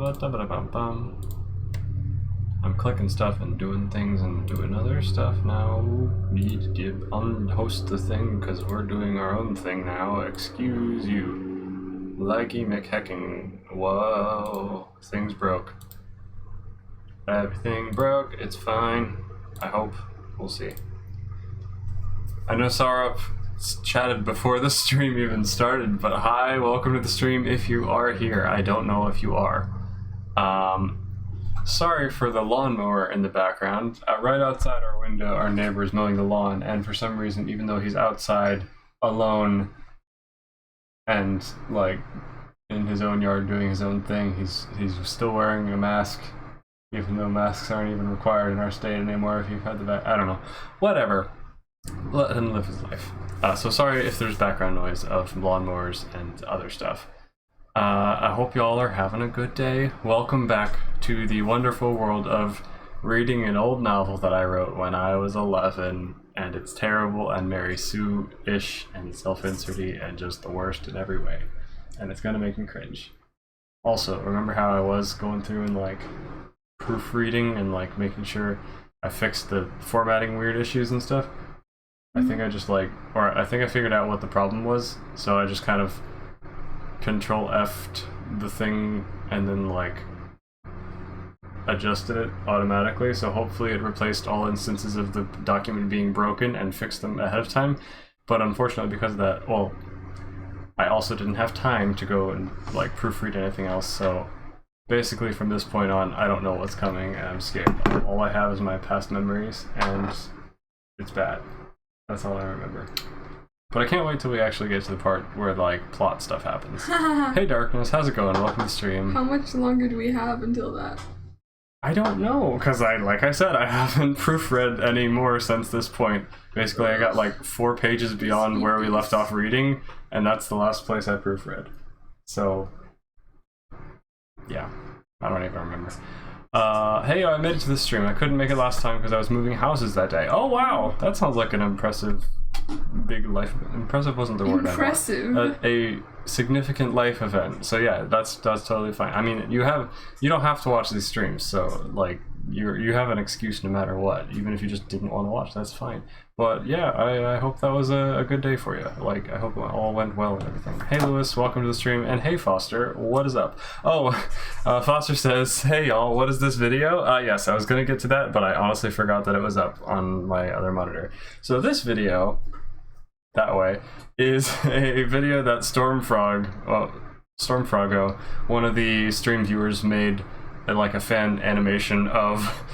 I'm clicking stuff and doing things and doing other stuff now. Need to unhost the thing because we're doing our own thing now. Excuse you. Leggy McHecking. Whoa. Things broke. Everything broke. It's fine. I hope. We'll see. I know Sarup chatted before the stream even started, but hi, welcome to the stream if you are here. I don't know if you are. Sorry for the lawnmower in the background. Right outside our window, our neighbor is mowing the lawn, and for some reason, even though he's outside alone and like in his own yard doing his own thing, he's still wearing a mask, even though masks aren't even required in our state anymore. If you've had the I don't know, whatever. Let him live his life. So sorry if there's background noise of lawnmowers and other stuff. I hope y'all are having a good day. Welcome back to the wonderful world of reading an old novel that I wrote when I was 11, and it's terrible and Mary Sue-ish and self-inserty and just the worst in every way. And it's gonna make me cringe. Also, remember how I was going through and like proofreading and like making sure I fixed the formatting weird issues and stuff? I think I just I think I figured out what the problem was, so I just kind of Control F'd the thing and then like adjusted it automatically, so hopefully it replaced all instances of the document being broken and fixed them ahead of time. But unfortunately, because of that, well, I also didn't have time to go and like proofread anything else, so basically from this point on I don't know what's coming and I'm scared. All I have is my past memories and it's bad. That's all I remember. But I can't wait till we actually get to the part where like plot stuff happens. Hey Darkness, how's it going? Welcome to the stream. How much longer do we have until that? I don't know, because like I said, I haven't proofread any more since this point. Basically, I got like 4 pages beyond where we left off reading, and that's the last place I proofread. So, yeah, I don't even remember. Hey, I made it to the stream. I couldn't make it last time because I was moving houses that day. Oh wow, that sounds like an impressive, big life. Impressive wasn't the word. Impressive. A significant life event. So yeah, that's totally fine. I mean, you don't have to watch these streams, so like you have an excuse no matter what. Even if you just didn't want to watch, that's fine. But yeah, I hope that was a good day for you. Like, I hope it all went well and everything. Hey Lewis, welcome to the stream. And hey Foster, what is up? Oh, Foster says, hey y'all, what is this video? Yes, I was gonna get to that, but I honestly forgot that it was up on my other monitor. So this video, that way, is a video that Stormfroggo, one of the stream viewers, made like a fan animation of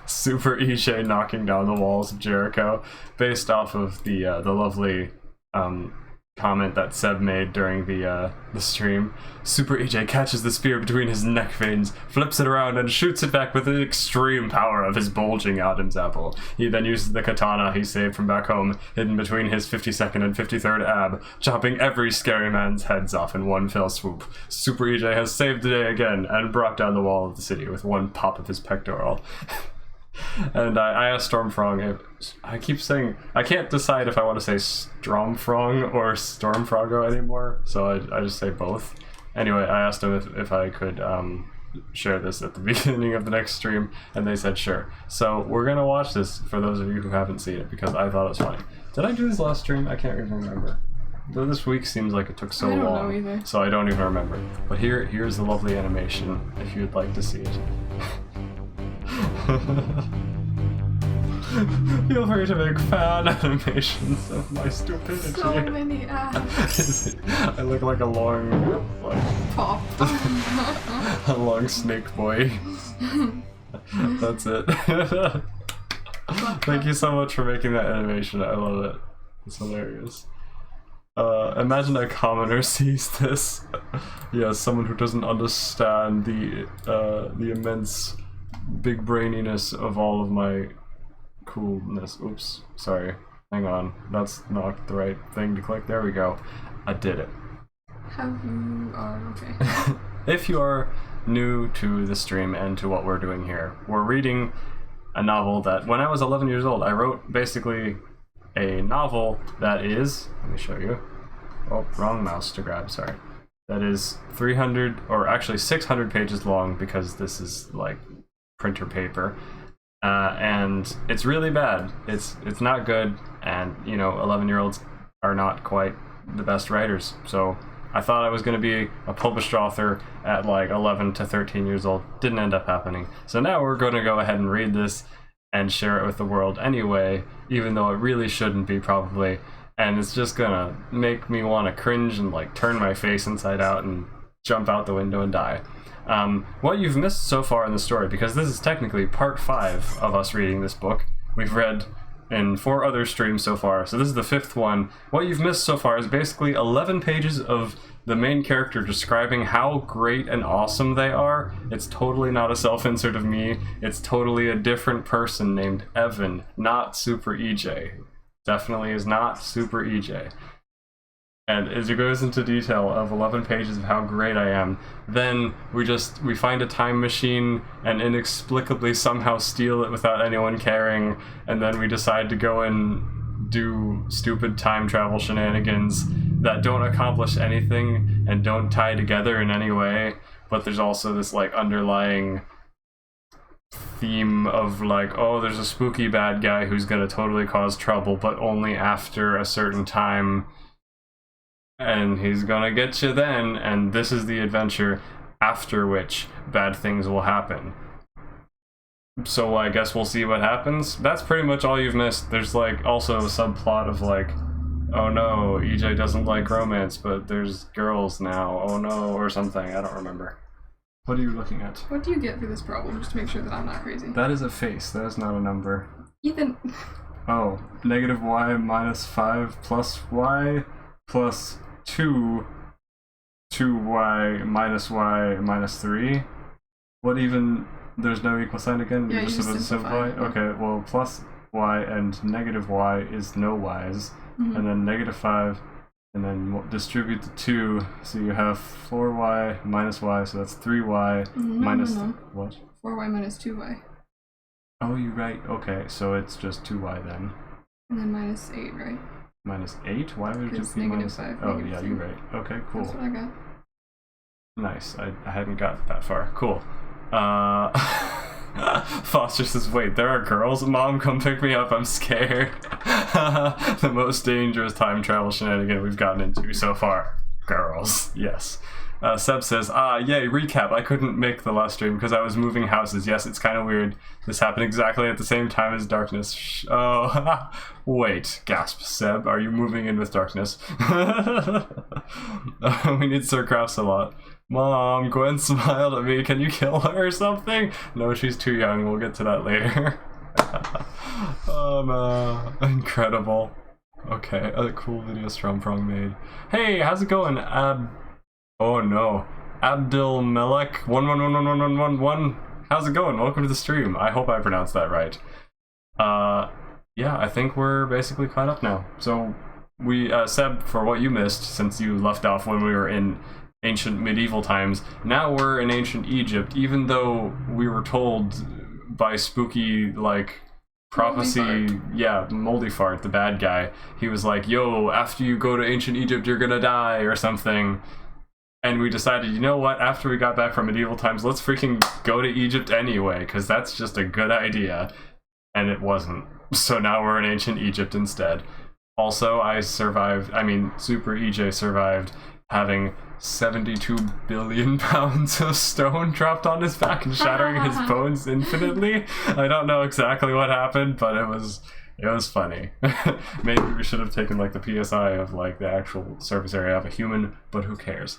Super EJ knocking down the walls of Jericho, based off of the lovely comment that Seb made during the stream. Super EJ catches the spear between his neck veins, flips it around, and shoots it back with the extreme power of his bulging Adam's apple. He then uses the katana he saved from back home, hidden between his 52nd and 53rd ab, chopping every scary man's heads off in one fell swoop. Super EJ has saved the day again, and brought down the wall of the city with one pop of his pectoral. And I asked Stormfrog, I keep saying, I can't decide if I want to say Stromfrog or Stormfroggo anymore, so I just say both. Anyway, I asked him if I could share this at the beginning of the next stream, and they said sure. So we're gonna watch this for those of you who haven't seen it, because I thought it was funny. Did I do this last stream? I can't even remember. Though this week seems like it took so long, so I don't even remember. But here's the lovely animation, if you'd like to see it. Feel free to make fan animations of my stupidity. So many abs. I look like a long, Pop. a long snake boy. That's it. Thank you so much for making that animation. I love it. It's hilarious. Imagine a commoner sees this. Yeah, someone who doesn't understand the immense big braininess of all of my coolness. Oops, sorry. Hang on. That's not the right thing to click. There we go. I did it. Okay. If you are new to the stream and to what we're doing here, we're reading a novel that when I was 11 years old, I wrote basically a novel that is, let me show you. Oh, wrong mouse to grab, sorry. that is 300 or actually 600 pages long because this is like printer paper. And it's really bad. It's not good, and 11-year-olds are not quite the best writers. So I thought I was going to be a published author at like 11 to 13 years old. Didn't end up happening. So now we're going to go ahead and read this and share it with the world anyway, even though it really shouldn't be probably. And it's just gonna make me want to cringe and like turn my face inside out and jump out the window and die. What you've missed so far in the story, because this is technically part 5 of us reading this book. We've read in 4 other streams so far, so this is the 5th one. What you've missed so far is basically 11 pages of the main character describing how great and awesome they are. It's totally not a self-insert of me. It's totally a different person named Evan, not Super EJ. Definitely is not Super EJ. And as it goes into detail of 11 pages of how great I am, then we find a time machine and inexplicably somehow steal it without anyone caring, and then we decide to go and do stupid time travel shenanigans that don't accomplish anything and don't tie together in any way. But there's also this like underlying theme of like, oh, there's a spooky bad guy who's gonna totally cause trouble, but only after a certain time, and he's gonna get you then, and this is the adventure after which bad things will happen. So I guess we'll see what happens. That's pretty much all you've missed. There's like also a subplot of like, oh no, EJ doesn't like romance, but there's girls now, oh no, or something. I don't remember. What are you looking at? What do you get for this problem, just to make sure that I'm not crazy? That is a face, that is not a number. Ethan. Oh, negative y minus 5 plus y plus 2 2y minus 3. What even? There's no equal sign again? Yeah, You're just supposed to simplify? Yeah. Okay, well, plus y and negative y is no y's, and then negative 5, and then distribute the 2, so you have 4y minus y, so that's 3y minus... No. What? 4y minus 2y. Oh, you're right. Okay, so it's just 2y then. And then minus 8, right? Minus 8? Why would it just be negative minus 5? Oh, negative yeah, 3. you're right. Okay, cool. That's what I got. Nice. I hadn't got that far. Cool. Foster says, wait, there are girls? Mom, come pick me up. I'm scared. The most dangerous time travel shenanigan we've gotten into so far. Girls. Yes. Seb says, yay, recap. I couldn't make the last stream because I was moving houses. Yes, it's kind of weird. This happened exactly at the same time as Darkness. Oh, wait. Gasp. Seb, are you moving in with Darkness? We need Sir Crafts a lot. Mom, Gwen smiled at me. Can you kill her or something? No, she's too young. We'll get to that later. Incredible. Okay, a cool video Stromprong made. Hey, how's it going? Oh no. Abdul Melek 111111. How's it going? Welcome to the stream. I hope I pronounced that right. Yeah, I think we're basically caught up now. So we Seb, for what you missed, since you left off when we were in ancient medieval times, now we're in ancient Egypt, even though we were told by spooky like prophecy, Moldy Fart, the bad guy, he was like, yo, after you go to ancient Egypt you're gonna die or something. And we decided, you know what, after we got back from medieval times, let's freaking go to Egypt anyway, because that's just a good idea. And it wasn't. So now we're in ancient Egypt instead. Also, Super EJ survived having 72 billion pounds of stone dropped on his back and shattering his bones infinitely. I don't know exactly what happened, but it was funny. Maybe we should have taken like the PSI of like the actual surface area of a human, but who cares?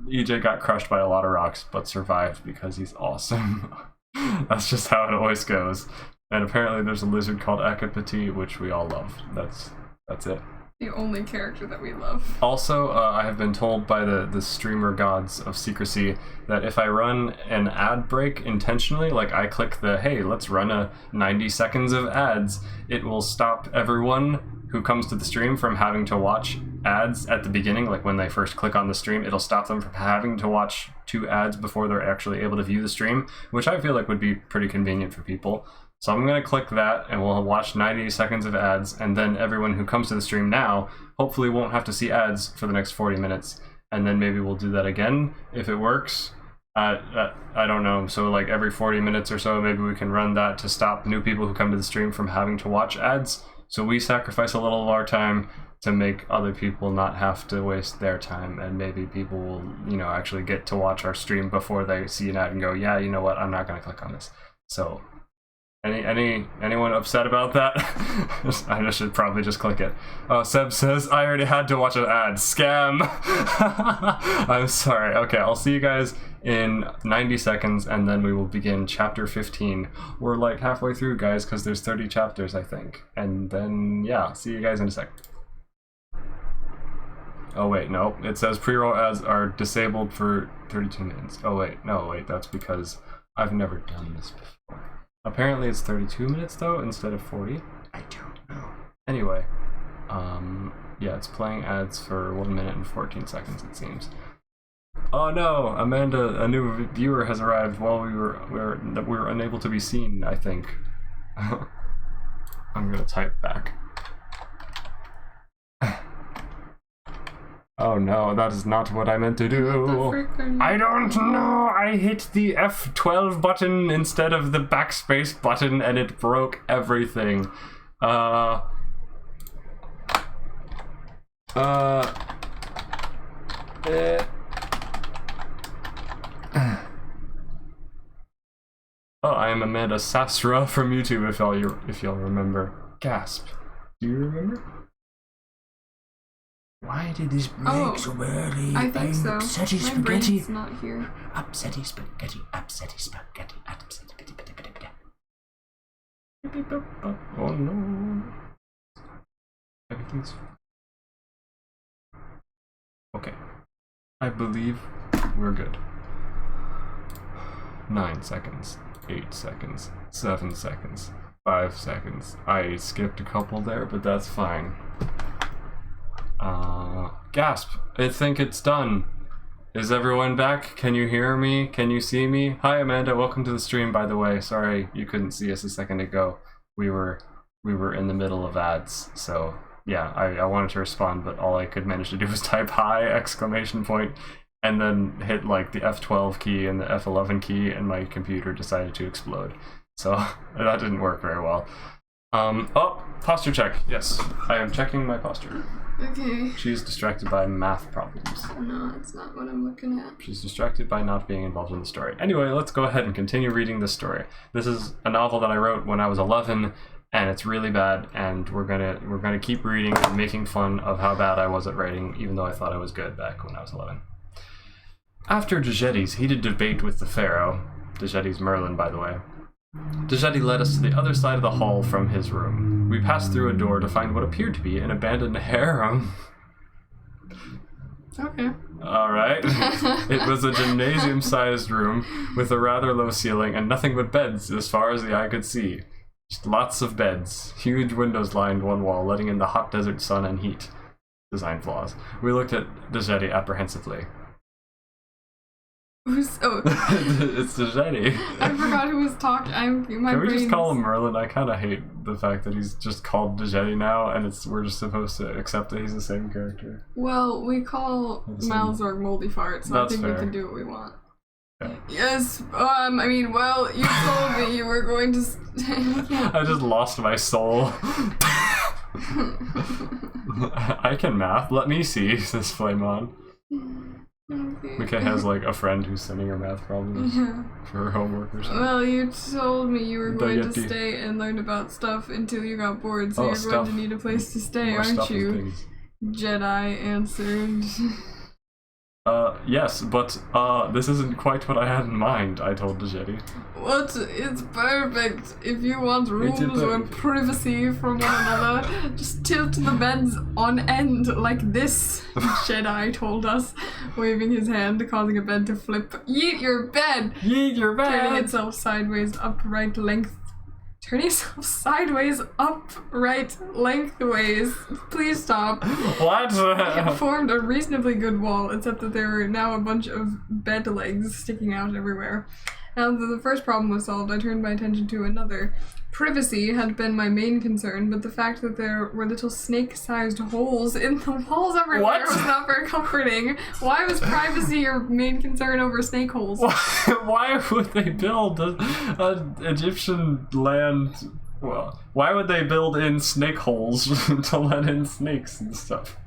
EJ got crushed by a lot of rocks, but survived because he's awesome. That's just how it always goes. And apparently there's a lizard called Akapati, which we all love. That's it. The only character that we love. Also, I have been told by the streamer gods of secrecy that if I run an ad break intentionally, like I click the, hey, let's run a 90 seconds of ads, it will stop everyone who comes to the stream from having to watch ads at the beginning. Like when they first click on the stream, it'll stop them from having to watch 2 ads before they're actually able to view the stream, which I feel like would be pretty convenient for people. So I'm going to click that and we'll watch 90 seconds of ads, and then everyone who comes to the stream now hopefully won't have to see ads for the next 40 minutes. and then maybe we'll do that again if it works. I don't know. So like every 40 minutes or so, maybe we can run that to stop new people who come to the stream from having to watch ads. So we sacrifice a little of our time to make other people not have to waste their time, and maybe people will, you know, actually get to watch our stream before they see an ad and go, yeah, you know what, I'm not gonna click on this. So anyone upset about that? I should probably just click it. Seb says, I already had to watch an ad. Scam! I'm sorry. Okay, I'll see you guys in 90 seconds, and then we will begin chapter 15. We're like halfway through, guys, because there's 30 chapters, I think. And then, yeah, see you guys in a sec. Oh wait, no. It says pre-roll ads are disabled for 32 minutes. Oh wait, no, wait, that's because I've never done this before. Apparently it's 32 minutes though, instead of 40. I don't know. Anyway, yeah, it's playing ads for 1 minute and 14 seconds, it seems. Oh no, Amanda, a new viewer has arrived while we were unable to be seen, I think. I'm gonna type back. Oh no, that is not what I meant to do. I don't know. I hit the F12 button instead of the backspace button and it broke everything. Oh, I am Amanda Sasra from YouTube, if y'all remember. Gasp. Do you remember? Why did this break so early? I think so. Upsetty My spaghetti. brain's not here. Upsetty spaghetti. Upsetty spaghetti. Upsetty spaghetti. Oh no. Everything's okay. I believe we're good. 9 seconds. 8 seconds. 7 seconds. 5 seconds. I skipped a couple there, but that's fine. Gasp! I think it's done. Is everyone back? Can you hear me? Can you see me? Hi Amanda, welcome to the stream, by the way. Sorry you couldn't see us a second ago. We were in the middle of ads, so yeah, I wanted to respond, but all I could manage to do was type hi, exclamation point, and then hit like the F12 key and the F11 key, and my computer decided to explode. So that didn't work very well. Oh, posture check. Yes, I am checking my posture. Okay. She's distracted by math problems. No, that's not what I'm looking at. She's distracted by not being involved in the story. Anyway, let's go ahead and continue reading this story. This is a novel that I wrote when I was 11, and it's really bad, and we're gonna keep reading and making fun of how bad I was at writing, even though I thought I was good back when I was 11. After Dejetti's heated debate with the Pharaoh, Dejetti's Merlin, by the way, Dejetti led us to the other side of the hall from his room. We passed through a door to find what appeared to be an abandoned harem. Okay. Alright. It was a gymnasium-sized room with a rather low ceiling and nothing but beds as far as the eye could see. Just lots of beds. Huge windows lined one wall, letting in the hot desert sun and heat. Design flaws. We looked at Dejetti apprehensively. Who's It's Dejetti. I forgot who was talking. Can we just call him Merlin? I kind of hate the fact that he's just called Dejetti now, and we're just supposed to accept that he's the same character. Well, we call Malzorg Moldy Fart, so I think we can do what we want. Yeah. Yes, I mean, well, you told me you were going to I just lost my soul. I can math. Let me see, says Flamon. Okay. Mika has like a friend who's sending her math problems for her homework or something. Well, you told me you were going to stay and learn about stuff until you got bored, so you're going to need a place to stay, aren't you? Jedi answered. Yes, but this isn't quite what I had in mind, I told Dejetti. What? It's perfect. If you want rooms or privacy from one another, just tilt the beds on end like this, Jedi told us, waving his hand, causing a bed to flip. Yeet your bed! Yeet your bed! Turning itself sideways, upright length. Turning yourself sideways, upright, lengthways. Please stop. What? It formed a reasonably good wall, except that there were now a bunch of bed legs sticking out everywhere. Now that the first problem was solved, I turned my attention to another. Privacy had been my main concern, but the fact that there were little snake-sized holes in the walls everywhere What? was not very comforting. Why was privacy your main concern over snake holes? Why would they build a Egyptian land? Well, why would they build in snake holes to let in snakes and stuff?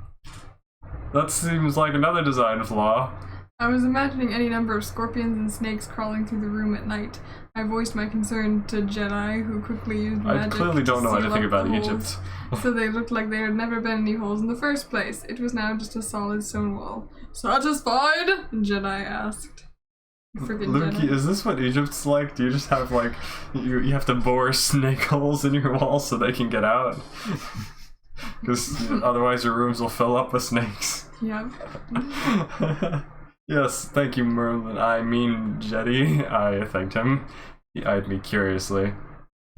That seems like another design flaw. I was imagining any number of scorpions and snakes crawling through the room at night. I voiced my concern to Jedi, who quickly used magic. I clearly don't know to seal anything up about the Egypt. holes, so they looked like there had never been any holes in the first place. It was now just a solid stone wall. Satisfied? Jedi asked. Friggin' Luke, Jedi. is this what Egypt's like? Do you just have like you have to bore snake holes in your walls so they can get out? Because otherwise your rooms will fill up with snakes. Yeah. Yes, thank you, Merlin. I mean, Jetty. I thanked him. He eyed me curiously.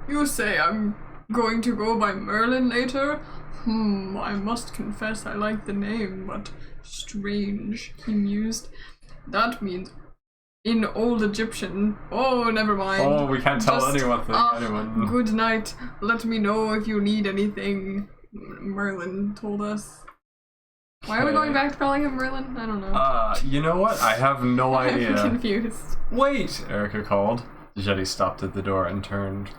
You say I'm going to go by Merlin later? I must confess I like the name, but strange, he mused. That means in Old Egyptian. Oh, never mind. Oh, we can't tell Just, anyone. Good night. Let me know if you need anything, Merlin told us. Why are we going back to calling him Merlin? I don't know. You know what? I have no idea. I'm confused. Wait, Erica called. Jetty stopped at the door and turned.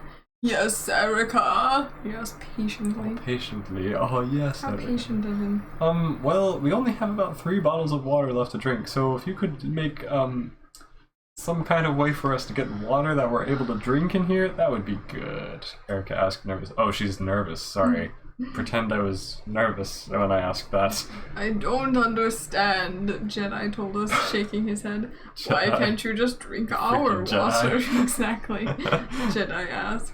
Yes, Erica. Yes, patiently. Patiently. Oh, yes, How Erica. patient of him. Well, we only have about 3 bottles of water left to drink, so if you could make, some kind of way for us to get water that we're able to drink in here, that would be good. Erica asked nervous. Oh, she's nervous, sorry. Pretend I was nervous when I asked that. I don't understand, Jedi told us, shaking his head. Why can't you just drink our Freaking water? Jedi. Exactly, Jedi asked.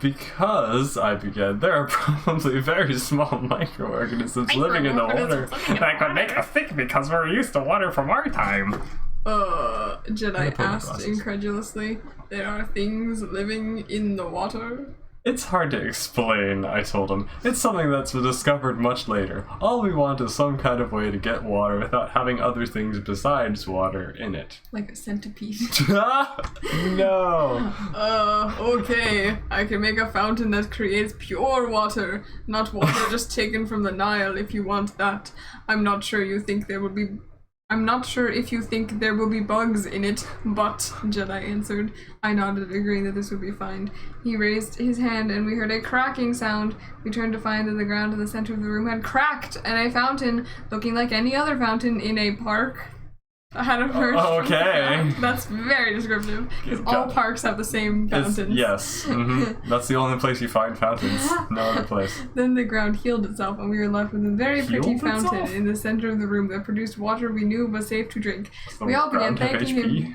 Because, I began, there are probably very small microorganisms living in the water that could make us sick because we're used to water from our time. Jedi asked glasses. incredulously. There are things living in the water? It's hard to explain, I told him. It's something that's been discovered much later. All we want is some kind of way to get water without having other things besides water in it. Like a centipede. No! Okay. I can make a fountain that creates pure water, not water just taken from the Nile if you want that. I'm not sure if you think there will be bugs in it, but, Jedi answered. I nodded, agreeing that this would be fine. He raised his hand and we heard a cracking sound. We turned to find that the ground in the center of the room had cracked, and a fountain, looking like any other fountain in a park, had emerged. Okay. That's very descriptive, because all Got it. parks have the same fountains. Yes. That's the only place you find fountains. No other place. Then the ground healed itself, and we were left with a very pretty Healed fountain itself? in the center of the room that produced water we knew was safe to drink. The We all began ground have thanking HP? him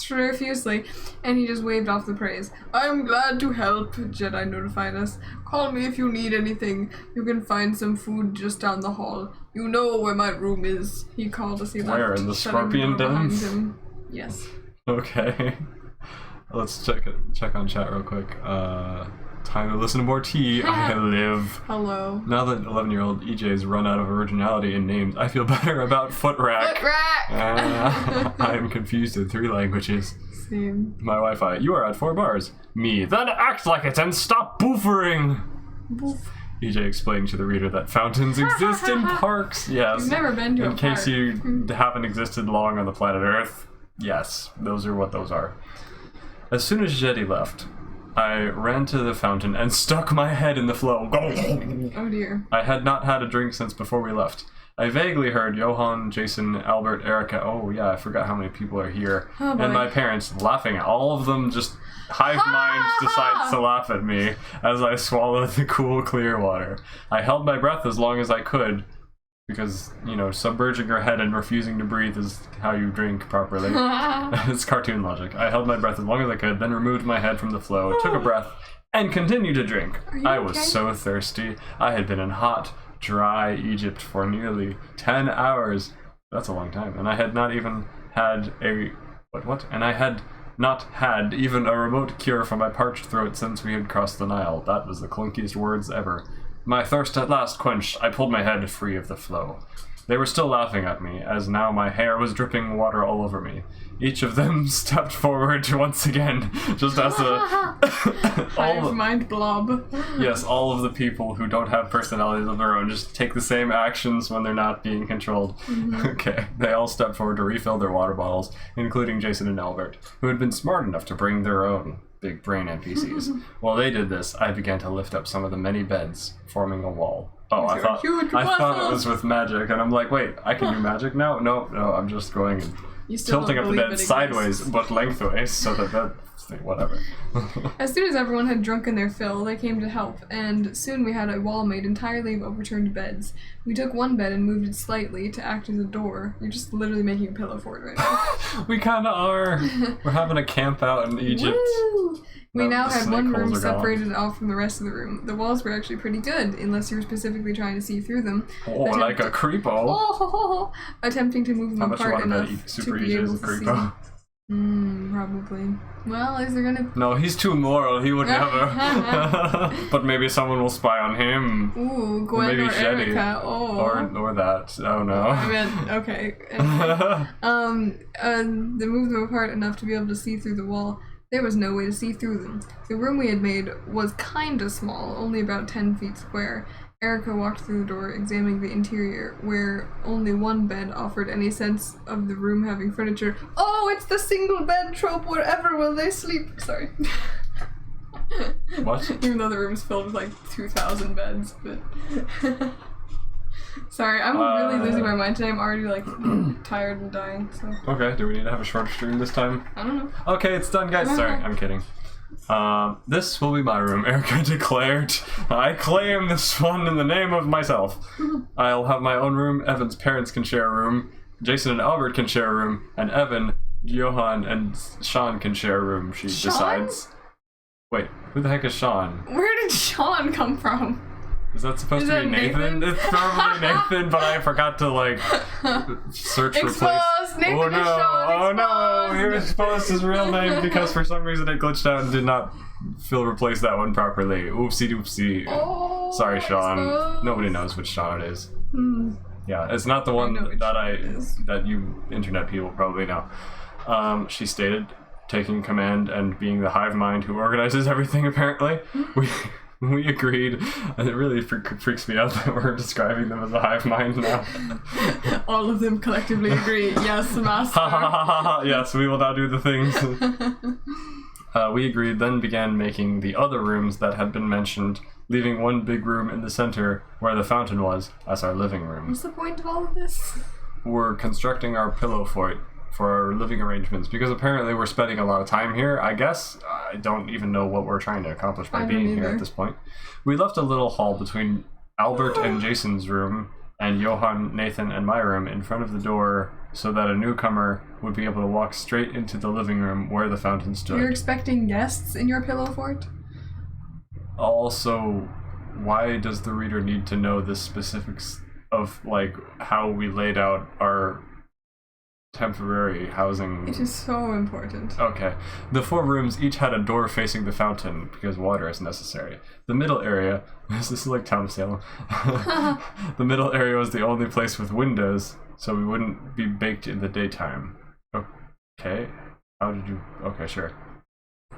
profusely, and he just waved off the praise. I'm glad to help, Jedi notified us. Call me if you need anything. You can find some food just down the hall. You know where my room is, he called as he left. Where, in the shutting scorpion door behind dens? him. Yes. Okay. Let's check on chat real quick. Time to listen to more tea. I live. Hello. Now that 11-year-old EJ's run out of originality in names, I feel better about foot rack. I am confused in 3 languages. Same. My Wi-Fi. You are at 4 bars. Me. Then act like it and stop boofering. Boof. EJ explained to the reader that fountains exist in parks. Yes. You've never been to a In case park. you haven't existed long on the planet Earth. Yes, those are what those are. As soon as Jetty left, I ran to the fountain and stuck my head in the flow. Oh dear. I had not had a drink since before we left. I vaguely heard Johan, Jason, Albert, Erica, oh yeah, I forgot how many people are here, Oh, boy. and my parents laughing. All of them just, hive mind decides to laugh at me as I swallowed the cool, clear water. I held my breath as long as I could, because, you know, submerging your head and refusing to breathe is how you drink properly. It's cartoon logic. I held my breath as long as I could, then removed my head from the flow, took a breath, and continued to drink. you I was okay? so thirsty. I had been in hot, dry Egypt for nearly 10 hours. That's a long time. And I had not even had a... What? And I had not had even a remote cure for my parched throat since we had crossed the Nile. That was the clunkiest words ever. My thirst at last quenched, I pulled my head free of the flow. They were still laughing at me, as now my hair was dripping water all over me. Each of them stepped forward once again, just as a... Hive mind blob. Yes, all of the people who don't have personalities of their own just take the same actions when they're not being controlled. Okay, they all stepped forward to refill their water bottles, including Jason and Albert, who had been smart enough to bring their own big brain NPCs. While they did this, I began to lift up some of the many beds, forming a wall. Oh, I thought it was with magic, and I'm like, wait, I can do magic now? No, I'm just going and tilting up the bed sideways, but lengthways, so that whatever. As soon as everyone had drunken their fill, they came to help, and soon we had a wall made entirely of overturned beds. We took one bed and moved it slightly to act as a door. You're just literally making a pillow fort right now. We kinda are. We're having a camp out in Egypt. Woo! We now had one room separated off from the rest of the room. The walls were actually pretty good, unless you were specifically trying to see through them. Oh, like a creepo. Attempting to move them apart enough to be able to see. Probably. Well, is there gonna... No, he's too moral. He would never. But maybe someone will spy on him. Ooh, Gwen maybe or Jenny. Erica. Oh. Or that. Oh no. I meant, okay. Anyway, they moved them apart enough to be able to see through the wall. There was no way to see through them. The room we had made was kinda small, only about 10 feet square. Erica walked through the door, examining the interior, where only one bed offered any sense of the room having furniture. Oh, it's the single bed trope, wherever will they sleep? Sorry. What? Even though the room's filled with like 2,000 beds, but... Sorry, I'm really losing my mind today. I'm already like tired and dying, so... Okay, do we need to have a shorter stream this time? I don't know. Okay, it's done, guys. Sorry, I'm kidding. This will be my room, Erica declared. I claim this one in the name of myself. I'll have my own room. Evan's parents can share a room. Jason and Albert can share a room. And Evan, Johan, and Sean can share a room, she decides. Wait, who the heck is Sean? Where did Sean come from? Is that supposed to be Nathan? It's probably Nathan, but I forgot to like search for place. Nathan oh no! Sean, oh no! He exposed his real name because for some reason it glitched out and did not replace that one properly. Oopsie doopsie. Oh, sorry, Sean. exposed. Nobody knows which Sean it is. Yeah, it's not the one that you internet people probably know. She stated, taking command and being the hive mind who organizes everything. Apparently, we agreed, and it really freaks me out that we're describing them as a hive mind now. All of them collectively agree, yes, master. Yes, we will now do the things. We agreed, then began making the other rooms that had been mentioned, leaving one big room in the center where the fountain was as our living room. What's the point of all of this? We're constructing our pillow fort for our living arrangements, because apparently we're spending a lot of time here, I guess. I don't even know what we're trying to accomplish by being here at this point. We left a little hall between Albert and Jason's room and Johan, Nathan, and my room in front of the door so that a newcomer would be able to walk straight into the living room where the fountain stood. You're expecting guests in your pillow fort? Also, why does the reader need to know the specifics of like how we laid out our temporary housing? It is so important. Okay. The 4 rooms each had a door facing the fountain because water is necessary. The middle area, this is like Town of Salem. The middle area was the only place with windows, so we wouldn't be baked in the daytime. Okay. How did you... Okay, sure.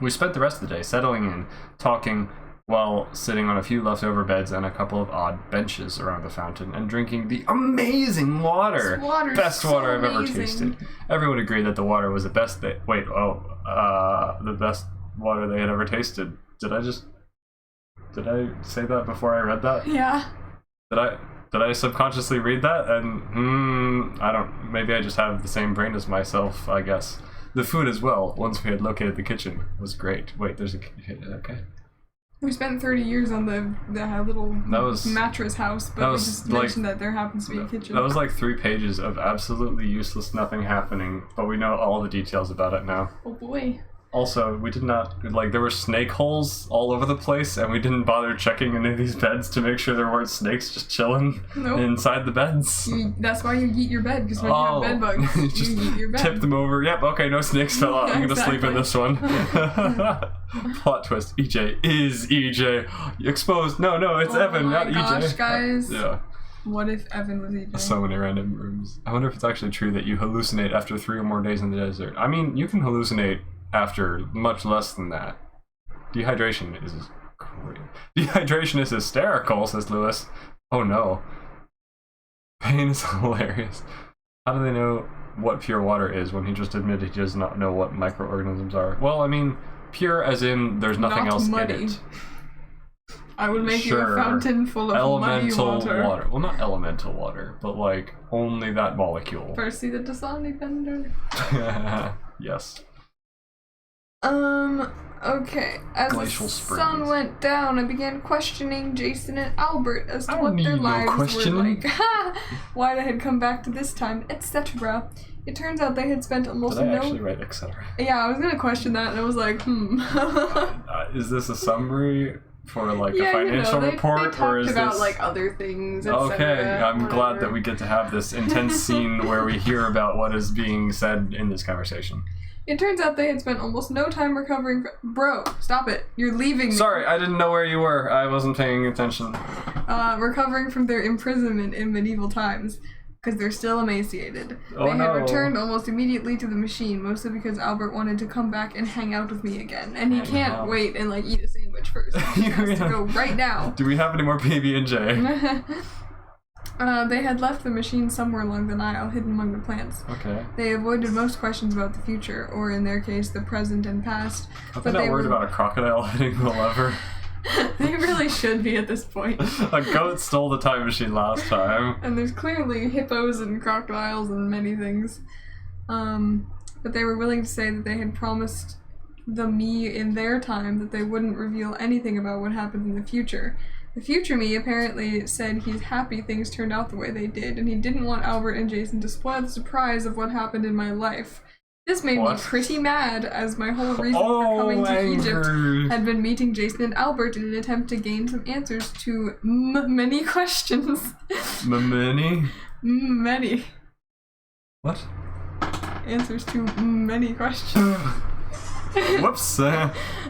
We spent the rest of the day settling in, talking, while sitting on a few leftover beds and a couple of odd benches around the fountain and drinking the amazing water. Best water I've ever tasted. Everyone agreed that the water was the best the best water they had ever tasted. Did I say that before I read that? Yeah. Did I subconsciously read that? And I don't, maybe I just have the same brain as myself, I guess. The food as well, once we had located the kitchen, was great. Wait, there's a okay. We spent 30 years on the little mattress house, but we just mentioned that there happens to be a kitchen. That was like 3 pages of absolutely useless nothing happening, but we know all the details about it now. Oh boy. Also, we did not, like, there were snake holes all over the place, and we didn't bother checking any of these beds to make sure there weren't snakes just chilling inside the beds. That's why you yeet your bed, because when you have bed bugs, you yeet your bed. Tip them over. Yep, okay, no snakes fell out. I'm gonna sleep in this one. Plot twist, EJ is EJ. Exposed. No, it's Evan, not EJ. Oh my gosh, guys. Yeah. What if Evan was eating? So many random rooms. I wonder if it's actually true that you hallucinate after 3 or more days in the desert. I mean, you can hallucinate after much less than that. Dehydration is great. Dehydration is hysterical, says Lewis. Oh no. Pain is hilarious. How do they know what pure water is when he just admitted he does not know what microorganisms are? Well, I mean, pure as in there's nothing Not else muddy. in it. I would make you a fountain full of Elemental muddy water. Well, not elemental water, but like only that molecule. Percy the Dasani Bender. Yes. Okay. As Glacial the springs. sun went down, I began questioning Jason and Albert as to I what don't their need no lives were questioning. like, why they had come back to this time, etc. It turns out they had spent almost Did I no. actually write etc.? Yeah, I was gonna question that, and I was like, Is this a summary for like yeah, a financial they report, talked or is about this? like other things. Et Okay, cetera, I'm glad whatever. that we get to have this intense scene where we hear about what is being said in this conversation. It turns out they had spent almost no time recovering. Bro, stop it! You're leaving me. Sorry, I didn't know where you were. I wasn't paying attention. Recovering from their imprisonment in medieval times, because they're still emaciated. Oh, They had no. returned almost immediately to the machine, mostly because Albert wanted to come back and hang out with me again, and he Hang can't out. wait and like eat a sandwich first. He just has to go right now. Do we have any more PB&J? They had left the machine somewhere along the Nile, hidden among the plants. Okay. They avoided most questions about the future, or in their case, the present and past. Are they not worried about a crocodile hitting the lever? They really should be at this point. A goat stole the time machine last time. And there's clearly hippos and crocodiles and many things. But they were willing to say that they had promised the me in their time that they wouldn't reveal anything about what happened in the future. The future me apparently said he's happy things turned out the way they did, and he didn't want Albert and Jason to spoil the surprise of what happened in my life. This made What? me pretty mad, as my whole reason for coming to Egypt had been meeting Jason and Albert in an attempt to gain some answers to many questions. Many? Many. What? Answers to many questions. Whoops.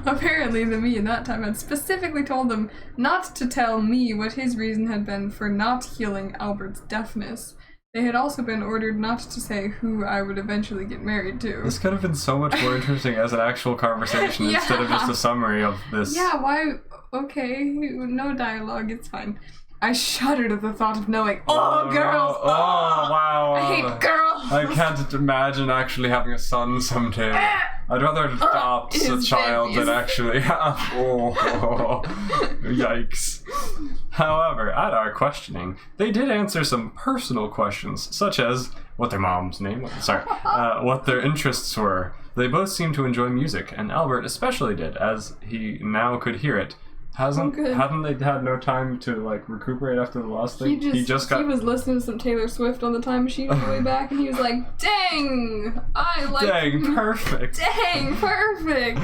Apparently, the me in that time had specifically told them not to tell me what his reason had been for not healing Albert's deafness. They had also been ordered not to say who I would eventually get married to. This could have been so much more interesting as an actual conversation instead of just a summary of this. Yeah, why? Okay, no dialogue, it's fine. I shuddered at the thought of knowing. Oh, girls! Oh, wow. I hate girls! I can't imagine actually having a son someday. I'd rather adopt a his child than babies. actually have. Oh, yikes. However, at our questioning, they did answer some personal questions, such as what their mom's name was, what their interests were. They both seemed to enjoy music, and Albert especially did, as he now could hear it. Hadn't they had no time to like recuperate after the last thing? He was listening to some Taylor Swift on the time machine on the way back, and he was like, "Dang, I like." Dang, perfect. Dang, perfect.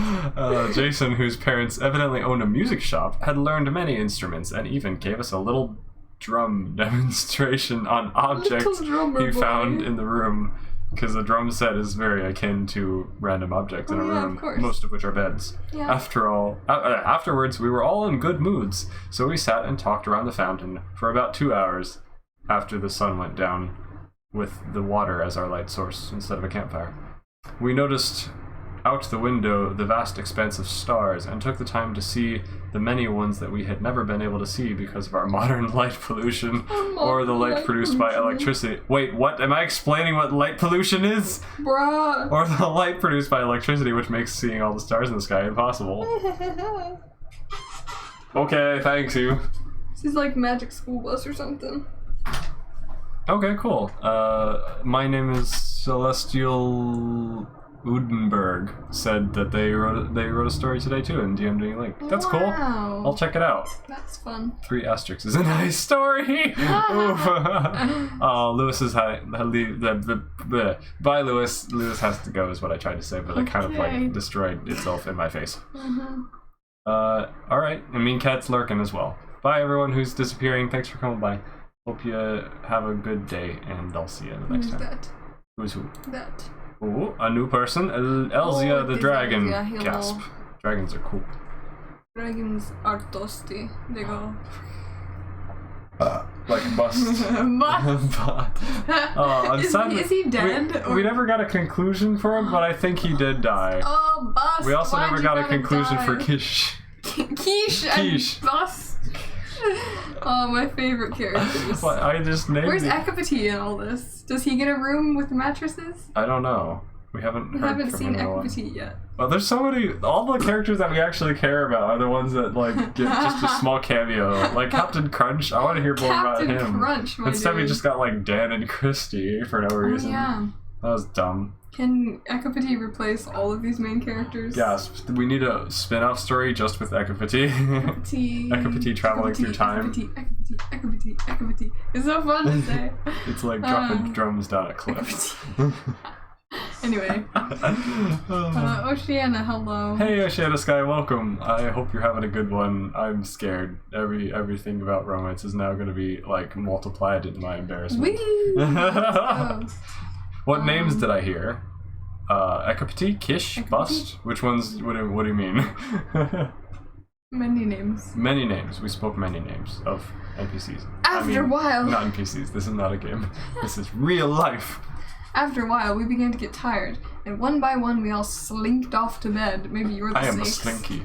Jason, whose parents evidently owned a music shop, had learned many instruments and even gave us a little drum demonstration on objects Little drummer he boy. found in the room. Because the drum set is very akin to random objects in a yeah, of room, course. most of which are beds. Yeah. Afterwards, we were all in good moods, so we sat and talked around the fountain for about 2 hours after the sun went down, with the water as our light source instead of a campfire. We noticed out the window the vast expanse of stars and took the time to see the many ones that we had never been able to see because of our modern light pollution or the light produced by electricity. Wait, what? Am I explaining what light pollution is? Bruh. Or the light produced by electricity, which makes seeing all the stars in the sky impossible. Okay, thanks you. This is like Magic School Bus or something. Okay, cool. My name is Celestial Udenberg. Said that they wrote a story today too in DMD Link. That's cool. Wow. I'll check it out. That's fun. 3 asterisks is a nice story. Oh, Lewis is bye, Lewis. Lewis has to go is what I tried to say, but it kind of Okay. like destroyed itself in my face. All right, and Mean Cat's lurking as well. Bye, everyone who's disappearing. Thanks for coming by. Hope you have a good day, and I'll see you the next Who's time. that? Who's who? That. Oh, a new person. Elzia Oh, the it is dragon. Elzia, hello. Gasp. Dragons are cool. Dragons are toasty. They go. Like Bust. I'm sad is he dead? We never got a conclusion for him, but I think he did die. Oh, Bust. We also never got a conclusion for Kish. Quiche and Bust. Oh, my favorite characters. Well, I just named Where's Ekapati in all this? Does he get a room with mattresses? I don't know. We haven't seen Ekapati yet. Well, there's so many. All the characters that we actually care about are the ones that like get just a small cameo. Like Captain Crunch. I want to hear more about him. Captain Crunch, my Instead, dude. we just got like Dan and Christy for no reason. Yeah. That was dumb. Can Ekapati replace all of these main characters? Yes, we need a spin-off story just with Ekapati. Ekapati traveling through time. Ekapati. It's so fun to say. It's like dropping drums down a cliff. Anyway. Oceana, hello. Hey Oceana Sky, welcome. I hope you're having a good one. I'm scared. Everything about romance is now going to be like multiplied in my embarrassment. What names did I hear? Ekapati, Kish, Ekapati? Bust? Which ones? What do you mean? Many names. Many names. We spoke many names of NPCs. After a while. Not NPCs. This is not a game. This is real life. After a while, we began to get tired, and one by one, we all slinked off to bed. Maybe you were the I am a snakes. slinky.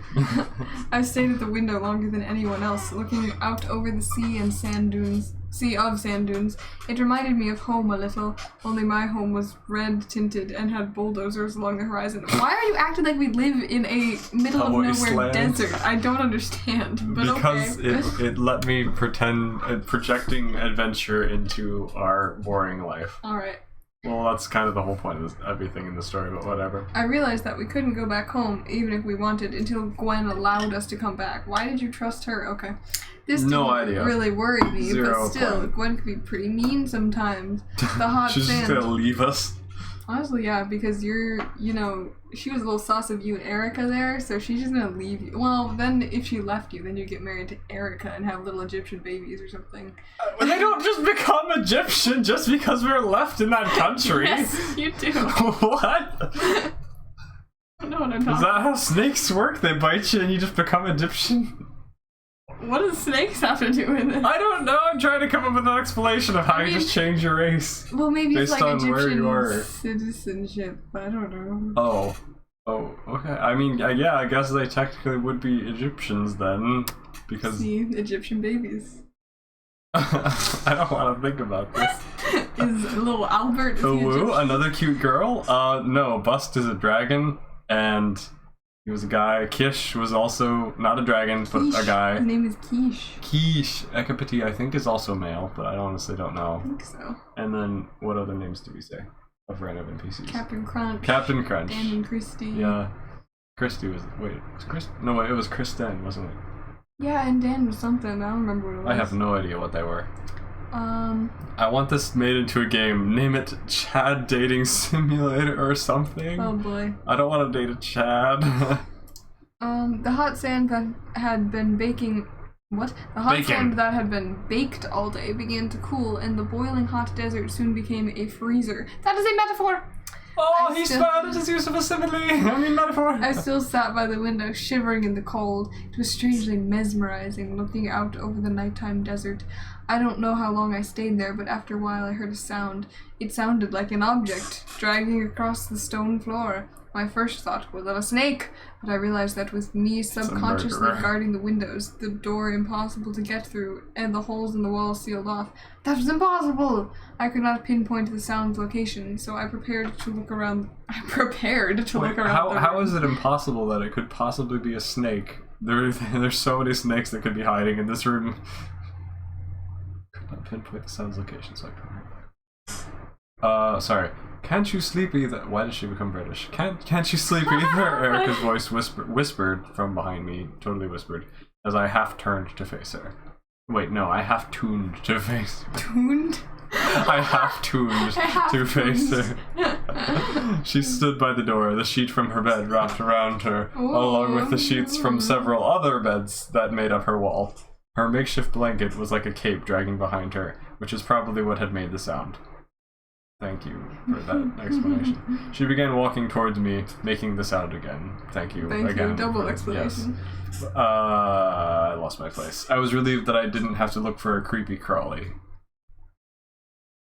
I stayed at the window longer than anyone else, looking out over the sea of sand dunes. It reminded me of home a little, only my home was red tinted and had bulldozers along the horizon. Why are you acting like we live in a middle of nowhere wasteland. desert? I don't understand, but because okay. it let me pretend projecting adventure into our boring life. Alright. Well, that's kind of the whole point of everything in the story, but whatever. I realized that we couldn't go back home, even if we wanted, until Gwen allowed us to come back. Why did you trust her? Okay. This didn't really worry me, Zero but still, point. Gwen could be pretty mean sometimes. The hot She's sand. just gonna leave us. Honestly, yeah, because she was a little sauce of you and Erica there, so she's just gonna leave you. Well, then if she left you, then you get married to Erica and have little Egyptian babies or something. They don't just become Egyptian just because we're left in that country. Yes, you do. What? I don't know what I'm Is talking that how snakes work? They bite you and you just become Egyptian? What does snakes have to do with it? I don't know. I'm trying to come up with an explanation of how you just change your race. Well, maybe it's based like on where you are. Egyptian citizenship. I don't know. Oh, okay. I mean, yeah, I guess they technically would be Egyptians then, because... See, Egyptian babies. I don't want to think about this. Is little Albert is he Woo, Egyptian? another cute girl? No, Bust is a dragon, and he was a guy. Kish was also not a dragon, but Quiche. a guy. His name is Quiche. Quiche. Ekapati, I think, is also male, but I honestly don't know. I think so. And then, what other names do we say of random NPCs? Captain Crunch. Captain Crunch. Dan and Christy. Yeah. Christy was... Wait, was Chris... No, wait, it was Kristen, wasn't it? Yeah, and Dan was something. I don't remember what it was. I have no idea what they were. I want this made into a game. Name it Chad Dating Simulator or something. Oh boy. I don't want to date a Chad. The hot sand that had been baking... What? The hot sand that had been baked all day began to cool, and the boiling hot desert soon became a freezer. That is a metaphor! Oh, he spouted his use of a simile! I mean metaphor! I still sat by the window, shivering in the cold. It was strangely mesmerizing, looking out over the nighttime desert. I don't know how long I stayed there, but after a while I heard a sound. It sounded like an object, dragging across the stone floor. My first thought was of a snake, but I realized that with me subconsciously guarding the windows, the door impossible to get through, and the holes in the wall sealed off, that was impossible! I could not pinpoint the sound's location, so I prepared to look around. How is it impossible that it could possibly be a snake? There's so many snakes that could be hiding in this room. Could not pinpoint the sound's location, so I can't. Sorry. Can't you sleep either? Why did she become British? Can't you sleep either? Erica's voice whispered from behind me, totally whispered, as I half turned to face her. Wait, no, I half tuned to face her. Tuned? I half tuned to face her. She stood by the door, the sheet from her bed wrapped around her, along with the sheets from several other beds that made up her wall. Her makeshift blanket was like a cape dragging behind her, which is probably what had made the sound. Thank you for that explanation. She began walking towards me, making the sound again. Thank you. Thank again. you. Double explanation. Yes. I lost my place. I was relieved that I didn't have to look for a creepy crawly.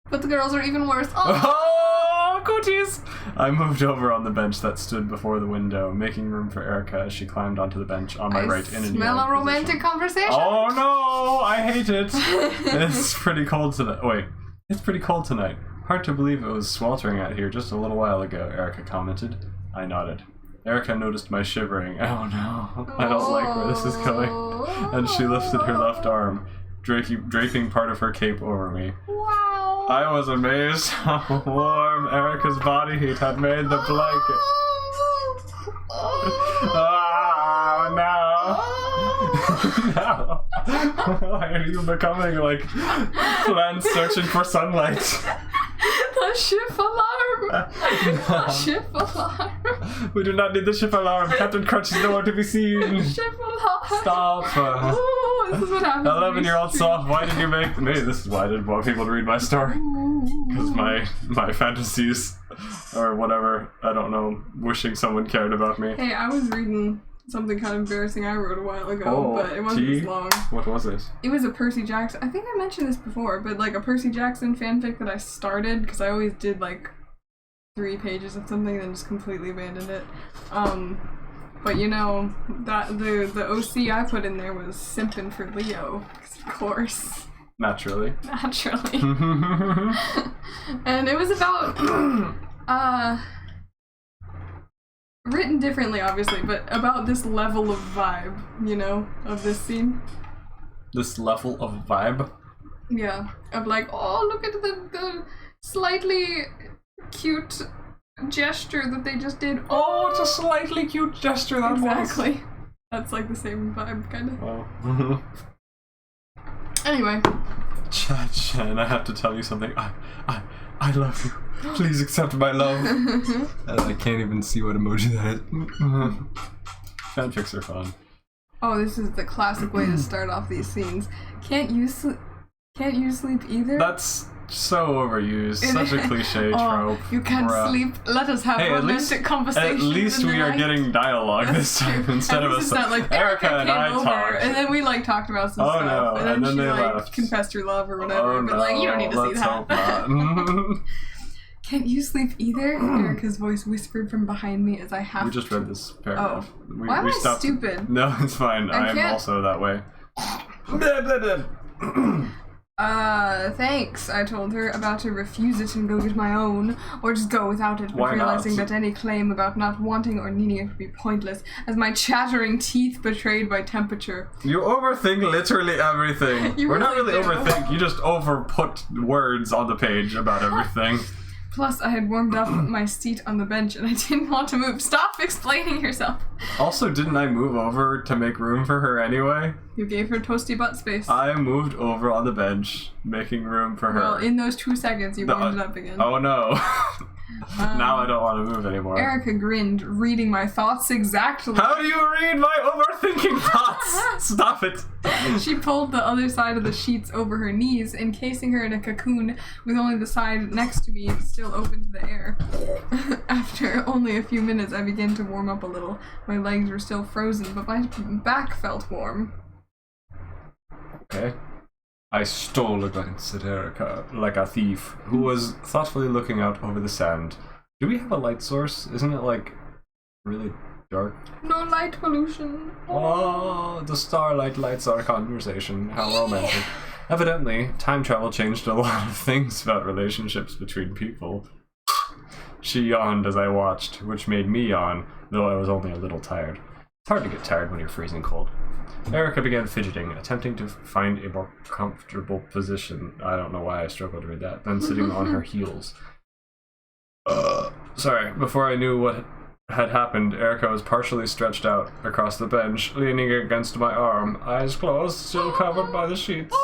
But the girls are even worse. Oh, cooties! I moved over on the bench that stood before the window, making room for Erica as she climbed onto the bench on my right in a smell a romantic conversation. Oh no! I hate it! It's pretty cold tonight. Wait. It's pretty cold tonight. Hard to believe it was sweltering out here just a little while ago, Erica commented. I nodded. Erica noticed my shivering. Oh no, I don't like where this is going. And she lifted her left arm, draping part of her cape over me. Wow. I was amazed how warm Erica's body heat had made the blanket. Oh no. No. Why are you becoming like plants searching for sunlight? The ship alarm! The ship alarm! We do not need the ship alarm. Captain Crunch is nowhere to be seen. Ship alarm! Stop. Ooh, this is what happens. 11-year-old soft. Why did you make me? This is why I didn't want people to read my story. Because my fantasies or whatever. I don't know. Wishing someone cared about me. Hey, I was reading something kind of embarrassing I wrote a while ago, but it wasn't as long. What was it? It was a Percy Jackson. I think I mentioned this before, but like a Percy Jackson fanfic that I started because I always did like 3 pages of something and then just completely abandoned it. But you know that the OC I put in there was simping for Leo, of course. Naturally. And it was about written differently, obviously, but about this level of vibe, you know, of this scene. This level of vibe? Yeah, of like, oh, look at the slightly cute gesture that they just did. Oh, it's a slightly cute gesture, that exactly. was. That's like the same vibe, kind of. Wow. Anyway. And I have to tell you something. I love you. Please accept my love. I can't even see what emoji that is. Fanfics are fun. Oh, this is the classic way to start off these scenes. Can't you sleep either? That's so overused. Such a cliche trope. You can't sleep. Let us have romantic conversations. At least we are getting dialogue this time instead of us. Like Erica and I talked. And then we like talked about some stuff. No. And then she they like left. confessed her love or whatever. But like, you don't need to see that. Hope not. Can't you sleep either? Erica's voice whispered from behind me as I half. We just read this paragraph. Why am I stupid? No, it's fine. I am also that way. Thanks, I told her, about to refuse it and go get my own, or just go without it, but realizing that any claim about not wanting or needing it would be pointless, as my chattering teeth betrayed by temperature. You overthink literally everything. We're not really overthink, you just overput words on the page about everything. Plus, I had warmed up my seat on the bench and I didn't want to move. Stop explaining yourself. Also, didn't I move over to make room for her anyway? You gave her toasty butt space. I moved over on the bench, making room for her. Well, in those 2 seconds, you warmed it up again. Oh no. Now I don't want to move anymore. Erica grinned, reading my thoughts exactly. How do you read my overthinking thoughts? Stop it. She pulled the other side of the sheets over her knees, encasing her in a cocoon with only the side next to me still open to the air. After only a few minutes, I began to warm up a little. My legs were still frozen, but my back felt warm. Okay. I stole a glance at Erica, like a thief, who was thoughtfully looking out over the sand. Do we have a light source? Isn't it, like, really dark? No light pollution. Oh, the starlight lights our conversation. How romantic. Evidently, time travel changed a lot of things about relationships between people. She yawned as I watched, which made me yawn, though I was only a little tired. It's hard to get tired when you're freezing cold. Erica began fidgeting, attempting to find a more comfortable position. I don't know why I struggled to read that. Then sitting on her heels. Sorry, before I knew what had happened, Erica was partially stretched out across the bench, leaning against my arm, eyes closed, still covered by the sheets.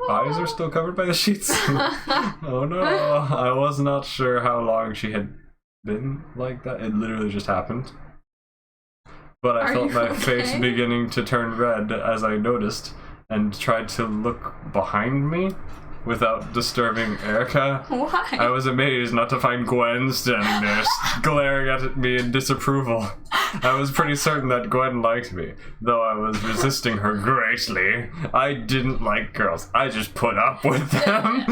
Eyes are still covered by the sheets. Oh no, I was not sure how long she had been like that. It literally just happened. But I felt my face beginning to turn red as I noticed and tried to look behind me. without disturbing Erica. Why? I was amazed not to find Gwen standing there glaring at me in disapproval. I was pretty certain that Gwen liked me, though I was resisting her greatly. I didn't like girls. I just put up with them.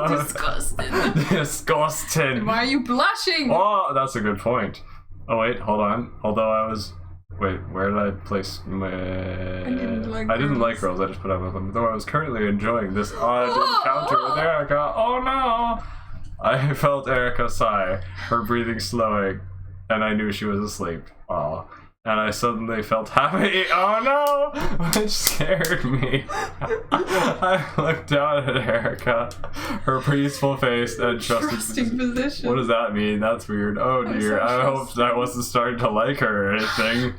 Disgusting. Disgusting. Why are you blushing? Oh, that's a good point. Oh wait, hold on. Although I was... Wait, where did I place my... I didn't like girls, I just put up with them. Though I was currently enjoying this odd encounter with Erica. Oh no! I felt Erica sigh, her breathing slowing, and I knew she was asleep. Aw. And I suddenly felt happy. Oh no! Which scared me. I looked down at Erica, her peaceful face and trusting position. What does that mean? That's weird. Oh dear. I hope I wasn't starting to like her or anything.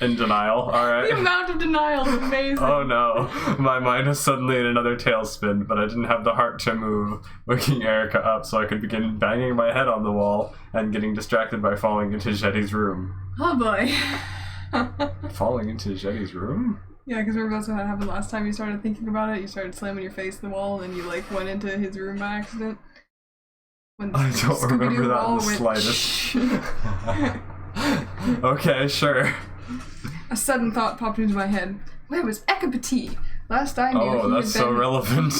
In denial. Alright. The amount of denial is amazing. Oh no. My mind was suddenly in another tailspin, but I didn't have the heart to move, waking Erica up so I could begin banging my head on the wall and getting distracted by falling into Jetty's room. Oh boy. Falling into Jetty's room? Yeah, because remember that's what happened last time you started thinking about it? You started slamming your face in the wall and you like went into his room by accident? When I don't remember that in the slightest. Okay, sure. A sudden thought popped into my head. Where was Ecopati? Last I knew Oh, he that's had so been... relevant.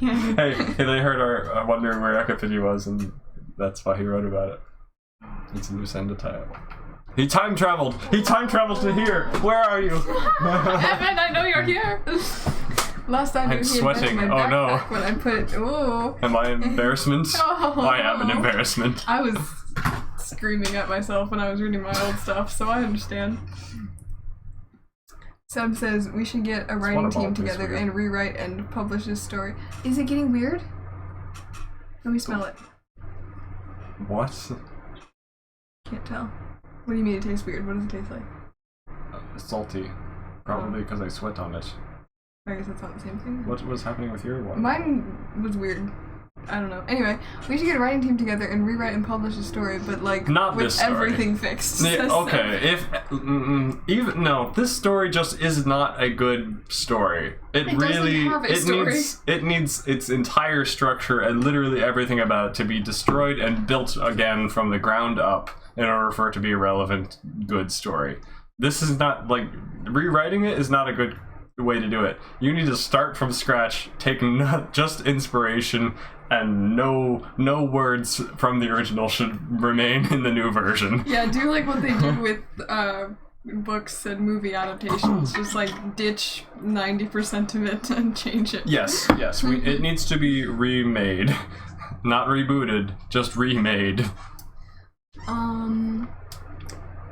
Yeah. Hey, they heard our wondering where Ecopati was, and that's why he wrote about it. It's a loose end of time. He time traveled! He time traveled to here! Where are you? Evan, I know you're here! Last I knew I'm he sweating. had been in my Oh, no. backpack when I put... Ooh. Am I an embarrassment? Oh. I am an embarrassment. I was screaming at myself when I was reading my old stuff, so I understand. Seb says we should get a writing team together and rewrite and publish this story. Is it getting weird? Let me smell it. What? Can't tell. What do you mean it tastes weird? What does it taste like? Salty. Probably because I sweat on it. I guess that's not the same thing. What was happening with your one? Mine was weird. I don't know. Anyway, we should get a writing team together and rewrite and publish a story, but like Not with this story. everything fixed. Yeah, okay, if even no, this story just is not a good story. It really doesn't have a story. it needs its entire structure and literally everything about it to be destroyed and built again from the ground up in order for it to be a relevant, good story. This is not like rewriting it is not a good way to do it. You need to start from scratch, take not just inspiration, and no words from the original should remain in the new version. Yeah, do like what they did with books and movie adaptations. Just like ditch 90% of it and change it. Yes, it needs to be remade. Not rebooted, just remade.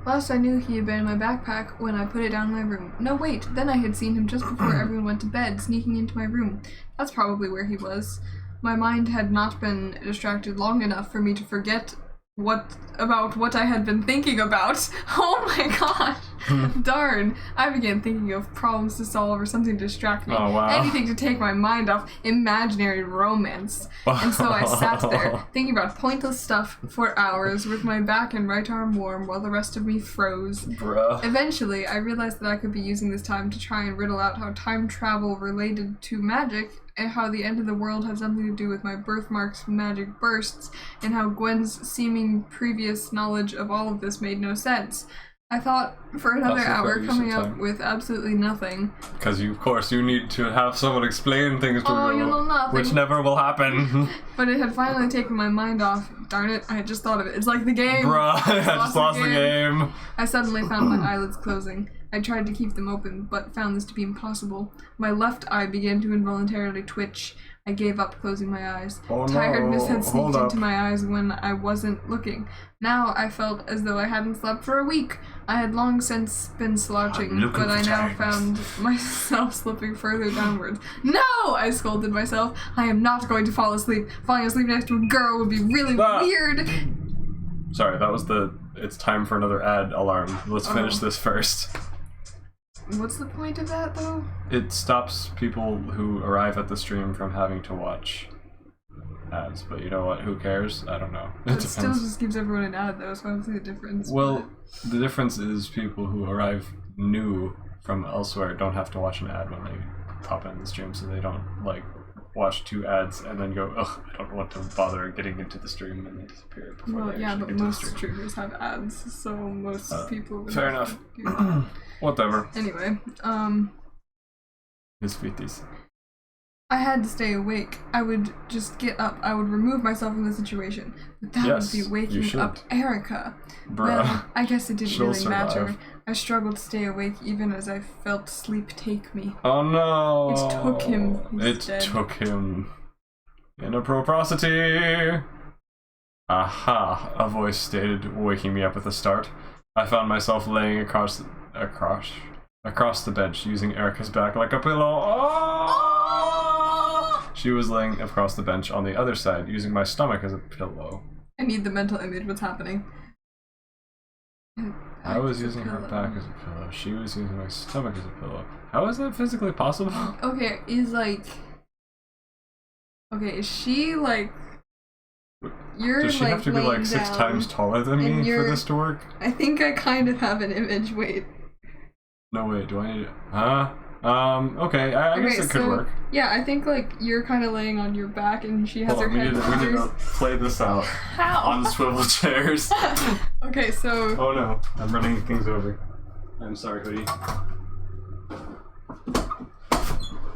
Last I knew he had been in my backpack when I put it down in my room. No, wait, then I had seen him just before everyone went to bed, sneaking into my room. That's probably where he was. My mind had not been distracted long enough for me to forget what I had been thinking about. Oh my gosh! Darn! I began thinking of problems to solve or something to distract me. Oh, wow. Anything to take my mind off imaginary romance. And so I sat there, thinking about pointless stuff for hours with my back and right arm warm while the rest of me froze. Bruh. Eventually, I realized that I could be using this time to try and riddle out how time travel related to magic, and how the end of the world had something to do with my birthmark's magic bursts, and how Gwen's seeming previous knowledge of all of this made no sense. I thought for another hour, coming up with absolutely nothing. Because of course you need to have someone explain things to Oh, you, you know nothing. which never will happen. But it had finally taken my mind off. Darn it, I had just thought of it. It's like the game. Bruh, I just lost the game. I suddenly found my eyelids closing. I tried to keep them open, but found this to be impossible. My left eye began to involuntarily twitch. I gave up closing my eyes. Oh, Tiredness no. had sneaked Hold up. into my eyes when I wasn't looking. Now I felt as though I hadn't slept for a week. I had long since been slouching, but I now found myself slipping further downwards. No! I scolded myself. I am not going to fall asleep. Falling asleep next to a girl would be really weird. Sorry, that was it's time for another ad alarm. Let's finish this first. What's the point of that, though? It stops people who arrive at the stream from having to watch ads, but you know what? Who cares? I don't know. It still just gives everyone an ad, though, so I don't see the difference. Well, the difference is people who arrive new from elsewhere don't have to watch an ad when they pop in the stream, so they don't, like, watch 2 ads and then go, ugh, I don't want to bother getting into the stream, and then disappear before Well, they yeah, actually but get to the most stream. streamers have ads, so most people. would Fair have enough. to do that. Whatever. Anyway, His feeties. I had to stay awake. I would just get up. I would remove myself from the situation. But that Yes, would be you waking should. up Erica. Bruh. Well, I guess it didn't She'll really matter. survive. I struggled to stay awake even as I felt sleep take me. Oh no! It took him. He's It dead. took him. Inappropriosity! Aha! A voice stated, waking me up with a start. I found myself laying across the bench, using Erica's back like a pillow. Oh! She was laying across the bench on the other side, using my stomach as a pillow. I need the mental image. What's happening? I was using her back as a pillow. She was using my stomach as a pillow. How is that physically possible? Okay, is she like? You're Does she like have to be laying like 6 down, times taller than and me for you're- this to work? I think I kind of have an image. Wait. No, wait, do I need it? Huh? Okay, I guess it could so, work. Yeah, I think like you're kind of laying on your back, and she has Hold her on, head. we need to play this out How? on swivel chairs. Okay, so Oh no, I'm running things over. I'm sorry, Hoodie.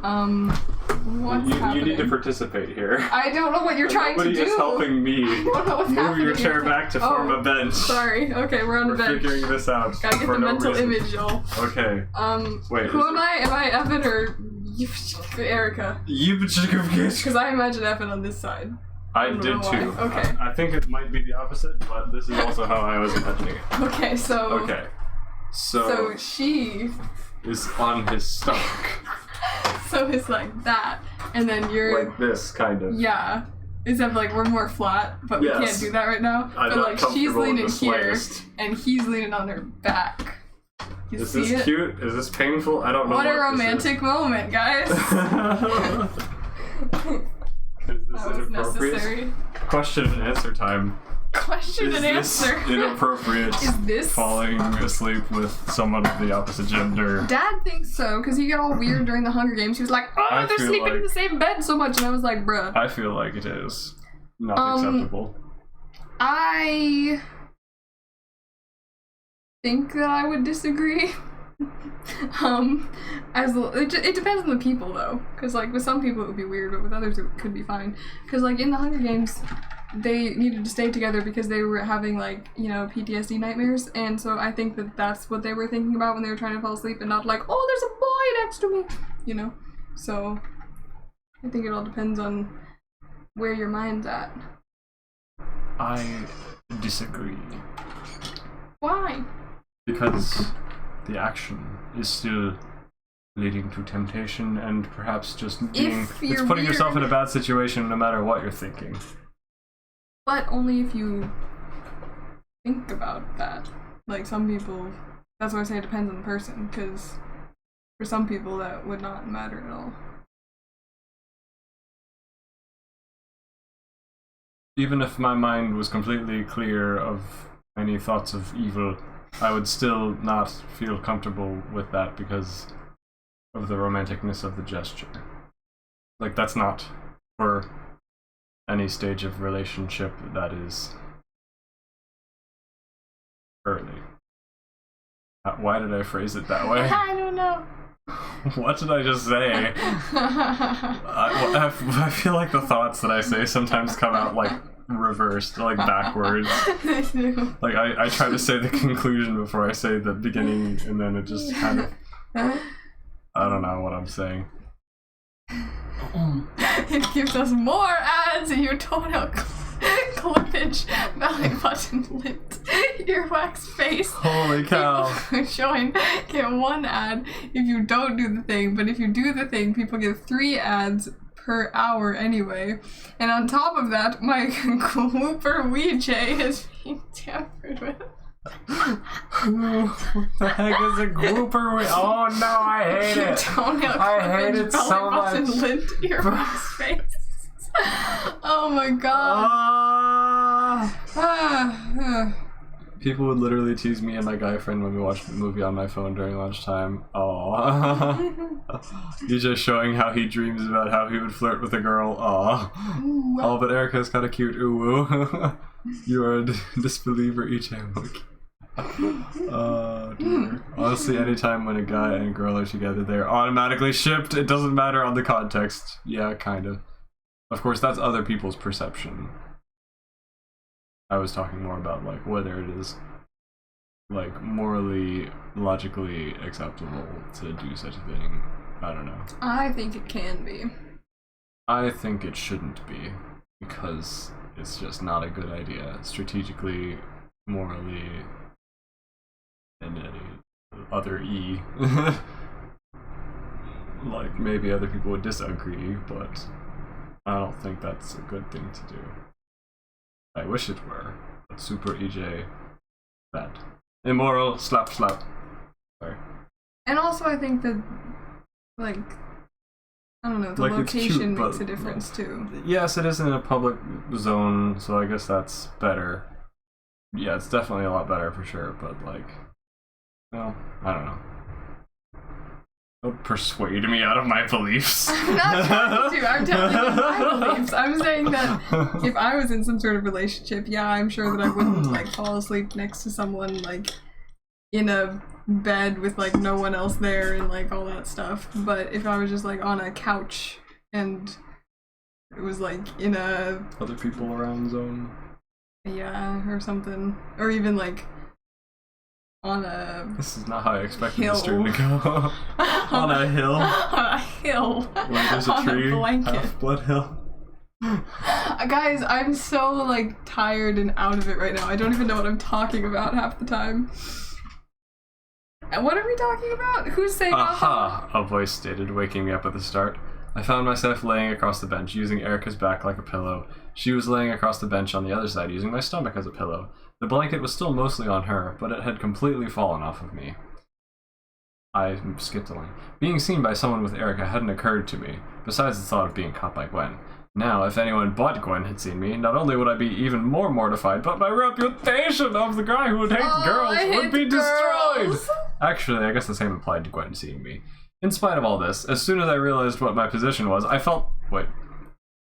what's happening? You need to participate here. I don't know what you're trying to Nobody do. is helping me. I don't know what's Move happening. your chair back to form a bench. Sorry. Okay, we're on We're the bench. figuring this out Gotta get for the no mental reason. image, y'all. Okay. Who Wait, is am I? Am I Evan or Erica? Because I imagine Evan on this side. I don't did know too. why. Okay. I think it might be the opposite, but this is also how I was imagining it. Okay, so. Okay. So she. Is on his stomach. So it's like that, and then you're. Like this, kind of. Yeah. Except like we're more flat, but Yes. we can't do that right now. I'm but not like she's comfortable in leaning the here, slightest. and he's leaning on her back. You Is see this it? cute? Is this painful? I don't know What a this romantic moment, guys. is. Is this That was inappropriate? necessary. Question and answer time. Question Is and this answer. inappropriate? Is this? Falling asleep with someone of the opposite gender? Dad thinks so, because he got all weird during the Hunger Games. He was like, oh, I they're feel sleeping in like- the same bed so much. And I was like, bruh. I feel like it is not acceptable. I think that I would disagree. It depends on the people though, because like with some people it would be weird, but with others it could be fine. Because like in the Hunger Games, they needed to stay together because they were having like, you know, PTSD nightmares, and so I think that that's what they were thinking about when they were trying to fall asleep, and not like, oh, there's a boy next to me, you know. So I think it all depends on where your mind's at. I disagree. Why? Because the action is still leading to temptation and perhaps just being. If It's you're putting yourself in weird. a bad situation no matter what you're thinking. But only if you think about that. Like some people, that's why I say it depends on the person, because for some people that would not matter at all. Even if my mind was completely clear of any thoughts of evil, I would still not feel comfortable with that because of the romanticness of the gesture. Like, that's not for any stage of relationship that is early. Why did I phrase it that way? I don't know. What did I just say? I feel like the thoughts that I say sometimes come out like reversed, like backwards. I do. Like I try to say the conclusion before I say the beginning, and then it just kind of, I don't know what I'm saying. It gives us more ads in your toenail clippage, belly button lipped, earwax face. Holy cow. People showing get 1 ad if you don't do the thing, but if you do the thing, people get 3 ads per hour anyway. And on top of that, my Cooper Ouija is being tampered with. What the heck is a grouper? Oh no, I hate Your it. toenail I hate clippage, it belly so button much. lipped, earwax face. Oh my god. Ah. People would literally tease me and my guy friend when we watched the movie on my phone during lunchtime. Oh, he's just showing how he dreams about how he would flirt with a girl. Oh, but Erica's kind of cute. Ooh, you are a disbeliever, EJ. Oh dear. Honestly, anytime when a guy and a girl are together, they're automatically shipped. It doesn't matter on the context. Yeah, kind of. Of course, that's other people's perception. I was talking more about like whether it is like morally, logically acceptable to do such a thing. I don't know. I think it can be. I think it shouldn't be because it's just not a good idea strategically, morally, and any other like maybe other people would disagree, but I don't think that's a good thing to do. I wish it were, but Super EJ, bad. Immoral, slap. Sorry. And also I think that, like, I don't know, the like location cute, makes a difference too. Yes, it is in a public zone, so I guess that's better. Yeah, it's definitely a lot better for sure, but like, well, I don't know. Don't persuade me out of my beliefs. I'm not trying to. I'm telling you my beliefs. I'm saying that if I was in some sort of relationship, yeah, I'm sure that I wouldn't like fall asleep next to someone like in a bed with like no one else there and like all that stuff. But if I was just like on a couch and it was like in a other people around zone, yeah, or something, or even like on a this is not how I expected hill. the stream to go. On a hill. On a hill. Where there's a on tree. A blanket. Half-Blood Hill. Guys, I'm so like tired and out of it right now. I don't even know what I'm talking about half the time. And what are we talking about? Who's saying aha? A voice stated, waking me up at the start. I found myself laying across the bench, using Erica's back like a pillow. She was laying across the bench on the other side, using my stomach as a pillow. The blanket was still mostly on her, but it had completely fallen off of me. I skipped a line. Being seen by someone with Erica hadn't occurred to me, besides the thought of being caught by Gwen. Now, if anyone but Gwen had seen me, not only would I be even more mortified, but my reputation of the guy who would hate girls would be destroyed! Actually, I guess the same applied to Gwen seeing me. In spite of all this, as soon as I realized what my position was, I felt... Wait.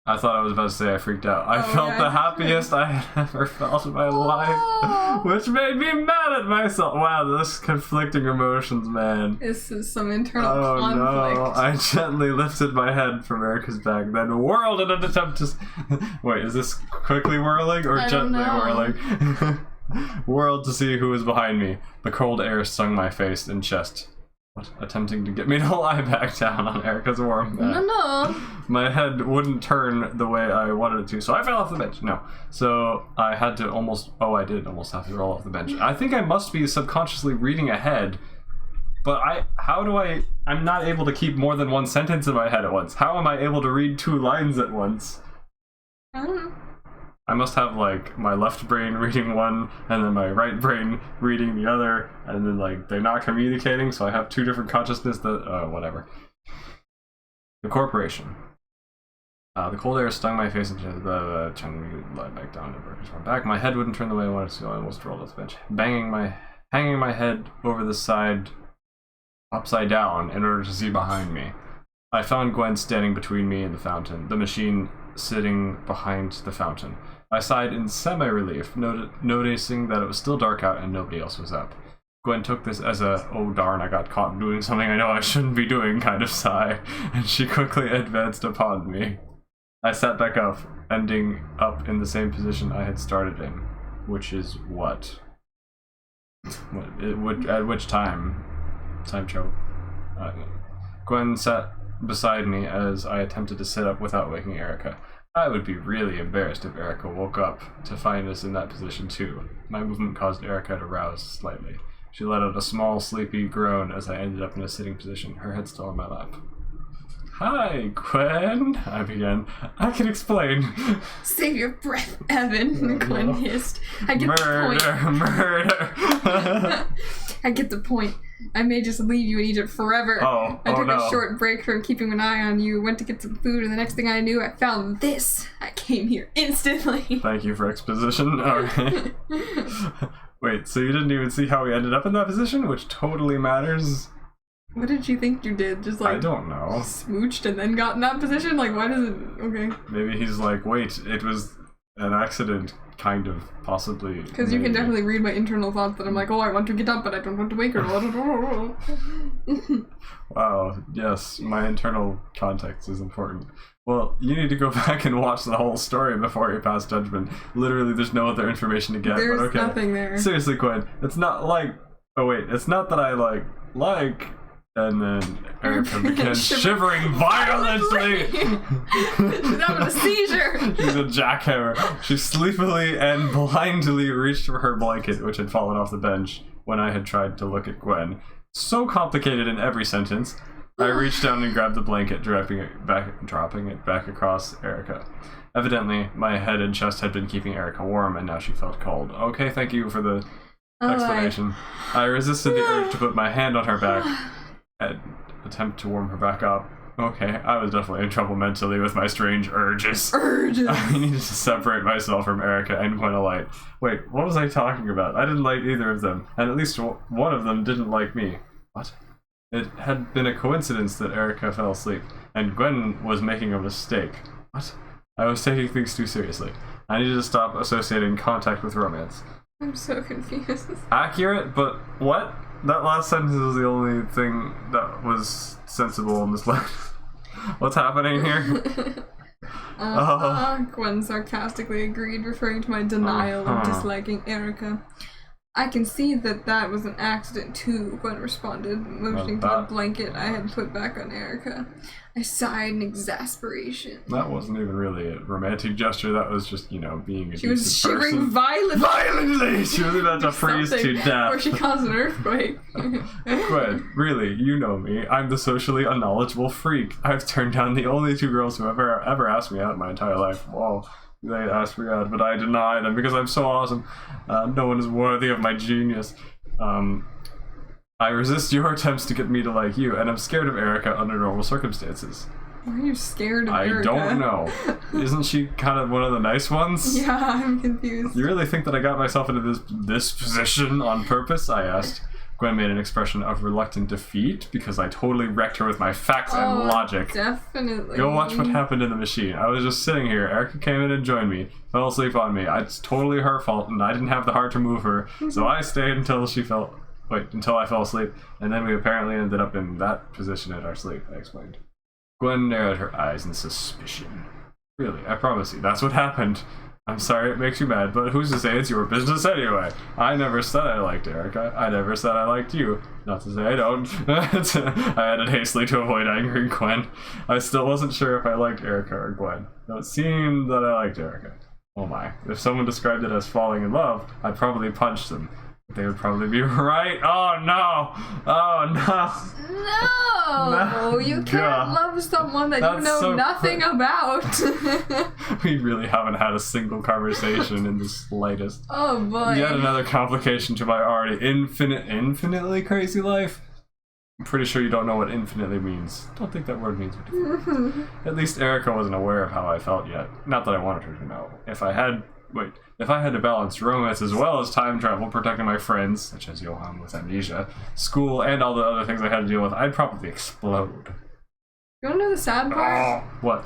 I thought I was about to say I freaked out. I felt the happiest I had ever felt in my life, which made me mad at myself. Wow, this conflicting emotions, man. This is some internal conflict. No. I gently lifted my head from Erica's back, then whirled in an attempt to... Wait, is this quickly whirling or gently whirling? Whirled to see who was behind me. The cold air stung my face and chest. What? Attempting to get me to lie back down on Erica's warm back. No. My head wouldn't turn the way I wanted it to, so I fell off the bench. No. So I had to almost... Oh, I did almost have to roll off the bench. I think I must be subconsciously reading ahead, but I'm not able to keep more than one sentence in my head at once. How am I able to read 2 lines at once? I don't know. I must have, like, my left brain reading one, and then my right brain reading the other, and then, like, they're not communicating, so I have 2 different consciousness that, whatever. The corporation. The cold air stung my face and trying to lie back down to Burker's front back. My head wouldn't turn the way I wanted to, so I almost rolled off the bench, hanging my head over the side, upside down, in order to see behind me. I found Gwen standing between me and the fountain, the machine sitting behind the fountain. I sighed in semi-relief, noticing that it was still dark out and nobody else was up. Gwen took this as a, oh darn, I got caught doing something I know I shouldn't be doing kind of sigh, and she quickly advanced upon me. I sat back up, ending up in the same position I had started in, which is what? At which time? Time choke. Gwen sat beside me as I attempted to sit up without waking Erica. I would be really embarrassed if Erica woke up to find us in that position too. My movement caused Erica to rouse slightly. She let out a small, sleepy groan as I ended up in a sitting position, her head still on my lap. Hi, Gwen, I began. I can explain. Save your breath, Evan, Gwen hissed. I get the point. Murder. I get the point. I may just leave you in Egypt forever. Oh, I took no. a short break from keeping an eye on you, went to get some food, and the next thing I knew, I found this. I came here instantly. Thank you for exposition. Okay. Wait, so you didn't even see how we ended up in that position, which totally matters? What did you think you did? Just like I don't know. smooched and then got in that position? Like, why does it? Okay. Maybe he's like, wait, it was an accident, kind of, possibly. Because you can definitely read my internal thoughts that I'm like, oh, I want to get up, but I don't want to wake her. Wow, yes, my internal context is important. Well, you need to go back and watch the whole story before you pass judgment. Literally, there's no other information to get, There's but okay. nothing there. Seriously, Gwen, it's not like... Oh wait, it's not that I like... And then Erica began shivering violently. She's having a seizure. She's a jackhammer. She sleepily and blindly reached for her blanket, which had fallen off the bench when I had tried to look at Gwen. So complicated in every sentence. I reached down and grabbed the blanket, dropping it back across Erica. Evidently, my head and chest had been keeping Erica warm, and now she felt cold. Okay, thank you for the explanation. I resisted the urge to put my hand on her back and attempt to warm her back up. Okay, I was definitely in trouble mentally with my strange urges. I needed to separate myself from Erica and Gwenolite. Wait, what was I talking about? I didn't like either of them, and at least one of them didn't like me. What? It had been a coincidence that Erica fell asleep, and Gwen was making a mistake. What? I was taking things too seriously. I needed to stop associating contact with romance. I'm so confused. Accurate, but what? That last sentence was the only thing that was sensible in this letter. What's happening here? Gwen sarcastically agreed, referring to my denial of disliking Erica. I can see that was an accident too, Gwen responded, motioning to the blanket I had put back on Erica. I sighed in exasperation. That wasn't even really a romantic gesture, that was just, being a decent person. She was shivering violently! Violently! She was about to freeze to death. Or she caused an earthquake. Gwen, really, you know me. I'm the socially unknowledgeable freak. I've turned down the only two girls who ever asked me out in my entire life. Whoa. They asked me out, but I deny them because I'm so awesome. No one is worthy of my genius. I resist your attempts to get me to like you, and I'm scared of Erica under normal circumstances. Why are you scared of Erica? I don't know. Isn't she kind of one of the nice ones? Yeah, I'm confused. You really think that I got myself into this position on purpose? I asked. Gwen made an expression of reluctant defeat because I totally wrecked her with my facts and logic. Definitely. Go watch what happened in the machine. I was just sitting here. Erica came in and joined me, fell asleep on me. It's totally her fault, and I didn't have the heart to move her, so I stayed until I fell asleep, and then we apparently ended up in that position in our sleep, I explained. Gwen narrowed her eyes in suspicion. Really, I promise you, that's what happened. I'm sorry it makes you mad, but who's to say it's your business anyway? I never said I liked Erica. I never said I liked you. Not to say I don't. I added hastily to avoid angering Gwen. I still wasn't sure if I liked Erica or Gwen. Though it seemed that I liked Erica. Oh my. If someone described it as falling in love, I'd probably punch them. They would probably be right. Oh no! Oh no! No! You can't love someone that you know so nothing about. We really haven't had a single conversation in the slightest. Oh boy. Yet another complication to my already infinitely crazy life. I'm pretty sure you don't know what infinitely means. Don't think that word means what you think. At least Erica wasn't aware of how I felt yet. Not that I wanted her to know. If I had to balance romance as well as time travel, protecting my friends, such as Johan with amnesia, school, and all the other things I had to deal with, I'd probably explode. You wanna know the sad part? What?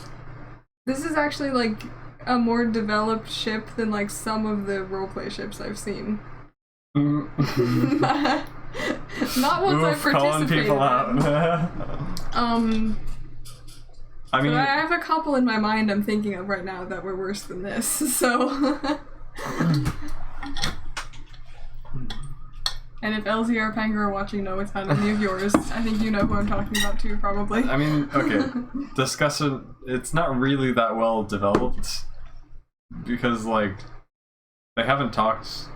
This is actually like a more developed ship than like some of the roleplay ships I've seen. Not ones I participated calling people out. I mean, so I have a couple in my mind I'm thinking of right now that were worse than this, so... And if Elsie or Panga are watching, no, it's not any of yours. I think you know who I'm talking about too, probably. I mean, okay, discussion, it's not really that well developed, because, like, they haven't talked...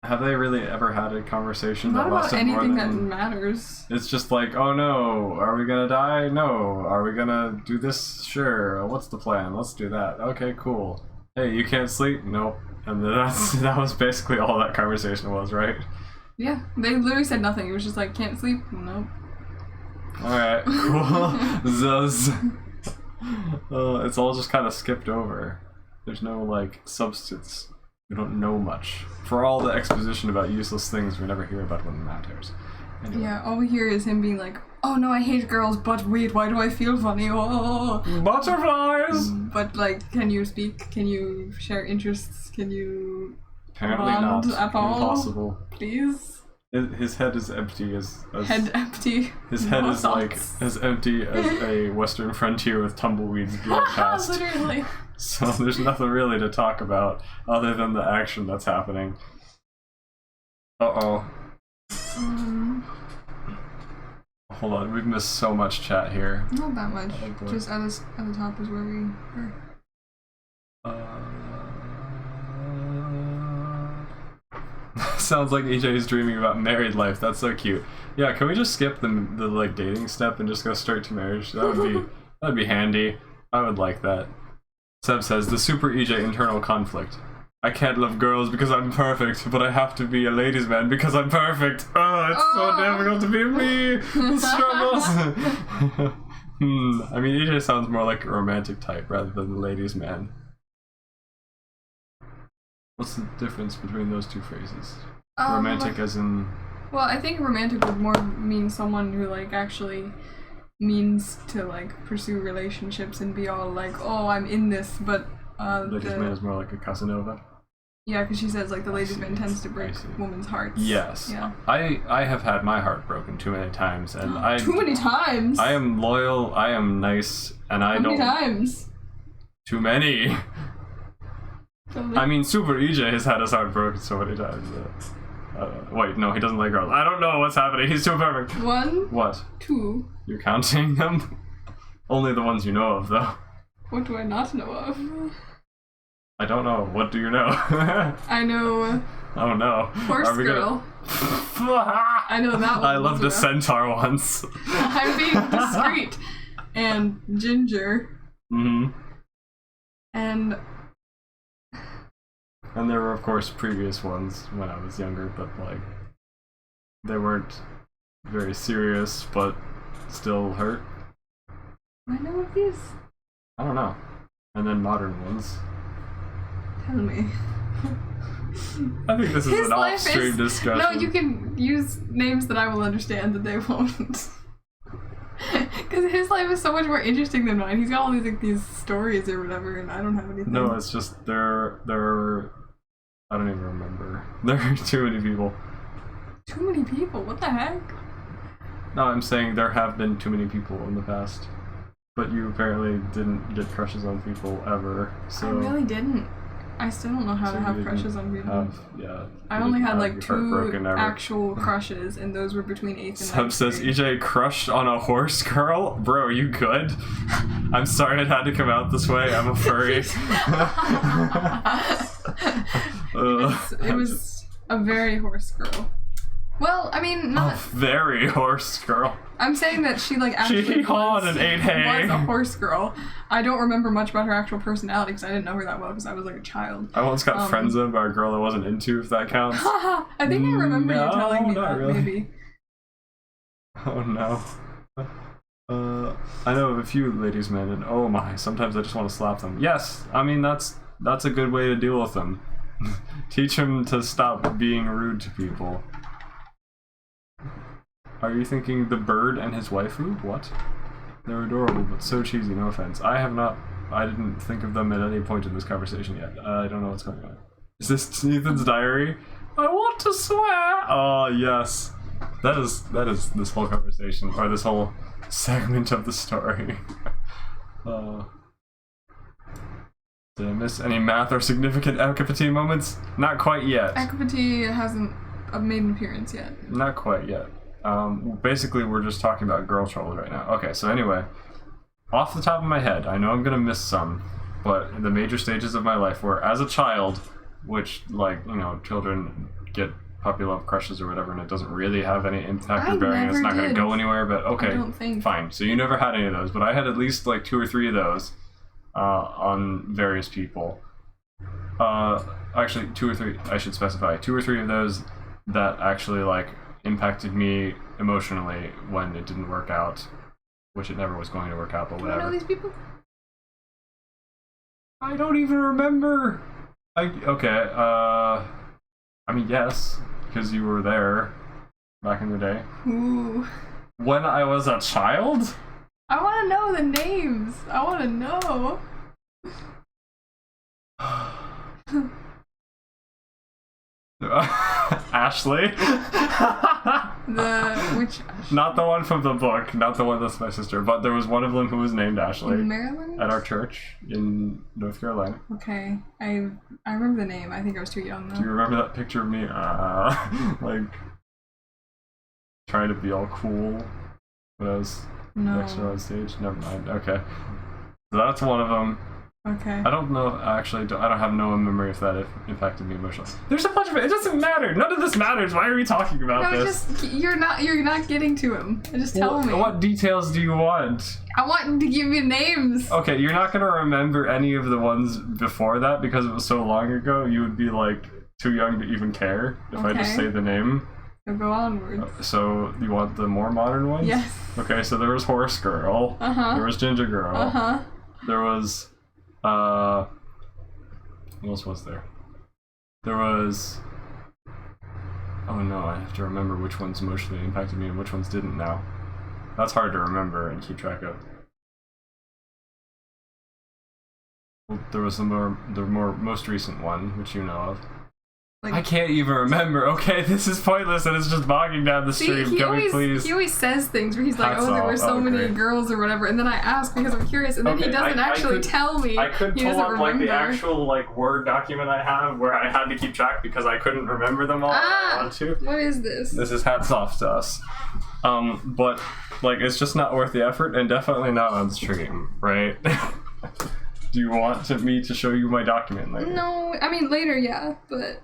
Have they really ever had a conversation not that about lasted more anything than... that matters. It's just like, oh no, are we gonna die? No. Are we gonna do this? Sure. What's the plan? Let's do that. Okay, cool. Hey, you can't sleep? Nope. And that was basically all that conversation was, right? Yeah, they literally said nothing. It was just like, can't sleep? Nope. Alright, cool. Zuz. It's all just kind of skipped over. There's no, like, substance. We don't know much. For all the exposition about useless things, we never hear about what matters. Anyway. Yeah, all we hear is him being like, oh no, I hate girls, but wait, why do I feel funny? Oh. Butterflies! But, like, can you speak? Can you share interests? Can you Apparently bond not. at all? Impossible. Please? His head is empty as Head empty. his head No is thoughts. like as empty as a western frontier with tumbleweeds blowing past. Literally. So there's nothing really to talk about other than the action that's happening. Uh-oh. Hold on, we've missed so much chat here. Not that much. Oh, boy. Just at the top is where we were. Sounds like EJ is dreaming about married life. That's so cute. Yeah, can we just skip the like dating step and just go straight to marriage? That'd be handy. I would like that. Seb says the super EJ internal conflict. I can't love girls because I'm perfect, but I have to be a ladies' man because I'm perfect. Oh, it's so difficult to be me. The struggles. I mean, EJ sounds more like a romantic type rather than the ladies' man. What's the difference between those two phrases? Romantic as in... Well, I think romantic would more mean someone who, like, actually means to, like, pursue relationships and be all like, oh, I'm in this, but... ladies' man is more like a Casanova. Yeah, because she says, like, the ladies' man tends to break women's hearts. Yes. Yeah. I have had my heart broken too many times, and I... Too many times? I am loyal, I am nice, and I don't... How many times? Too many. I mean, Super EJ has had his heart broken so many times. Wait, no, he doesn't like girls. I don't know what's happening. He's too perfect. 1. What? 2. You're counting them? Only the ones you know of, though. What do I not know of? I don't know. What do you know? I know... Oh no. Horse girl. I know that one. I love the centaur ones. I'm being discreet. And Ginger. Mm-hmm. And there were, of course, previous ones when I was younger, but, like, they weren't very serious, but still hurt. I know of these. I don't know. And then modern ones. Tell me. I think this is an off-stream discussion. No, you can use names that I will understand that they won't. Because his life is so much more interesting than mine. He's got all these like these stories or whatever, and I don't have anything. No, it's just there are I don't even remember. There are too many people. Too many people? What the heck? No, I'm saying there have been too many people in the past. But you apparently didn't get crushes on people ever, so... I really didn't. I still don't know how to have crushes on people. I only had like 2 actual crushes, and those were between 8th and 9th Sub says, EJ crushed on a horse girl? Bro, are you good? I'm sorry it had to come out this way, I'm a furry. It was a very horse girl. Well, I mean, not... very horse girl. I'm saying that she, like, actually she was a horse girl. I don't remember much about her actual personality because I didn't know her that well because I was, like, a child. I once got friend-zoned by a girl I wasn't into, if that counts. I think I remember you telling me that, really. maybe. Oh, no. I know of a few ladies' men, and oh my, sometimes I just want to slap them. Yes, I mean, that's a good way to deal with them. Teach them to stop being rude to people. Are you thinking the bird and his waifu? What? They're adorable, but so cheesy, no offense. I didn't think of them at any point in this conversation yet. I don't know what's going on. Is this Ethan's diary? I want to swear! Oh, yes. That is this whole conversation, or this whole segment of the story. Did I miss any math or significant Akapati moments? Not quite yet. Akapati hasn't made an appearance yet. Not quite yet. Basically, we're just talking about girl trolls right now. Okay, so anyway, off the top of my head, I know I'm gonna miss some, but the major stages of my life were as a child, which, like, you know, children get puppy love crushes or whatever, and it doesn't really have any impact or bearing. It's not gonna go anywhere, but okay, fine. So you never had any of those, but I had at least like 2 or 3 of those on various people. Actually, 2 or 3. I should specify 2 or 3 of those that actually like impacted me emotionally when it didn't work out, which it never was going to work out, but whatever. Do you know these people? I don't even remember. I mean, yes, because you were there back in the day. Ooh. When I was a child? I want to know the names. I want to know. Ashley? Which? Not the one from the book, not the one that's my sister, but there was one of them who was named Ashley. In Maryland? At our church in North Carolina. Okay, I remember the name. I think I was too young though. Do you remember that picture of me, like, trying to be all cool when I was next to her on stage? Never mind. Okay. So that's one of them. Okay. I don't know, actually, I don't have no memory if that impacted me emotionally. There's a bunch of it. It doesn't matter. None of this matters. Why are we talking about this? Just you're not getting to him. Just tell me. What details do you want? I want to give you names. Okay, you're not gonna remember any of the ones before that because it was so long ago. You would be like too young to even care if I just say the name. So go onward. So you want the more modern ones? Yes. Okay, so there was Horse Girl. There was Ginger Girl. There was what else was there? There was... Oh no, I have to remember which ones emotionally impacted me and which ones didn't now. That's hard to remember and keep track of. Well, there was the most recent one, which you know of. Like, I can't even remember. Okay, this is pointless and it's just bogging down the stream. Can we please? He always says things where he's like, oh, there were so many girls or whatever, and then I ask because I'm curious, and then he doesn't actually tell me. I could pull up like the actual like Word document I have where I had to keep track because I couldn't remember them all. I wanted to. What is this? This is hats off to us. But like it's just not worth the effort and definitely not on stream, right? Do you want me to show you my document later? No, I mean later, yeah, but...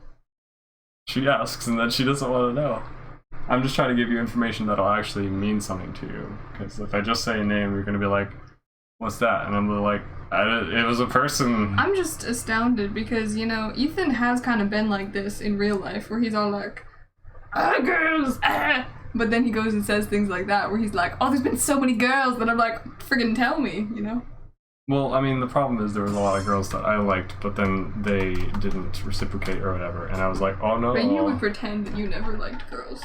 She asks and then she doesn't want to know. I'm just trying to give you information that'll actually mean something to you. Because if I just say a name, you're going to be like, what's that? And I'm like, it was a person. I'm just astounded because, you know, Ethan has kind of been like this in real life where he's all like, girls, But then he goes and says things like that where he's like, oh, there's been so many girls that I'm like, friggin' tell me, you know? Well, I mean, the problem is there was a lot of girls that I liked, but then they didn't reciprocate or whatever, and I was like, oh no. But you would pretend that you never liked girls.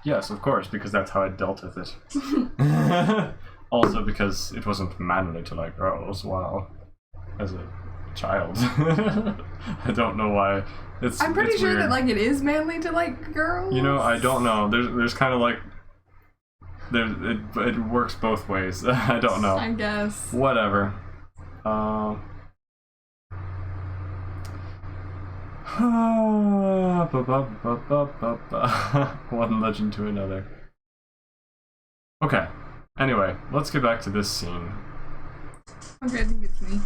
Yes, of course, because that's how I dealt with it. Also because it wasn't manly to like girls, wow. As a child. I don't know why. I'm pretty sure weird. that like it is manly to like girls. You know, I don't know. There's kind of like... It works both ways. I don't know. I guess. Whatever. One legend to another. Okay. Anyway, let's get back to this scene. Okay, I think it's me.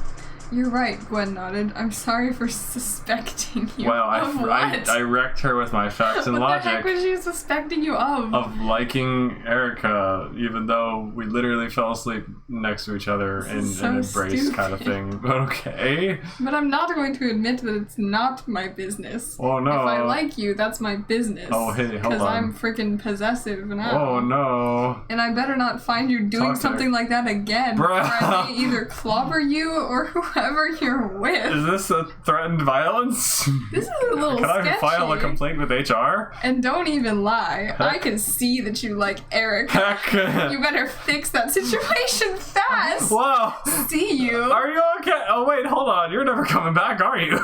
You're right, Gwen nodded. I'm sorry for suspecting you. Well, I wrecked her with my facts and logic. What the heck was she suspecting you of? Of liking Erica, even though we literally fell asleep next to each other in an embrace kind of thing. But okay. But I'm not going to admit that it's not my business. Oh no. If I like you, that's my business. Oh hey, hold on. Because I'm freaking possessive now. Oh no. And I better not find you doing something like that again. Bruh. Or I may either clobber you or whoever you're with. Is this a threatened violence? This is a little Can sketchy. I file a complaint with HR? And don't even lie. I can see that you like Eric. Heck. You better fix that situation fast. Whoa. See you. Are you okay? Oh wait, hold on. You're never coming back, are you?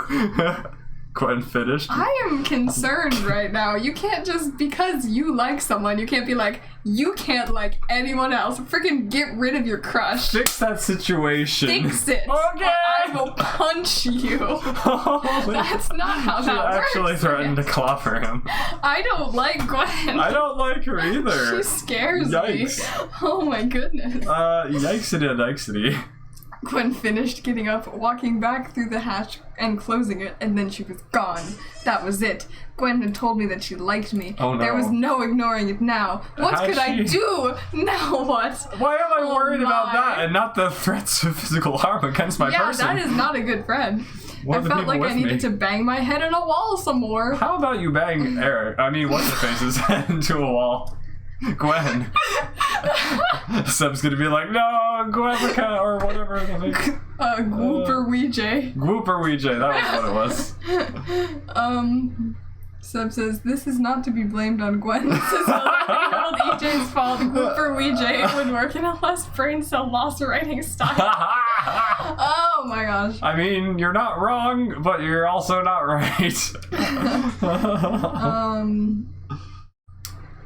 Gwen finished. I am concerned right now. You can't just, because you like someone, you can't be like, you can't like anyone else. Freaking get rid of your crush. Fix that situation. Fix it. Okay. Or I will punch you. That's not how that works. She actually threatened to clobber him. I don't like Gwen. I don't like her either. She scares Yikes. me. Oh my goodness. Yikesity. Gwen finished getting up, walking back through the hatch and closing it, and then she was gone. That was it. Gwen had told me that she liked me. Oh no. There was no ignoring it now. What could I do? Now what? Why am I worried about that and not the threats of physical harm against my person? Yeah, that is not a good friend. What I felt like I needed to bang my head on a wall some more. How about you bang Eric? I mean, what's the face's head into a wall? Gwen. Seb's gonna be like, no, Gwenica, or whatever. Gwooper Weejay. Gwooper Weejay, that was what it was. Seb says, this is not to be blamed on Gwen. This is old EJ's fault. Gwooper Weejay would work in a less brain cell loss writing style. Oh my gosh. I mean, you're not wrong, but you're also not right.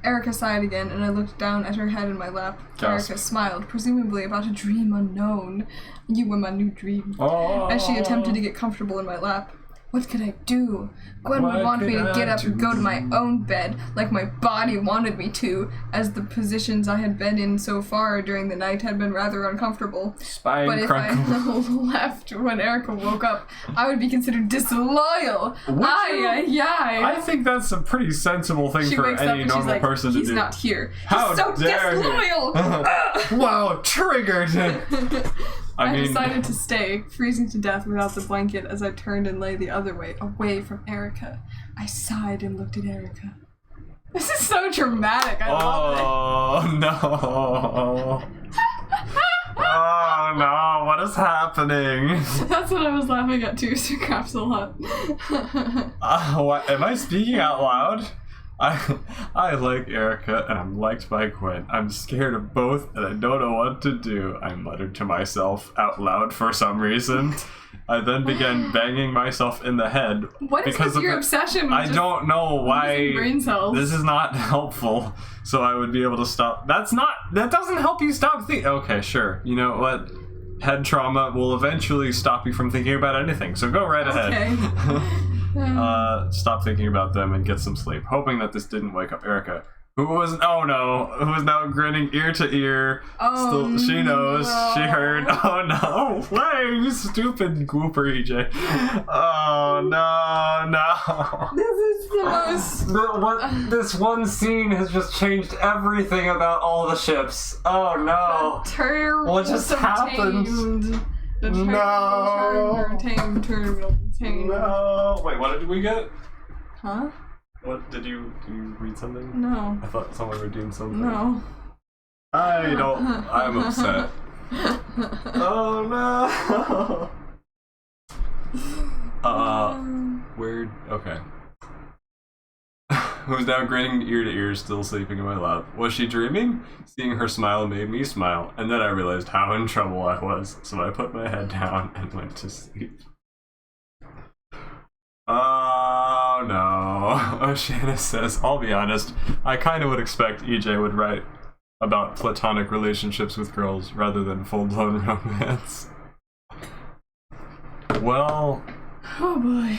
Erica sighed again, and I looked down at her head in my lap. Gasp. Erica smiled, presumably about a dream unknown. You were my new dream. Oh. As she attempted to get comfortable in my lap. What could I do? Gwen would want me to get up and go to my own bed, like my body wanted me to, as the positions I had been in so far during the night had been rather uncomfortable. Spine but if crunkle. I left when Erica woke up, I would be considered disloyal. I think that's a pretty sensible thing she for wakes any up and normal she's like, person to do. he's not here. How He's so dare disloyal! Wow, triggered! I mean, decided to stay, freezing to death without the blanket as I turned and lay the other way, away from Erica. I sighed and looked at Erica. This is so dramatic. I love it. No. Oh no, what is happening? That's what I was laughing at too, so craps a lot. What, am I speaking out loud? I like Erica and I'm liked by Gwen. I'm scared of both and I don't know what to do. I muttered to myself out loud for some reason. I then began banging myself in the head. What is with your obsession with I don't know why brain cells? This is not helpful. So I would be able to stop. That doesn't help you stop thinking. Okay, sure. You know what? Head trauma will eventually stop you from thinking about anything. So go right ahead. Stop thinking about them and get some sleep. Hoping that this didn't wake up Erica, who was now grinning ear to ear. She knows. No. She heard. Oh no! Why, you stupid Gwooper EJ. Oh no! This is the most. This one scene has just changed everything about all the ships. Oh no! What just happened? No! No! Wait, what did we get? Huh? What did you read something? No. I thought someone redeemed something. No. I'm upset. Oh no! Weird. Okay. Who's now grinning ear to ear, still sleeping in my lap. Was she dreaming? Seeing her smile made me smile, and then I realized how in trouble I was, so I put my head down and went to sleep. Oh no. Oceana says, I'll be honest, I kind of would expect EJ would write about platonic relationships with girls rather than full-blown romance. Well... Oh boy.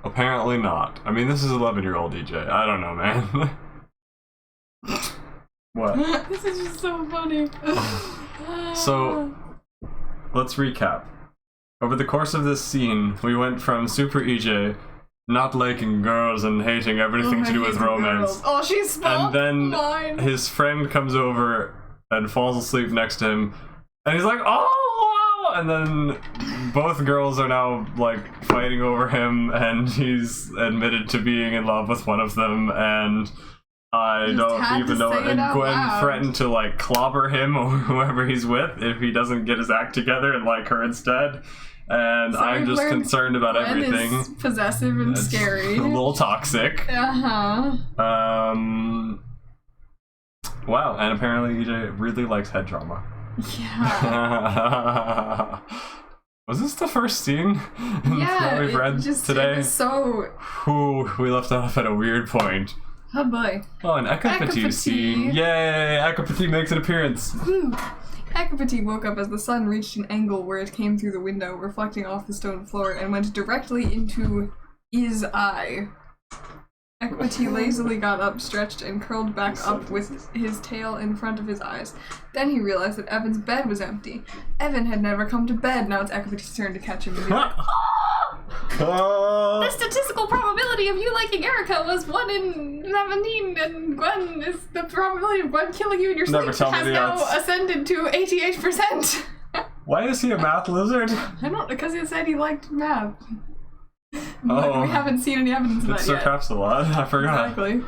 Apparently not. I mean, this is 11-year-old EJ. I don't know, man. What? This is just so funny. So, let's recap. Over the course of this scene, we went from Super EJ not liking girls and hating everything to do with romance. Girls. Oh, she's small. And then his friend comes over and falls asleep next to him, and he's like, oh! And then both girls are now like fighting over him, and he's admitted to being in love with one of them, and I don't even know. And Gwen threatened to like clobber him or whoever he's with if he doesn't get his act together and like her instead. And so I'm just concerned about Gwen everything. Is possessive and scary. A little toxic. Uh-huh. Wow, and apparently EJ really likes head trauma. Yeah. Was this the first scene that we've read today? So we left off at a weird point. Oh boy. Oh, an Ekapati scene. Yay! Ekapati makes an appearance. Ekapati woke up as the sun reached an angle where it came through the window, reflecting off the stone floor, and went directly into his eye. Ekapati lazily got up, stretched, and curled back up with his tail in front of his eyes. Then he realized that Evan's bed was empty. Evan had never come to bed. Now it's Ekapati's turn to catch him and be like, the statistical probability of you liking Erica was 1 in 17, and Gwen is the probability of Gwen killing you in your sleep has now ascended to 88%. Why is he a math lizard? I don't, because he said he liked math. Oh. We haven't seen any evidence of It's that Sir yet. Capsulot. I forgot. Exactly.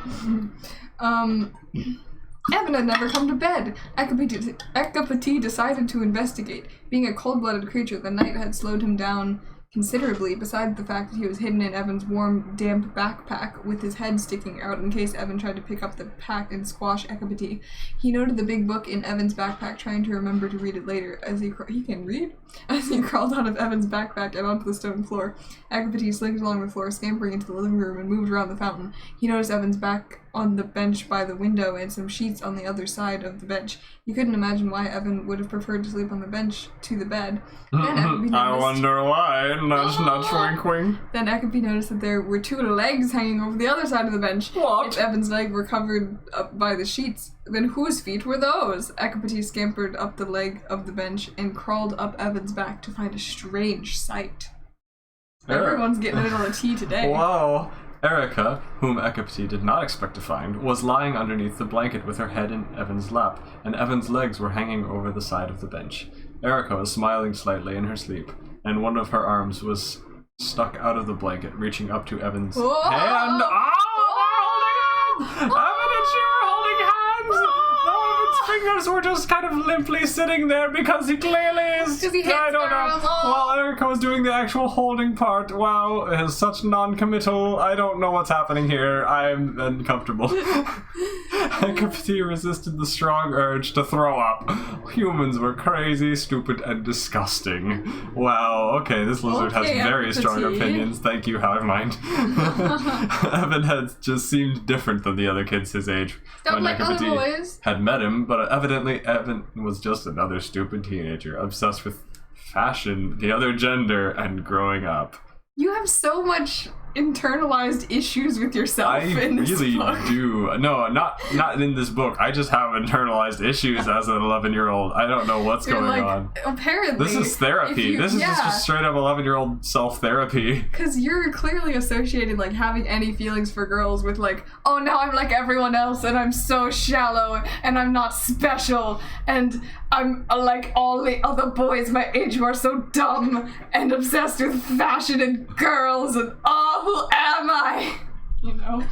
Evan had never come to bed. Ekapati decided to investigate. Being a cold-blooded creature, the night had slowed him down considerably, besides the fact that he was hidden in Evan's warm, damp backpack with his head sticking out in case Evan tried to pick up the pack and squash Ekapati. He noted the big book in Evan's backpack, trying to remember to read it later. As he can read? As he crawled out of Evan's backpack and onto the stone floor, Ekapati slinked along the floor, scampering into the living room and moved around the fountain. He noticed Evan's back on the bench by the window and some sheets on the other side of the bench. You couldn't imagine why Evan would have preferred to sleep on the bench to the bed. I wonder why. Nudge, nudge, wink, wink. Then Ekapati noticed that there were 2 legs hanging over the other side of the bench. What? If Evan's legs were covered up by the sheets, then whose feet were those? Ekapati scampered up the leg of the bench and crawled up Evan's back to find a strange sight. Everyone's getting a little tea today. Wow. Erica, whom Ekapati did not expect to find, was lying underneath the blanket with her head in Evan's lap, and Evan's legs were hanging over the side of the bench. Erica was smiling slightly in her sleep, and one of her arms was stuck out of the blanket, reaching up to Evan's hand. Oh, Evan and she were holding hands! No, Evan's fingers were just kind of limply sitting there because he clearly is... Because he hates I don't know. girls. While Erica was doing the actual holding part. Wow, it is such non-committal. I don't know what's happening here. I'm uncomfortable. Ekapati resisted the strong urge to throw up. Humans were crazy, stupid, and disgusting. Wow, okay, this lizard has very strong Ekapati. opinions. Thank you, hive mind. Evan had just seemed different than the other kids his age Don't when like other Ekapati boys. had met him, but evidently Evan was just another stupid teenager, obsessed with fashion, the other gender, and growing up. You have so much internalized issues with yourself in this really book. do. No, not in this book. I just have internalized issues as an 11-year-old. I don't know what's You're going like, on. Apparently. This is therapy. This is just straight up 11-year-old self-therapy. Because you're clearly associated, like, having any feelings for girls with, like, oh, now I'm like everyone else, and I'm so shallow, and I'm not special, and I'm like all the other boys my age who are so dumb and obsessed with fashion and girls, and oh, who am I? You know?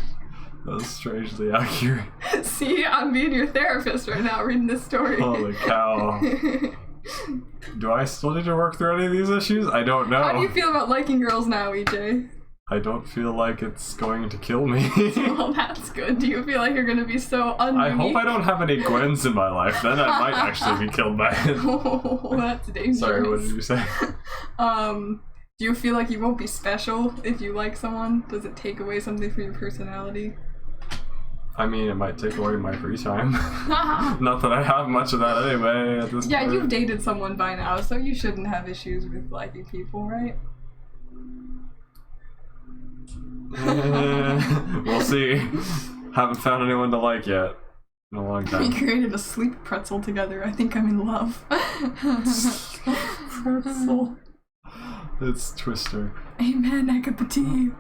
That's strangely accurate. See, I'm being your therapist right now reading this story. Holy cow. Do I still need to work through any of these issues? I don't know. How do you feel about liking girls now, EJ? I don't feel like it's going to kill me. Well, that's good. Do you feel like you're gonna be so ununique? I hope I don't have any Gwens in my life. Then I might actually be killed by it. Oh, that's dangerous. Sorry, what did you say? Do you feel like you won't be special if you like someone? Does it take away something from your personality? I mean, it might take away my free time. Not that I have much of that anyway at this Yeah, point. you've dated someone by now, so you shouldn't have issues with liking people, right? We'll see. Haven't found anyone to like yet. In a long We time. created a sleep pretzel together. I think I'm in love. Pretzel. It's Twister. Amen, Ekapati.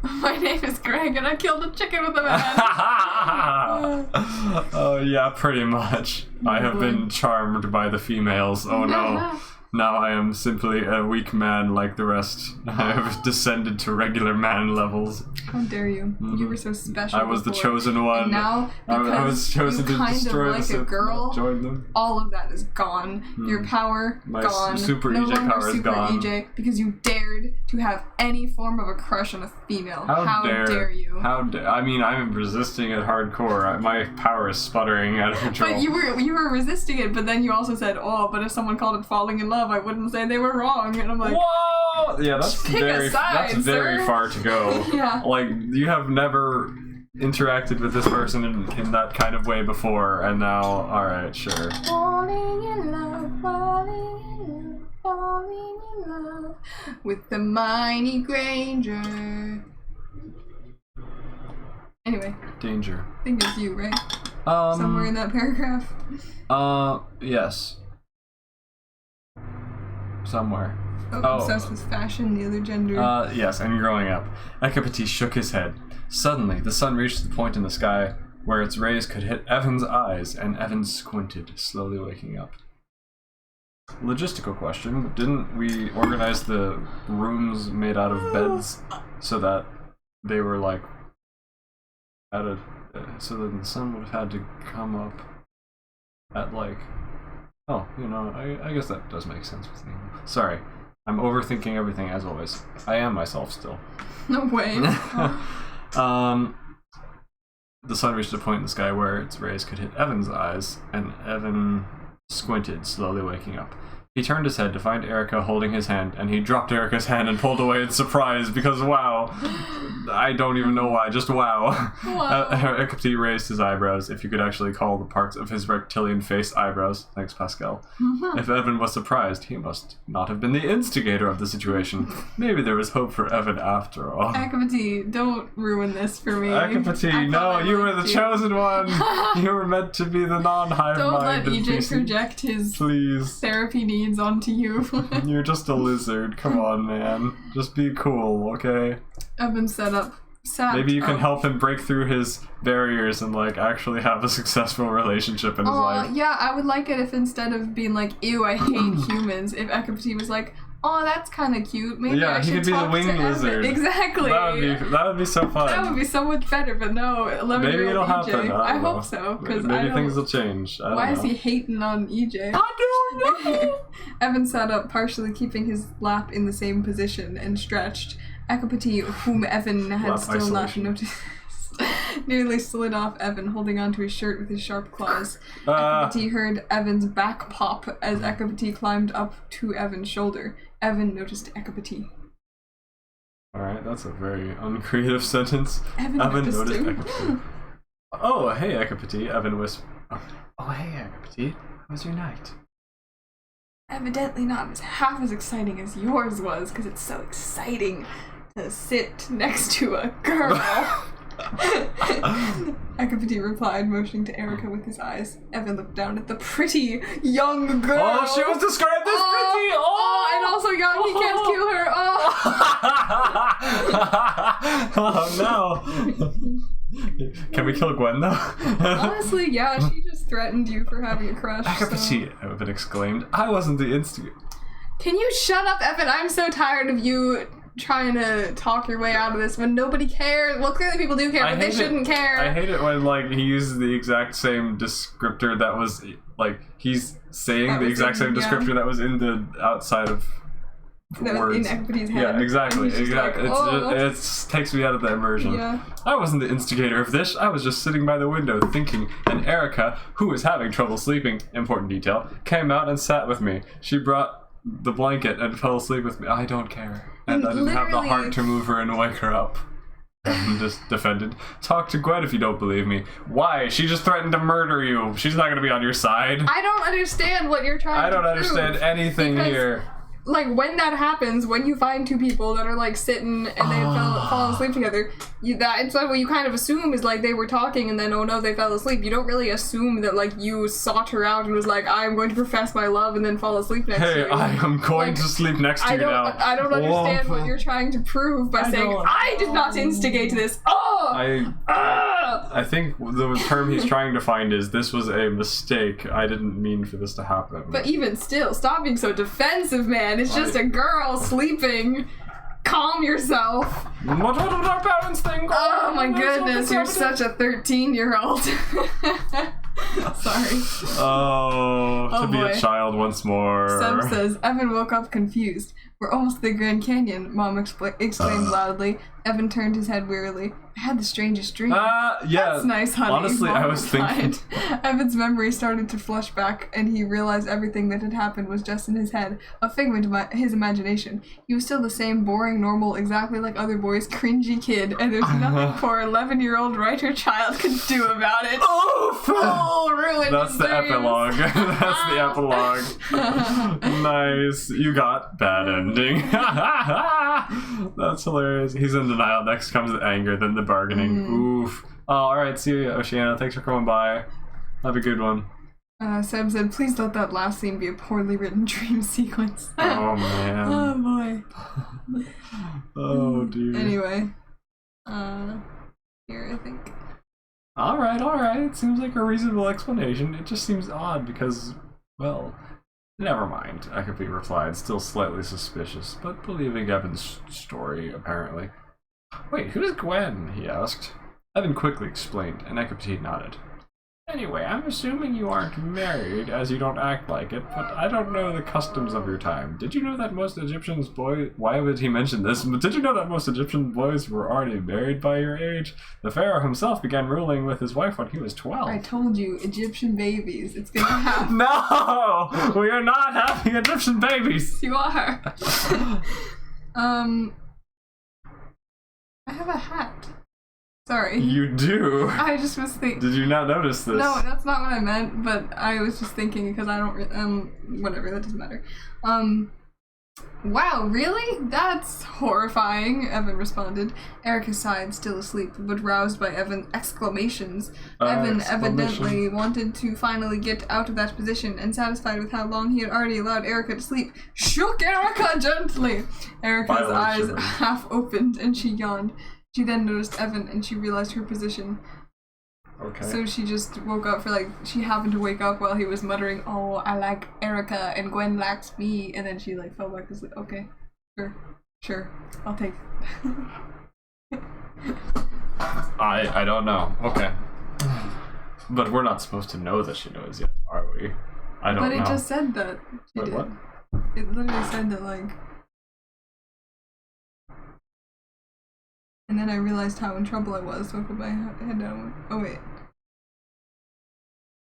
My name is Greg, and I killed a chicken with a man. Oh yeah, pretty much. I have been charmed by the females. Oh no. Now I am simply a weak man like the rest. I have descended to regular man levels. How dare you? You were so special. I was the before. chosen one. And now, because I was chosen you to kind destroy of like the a girl, join them. all of that is gone. Your power, My gone. super no EJ longer power is super gone. EJ, because you dared to have any form of a crush on a female. How dare you? How dare? I mean, I'm resisting it hardcore. My power is sputtering out of control. But you were resisting it, but then you also said, oh, but if someone called it falling in love, I wouldn't say they were wrong. And I'm like, whoa! Yeah, that's Pick a very side, that's very sir. far to go. Yeah. Like, you have never interacted with this person in that kind of way before, and now, alright, sure. falling in love, falling in love, falling in love with the Miney Granger. Anyway, Danger. I think it's you, right? Um, Somewhere in that paragraph. Yes. Somewhere. Obsessed with fashion, the other gender. Yes, and growing up. Ekapati shook his head. Suddenly, the sun reached the point in the sky where its rays could hit Evan's eyes, and Evan squinted, slowly waking up. logistical question, but didn't we organize the rooms made out of beds so that they were like so that the sun would have had to come up at like, oh, you know, I guess that does make sense with me. Sorry, I'm overthinking everything as always. I am myself still. No way. The sun reached a point in the sky where its rays could hit Evan's eyes, and Evan squinted, slowly waking up. He turned his head to find Erica holding his hand, and he dropped Erica's hand and pulled away in surprise because, wow, I don't even know why, just wow. Ekapti raised his eyebrows, if you could actually call the parts of his reptilian face eyebrows. Thanks, Pascal. If Evan was surprised, he must not have been the instigator of the situation. Maybe there was hope for Evan after all. Ekapti, don't ruin this for me. Ekapti, no, you were the chosen one. You were meant to be the non-hive Don't mind. let EJ project his therapy needs onto you. You're just a lizard. Come on, man. Just be cool, okay? Evan Maybe you can help him break through his barriers and like actually have a successful relationship in his life. Yeah, I would like it if instead of being like, ew, I hate humans, if Ekapti was like, oh, that's kind of cute. Maybe I should talk to Evan. Yeah, he could be the winged lizard. Exactly. That would be so fun. That would be so much better, but no, 11-year-old it'll EJ. happen. I hope so, because maybe things will change. Why is he hating on EJ? I don't know. Evan sat up, partially keeping his lap in the same position, and stretched. Ekapti, whom Evan had still not noticed, nearly slid off Evan, holding onto his shirt with his sharp claws. Ekapti heard Evan's back pop as Ekapti climbed up to Evan's shoulder. Evan noticed Ekapti. Alright, that's a very uncreative sentence. Evan noticed Ekapti. Oh, hey, Ekapti, Evan whispered. Oh, hey, Ekapti, how was your night? Evidently not half as exciting as yours was, because it's so exciting to sit next to a girl. Ekapti replied, motioning to Erica with his eyes. Evan looked down at the pretty young girl. Oh, she was described as pretty! And also young, he can't kill her. Oh no! Can we kill Gwen though? Honestly, yeah, she just threatened you for having a crush. Ekapti, Evan exclaimed. I wasn't the instigator. Can you shut up, Evan? I'm so tired of you trying to talk your way out of this when nobody cares. Well, clearly people do care, but they shouldn't care. I hate it when like he uses the exact same descriptor that was like he's saying the exact same descriptor that was in the outside of that words. Was in Ekapti's head. Yeah, exactly. Like, it takes me out of the immersion. Yeah. I wasn't the instigator of this. I was just sitting by the window thinking, and Erica, who was having trouble sleeping, important detail, came out and sat with me. She brought the blanket and fell asleep with me. I don't care. And I didn't have the heart to move her and wake her up. And just defended. Talk to Gwen if you don't believe me. Why? She just threatened to murder you. She's not going to be on your side. I don't understand what you're trying to prove. I don't understand anything here. Like, when that happens, when you find two people that are, like, sitting and they fall asleep together, it's like what you kind of assume is, like, they were talking and then, oh no, they fell asleep. You don't really assume that, like, you sought her out and was like, I'm going to profess my love and then fall asleep next to you. Hey, I am going to sleep next to you now. I don't understand what you're trying to prove by saying, I did not instigate this. I think the term he's trying to find is, this was a mistake. I didn't mean for this to happen. But even still, stop being so defensive, man. It's just a girl sleeping. Calm yourself. What did our parents think? Oh my goodness, you're such a 13-year-old. Sorry. To be a child once more. Sem says, Evan woke up confused. We're almost at the Grand Canyon, Mom exclaimed loudly. Evan turned his head wearily. I had the strangest dream. Yeah. That's nice, honey. Honestly, Mom I was thinking. Evan's memory started to flush back, and he realized everything that had happened was just in his head, a figment of his imagination. He was still the same boring, normal, exactly like other boys, cringy kid, and there's nothing poor 11-year-old writer child could do about it. Ruined That's the epilogue. That's the epilogue. Nice. You got bad ending. That's hilarious. He's in denial. Next comes the anger, then the bargaining. Oof. Oh, alright. See you, Oceana. Thanks for coming by. Have a good one. Sam said, please let that last scene be a poorly written dream sequence. Oh, man. Oh, boy. Oh, dear. Anyway. Here, I think. Alright. It seems like a reasonable explanation. It just seems odd because, well, Never mind, Ekapi replied, still slightly suspicious, but believing Evan's story, apparently. Wait, who's Gwen? He asked. Evan quickly explained, and Ekapi nodded. Anyway, I'm assuming you aren't married, as you don't act like it, but I don't know the customs of your time. Did you know that most Egyptians why would he mention this? But did you know that most Egyptian boys were already married by your age? The pharaoh himself began ruling with his wife when he was 12. I told you, Egyptian babies. It's gonna happen. No! We are not having Egyptian babies! You are. I have a hat. Sorry. You do? I just was thinking. Did you not notice this? No, that's not what I meant, but I was just thinking because I don't, whatever, that doesn't matter. Wow, really? That's horrifying, Evan responded. Erica sighed, still asleep, but roused by Evan's exclamations. Evan evidently wanted to finally get out of that position, and satisfied with how long he had already allowed Erica to sleep, shook Erica gently. Erica's eyes half opened, and she yawned. She then noticed Evan, and she realized her position. Okay. So she just woke up she happened to wake up while he was muttering, "Oh, I like Erica, and Gwen likes me," and then she, fell back to sleep. Okay, sure, I'll take it. I don't know. Okay. But we're not supposed to know that she knows yet, are we? I don't know. But it just said that she did. What? It literally said that, and then I realized how in trouble I was, so I put my head down. Oh, wait.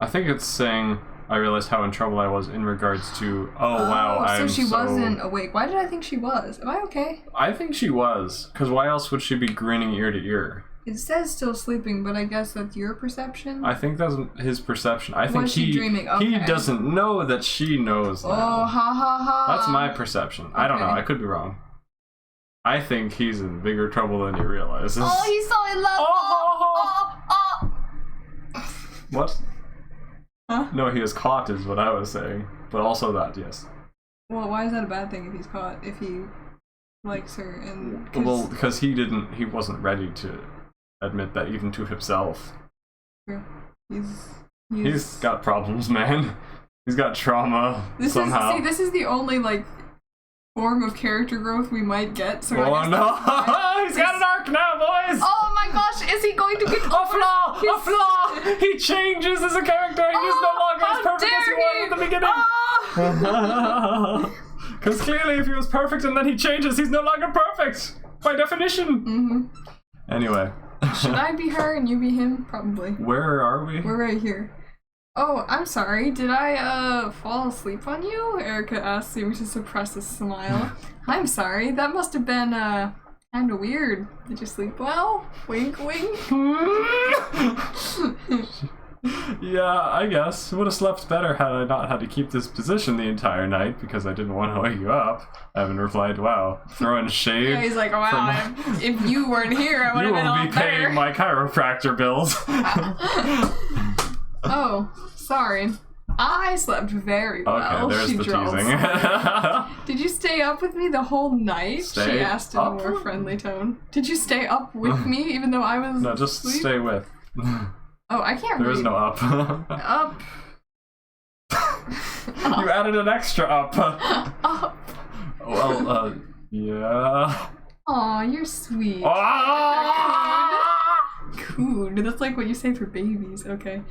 I think it's saying, I realized how in trouble I was in regards to, wow, so she wasn't awake. Why did I think she was? Am I okay? I think she was, because why else would she be grinning ear to ear? It says still sleeping, but I guess that's your perception? I think that's his perception. I think was she dreaming? Okay. He doesn't know that she knows now. Oh, ha ha ha. That's my perception. Okay. I don't know, I could be wrong. I think he's in bigger trouble than he realizes. Oh, he's so in love! Oh. What? Huh? No, he is caught is what I was saying. But also that, yes. Well, why is that a bad thing if he's caught, if he likes her and... Well, because he wasn't ready to admit that even to himself. Yeah. He's got problems, man. He's got trauma somehow. This is the only, form of character growth we might get. So oh no! He's got an arc now, boys! Oh my gosh, is he going to get a flaw? He changes as a character. He's no longer as perfect as he was at the beginning. Because clearly, if he was perfect and then he changes, he's no longer perfect by definition. Mm-hmm. Anyway, should I be her and you be him? Probably. Where are we? We're right here. Oh, I'm sorry. Did I, fall asleep on you? Erica asked, seeming to suppress a smile. I'm sorry. That must have been, kinda weird. Did you sleep well? Wink, wink. Yeah, I guess. Would have slept better had I not had to keep this position the entire night because I didn't want to wake you up. Evan replied, wow. Throwing shade. Yeah, he's like, wow, if you weren't here, I would have been all better. You will be paying my chiropractor bills. Oh, sorry. I slept very well. Okay, there's the teasing. Did you stay up with me the whole night? She asked in a more friendly tone. Did you stay up with me even though I was No, just asleep? stay with. Oh, I can't read. There is no up. Up. You added an extra up. Up. Well, yeah. Aw, you're sweet. Cool. That's like what you say for babies. Okay.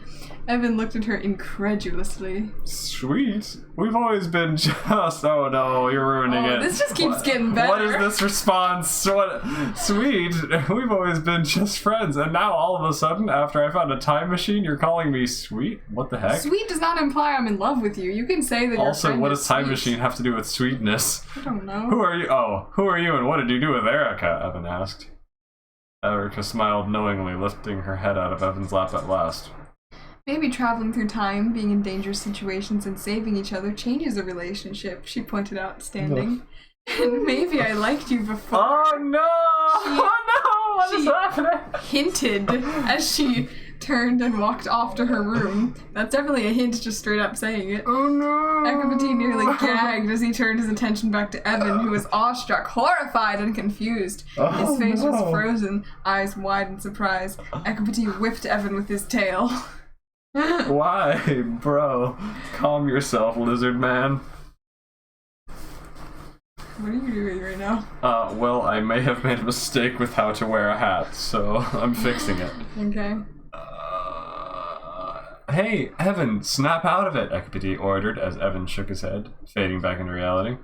Evan looked at her incredulously. Sweet. We've always been just... Oh no, you're ruining it. This just keeps getting better. What is this response? What? Sweet. We've always been just friends, and now all of a sudden, after I found a time machine, you're calling me sweet? What the heck? Sweet does not imply I'm in love with you. You can say that you're Also, what does time machine have to do with sweetness? I don't know. Who are you? Oh, who are you and what did you do with Erica? Evan asked. Erica smiled knowingly, lifting her head out of Evan's lap at last. Maybe traveling through time, being in dangerous situations, and saving each other changes a relationship, she pointed out, standing. And maybe I liked you before. Oh no! What is happening? Hinted as she turned and walked off to her room. That's definitely a hint, just straight up saying it. Oh no! Ekapi nearly gagged as he turned his attention back to Evan, who was awestruck, horrified, and confused. His face was frozen, eyes wide in surprise. Ekapi whipped Evan with his tail. Why, bro? Calm yourself, lizard man. What are you doing right now? Well, I may have made a mistake with how to wear a hat, so I'm fixing it. Okay. Hey, Evan, snap out of it, Ekpiti ordered as Evan shook his head, fading back into reality.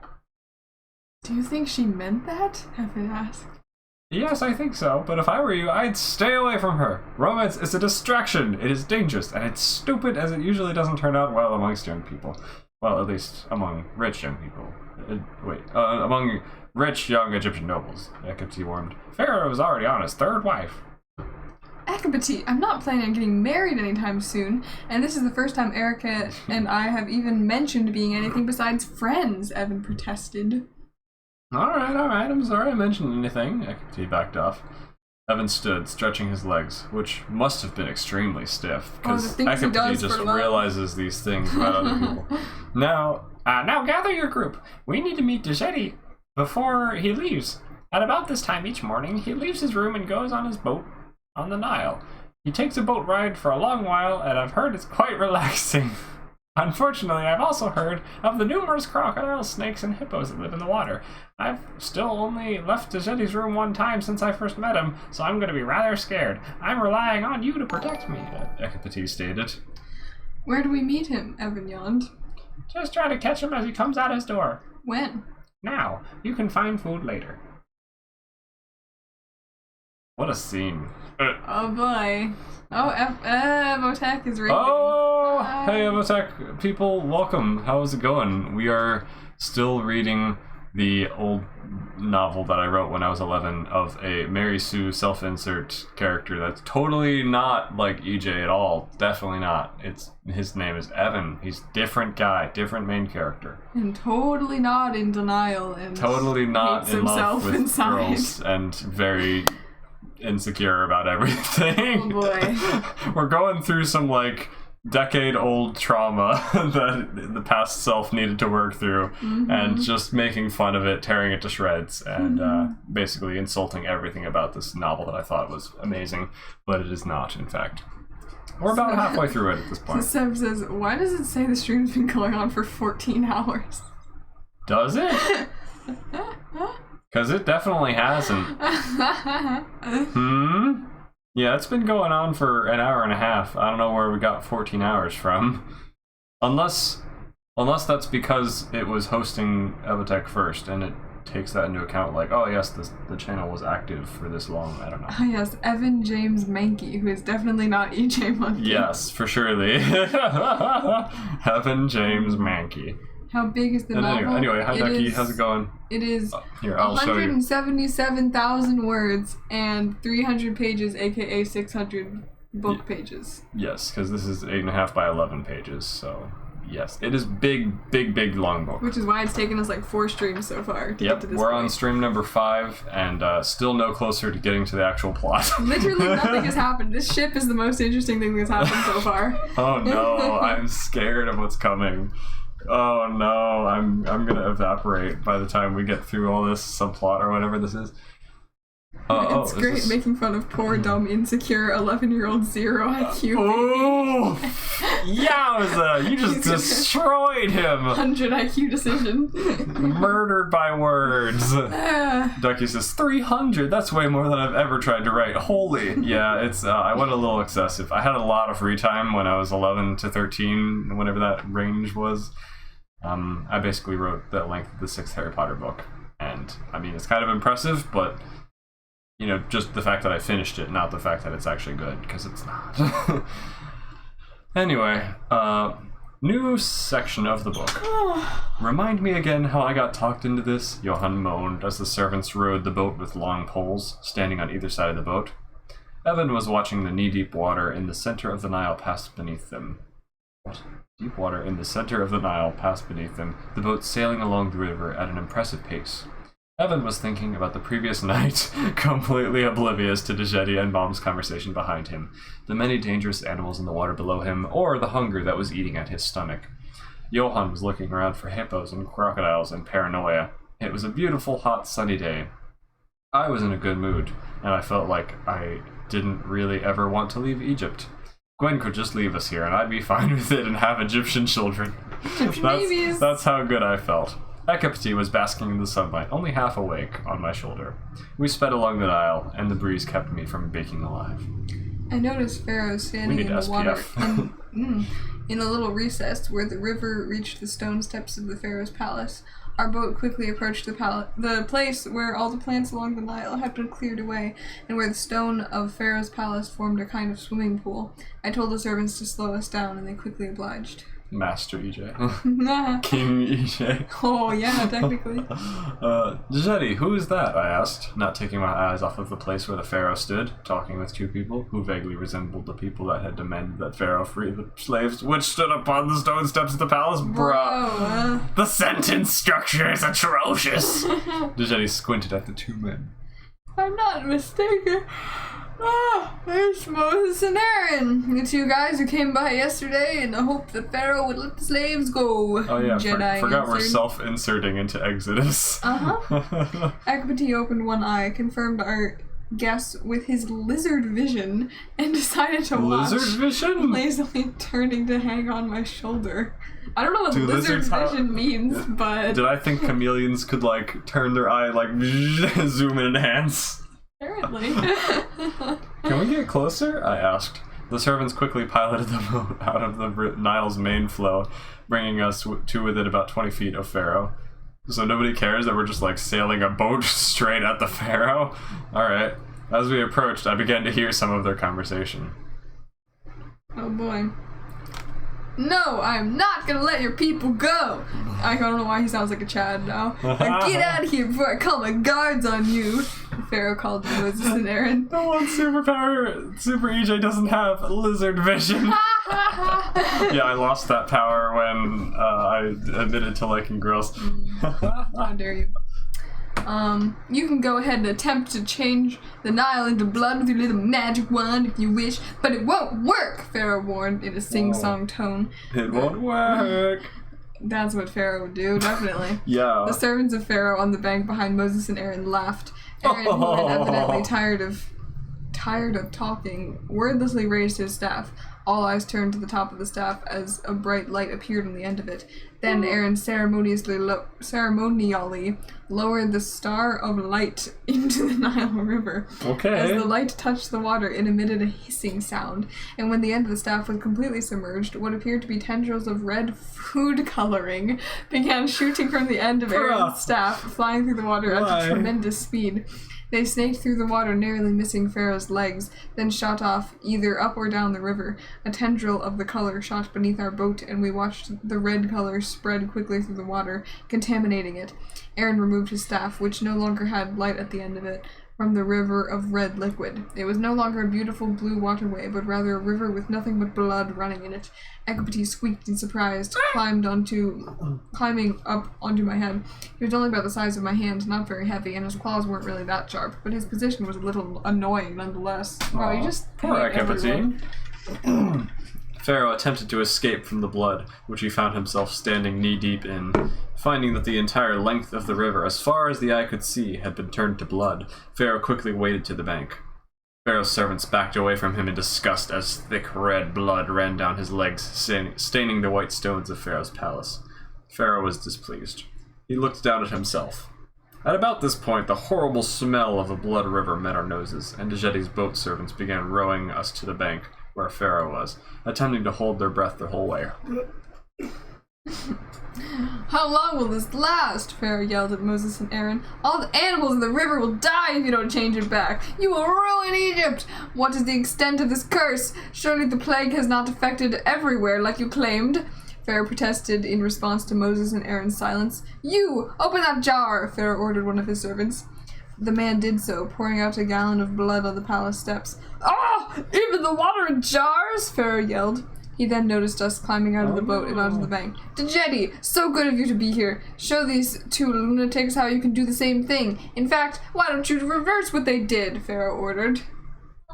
Do you think she meant that? Evan asked. Yes, I think so, but if I were you, I'd stay away from her. Romance is a distraction, it is dangerous, and it's stupid as it usually doesn't turn out well amongst young people. Well, at least among rich young people. Among rich young Egyptian nobles, Ekpiti warned. Pharaoh was already on his third wife. Ekpiti, I'm not planning on getting married anytime soon, and this is the first time Erica and I have even mentioned being anything besides friends, Evan protested. Alright, I'm sorry I mentioned anything. Ekpiti backed off. Evan stood, stretching his legs, which must have been extremely stiff, because Ekpiti just realizes these things about other people. Now gather your group. We need to meet Djedi before he leaves. At about this time each morning, he leaves his room and goes on his boat on the Nile. He takes a boat ride for a long while, and I've heard it's quite relaxing. Unfortunately, I've also heard of the numerous crocodiles, snakes, and hippos that live in the water. I've still only left Djedi's room one time since I first met him, so I'm going to be rather scared. I'm relying on you to protect me, Ekpiti stated. Where do we meet him? Evan yawned. Just try to catch him as he comes out his door. When? Now. You can find food later. What a scene. Oh boy. Oh, Evotech is reading. Oh! Hey, Evotech people, welcome. How's it going? We are still reading the old novel that I wrote when I was 11 of a Mary Sue self-insert character that's totally not like EJ at all. Definitely not. His name is Evan. He's different guy, different main character. And totally not in denial and totally not in love with inside. Girls and very insecure about everything. Oh boy. We're going through some like decade-old trauma that the past self needed to work through, and just making fun of it, tearing it to shreds, and basically insulting everything about this novel that I thought was amazing, but it is not, in fact. We're about halfway through it at this point. So Seb says, why does it say the stream's been going on for 14 hours? Does it? Because it definitely hasn't. Yeah, it's been going on for an hour and a half. I don't know where we got 14 hours from. Unless that's because it was hosting Evotech first, and it takes that into account, like, oh yes, the channel was active for this long, I don't know. Oh yes, Evan James Mankey, who is definitely not EJ Monkey. Yes, for surely. Evan James Mankey. How big is the novel? Anyway, hi Ducky, how's it going? It is here, I'll show you. 177,000 words and 300 pages, aka 600 book pages. Yes, because this is 8.5 by 11 pages, so yes. It is big long book. Which is why it's taken us like 4 streams so far to get to this we're point. On stream number 5, and still no closer to getting to the actual plot. Literally nothing has happened. This ship is the most interesting thing that's happened so far. Oh no, I'm scared of what's coming. Oh no, I'm gonna evaporate by the time we get through all this subplot or whatever this is. It's great making fun of poor, dumb, insecure 11-year-old 0 IQ. Oh, yowza! You just destroyed him. 100 IQ decision. Murdered by words. Ducky says 300. That's way more than I've ever tried to write. Holy, yeah. It's I went a little excessive. I had a lot of free time when I was 11 to 13, whatever that range was. I basically wrote the length of the 6th Harry Potter book, and I mean it's kind of impressive, but you know, just the fact that I finished it, not the fact that it's actually good, because it's not. Anyway, new section of the book. Remind me again how I got talked into this, Johan moaned as the servants rowed the boat with long poles, standing on either side of the boat. Evan was watching the knee-deep water in the center of the Nile pass beneath them. What? Deep water in the center of the Nile passed beneath them, the boat sailing along the river at an impressive pace. Evan was thinking about the previous night, completely oblivious to Djedi and Mom's conversation behind him, the many dangerous animals in the water below him, or the hunger that was eating at his stomach. Johan was looking around for hippos and crocodiles and paranoia. It was a beautiful, hot, sunny day. I was in a good mood, and I felt like I didn't really ever want to leave Egypt. Gwen could just leave us here and I'd be fine with it and have Egyptian children. Egyptian babies. That's how good I felt. Hecate was basking in the sunlight, only half awake, on my shoulder. We sped along the Nile, and the breeze kept me from baking alive. I noticed Pharaoh standing in the water in a little recess where the river reached the stone steps of the Pharaoh's palace. Our boat quickly approached the place where all the plants along the Nile had been cleared away, and where the stone of Pharaoh's palace formed a kind of swimming pool. I told the servants to slow us down, and they quickly obliged. Master EJ. King EJ. Oh, yeah, technically. Djedi, who is that? I asked, not taking my eyes off of the place where the Pharaoh stood, talking with two people who vaguely resembled the people that had demanded that Pharaoh free the slaves, which stood upon the stone steps of the palace. Bruh. The sentence structure is atrocious. Djedi squinted at the two men. I'm not mistaken. There's Moses and Aaron, the two guys who came by yesterday in the hope that Pharaoh would let the slaves go. Oh yeah, Jedi forgot we're self-inserting into Exodus. Hecate opened one eye, confirmed our guess with his lizard vision, and decided to watch. Lizard vision? Lazily turning to hang on my shoulder. I don't know what lizard vision means, but... Did I think chameleons could, like, turn their eye, like, zoom in and enhance? Apparently. Can we get closer? I asked. The servants quickly piloted the boat out of the Nile's main flow, bringing us to within about 20 feet of Pharaoh. So nobody cares that we're just like sailing a boat straight at the Pharaoh? Alright. As we approached, I began to hear some of their conversation. Oh boy. No, I'm not gonna let your people go! I don't know why he sounds like a Chad now. Get out of here before I call my guards on you! Pharaoh called to Moses and Aaron. The one superpower Super EJ doesn't have, lizard vision. Yeah, I lost that power when I admitted to liking girls. How dare you. You can go ahead and attempt to change the Nile into blood with your little magic wand if you wish, but it won't work, Pharaoh warned in a sing-song tone. It won't work. That's what Pharaoh would do, definitely. Yeah. The servants of Pharaoh on the bank behind Moses and Aaron laughed. Aaron, who had evidently tired of talking, wordlessly raised his staff. All eyes turned to the top of the staff as a bright light appeared on the end of it. Then Aaron ceremonially lowered the star of light into the Nile River. Okay. As the light touched the water, it emitted a hissing sound, and when the end of the staff was completely submerged, what appeared to be tendrils of red food coloring began shooting from the end of Aaron's staff, flying through the water at a tremendous speed. They snaked through the water, narrowly missing Pharaoh's legs, then shot off either up or down the river. A tendril of the color shot beneath our boat, and we watched the red color spread quickly through the water, contaminating it. Aaron removed his staff, which no longer had light at the end of it, from the river of red liquid. It was no longer a beautiful blue waterway, but rather a river with nothing but blood running in it. Hecate squeaked in surprise, climbing up onto my head. He was only about the size of my hand, not very heavy, and his claws weren't really that sharp, but his position was a little annoying nonetheless. Wow, you just poor Hecate. Pharaoh attempted to escape from the blood, which he found himself standing knee-deep in. Finding that the entire length of the river, as far as the eye could see, had been turned to blood, Pharaoh quickly waded to the bank. Pharaoh's servants backed away from him in disgust as thick red blood ran down his legs, staining the white stones of Pharaoh's palace. Pharaoh was displeased. He looked down at himself. At about this point, the horrible smell of a blood river met our noses, and Djedi's boat servants began rowing us to the bank, where Pharaoh was, attempting to hold their breath the whole way. How long will this last? Pharaoh yelled at Moses and Aaron. All the animals in the river will die if you don't change it back. You will ruin Egypt. What is the extent of this curse? Surely the plague has not affected everywhere like you claimed. Pharaoh protested in response to Moses and Aaron's silence. You! Open that jar! Pharaoh ordered one of his servants. The man did so, pouring out a gallon of blood on the palace steps. Ah! Even the water in jars! Pharaoh yelled. He then noticed us climbing out of the boat and onto the bank. Djedi, so good of you to be here. Show these two lunatics how you can do the same thing. In fact, why don't you reverse what they did? Pharaoh ordered.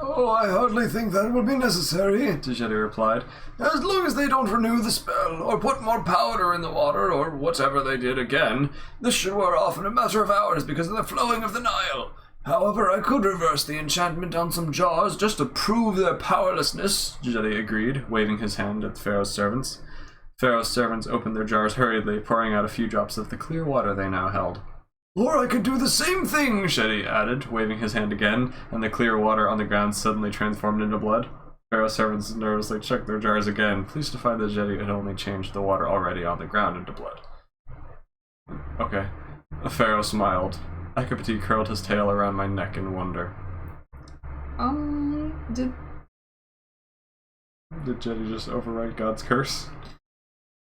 Oh, I hardly think that will be necessary, Djedi replied. As long as they don't renew the spell, or put more powder in the water, or whatever they did again, this should wear off in a matter of hours because of the flowing of the Nile. However, I could reverse the enchantment on some jars just to prove their powerlessness. Djedi agreed, waving his hand at Pharaoh's servants. Pharaoh's servants opened their jars hurriedly, pouring out a few drops of the clear water they now held. Or I could do the same thing, Djedi added, waving his hand again, and the clear water on the ground suddenly transformed into blood. Pharaoh's servants nervously checked their jars again, pleased to find that Djedi had only changed the water already on the ground into blood. Okay. The Pharaoh smiled. Akapati curled his tail around my neck in wonder. Did Djedi just overwrite God's curse?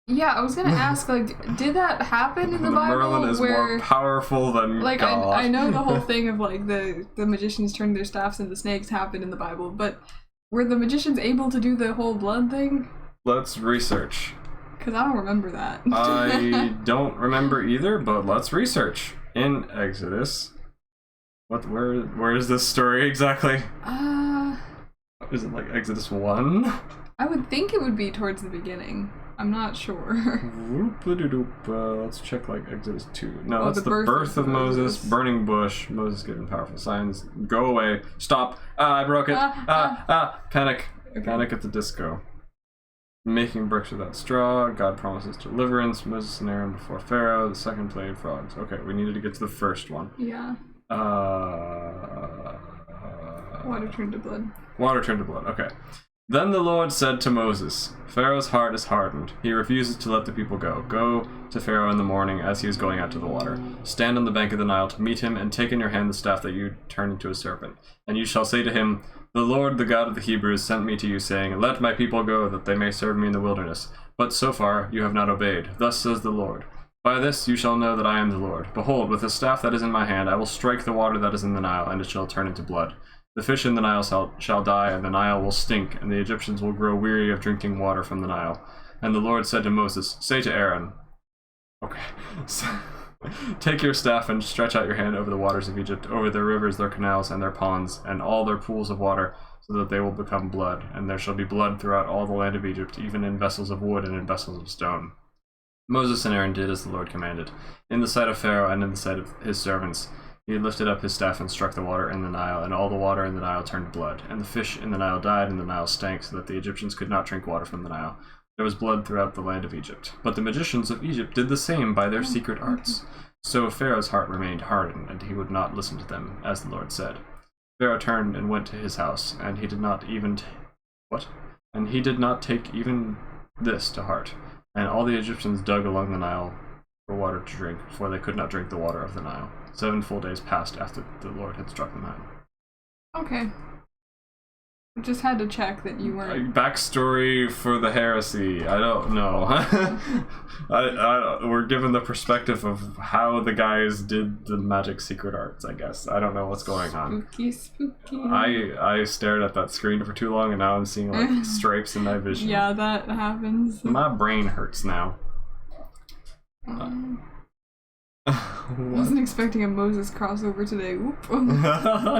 Yeah, I was gonna ask, like, did that happen in the Bible? Merlin is more powerful than like, God. I know the whole thing of, like, the magicians turning their staffs into snakes happened in the Bible, but were the magicians able to do the whole blood thing? Let's research. Because I don't remember that. I don't remember either, but let's research. In Exodus. Where is this story exactly? Is it like Exodus 1? I would think it would be towards the beginning. I'm not sure. Let's check like Exodus 2. No, that's the birth of Moses, burning bush, Moses given powerful signs. Go away. Stop. I broke it. Panic. Okay. Panic at the disco. Making bricks without straw. God promises deliverance. Moses and Aaron before Pharaoh. The second plague, frogs. Okay, we needed to get to the first one. Yeah. Water turned to blood. Water turned to blood. Okay. Then the Lord said to Moses, Pharaoh's heart is hardened. He refuses to let the people go. Go to Pharaoh in the morning as he is going out to the water. Stand on the bank of the Nile to meet him, and take in your hand the staff that you turned into a serpent. And you shall say to him, The Lord, the God of the Hebrews, sent me to you, saying, Let my people go, that they may serve me in the wilderness. But so far you have not obeyed. Thus says the Lord. By this you shall know that I am the Lord. Behold, with the staff that is in my hand, I will strike the water that is in the Nile, and it shall turn into blood. The fish in the Nile shall die, and the Nile will stink, and the Egyptians will grow weary of drinking water from the Nile. And the Lord said to Moses, Say to Aaron, okay, take your staff and stretch out your hand over the waters of Egypt, over their rivers, their canals, and their ponds, and all their pools of water, so that they will become blood. And there shall be blood throughout all the land of Egypt, even in vessels of wood and in vessels of stone. Moses and Aaron did as the Lord commanded. In the sight of Pharaoh and in the sight of his servants, he lifted up his staff and struck the water in the Nile, and all the water in the Nile turned blood. And the fish in the Nile died, and the Nile stank, so that the Egyptians could not drink water from the Nile. There was blood throughout the land of Egypt. But the magicians of Egypt did the same by their secret arts. So Pharaoh's heart remained hardened, and he would not listen to them, as the Lord said. Pharaoh turned and went to his house, and he did not even And he did not take even this to heart. And all the Egyptians dug along the Nile for water to drink, for they could not drink the water of the Nile. 7 full days passed after the Lord had struck the Nile. Okay. I just had to check that you weren't... Backstory for the heresy. I don't know. We're given the perspective of how the guys did the magic secret arts, I guess. I don't know what's going on. Spooky. I stared at that screen for too long, and now I'm seeing like stripes in my vision. Yeah, that happens. My brain hurts now. I wasn't expecting a Moses crossover today. Oop.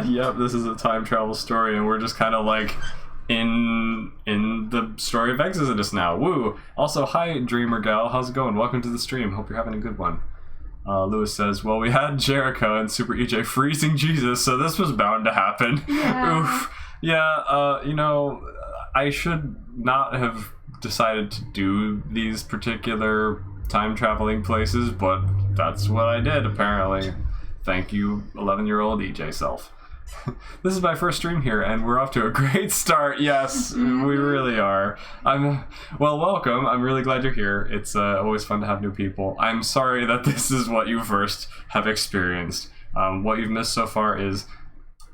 Yep, this is a time travel story, and we're just kind of like in the story of Exodus now. Woo! Also, hi, Dreamer Gal. How's it going? Welcome to the stream. Hope you're having a good one. Lewis says, well, we had Jericho and Super EJ freezing Jesus, so this was bound to happen. Yeah. Oof. Yeah, you know, I should not have decided to do these particular time-traveling places, but that's what I did, apparently. Thank you, 11-year-old EJ self. This is my first stream here, and we're off to a great start. Yes, we really are. Well, welcome. I'm really glad you're here. It's always fun to have new people. I'm sorry that this is what you first have experienced. What you've missed so far is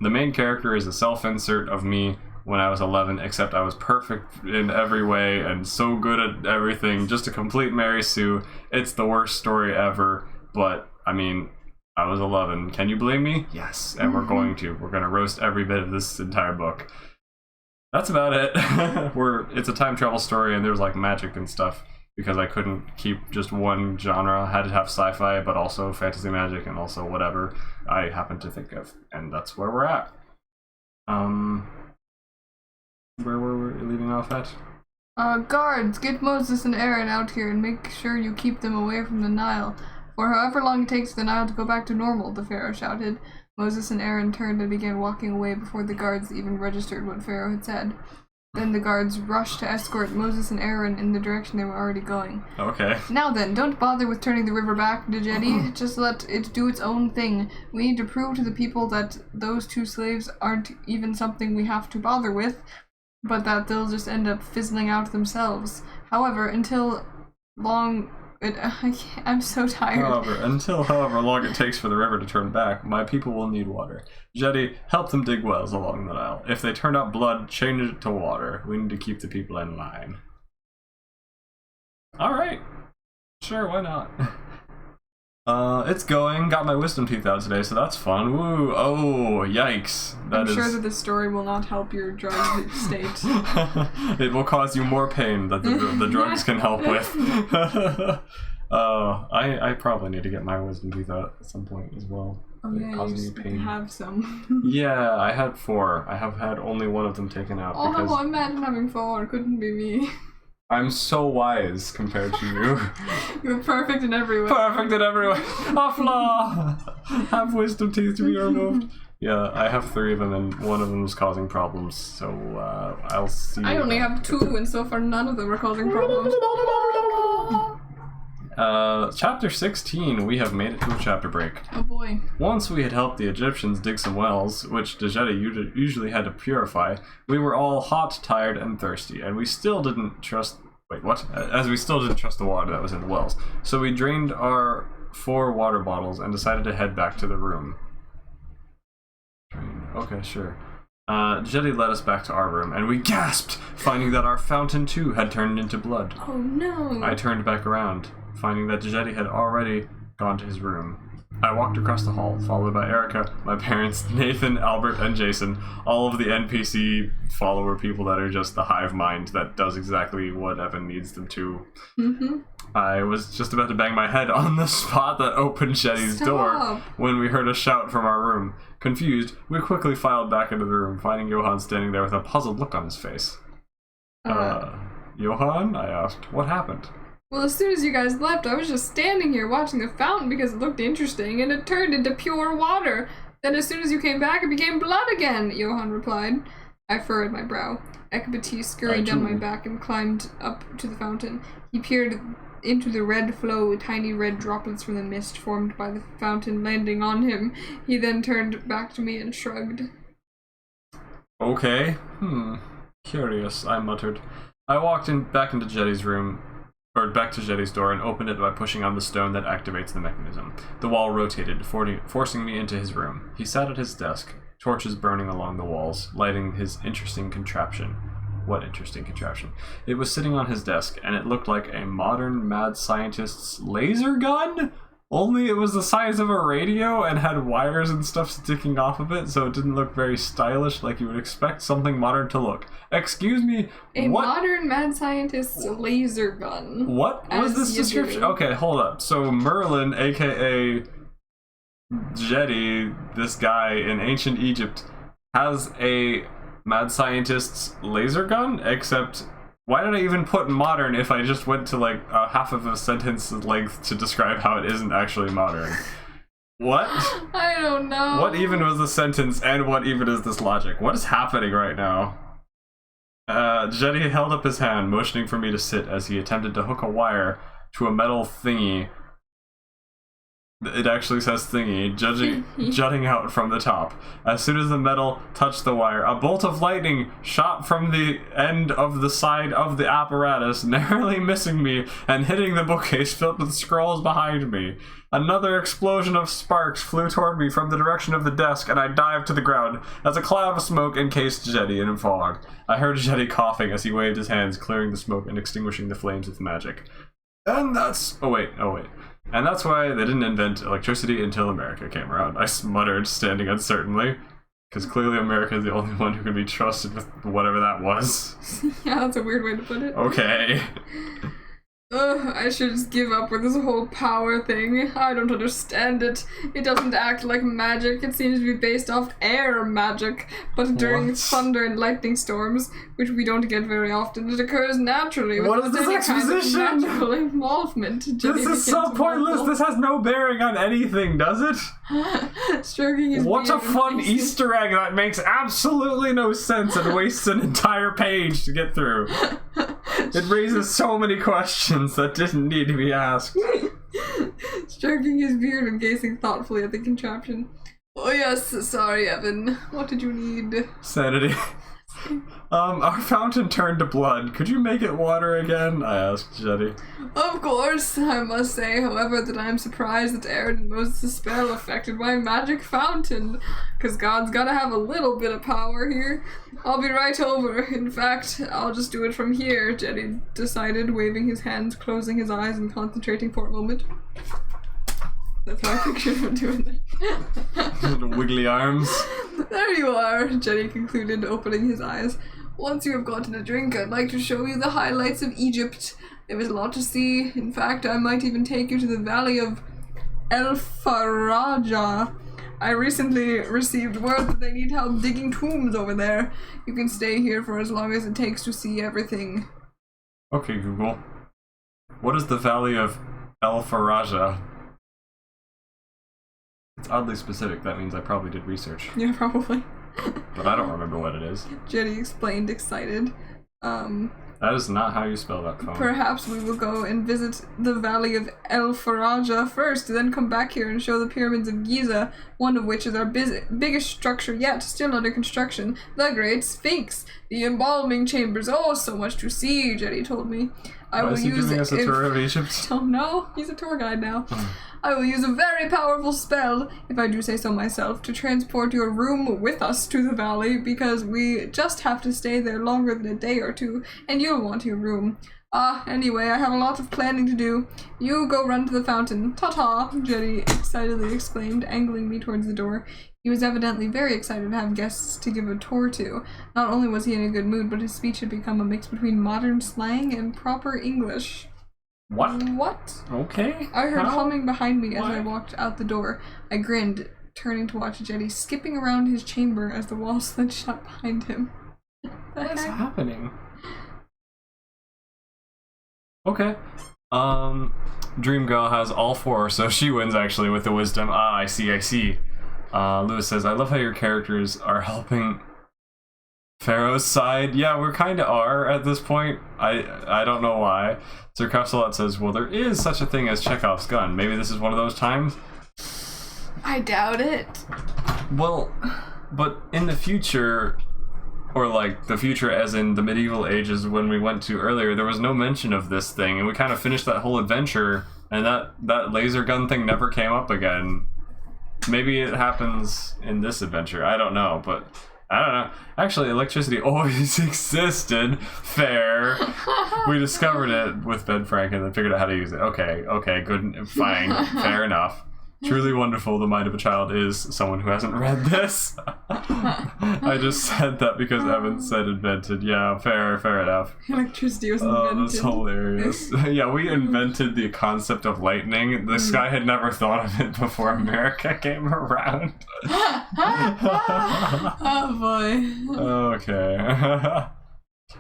the main character is a self-insert of me when I was 11, except I was perfect in every way and so good at everything, just a complete Mary Sue. It's the worst story ever, but, I mean, I was 11. Can you blame me? Yes, and we're going to. We're going to roast every bit of this entire book. That's about it. It's a time travel story, and there's, like, magic and stuff, because I couldn't keep just one genre. I had to have sci-fi, but also fantasy magic, and also whatever I happened to think of, and that's where we're at. Where were we leaving off at? Guards, get Moses and Aaron out here and make sure you keep them away from the Nile. For however long it takes the Nile to go back to normal, the Pharaoh shouted. Moses and Aaron turned and began walking away before the guards even registered what Pharaoh had said. Then the guards rushed to escort Moses and Aaron in the direction they were already going. Okay. Now then, don't bother with turning the river back, Djedi. Just let it do its own thing. We need to prove to the people that those 2 slaves aren't even something we have to bother with, but that they'll just end up fizzling out themselves. However, until long... I'm so tired. However long it takes for the river to turn back, my people will need water. Djedi, help them dig wells along the Nile. If they turn out blood, change it to water. We need to keep the people in line. Alright. Sure, why not? It's going. Got my wisdom teeth out today, so that's fun. Woo! Oh, yikes. I'm sure that this story will not help your drug state. It will cause you more pain that the drugs can help with. I probably need to get my wisdom teeth out at some point as well. Oh yeah, causing you me pain. have some. Yeah, I had 4. I have had only one of them taken out. Oh because no, imagine having 4. Couldn't be me. I'm so wise compared to you. You're perfect in every way. Perfect in every way. A flaw! Have wisdom teeth to be removed. Yeah, I have 3 of them, and one of them is causing problems, so I'll see. I only have 2, and so far none of them are causing problems. Chapter 16, we have made it to a chapter break. Oh boy. Once we had helped the Egyptians dig some wells, which Djedi usually had to purify, we were all hot, tired, and thirsty, and we still didn't trust... Wait, what? As we still didn't trust the water that was in the wells. So we drained our 4 water bottles and decided to head back to the room. Okay, sure. Djedi led us back to our room, and we gasped, finding that our fountain too had turned into blood. Oh no! I turned back around, finding that Djedi had already gone to his room. I walked across the hall, followed by Erica, my parents, Nathan, Albert, and Jason, all of the NPC follower people that are just the hive mind that does exactly what Evan needs them to. I was just about to bang my head on the spot that opened Djedi's door when we heard a shout from our room. Confused, we quickly filed back into the room, finding Johan standing there with a puzzled look on his face. Johan? I asked. What happened? Well, as soon as you guys left, I was just standing here watching the fountain because it looked interesting, and it turned into pure water. Then as soon as you came back, it became blood again, Johan replied. I furrowed my brow. Ekbati scurried down my back and climbed up to the fountain. He peered into the red flow, tiny red droplets from the mist formed by the fountain landing on him. He then turned back to me and shrugged. Okay. Curious, I muttered. I walked back into Djedi's room, or back to Djedi's door, and opened it by pushing on the stone that activates the mechanism. The wall rotated, forcing me into his room. He sat at his desk, torches burning along the walls, lighting his interesting contraption. What interesting contraption? It was sitting on his desk, and it looked like a modern mad scientist's laser gun? Only it was the size of a radio and had wires and stuff sticking off of it, so it didn't look very stylish like you would expect something modern to look. Excuse me, what? Modern mad scientist's laser gun. What was this description? Okay, hold up. So Merlin, aka Djedi, this guy in ancient Egypt, has a mad scientist's laser gun, except... Why did I even put modern if I just went to like a half of a sentence length to describe how it isn't actually modern? What? I don't know. What even was the sentence and what even is this logic? What is happening right now? Djedi held up his hand, motioning for me to sit as he attempted to hook a wire to a metal thingy. It actually says thingy, jutting out from the top. As soon as the metal touched the wire, a bolt of lightning shot from the end of the side of the apparatus, narrowly missing me and hitting the bookcase filled with scrolls behind me. Another explosion of sparks flew toward me from the direction of the desk, and I dived to the ground as a cloud of smoke encased Djedi in fog. I heard Djedi coughing as he waved his hands, clearing the smoke and extinguishing the flames with magic. And that's... Oh wait. And that's why they didn't invent electricity until America came around. I muttered, standing uncertainly. Because clearly America is the only one who can be trusted with whatever that was. Yeah, that's a weird way to put it. Okay. I should just give up with this whole power thing. I don't understand it. It doesn't act like magic. It seems to be based off air magic. But during thunder and lightning storms, which we don't get very often, it occurs naturally. What is this exposition? Kind of natural involvement. This is so pointless. This has no bearing on anything, does it? Stroking his What a beard fun and Easter egg that makes absolutely no sense and wastes an entire page to get through. It raises so many questions that didn't need to be asked. Stroking his beard and gazing thoughtfully at the contraption. Oh yes, sorry Evan. What did you need? Sanity. Our fountain turned to blood. Could you make it water again? I asked Jetty. Of course, I must say, however, that I am surprised that Aaron and Moses' spell affected my magic fountain. Cause God's gotta have a little bit of power here. I'll be right over. In fact, I'll just do it from here, Jetty decided, waving his hands, closing his eyes, and concentrating for a moment. That's how I pictured him doing that. Little wiggly arms. There you are, Jenny concluded, opening his eyes. Once you have gotten a drink, I'd like to show you the highlights of Egypt. There is a lot to see. In fact, I might even take you to the valley of El Faraja. I recently received word that they need help digging tombs over there. You can stay here for as long as it takes to see everything. Okay, Google. What is the valley of El Faraja? It's oddly specific. That means I probably did research. Yeah, probably. But I don't remember what it is. Jenny explained, excited. That is not how you spell that phone. Perhaps we will go and visit the valley of El Faraja first, then come back here and show the pyramids of Giza, one of which is our biggest structure yet, still under construction, the Great Sphinx, the embalming chambers. Oh, so much to see, Jenny told me. Why is he giving us a tour of Egypt? I don't know. He's a tour guide now. I will use a very powerful spell, if I do say so myself, to transport your room with us to the valley, because we just have to stay there longer than a day or two, and you'll want your room. Anyway, I have a lot of planning to do. You go run to the fountain. Ta-ta, Jenny excitedly exclaimed, angling me towards the door. He was evidently very excited to have guests to give a tour to. Not only was he in a good mood, but his speech had become a mix between modern slang and proper English. What? What? Okay. I heard How? humming behind me as I What? walked out the door. I grinned, turning to watch Jetty skipping around his chamber as the wall slid shut behind him. What is happening? Okay. Dream Girl has all four, so she wins actually with the wisdom. I see. Lewis says, I love how your characters are helping Pharaoh's side. Yeah, we kind of are at this point. I don't know why. Sir Castellot says, well, there is such a thing as Chekhov's gun. Maybe this is one of those times? I doubt it. Well, but in the future, or like the future as in the medieval ages when we went to earlier, there was no mention of this thing, and we kind of finished that whole adventure, and that laser gun thing never came up again. Maybe it happens in this adventure. I don't know, but I don't know. Actually, electricity always existed. Fair. We discovered it with Ben Frank and then figured out how to use it. Okay, good, fine, fair enough. Truly wonderful, the mind of a child is someone who hasn't read this. I just said that because Evan said invented. Yeah, fair enough. Electricity was invented. Oh, that's hilarious. Yeah, we invented the concept of lightning. This guy had never thought of it before America came around. Oh boy. Okay.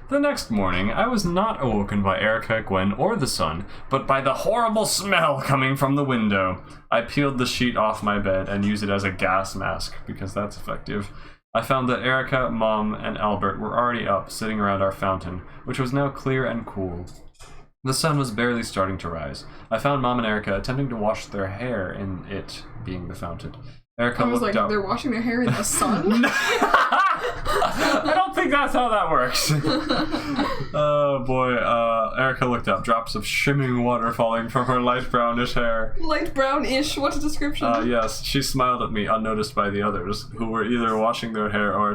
The next morning, I was not awoken by Erica, Gwen, or the sun, but by the horrible smell coming from the window. I peeled the sheet off my bed and used it as a gas mask, because that's effective. I found that Erica, Mom, and Albert were already up, sitting around our fountain, which was now clear and cool. The sun was barely starting to rise. I found Mom and Erica attempting to wash their hair in it, being the fountain. Erica I was looked like, up. they're washing their hair in the sun? I don't think that's how that works. Oh boy, Erica looked up, drops of shimmering water falling from her light brownish hair. Light brown-ish, what a description. Yes, she smiled at me, unnoticed by the others, who were either washing their hair or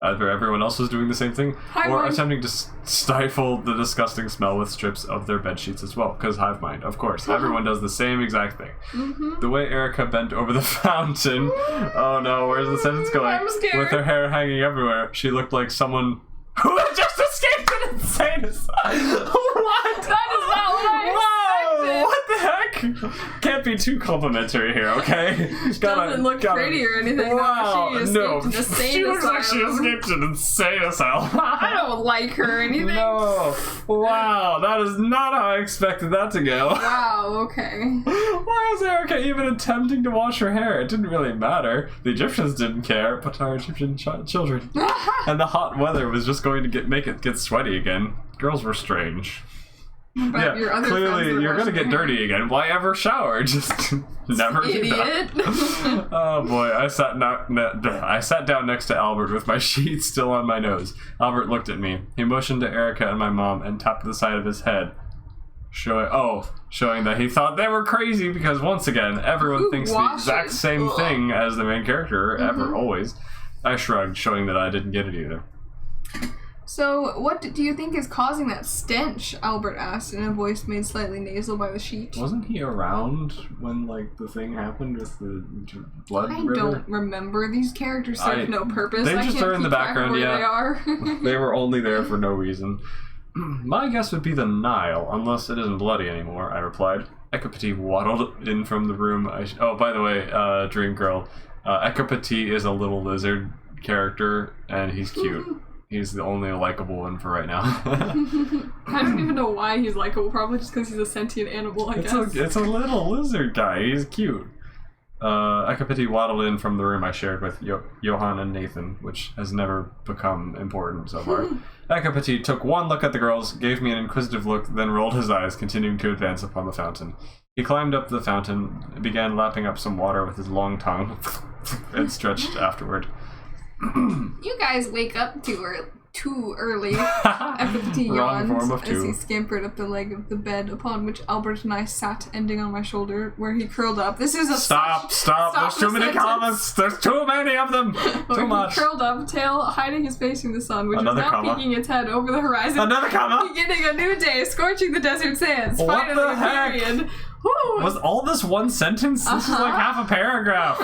either everyone else was doing the same thing, or attempting to stifle the disgusting smell with strips of their bed sheets as well, because hive mind, of course. Everyone does the same exact thing. Mm-hmm. The way Erica bent over the fountain, oh no, where's the sentence going? I'm scared. With her hair hanging everywhere, she looked like someone who had just escaped an insane asylum. What? That is not Can't be too complimentary here, okay? Doesn't look pretty or anything. Wow, She escaped no. an insane She looks like she asylum. escaped an insane asylum. I don't like her or anything. No. Wow, that is not how I expected that to go. Wow, okay. Why was Erica even attempting to wash her hair? It didn't really matter. The Egyptians didn't care, but our Egyptian children. And the hot weather was just going to make it get sweaty again. Girls were strange. But your other clearly friends were you're gonna washing get their dirty again. Why ever shower? Just never do Idiot. that. Oh boy, I sat down next to Albert with my sheet still on my nose. Albert looked at me. He motioned to Erica and my mom and tapped the side of his head, showing that he thought they were crazy because once again, everyone Who thinks the washes? exact same Ugh. thing as the main character, ever, always. I shrugged, showing that I didn't get it either. So, what do you think is causing that stench? Albert asked in a voice made slightly nasal by the sheet. Wasn't he around when, like, the thing happened with the blood I river? don't remember. These characters serve no purpose. They I just can't are in the keep track of background, where yeah. They are. They were only there for no reason. My guess would be the Nile, unless it isn't bloody anymore, I replied. Ekapati waddled in from the room. Oh, by the way, Dream Girl, Ekapati is a little lizard character, and he's cute. He's the only likable one for right now. I don't even know why he's likable. Probably just because he's a sentient animal, I guess. It's a little lizard guy. He's cute. Ekapati waddled in from the room I shared with Johan and Nathan, which has never become important so far. Ekapati took one look at the girls, gave me an inquisitive look, then rolled his eyes, continuing to advance upon the fountain. He climbed up the fountain, began lapping up some water with his long tongue, and stretched afterward. You guys wake up too early. Ekapati Wrong form yawned of as two. he scampered up the leg of the bed upon which Albert and I sat, ending on my shoulder, where he curled up. This is a Stop! There's too many comments! There's too many of them! Too much! He curled up, tail hiding his face from the sun, which Another was now comma. peeking its head over the horizon. Another comma! Beginning a new day, scorching the desert sands. What Finally, the heck? period. Woo! Was all this one sentence? This is like half a paragraph.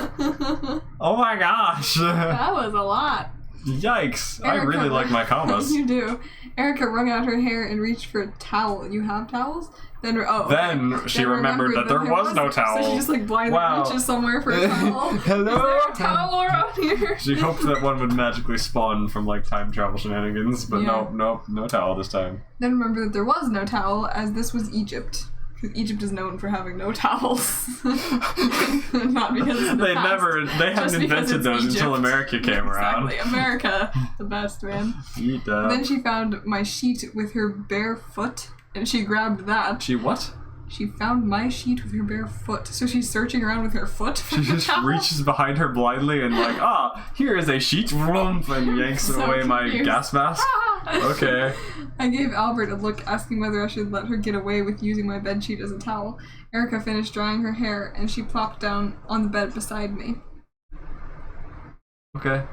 Oh my gosh. That was a lot. Yikes. I Erica- really like my commas. You do. Erica wrung out her hair and reached for a towel. You have towels? Then She remembered that there was no towel. So she just like blindly Wow. reaches somewhere for a towel. Hello? Is there a towel around here? She hoped that one would magically spawn from like time travel shenanigans, but Yeah. no towel this time. Then remember that there was no towel, as this was Egypt. Because Egypt is known for having no towels. Not because of the They past. hadn't Just because invented it's those until Egypt. America came around. Exactly. America. The best, man. Eat that. Then she found my sheet with her bare foot, and she grabbed that. She what? She found my sheet with her bare foot. So she's searching around with her foot for She the just towel. reaches behind her blindly and like, here is a sheet, vroom, and yanks So away my confused. gas mask. Okay. I gave Albert a look, asking whether I should let her get away with using my bedsheet as a towel. Erica finished drying her hair, and she plopped down on the bed beside me. Okay.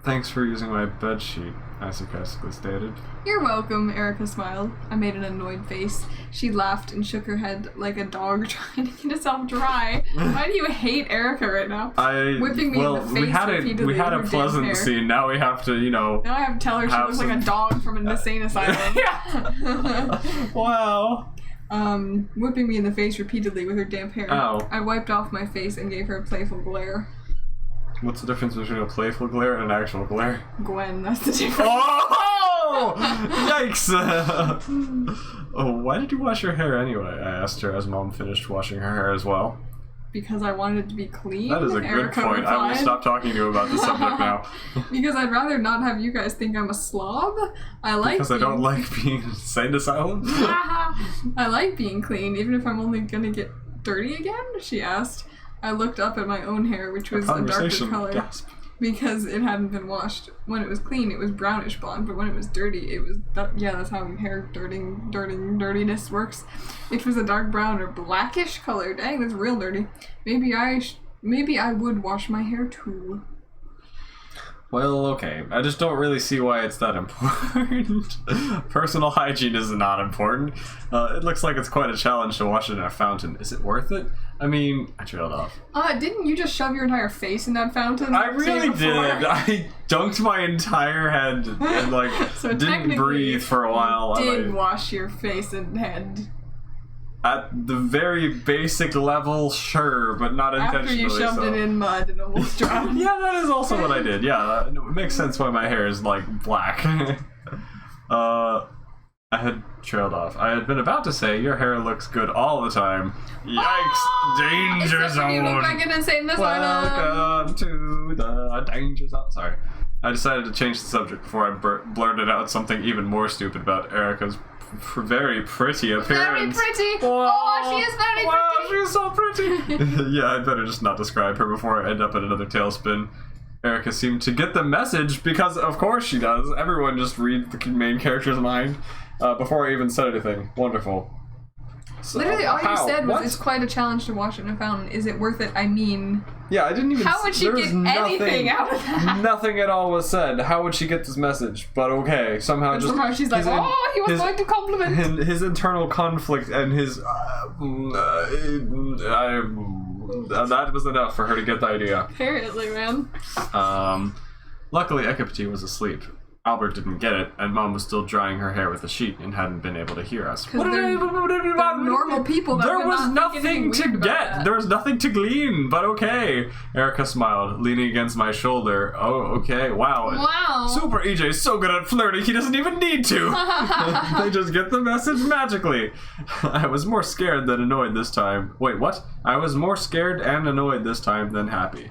Thanks for using my bed sheet, I sarcastically stated. You're welcome, Erica smiled. I made an annoyed face. She laughed and shook her head like a dog trying to get itself dry. Why do you hate Erica right now? Whipping me in the we face had repeatedly we had with a her damn pleasant hair. scene. Now we have to, Now I have to tell her she Have looks like a some- dog from an insane asylum. Wow. Whipping me in the face repeatedly with her damp hair. Ow. I wiped off my face and gave her a playful glare. What's the difference between a playful glare and an actual glare? Gwen, that's the difference. Oh! Yikes! Oh, why did you wash your hair anyway? I asked her as Mom finished washing her hair as well. Because I wanted it to be clean. That is a good Erica point. I will replied. stop talking to you about this subject now. Because I'd rather not have you guys think I'm a slob. I like Because I being... don't like being in an insane asylum. I like being clean, even if I'm only gonna get dirty again, she asked. I looked up at my own hair, which was a darker Conversation. color, Gasp. because it hadn't been washed. When it was clean, it was brownish blonde, but when it was dirty, it was... that's how hair dirtiness works. It was a dark brown or blackish color. Dang, that's real dirty. Maybe I would wash my hair too. Well, okay. I just don't really see why it's that important. Personal hygiene is not important. It looks like it's quite a challenge to wash it in a fountain. Is it worth it? I mean, I trailed off. Didn't you just shove your entire face in that fountain? I really did. I dunked my entire head and like So didn't technically, breathe for a while. Did wash your face and head. At the very basic level, sure, but not intentionally. After you shoved it in mud and almost drowned. Yeah, that is also what I did. Yeah, it makes sense why my hair is like black. I had trailed off. I had been about to say your hair looks good all the time. Yikes! Danger Except when you zone. look like an insane asylum. Welcome to the danger zone. Sorry. I decided to change the subject before I blurted out something even more stupid about Erica's very pretty appearance. Very pretty. Wow. Oh, she is very Wow, pretty. she's so pretty. Yeah, I'd better just not describe her before I end up in another tailspin. Erica seemed to get the message because, of course, she does. Everyone just reads the main character's mind before I even said anything. Wonderful. So, Literally, all you said was What? it's quite a challenge to wash it in a fountain. Is it worth it? I mean, Yeah, I didn't even. how would she there get was anything out of that? Nothing at all was said. How would she get this message? But okay, somehow just. Somehow she's like, his in- oh, he was his- going to compliment. and his internal conflict and his that was enough for her to get the idea. Apparently, man. Luckily Ekipati was asleep. Albert didn't get it, and Mom was still drying her hair with a sheet and hadn't been able to hear us. Because they're normal people that There would was not think anything nothing to weird about get. that. There was nothing to glean, but okay. Erica smiled, leaning against my shoulder. Oh, okay. Wow. Wow. Super EJ is so good at flirting, he doesn't even need to. They just get the message magically. I was more scared than annoyed this time. Wait, what? I was more scared and annoyed this time than happy.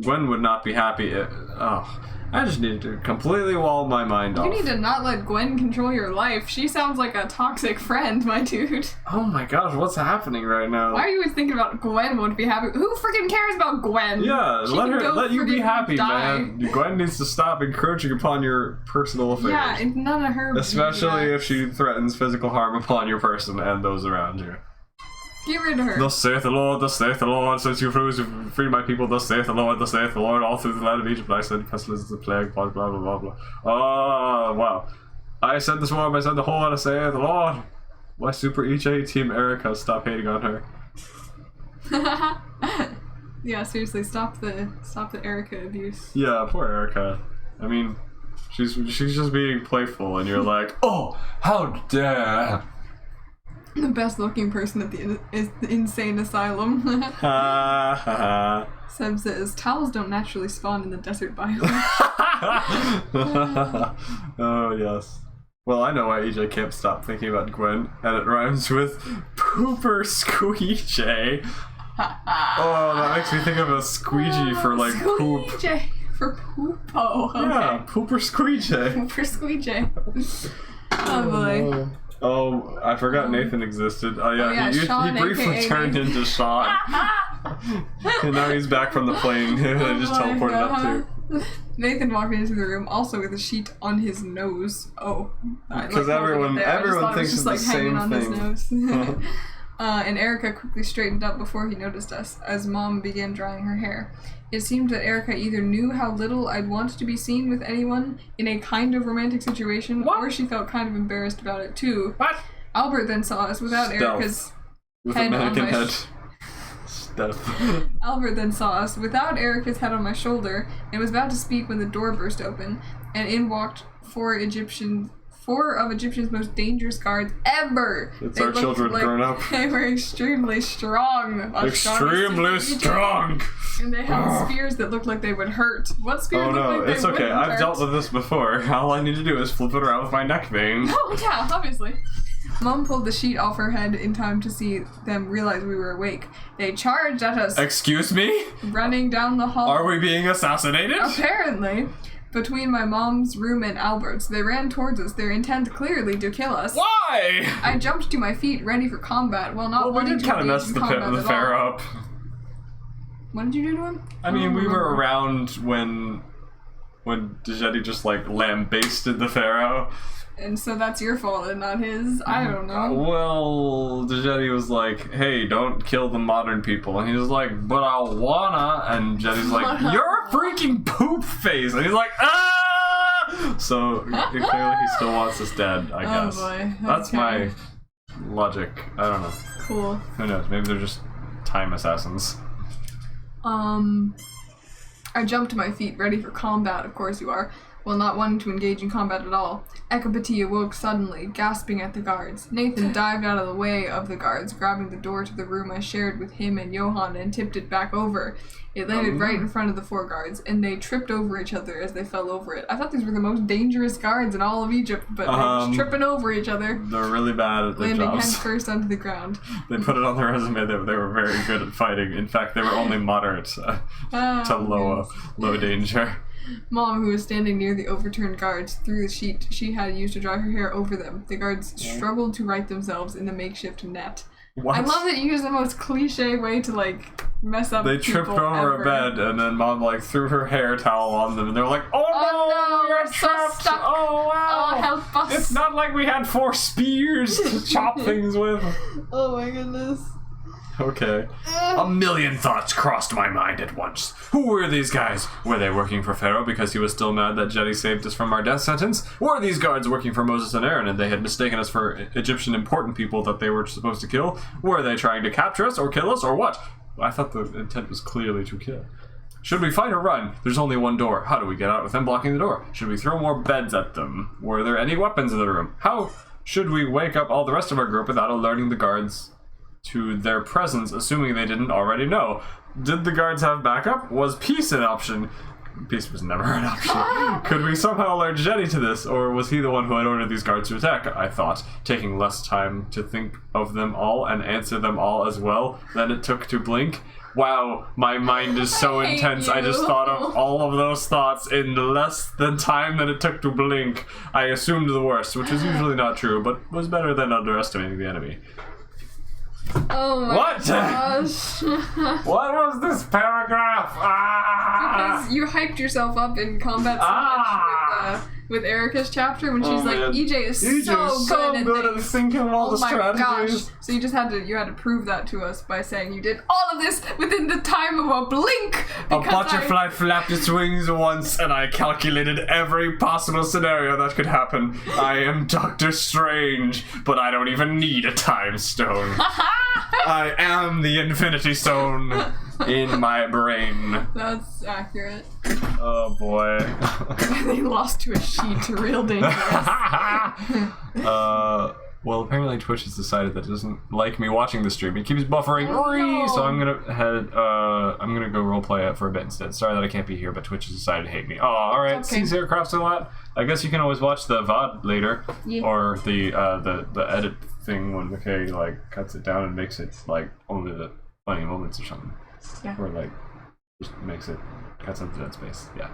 Gwen would not be happy if... Oh, I just needed to completely wall my mind off. You need to not let Gwen control your life. She sounds like a toxic friend, my dude. Oh my gosh, what's happening right now? Why are you always thinking about Gwen would be happy? Who freaking cares about Gwen? Yeah, She let can go you be friggin' happy, die. man. Gwen needs to stop encroaching upon your personal affairs. Yeah, it's none of her Especially business. if she threatens physical harm upon your person and those around you. Get rid of her. Thus saith the Lord, since you freed my people, thus saith the Lord, all through the land of Egypt I sent pestilence, the plague, blah, blah, blah, blah, blah. Oh, wow. I sent the swarm, I sent the whole lot, saith the Lord. Why Super EJ Team Erica, stop hating on her. Yeah, seriously, stop the Erica abuse. Yeah, poor Erica. I mean, she's just being playful, and you're like, oh, how dare! The best looking person at the insane asylum. Ha ha ha. Seb says, towels don't naturally spawn in the desert biome. Oh, yes. Well, I know why EJ can't stop thinking about Gwen, and it rhymes with pooper squeegee. Oh, that makes me think of a squeegee for like poop. Squeegee. For poopo. Okay. Yeah, pooper squeegee. For squeegee. Oh boy. Oh, I forgot Nathan existed. Oh yeah, he Sean, briefly aka turned Nathan. into Sean. And now he's back from the plane. I just teleported up to. Nathan walked into the room also with a sheet on his nose. Oh. Because everyone thinks it's the same thing. And Erica quickly straightened up before he noticed us, as Mom began drying her hair. It seemed that Erica either knew how little I'd want to be seen with anyone in a kind of romantic situation, or she felt kind of embarrassed about it too. What? Albert then saw us without Stealth. Erica's With head a mannequin on my head. Stealth. Albert then saw us without Erica's head on my shoulder and was about to speak when the door burst open, and in walked four of Egyptian's most dangerous guards ever. It's They our looked children like grown up. They were extremely strong. Extremely strong! And they had spears that looked like they would hurt. What spear Oh looked no, like they it's okay. wouldn't I've hurt? dealt with this before. All I need to do is flip it around with my neck vein. Oh yeah, obviously. Mom pulled the sheet off her head in time to see them realize we were awake. They charged at us, Excuse me? running down the hall. Are we being assassinated? Apparently, between my mom's room and Albert's, they ran towards us, their intent clearly to kill us. Why? I jumped to my feet, ready for combat, while not Well, we wanting did to kind of engage mess in the combat at fair all. up. What did you do to him? I mean, don't we were remember. around when Dejetti just like lambasted the pharaoh. And so that's your fault and not his? I don't know. Well, Dejetti was like, "Hey, don't kill the modern people," and he was like, "But I wanna," and Jetti's like, "You're a freaking poop face," and he's like, "Ah!" So clearly he still wants us dead. I Oh, guess boy. that's Okay. my logic. I don't know. Cool. Who knows? Maybe they're just time assassins. I jumped to my feet, ready for combat, of course you are. while not wanting to engage in combat at all. Ekapati awoke suddenly, gasping at the guards. Nathan dived out of the way of the guards, grabbing the door to the room I shared with him and Johan, and tipped it back over. It landed right in front of the 4 guards, and they tripped over each other as they fell over it. I thought these were the most dangerous guards in all of Egypt, but they're just tripping over each other. They're really bad at their landing jobs. head first onto the ground. They put it on their resume that they were very good at fighting. In fact, they were only moderate to low danger. Mom, who was standing near the overturned guards, threw the sheet she had used to dry her hair over them. The guards struggled to right themselves in the makeshift net. What? I love that you use the most cliche way to, like, mess up They tripped people over ever. a bed, and then Mom, like, threw her hair towel on them, and they were like, oh no, we're we're so trapped! stuck. Oh wow! Oh, help us! It's not like we had 4 spears to chop things with. Oh my goodness. Okay. A million thoughts crossed my mind at once. Who were these guys? Were they working for Pharaoh because he was still mad that Jetty saved us from our death sentence? Were these guards working for Moses and Aaron and they had mistaken us for Egyptian important people that they were supposed to kill? Were they trying to capture us or kill us or what? I thought the intent was clearly to kill. Should we fight or run? There's only one door. How do we get out with them blocking the door? Should we throw more beds at them? Were there any weapons in the room? How should we wake up all the rest of our group without alerting the guards to their presence, assuming they didn't already know? Did the guards have backup? Was peace an option? Peace was never an option. Could we somehow alert Jetty to this, or was he the one who had ordered these guards to attack? I thought, taking less time to think of them all and answer them all as well than it took to blink. Wow, my mind is so I hate intense. I just you. thought of all of those thoughts in less than time than it took to blink. I assumed the worst, which is usually not true, but was better than underestimating the enemy. Oh my What? gosh. What was this paragraph? Because you hyped yourself up in combat so much with Erica's chapter when she's like, man. EJ is EJ so is so good at things. thinking of all Oh the my strategies. gosh. So you just had to prove that to us by saying you did all of this within the time of a blink. A because butterfly flapped its wings once, and I calculated every possible scenario that could happen. I am Doctor Strange, but I don't even need a time stone. I am the Infinity Stone in my brain. That's accurate. Oh boy. They lost to a sheet. Real dangerous. Well, apparently Twitch has decided that it doesn't like me watching the stream. It keeps buffering, no. So I'm gonna go roleplay it for a bit instead. Sorry that I can't be here, but Twitch has decided to hate me. Oh, all right. Okay. See Aircraft's a lot. I guess you can always watch the VOD later, Yeah. or the edit thing when McKay like cuts it down and makes it like only the funny moments or something. Yeah. Or like just makes it cuts into dead space. Yeah.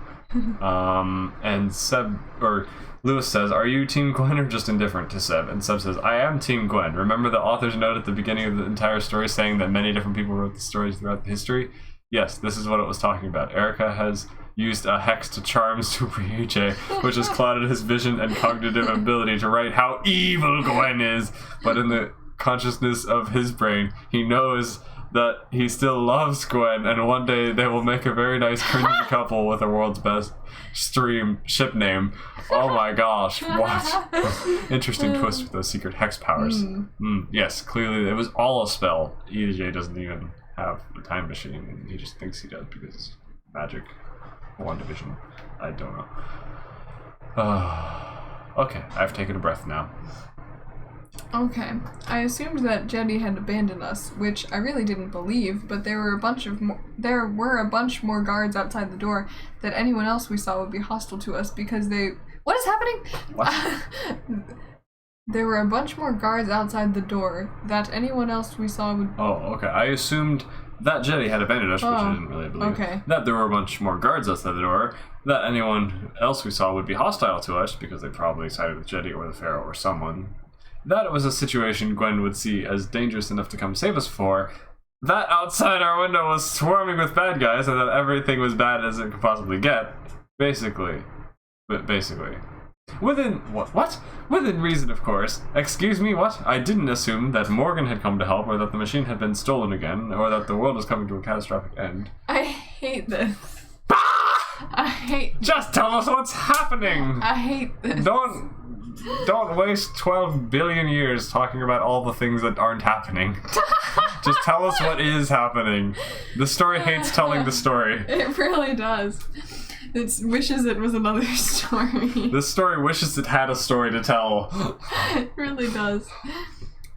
And Seb or Lewis says, "Are you Team Gwen or just indifferent?" to Seb, and Seb says, "I am Team Gwen. Remember the author's note at the beginning of the entire story saying that many different people wrote the stories throughout the history? Yes, this is what it was talking about. Erica has used a hex to charm Super EJ, which has clouded his vision and cognitive ability to write how evil Gwen is, but in the consciousness of his brain, he knows that he still loves Gwen, and one day they will make a very nice cringy couple with the world's best ship name. Oh my gosh, what? Interesting twist with those secret hex powers. Yes, clearly it was all a spell. EJ doesn't even have a time machine, and he just thinks he does because it's magic. One division. I don't know. Okay, I've taken a breath now. Okay, I assumed that Jetty had abandoned us, which I really didn't believe, but there were a bunch more guards outside the door that anyone else we saw would be hostile to us because they... What is happening? What? There were a bunch more guards outside the door that anyone else we saw would... Oh, okay. I assumed that Jetty had abandoned us, which I didn't really believe. Okay. That there were a bunch more guards outside the door, that anyone else we saw would be hostile to us because they probably sided with Jetty or the Pharaoh or someone. That it was a situation Gwen would see as dangerous enough to come save us for. That outside our window was swarming with bad guys and that everything was bad as it could possibly get. Basically. Within... What? Within reason, of course. Excuse me, what? I didn't assume that Morgan had come to help or that the machine had been stolen again or that the world was coming to a catastrophic end. I hate this. Just tell us what's happening! I hate this. Don't waste 12 billion years talking about all the things that aren't happening. Just tell us what is happening. The story hates telling the story. It really does. It wishes it was another story. This story wishes it had a story to tell. It really does.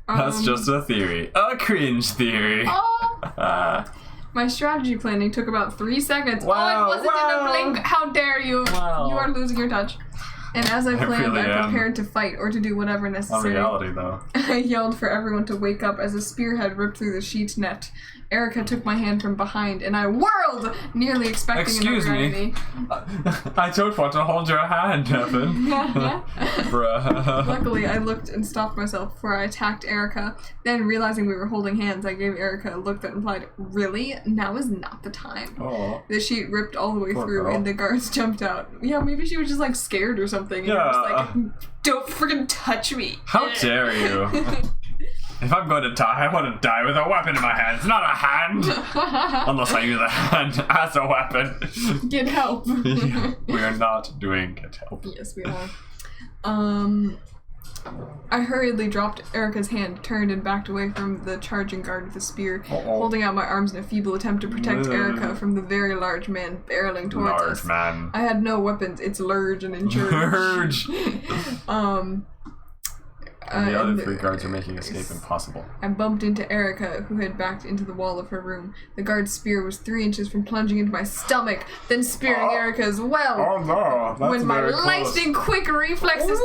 That's just a theory. A cringe theory. Oh. My strategy planning took about 3 seconds. Wow, Oh, it wasn't in a blink. How dare you? Wow. You are losing your touch. And as I planned, really I am. prepared to fight or to do whatever On necessary. reality, though. I yelled for everyone to wake up as a spearhead ripped through the sheet net. Erica took my hand from behind, and I whirled, nearly expecting Excuse another me. enemy. I don't want to hold your hand, Evan. Bruh. Luckily, I looked and stopped myself before I attacked Erica. Then, realizing we were holding hands, I gave Erica a look that implied, "Really? Now is not the time." Oh. The sheet ripped all the way Poor through, girl. and the guards jumped out. Yeah, maybe she was just like scared or something. And Yeah. was like, "Don't freaking touch me!" How dare you? If I'm going to die, I want to die with a weapon in my hands, not a hand! Unless I use a hand as a weapon. Get help. We are not doing get help. Yes, we are. I hurriedly dropped Erica's hand, turned, and backed away from the charging guard with a spear, holding out my arms in a feeble attempt to protect Erica from the very large man barreling towards us. Large man. I had no weapons. It's Lurge and in charge. Urge! And the other and 3 guards are making escape impossible. I bumped into Erica, who had backed into the wall of her room. The guard's spear was 3 inches from plunging into my stomach, then spearing Erica as well. Oh no, that's When my very close. lightning quick reflexes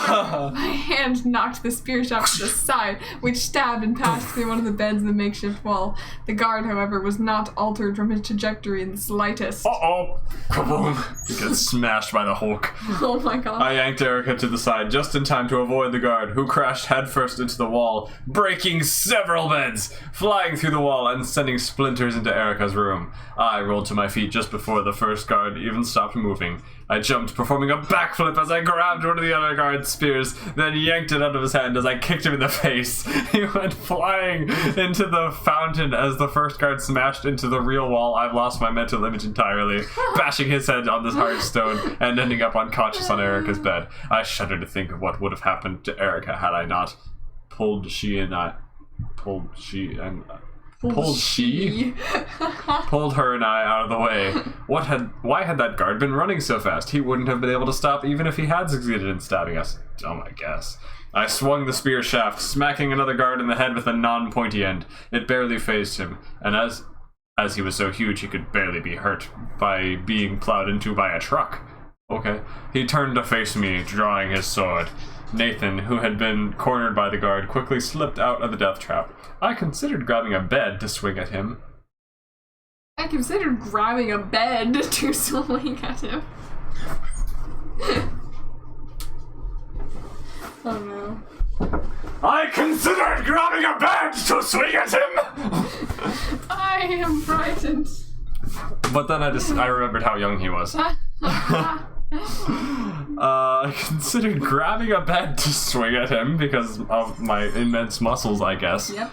Wow! my hand knocked the spear shaft to the side, which stabbed and passed through one of the beds in the makeshift wall. The guard, however, was not altered from his trajectory in the slightest. Uh-oh! Kaboom! He gets smashed by the Hulk. Oh my god. I yanked Erica to the side just in time to avoid the guard, who crashed headfirst into the wall, breaking several beds, flying through the wall and sending splinters into Erica's room. I rolled to my feet just before the first guard even stopped moving. I jumped, performing a backflip as I grabbed one of the other guard's spears, then yanked it out of his hand as I kicked him in the face. He went flying into the fountain as the first guard smashed into the real wall. I've lost my mental image entirely, bashing his head on this hard stone and ending up unconscious on Erica's bed. I shudder to think of what would have happened to Erica had I not pulled her and I out of the way. Why had that guard been running so fast? He wouldn't have been able to stop even if he had succeeded in stabbing us. Dumb, I guess. I swung the spear shaft, smacking another guard in the head with a non-pointy end. It barely phased him, and as he was so huge he could barely be hurt by being plowed into by a truck. Okay. He turned to face me, drawing his sword. Nathan, who had been cornered by the guard, quickly slipped out of the death trap. I considered grabbing a bed to swing at him. I considered grabbing a bed to swing at him. Oh no. I considered grabbing a bed to swing at him! I am frightened. But then I remembered how young he was. I considered grabbing a bed to swing at him because of my immense muscles, I guess. Yep.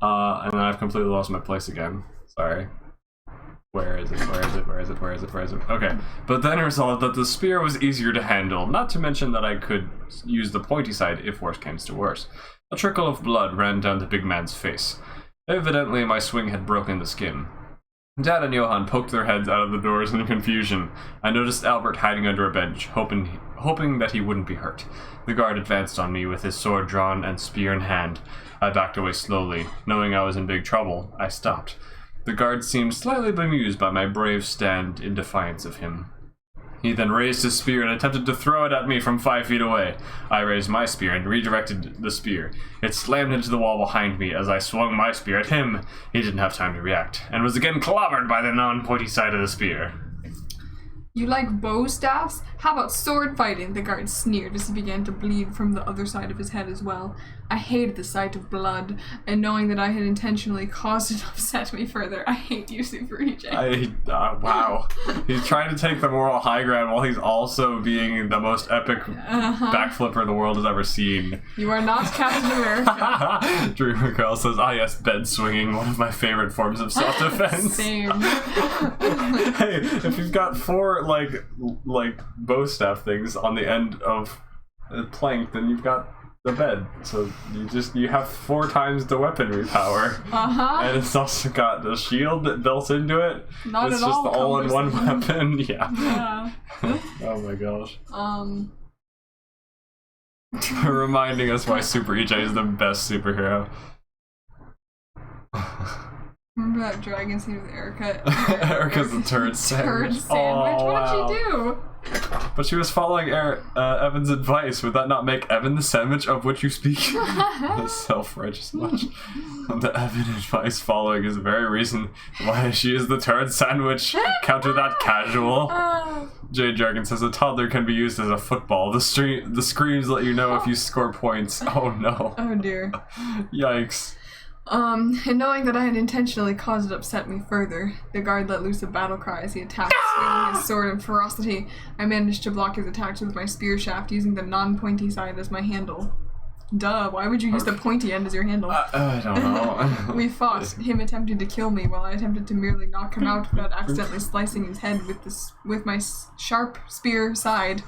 And then I've completely lost my place again. Sorry. Where is it? Okay. But then I resolved that the spear was easier to handle, not to mention that I could use the pointy side if worse came to worse. A trickle of blood ran down the big man's face. Evidently, my swing had broken the skin. Dad and Johan poked their heads out of the doors in confusion. I noticed Albert hiding under a bench, hoping that he wouldn't be hurt. The guard advanced on me with his sword drawn and spear in hand. I backed away slowly. Knowing I was in big trouble, I stopped. The guard seemed slightly bemused by my brave stand in defiance of him. He then raised his spear and attempted to throw it at me from 5 feet away. I raised my spear and redirected the spear. It slammed into the wall behind me as I swung my spear at him. He didn't have time to react, and was again clobbered by the non-pointy side of the spear. You like bow staffs? How about sword fighting? The guard sneered as he began to bleed from the other side of his head as well. I hated the sight of blood, and knowing that I had intentionally caused it to upset me further, I hate you, Super EJ. Wow. He's trying to take the moral high ground while he's also being the most epic backflipper the world has ever seen. You are not Captain America. Dreamer Girl says, yes, bed swinging, one of my favorite forms of self-defense. Same. Hey, if you've got 4 like bow staff things on the end of a plank, then you've got the bed. So you have 4 times the weaponry power. And it's also got the shield built into it. Not it's at just all the all-in-one weapon. Yeah. Oh my gosh. Reminding us why Super EJ is the best superhero. Remember that dragon scene with Erica? Erica's the turd sandwich. Oh, what did she do? But she was following Evan's advice. Would that not make Evan the sandwich of which you speak? The self-righteous much. The Evan advice following is the very reason why she is the turd sandwich. Counter that casual. Jay Jargon says a toddler can be used as a football. The screams let you know if you score points. Oh no. Oh dear. Yikes. And knowing that I had intentionally caused it to upset me further, the guard let loose a battle cry as he attacked, swinging his sword in ferocity. I managed to block his attacks with my spear shaft, using the non-pointy side as my handle. Duh, why would you use the pointy end as your handle? I don't know. We fought, him attempting to kill me while I attempted to merely knock him out without accidentally slicing his head with my sharp spear side.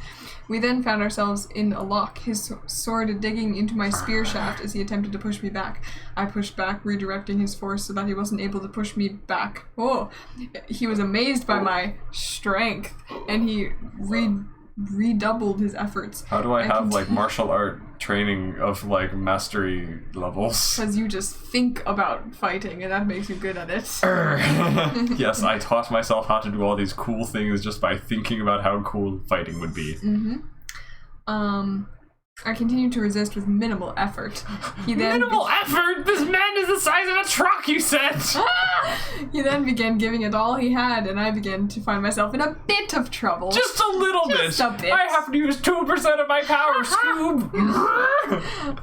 We then found ourselves in a lock, his sword digging into my spear shaft as he attempted to push me back. I pushed back, redirecting his force so that he wasn't able to push me back. Oh, he was amazed by my strength, and he redoubled his efforts. How do I have like martial art training of like mastery levels? Because you just think about fighting and that makes you good at it. Yes, I taught myself how to do all these cool things just by thinking about how cool fighting would be. I continued to resist with minimal effort. Minimal effort? This man is the size of a truck, you said! He then began giving it all he had, and I began to find myself in a bit of trouble. Just a little Just a bit. I have to use 2% of my power, Scoob!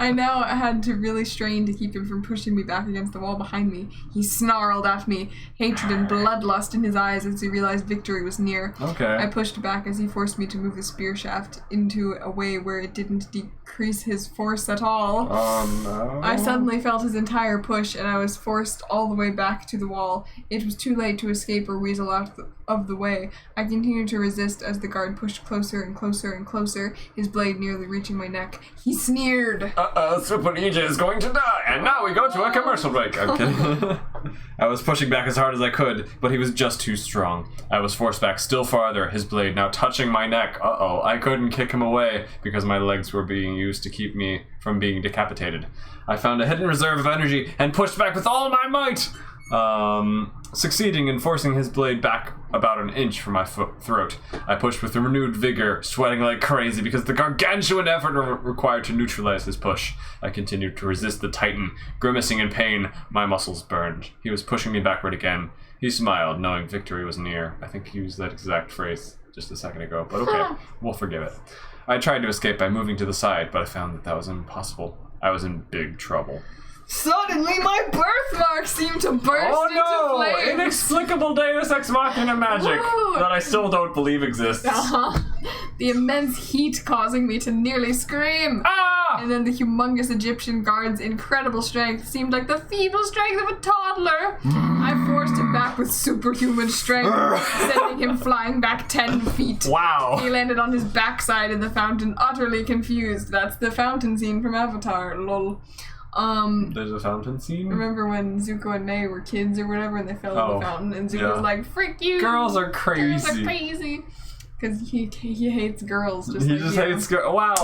I now had to really strain to keep him from pushing me back against the wall behind me. He snarled at me, hatred and bloodlust in his eyes as he realized victory was near. Okay. I pushed back as he forced me to move the spear shaft into a way where it didn't decrease his force at all. Oh no. I suddenly felt his entire push, and I was forced all the way back to the wall. It was too late to escape or weasel out of the way. I continued to resist as the guard pushed closer and closer and closer, his blade nearly reaching my neck. He sneered. Super Ninja is going to die, and now we go to a commercial break. I'm kidding. I was pushing back as hard as I could, but he was just too strong. I was forced back still farther, his blade now touching my neck. I couldn't kick him away because my legs were being used to keep me from being decapitated. I found a hidden reserve of energy and pushed back with all my might, succeeding in forcing his blade back about an inch from my throat. I pushed with renewed vigor, sweating like crazy because the gargantuan effort required to neutralize his push. I continued to resist the Titan, grimacing in pain. My muscles burned. He was pushing me backward again. He smiled, knowing victory was near. I think he used that exact phrase just a second ago, but okay, we'll forgive it. I tried to escape by moving to the side, but I found that was impossible. I was in big trouble. Suddenly, my birthmark seemed to burst into flames. Inexplicable Deus Ex Machina magic that I still don't believe exists. The immense heat causing me to nearly scream. And then the humongous Egyptian guard's incredible strength seemed like the feeble strength of a toddler. I forced him back with superhuman strength, sending him flying back 10 feet. Wow. He landed on his backside in the fountain, utterly confused. That's the fountain scene from Avatar, lol. There's a fountain scene? Remember when Zuko and Mei were kids or whatever and they fell in the fountain and Zuko was like, freak you! Girls are crazy. Girls are crazy. Because he hates girls just he like just you. hates girls. Wow,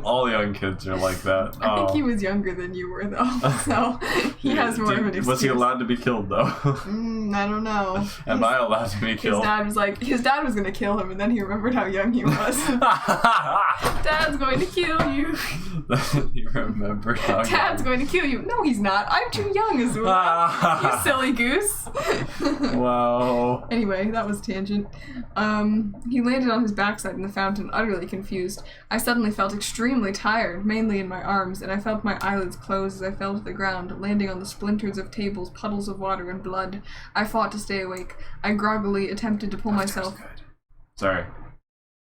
all young kids are like that. I think he was younger than you were though, so he has more of an excuse. Was he allowed to be killed though? I don't know. Am I allowed to be killed? His dad was gonna kill him and then he remembered how young he was. Dad's going to kill you. He remembered how Dad's going to kill you. No, he's not. I'm too young, Azula. You silly goose. Wow. Anyway, that was tangent. He landed on his backside in the fountain, utterly confused. I suddenly felt extremely tired, mainly in my arms, and I felt my eyelids close as I fell to the ground, landing on the splinters of tables, puddles of water, and blood. I fought to stay awake. I groggily attempted to pull myself... Good. Sorry.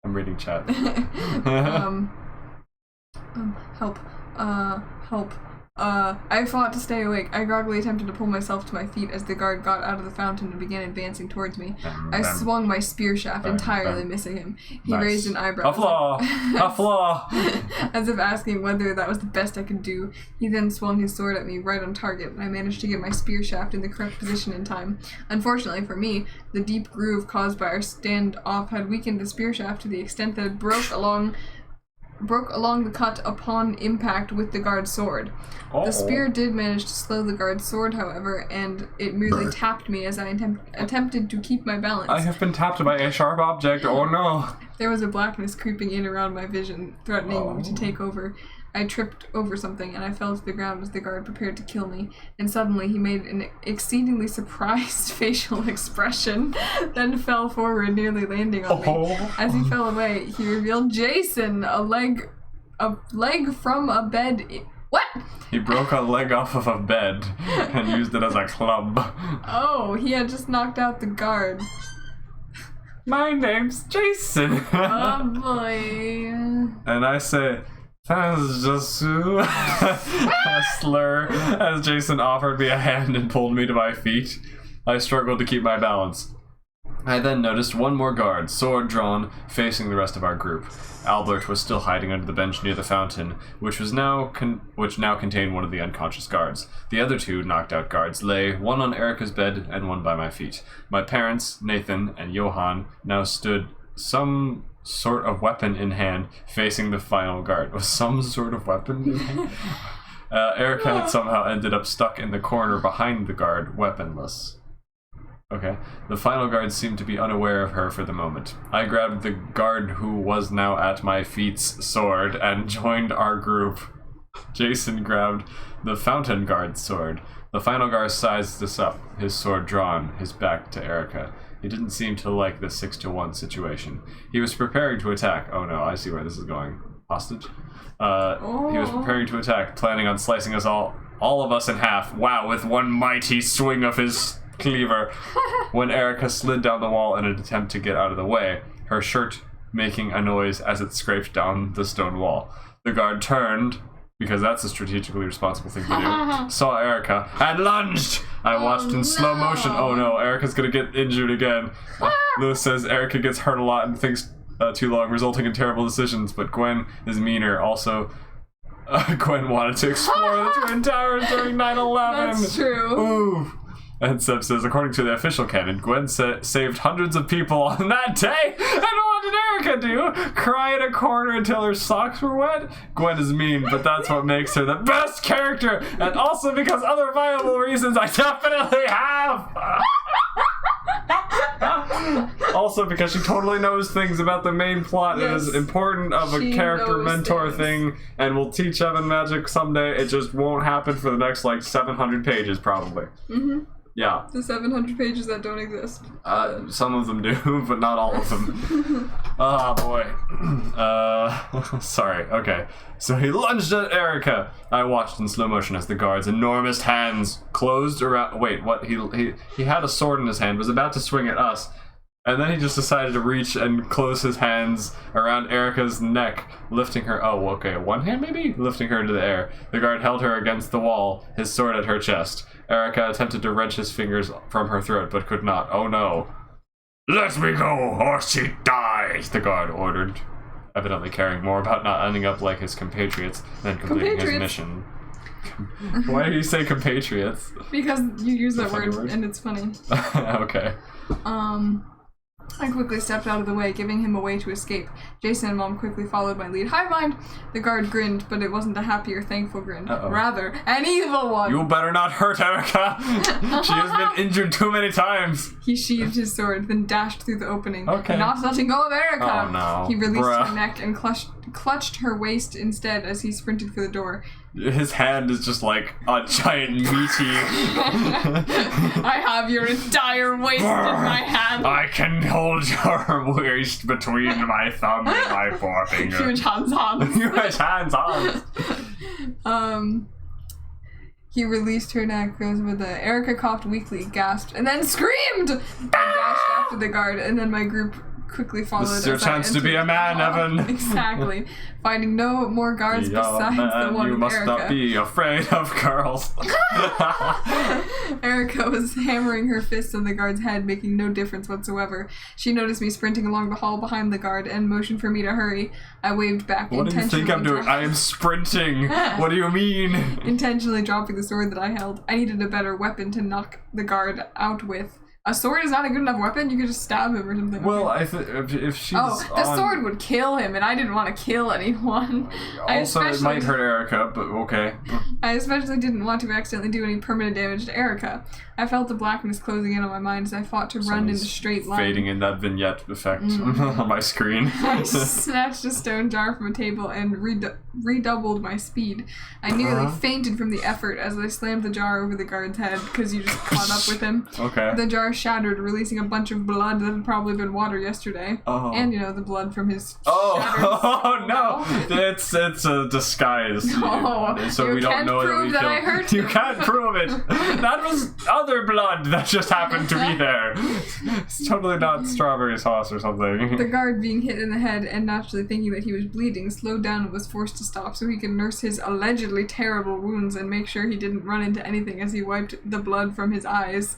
I'm reading chat. Help. Help. I fought to stay awake. I groggily attempted to pull myself to my feet as the guard got out of the fountain and began advancing towards me. I swung my spear shaft, entirely missing him. He raised an eyebrow. A flaw! A flaw! As if asking whether that was the best I could do. He then swung his sword at me right on target, and I managed to get my spear shaft in the correct position in time. Unfortunately for me, the deep groove caused by our standoff had weakened the spear shaft to the extent that it broke along the cut upon impact with the guard's sword. The spear did manage to slow the guard's sword, however, and it merely tapped me as I attempted to keep my balance. I have been tapped by a sharp object, oh no! There was a blackness creeping in around my vision, threatening to take over. I tripped over something and I fell to the ground as the guard prepared to kill me, and suddenly he made an exceedingly surprised facial expression, then fell forward, nearly landing on me. As he fell away, he revealed Jason, a leg from a bed. What? He broke a leg off of a bed and used it as a club. Oh, he had just knocked out the guard. My name's Jason. Oh boy. And I say, that's just a slur as Jason offered me a hand and pulled me to my feet. I struggled to keep my balance. I then noticed one more guard, sword drawn, facing the rest of our group. Albert was still hiding under the bench near the fountain, which now contained one of the unconscious guards. The other two knocked out guards lay, one on Erica's bed and one by my feet. My parents, Nathan and Johan, now stood some sort of weapon in hand, facing the final guard. Was some sort of weapon in hand? Erica had somehow ended up stuck in the corner behind the guard, weaponless. Okay. The final guard seemed to be unaware of her for the moment. I grabbed the guard who was now at my feet's sword and joined our group. Jason grabbed the fountain guard's sword. The final guard sized us up, his sword drawn, his back to Erica. He didn't seem to like the 6-1 situation. He was preparing to attack. Oh no, I see where this is going. Hostage? He was preparing to attack, planning on slicing us all of us in half. Wow, with one mighty swing of his cleaver. When Erica slid down the wall in an attempt to get out of the way, her shirt making a noise as it scraped down the stone wall. The guard turned, because that's a strategically responsible thing to do, saw Erica, and lunged! I watched in slow motion. Oh no, Erica's gonna get injured again. Lewis says Erica gets hurt a lot and thinks too long, resulting in terrible decisions, but Gwen is meaner. Also, Gwen wanted to explore the Twin Towers during 9/11. That's true. Ooh. And Seb says, according to the official canon, Gwen saved hundreds of people on that day. And what did Erica do? Cry in a corner until her socks were wet? Gwen is mean, but that's what makes her the best character. And also because other viable reasons I definitely have. Also because she totally knows things about the main plot and is important of a character mentor thing and will teach Evan magic someday. It just won't happen for the next 700 pages probably. Mm-hmm. Yeah. The 700 pages that don't exist. Some of them do, but not all of them. Oh boy. Sorry. Okay. So he lunged at Erica. I watched in slow motion as the guard's enormous hands closed around. Wait, what? He had a sword in his hand, was about to swing at us, and then he just decided to reach and close his hands around Erica's neck, lifting her. Oh, okay. One hand maybe, lifting her into the air. The guard held her against the wall, his sword at her chest. Erica attempted to wrench his fingers from her throat, but could not. Oh no. Let me go, or she dies, the guard ordered, evidently caring more about not ending up like his compatriots than completing his mission. Why do you say compatriots? Because you use that word and it's funny. Okay. I quickly stepped out of the way, giving him a way to escape. Jason and Mom quickly followed my lead. Hive mind! The guard grinned, but it wasn't a happy or thankful grin. Rather, an evil one! You better not hurt Erica! She has been injured too many times! He sheathed his sword, then dashed through the opening. Okay. Not letting go of Erica! Oh no. He released her neck and clutched her waist instead as he sprinted for the door. His hand is just like a giant meaty... I have your entire waist in my hand. I can hold your waist between my thumb and my forefinger. Huge hands. Huge hands. He released her neck, goes with the Erica coughed weakly, gasped, and then screamed! And dashed after the guard, and then my group quickly followed. This is your as I chance to be entered a man, the hall. Evan. Exactly. Finding no more guards Be a besides the man, one you with must Erica. not be afraid of girls. Erica was hammering her fists on the guard's head, making no difference whatsoever. She noticed me sprinting along the hall behind the guard and motioned for me to hurry. I waved back What do you intentionally. think I'm doing? I am sprinting. What do you mean? Intentionally dropping the sword that I held. I needed a better weapon to knock the guard out with. A sword is not a good enough weapon. You could just stab him or something. Well, Okay. if she's the sword would kill him, and I didn't want to kill anyone. Also, it might hurt Erica, but okay. I especially didn't want to accidentally do any permanent damage to Erica. I felt the blackness closing in on my mind as I fought to run in a straight line. Fading in that vignette effect on my screen. I snatched a stone jar from a table and redoubled my speed. I nearly fainted from the effort as I slammed the jar over the guard's head because you just caught up with him. Okay. The jar shattered, releasing a bunch of blood that had probably been water yesterday. Oh. And, the blood from his Oh no! It's a disguise. No, So you we don't can't know prove that that we I killed. hurt You him. can't prove it. That was other blood that just happened to be there. It's totally not strawberry sauce or something. The guard, being hit in the head and naturally thinking that he was bleeding, slowed down and was forced to stop so he could nurse his allegedly terrible wounds and make sure he didn't run into anything as he wiped the blood from his eyes.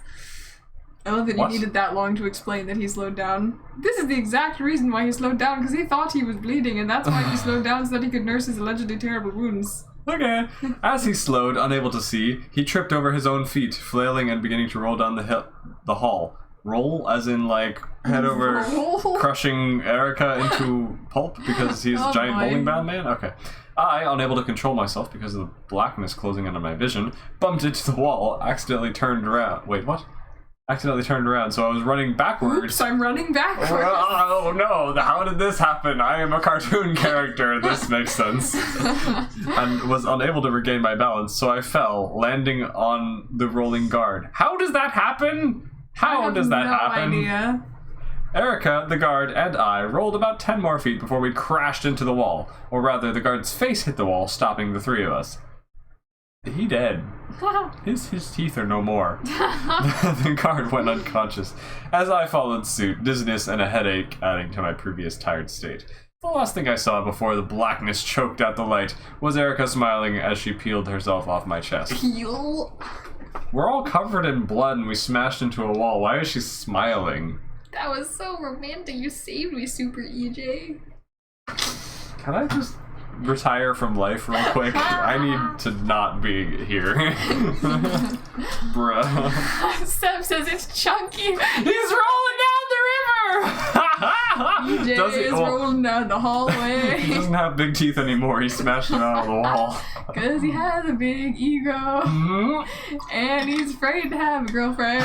I love that What? you needed that long to explain that he slowed down. This is the exact reason why he slowed down, because he thought he was bleeding, and that's why he slowed down so that he could nurse his allegedly terrible wounds. Okay. As he slowed, unable to see, he tripped over his own feet, flailing and beginning to roll down the hall. Roll, as in like head over, Roll? crushing Erica into pulp because he's a Oh, giant boy. bowling bound man? Okay. I, unable to control myself because of the blackness closing in on my vision, bumped into the wall, accidentally turned around. Wait, what? Accidentally turned around, so I was running backwards. Oops, I'm running backwards. Oh no, how did this happen? I am a cartoon character, this makes sense. And was unable to regain my balance, so I fell, landing on the rolling guard. How does that happen? How does that happen? Idea. Erica, the guard, and I rolled about 10 more feet before we crashed into the wall. Or rather, the guard's face hit the wall, stopping the three of us. He dead. His teeth are no more. The guard went unconscious. As I followed suit, dizziness and a headache adding to my previous tired state. The last thing I saw before the blackness choked out the light was Erica smiling as she peeled herself off my chest. Peel? We're all covered in blood and we smashed into a wall. Why is she smiling? That was so romantic. You saved me, Super EJ. Can I just retire from life real quick? I need to not be here. Bruh. Seb says it's chunky. He's rolling down the river! EJ Does he? is Well, rolling down the he hallway. doesn't have big teeth anymore. He smashed them out of the wall. Because he has a big ego. And he's afraid to have a girlfriend.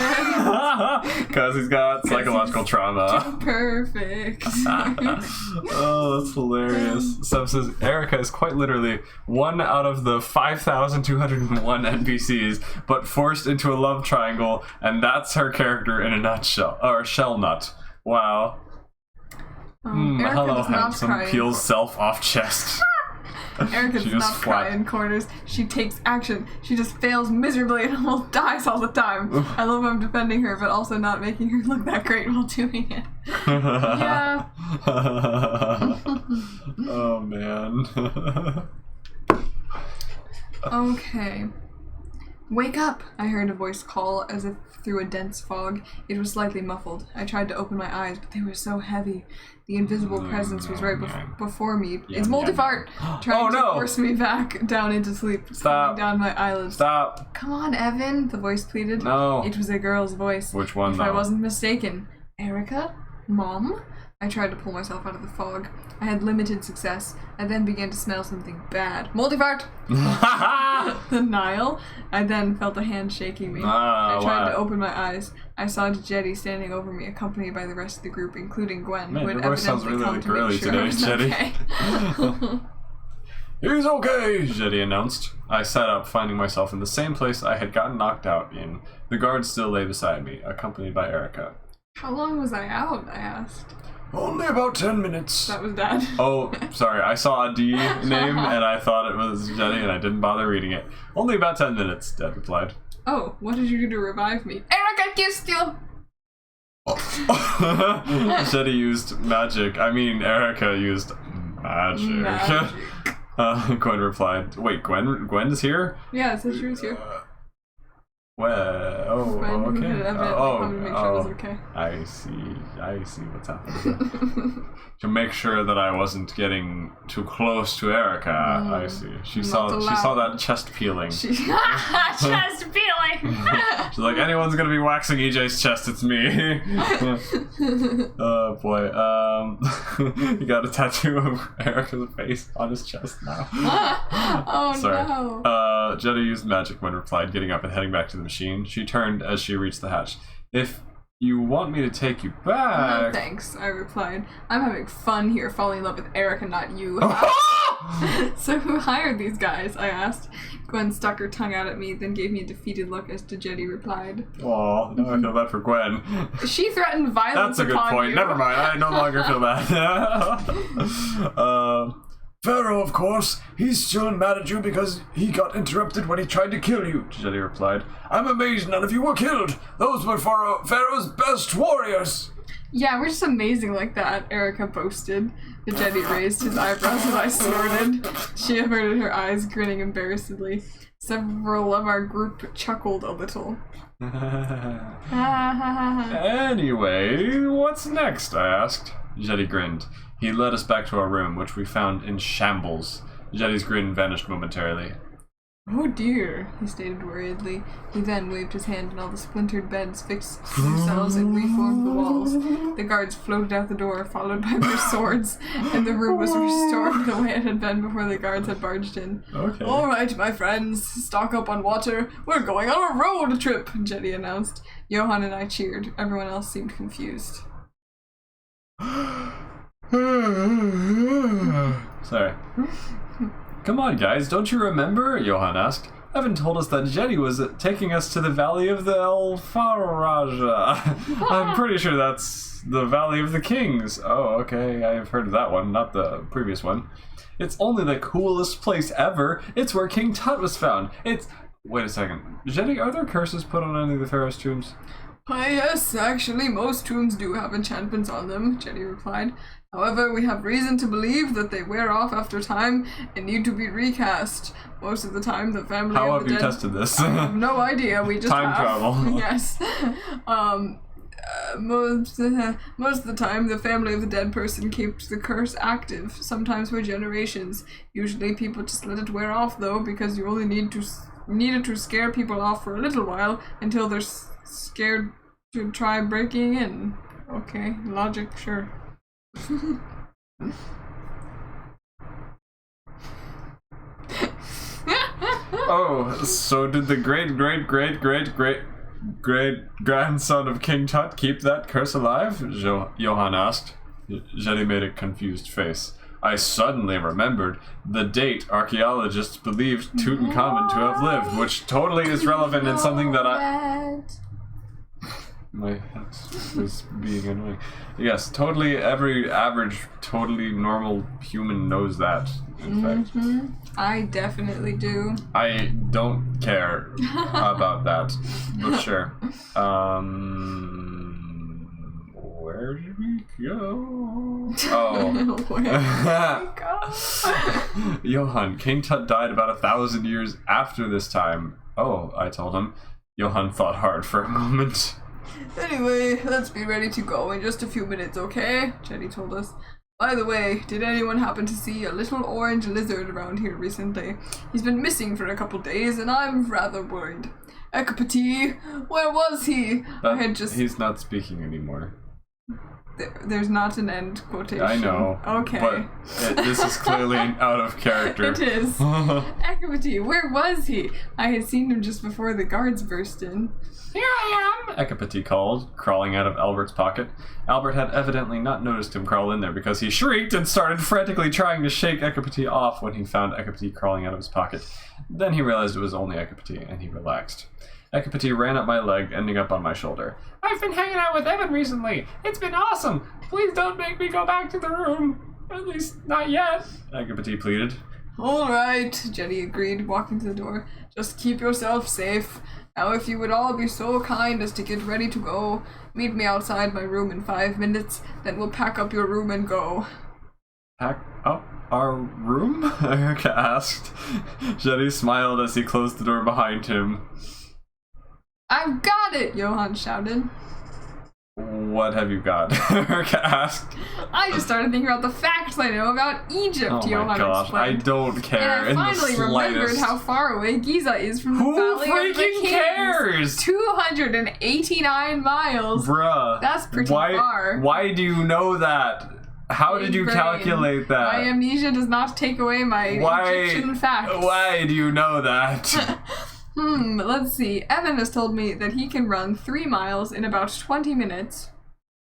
Because he's got psychological trauma. Perfect. Oh, that's hilarious. Seb says Erica is quite literally one out of the 5,201 NPCs, but forced into a love triangle, and that's her character in a nutshell. Or shell nut. Wow. Erica Hello, does not handsome. cry. Peels self off chest. Erica She does just not cry flat. in corners. She takes action. She just fails miserably and almost dies all the time. I love I'm defending her, but also not making her look that great while doing it. Yeah. Oh man. Okay. Wake up! I heard a voice call as if through a dense fog. It was slightly muffled. I tried to open my eyes, but they were so heavy. The invisible presence was right before me. It's Multifart! Trying to force me back down into sleep. Stop. Pulling down my eyelids. Stop. Come on, Evan, the voice pleaded. No. It was a girl's voice. Which one, If I though? wasn't mistaken. Erica? Mom? I tried to pull myself out of the fog. I had limited success. I then began to smell something bad. Multifart! The Nile. I then felt a hand shaking me. I tried to open my eyes. I saw Jetty standing over me, accompanied by the rest of the group, including Gwen, Man, who had your voice sounds evidently really come to girly make sure I today, was Jetty. okay. He's okay, Jetty announced. I sat up, finding myself in the same place I had gotten knocked out in. The guard still lay beside me, accompanied by Erica. How long was I out? I asked. Only about 10 minutes. That was Dad. Oh, sorry, I saw a D name and I thought it was Jetty and I didn't bother reading it. Only about 10 minutes, Dad replied. Oh, what did you do to revive me? Erica kissed you! Jetty used magic. I mean, Erica used magic. Gwen replied, wait, Gwen is here? Yeah, it says she was here. Well, Gwen, okay. Wanted to make sure it was okay. I see what's happening. To make sure that I wasn't getting too close to Erica. I see. She saw that chest peeling. Chest peeling! She's like, anyone's gonna be waxing EJ's chest, it's me. Oh boy. He got a tattoo of Erica's face on his chest now. Oh Sorry. no. Jetty used magic when replied, getting up and heading back to the machine. She turned as she reached the hatch. If you want me to take you back... No thanks, I replied. I'm having fun here, falling in love with Erica, not you. So who hired these guys? I asked. Gwen stuck her tongue out at me, then gave me a defeated look as to Jetty replied. Aw, now I feel bad for Gwen. She threatened violence. That's a good point. You. Never mind, I no longer feel bad. Pharaoh, of course. He's still mad at you because he got interrupted when he tried to kill you. Jetty replied. I'm amazed none of you were killed. Those were Pharaoh's best warriors. Yeah, we're just amazing like that, Erica boasted. The Jetty raised his eyebrows as I snorted. She averted her eyes, grinning embarrassedly. Several of our group chuckled a little. Anyway, what's next? I asked. Jetty grinned. He led us back to our room, which we found in shambles. Jetty's grin vanished momentarily. Oh dear, he stated worriedly. He then waved his hand and all the splintered beds fixed themselves and reformed the walls. The guards floated out the door, followed by their swords, and the room was restored the way it had been before the guards had barged in. Okay. Alright, my friends, stock up on water. We're going on a road trip, Jetty announced. Johan and I cheered. Everyone else seemed confused. Sorry. Come on, guys, don't you remember? Johan asked. Evan told us that Jetty was taking us to the Valley of the El Faraja. I'm pretty sure that's the Valley of the Kings. Oh, okay, I've heard of that one, not the previous one. It's only the coolest place ever. It's where King Tut was found. Wait a second. Jetty, are there curses put on any of the Pharaoh's tombs? Yes, actually, most tombs do have enchantments on them, Jetty replied. However, we have reason to believe that they wear off after time and need to be recast. Most of the time, the family How of have the you dead... tested this? I have no idea, we just Time have. travel. Yes. Most of the time, the family of the dead person keeps the curse active, sometimes for generations. Usually, people just let it wear off, though, because you only need it to scare people off for a little while until they're scared to try breaking in. Okay, logic, sure. Oh, so did the great-great-great-great-great-grandson of King Tut keep that curse alive? Johan asked. Jetty made a confused face. I suddenly remembered the date archaeologists believed Tutankhamun to have lived, which totally is relevant in something that My head was being annoying. Yes, totally every average, totally normal human knows that, in fact. I definitely do. I don't care about that, but sure. Where did we go? Oh. Where did we go? Johan, King Tut died about 1,000 years after this time. Oh, I told him. Johan thought hard for a moment. Anyway, let's be ready to go in just a few minutes, okay? Jetty told us. By the way, did anyone happen to see a little orange lizard around here recently? He's been missing for a couple days, and I'm rather worried. Ekapati, where was he? He's not speaking anymore. There's not an end quotation. I know. Okay. But this is clearly out of character. It is. Ekapati, where was he? I had seen him just before the guards burst in. Here I am, Ekapati called, crawling out of Albert's pocket. Albert had evidently not noticed him crawl in there because he shrieked and started frantically trying to shake Ekapati off when he found Ekapati crawling out of his pocket. Then he realized it was only Ekapati, and he relaxed. Ekapati ran up my leg, ending up on my shoulder. I've been hanging out with Evan recently. It's been awesome. Please don't make me go back to the room. At least, not yet, Ekapati pleaded. All right, Jetty agreed, walking to the door. Just keep yourself safe. Now, if you would all be so kind as to get ready to go, meet me outside my room in 5 minutes, then we'll pack up your room and go. Pack up our room? Erica asked. Jenny smiled as he closed the door behind him. I've got it! Johann shouted. What have you got? Erica asked. I just started thinking about the facts I know about Egypt, Oh Johann my gosh, explained. I don't care And I in finally the remembered slightest. how far away Giza is from the Who Valley of the freaking Kings. cares? 289 miles. Bruh. That's pretty why, far. Why do you know that? How did you Brain. calculate that? My amnesia does not take away my Egyptian facts. Why do you know that? Let's see. Evan has told me that he can run 3 miles in about 20 minutes.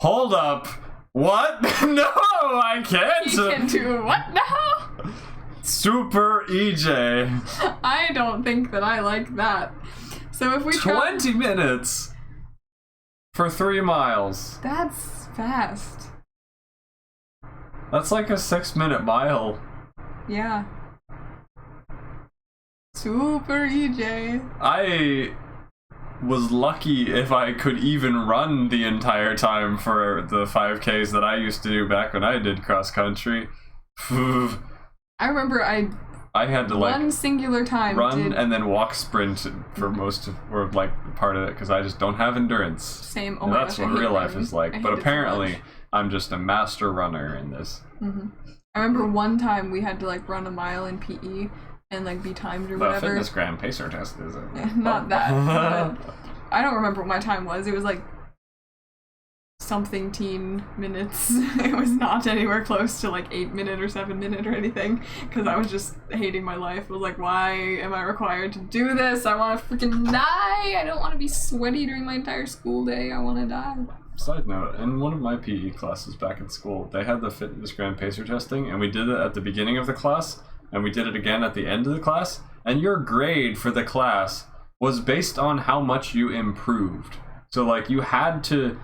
Hold up. What? No, I can't. He can do what now? Super EJ. I don't think that I like that. So if we try... 20 minutes for 3 miles. That's fast. That's like a 6-minute mile. Yeah. Super EJ. I was lucky if I could even run the entire time for the 5Ks that I used to do back when I did cross country. I remember I had to like one singular time run did and then walk sprint for most of, or like part of it, because I just don't have endurance. same. Oh And my that's gosh, I what hate real life running. is like. I But hate it so apparently, much. I'm just a master runner in this. I remember one time we had to like run a mile in PE and like be timed or The whatever. fitness gram pacer test is it? Not that. But I don't remember what my time was. It was like something teen minutes. It was not anywhere close to like 8-minute or 7-minute or anything, because I was just hating my life. I was like, why am I required to do this? I want to freaking die. I don't want to be sweaty during my entire school day. I want to die. Side note, in one of my PE classes back in school, they had the fitness gram pacer testing, and we did it at the beginning of the class, and we did it again at the end of the class, and your grade for the class was based on how much you improved. So like you had to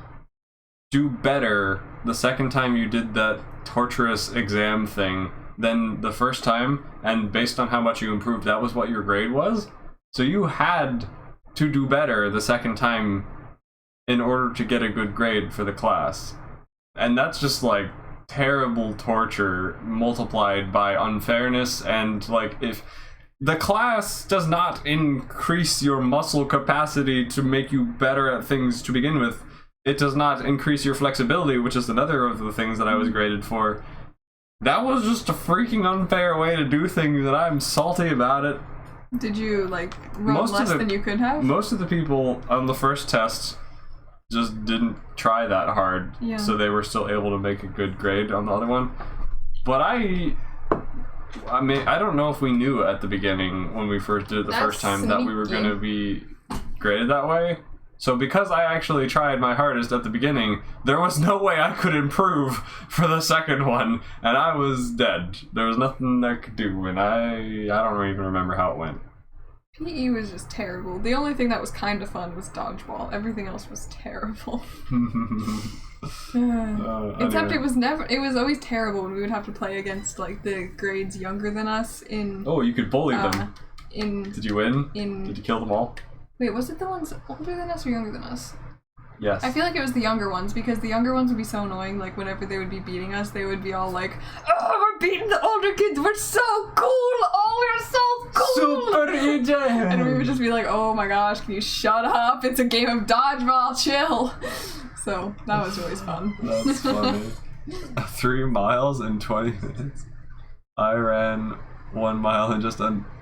do better the second time you did that torturous exam thing than the first time, and based on how much you improved, that was what your grade was. So you had to do better the second time in order to get a good grade for the class. And that's just like terrible torture multiplied by unfairness. And like, if the class does not increase your muscle capacity to make you better at things to begin with, it does not increase your flexibility, which is another of the things that I was graded for. That was just a freaking unfair way to do things, and I'm salty about it. Did you like run less than you could have? Most of the people on the first test just didn't try that hard, so they were still able to make a good grade on the other one. But I mean, I don't know if we knew at the beginning when we first did it the first time that we were going to be graded that way. So because I actually tried my hardest at the beginning, there was no way I could improve for the second one, and I was dead. There was nothing I could do, and I don't even remember how it went. PE was just terrible. The only thing that was kind of fun was dodgeball. Everything else was terrible. Except it was always terrible when we would have to play against like the grades younger than us in... Oh, you could bully them. Did you win? Did you kill them all? Wait, was it the ones older than us or younger than us? Yes. I feel like it was the younger ones, because the younger ones would be so annoying. Like, whenever they would be beating us, they would be all like, "Oh, we're beating the older kids. We're so cool. Oh, we're so cool." Super EJ. And we would just be like, "Oh my gosh, can you shut up? It's a game of dodgeball. Chill." So that was always fun. That's funny. 3 miles in 20 minutes. I ran 1 mile in just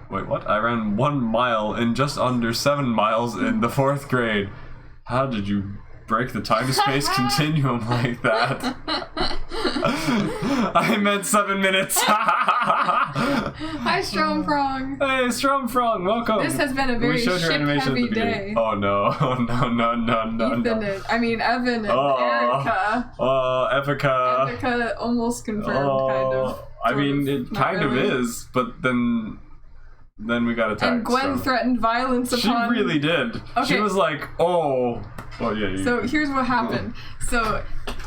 Wait, what? I ran 1 mile in just under 7 miles in the 4th grade. How did you break the time-space continuum like that? I meant 7 minutes. Hi, Stromprong. Hey, Stromprong, welcome. This has been a very ship-heavy day. Oh no! Oh no! Evan and Erica. Oh, Epica. Epica almost confirmed, kind of. I mean, it kind of is, but then we got attacked. And Gwen threatened violence upon... She really did. Okay. She was like, oh yeah. So here's what happened. So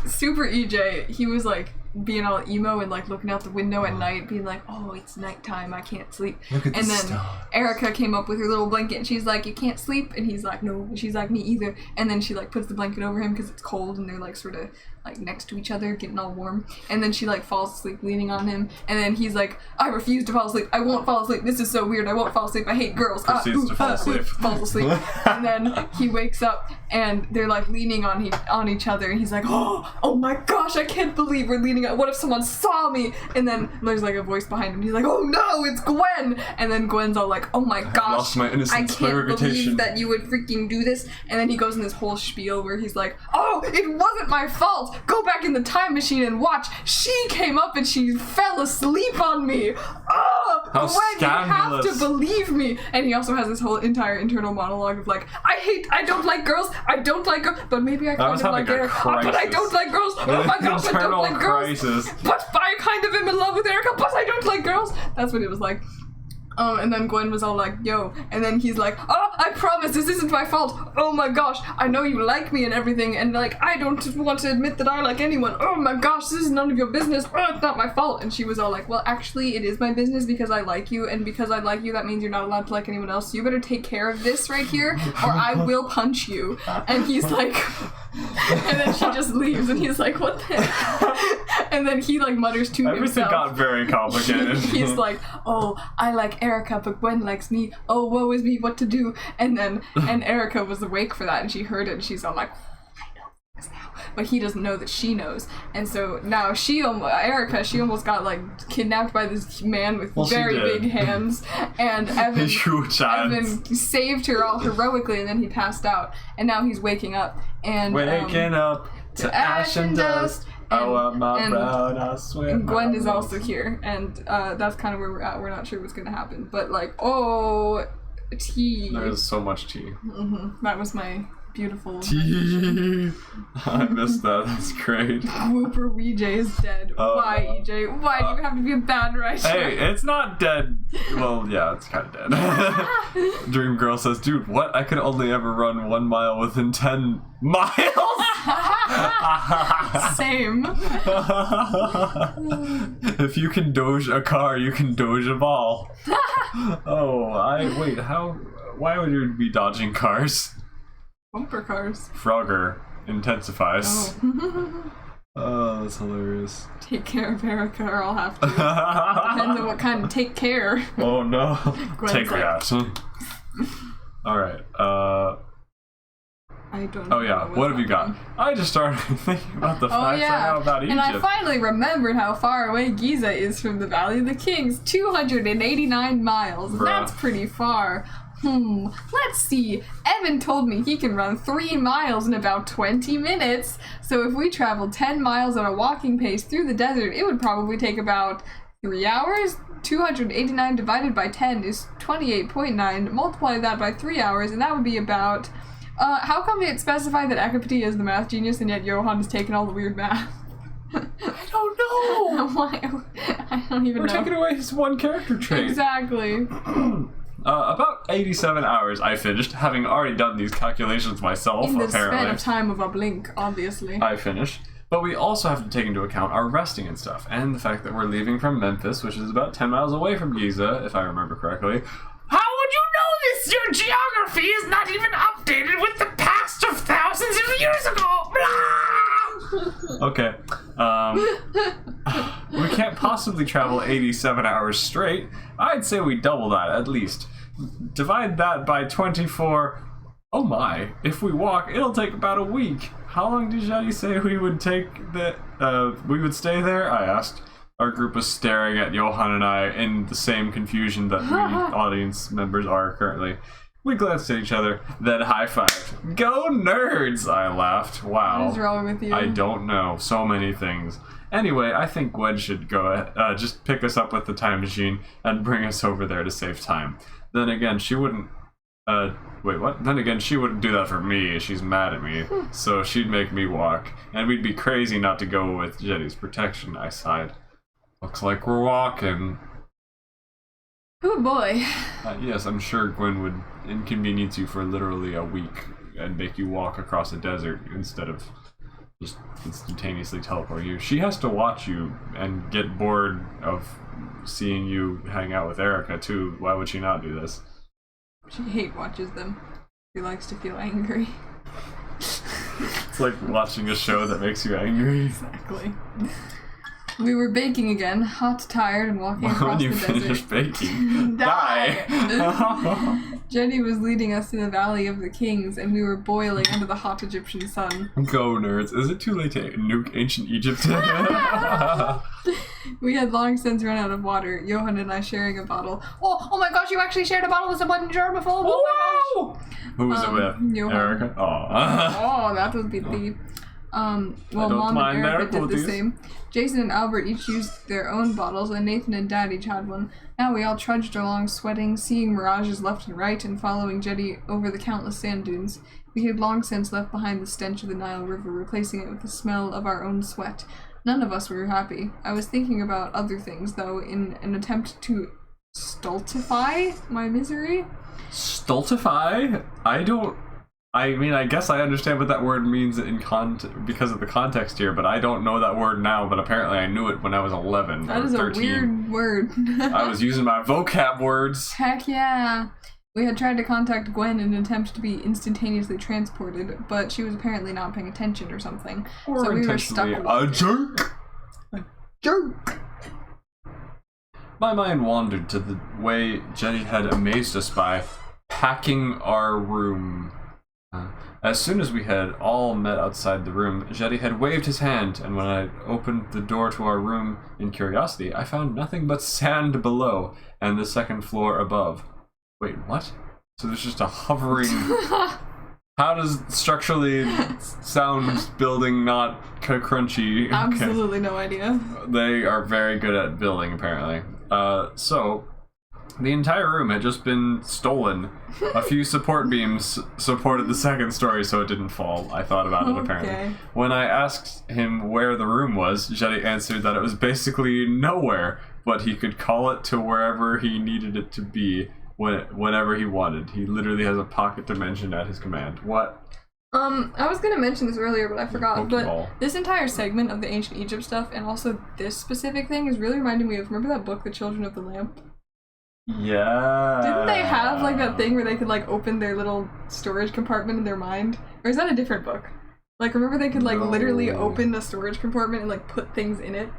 Super EJ, he was like being all emo and like looking out the window at night, being like, oh, it's nighttime, I can't sleep. Look at and the then stars. Erica came up with her little blanket and she's like, you can't sleep, and he's like, no. And she's like, me either. And then she like puts the blanket over him because it's cold and they're like sort of like next to each other, getting all warm. And then she like falls asleep leaning on him, and then he's like, I refuse to fall asleep, I won't fall asleep, this is so weird, I won't fall asleep, I hate girls. Proceeds to fall asleep. Falls asleep. And then he wakes up and they're like leaning on each other, and he's like, oh my gosh, I can't believe we're leaning on, what if someone saw me? And then there's like a voice behind him, he's like, oh no, it's Gwen. And then Gwen's all like, oh my gosh, lost my innocence, I my can't reputation. believe that you would freaking do this. And then he goes in this whole spiel where he's like, oh, it wasn't my fault, go back in the time machine and watch, she came up and she fell asleep on me. Oh, How Gwen, you have to scandalous. believe me. And he also has this whole entire internal monologue of like, I don't like girls, but maybe I kind was of like having a Erica, but I crisis. don't like girls, oh my gosh, I don't Internal like girls, crisis. but I kind of am in love with Erica, but I don't like girls. That's what it was like. And then Gwen was all like, yo, and then he's like, oh, I promise this isn't my fault, oh my gosh, I know you like me and everything, and like, I don't want to admit that I like anyone, oh my gosh, this is none of your business, oh, it's not my fault. And she was all like, well, actually, it is my business because I like you, and because I like you, that means you're not allowed to like anyone else, so you better take care of this right here, or I will punch you. And he's like, and then she just leaves, and he's like, what the heck? And then he like mutters to Everything himself. got very complicated. He's like, oh, I like Erica, but Gwen likes me. Oh, woe is me, what to do? And Erica was awake for that, and she heard it, and she's all like, I know this now. But he doesn't know that she knows. And so now Erica, she almost got like kidnapped by this man with She very did. big hands. And Evan Huge hands. saved her all heroically, and then he passed out. And now he's waking up. And Waking up to ash and dust. I want my brown, I swear. and Gwen is also here, and that's kind of where we're at. We're not sure what's gonna happen, but like, oh, tea. There's so much tea. That was my beautiful. Tea. I missed that. That's great. Whooper EJ is dead. Why, EJ? Why do you have to be a bad writer? Hey, it's not dead. Well, yeah, it's kind of dead. Dream Girl says, dude, what? I could only ever run 1 mile within 10 miles? Same. If you can doge a car, you can doge a ball. Wait, why would you be dodging cars? Bumper cars. Frogger intensifies. Oh. Oh, that's hilarious. Take care of Erica, or I'll have to. Depends on what kind of take care. Oh no. Gwen's Take like- that. Alright, I don't oh know yeah, what's what have you got? happening. I just started thinking about the Oh facts I yeah, know about Egypt. and I finally remembered how far away Giza is from the Valley of the Kings. 289 miles. Bruh. That's pretty far. Let's see. Evan told me he can run 3 miles in about 20 minutes. So if we traveled 10 miles at a walking pace through the desert, it would probably take about 3 hours. 289 divided by 10 is 28.9. Multiply that by 3 hours, and that would be about... how come it specified that Akapati is the math genius and yet Johan has taken all the weird math? I don't know! Why? I don't even We're know. taking away his one character trait. Exactly. About 87 hours I finished, having already done these calculations myself, In the span apparently. of time of a blink, obviously. I finished. But we also have to take into account our resting and stuff, and the fact that we're leaving from Memphis, which is about 10 miles away from Giza, if I remember correctly. How would you know this? Your geography is not even updated with the past of thousands of years ago! Blah! Okay. We can't possibly travel 87 hours straight. I'd say we double that, at least. Divide that by 24... Oh my, if we walk, it'll take about a week. How long did Shadi say we would we would stay there? I asked. Our group was staring at Johan and I in the same confusion that we audience members are currently. We glanced at each other, then high-fived. Go nerds! I laughed. Wow. What is wrong with you? I don't know. So many things. Anyway, I think Gwen should go just pick us up with the time machine and bring us over there to save time. Then again, she wouldn't... wait, what? Then again, she wouldn't do that for me. She's mad at me. So she'd make me walk. And we'd be crazy not to go with Jetty's protection, I sighed. Looks like we're walking. Oh boy. Yes, I'm sure Gwen would inconvenience you for literally a week and make you walk across a desert instead of just instantaneously teleport you. She has to watch you and get bored of seeing you hang out with Erica too. Why would she not do this? She hate watches them. She likes to feel angry. It's like watching a show that makes you angry. Exactly. We were baking again, hot, tired, and walking across the desert. When you finish baking, die! Jenny was leading us to the Valley of the Kings, and we were boiling under the hot Egyptian sun. Go, nerds. Is it too late to nuke ancient Egypt? We had long since run out of water, Johan and I sharing a bottle. Oh my gosh, you actually shared a bottle with someone in jar before? Oh my gosh! Who was it with? Johan. Erica? Oh, that would be deep. Well, Mom and Erica did the same. Jason and Albert each used their own bottles, and Nathan and Dad each had one. Now we all trudged along, sweating, seeing mirages left and right, and following Jetty over the countless sand dunes. We had long since left behind the stench of the Nile River, replacing it with the smell of our own sweat. None of us were happy. I was thinking about other things, though, in an attempt to stultify my misery. Stultify? I mean, I guess I understand what that word means because of the context here, but I don't know that word now, but apparently I knew it when I was 11 That or is 13. a weird word. I was using my vocab words. Heck yeah. We had tried to contact Gwen in an attempt to be instantaneously transported, but she was apparently not paying attention or something. Or so we were stuck intentionally a jerk. A jerk. My mind wandered to the way Jenny had amazed us by packing our room. As soon as we had all met outside the room, Jetty had waved his hand, and when I opened the door to our room in curiosity, I found nothing but sand below and the second floor above. Wait, what? So there's just a hovering... How does structurally sound building not crunchy? Okay. Absolutely no idea. They are very good at building, apparently. So... The entire room had just been stolen. A few support beams supported the second story so it didn't fall. I thought about it, apparently. Okay. When I asked him where the room was, Jetty answered that it was basically nowhere, but he could call it to wherever he needed it to be whenever he wanted. He literally has a pocket dimension at his command. What? I was gonna mention this earlier, but I forgot. Pokeball. But this entire segment of the ancient Egypt stuff, and also this specific thing, is really reminding me of, remember that book, The Children of the Lamp? Yeah. Didn't they have like that thing where they could like open their little storage compartment in their mind? Or is that a different book? Like, remember they could like literally open a storage compartment and like put things in it?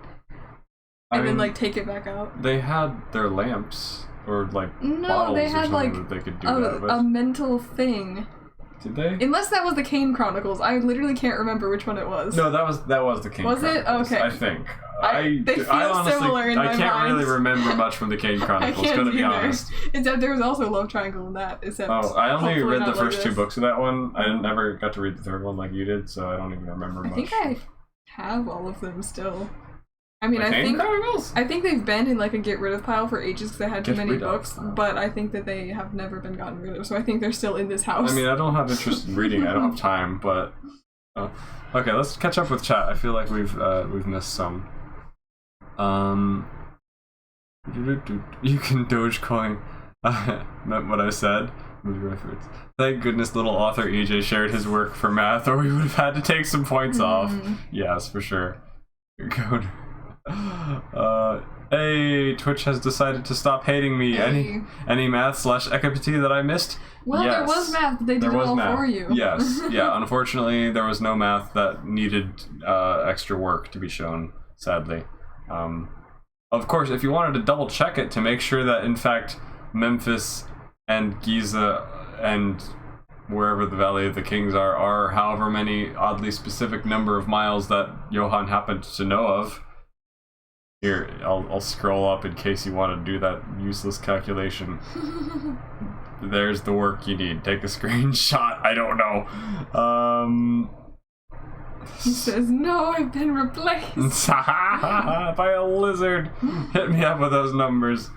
And then like take it back out? They had their lamps or like bottles they or had something like that they could do that with. a mental thing. Did they? Unless that was the Kane Chronicles. I literally can't remember which one it was. No, that was the Kane Was Chronicles. it? Okay. I think. They feel honestly, similar in my I can't mind. really remember much from the Kane I Chronicles, can't gonna be either. honest. Except there was also a love triangle in that. Except Oh, I only hopefully read the not like first two this. books of that one. I never got to read the third one like you did, so I don't even remember much. I think I have all of them still. I mean, The I Kane think Chronicles? they've been in like a get rid of pile for ages because I had too Get many rid of books, pile. but I think that they have never been gotten rid of, so I think they're still in this house. I mean, I don't have interest in reading. I don't have time, but okay, let's catch up with chat. I feel like we've missed some. You can Dogecoin. Not what I said. Movie reference. Thank goodness little author EJ shared his work for math, or we would have had to take some points off. Yes, for sure. Go. Hey, Twitch has decided to stop hating me. Hey. Any math/ecopity that I missed? well, Yes. there was math, but they did There it was all math. for you. Yes, yeah. Unfortunately, there was no math that needed extra work to be shown. Sadly, of course, if you wanted to double check it to make sure that in fact Memphis and Giza and wherever the Valley of the Kings are however many oddly specific number of miles that Johan happened to know of. Here, I'll scroll up in case you want to do that useless calculation. There's the work you need. Take a screenshot. I don't know. He says, "No, I've been replaced." By a lizard. Hit me up with those numbers.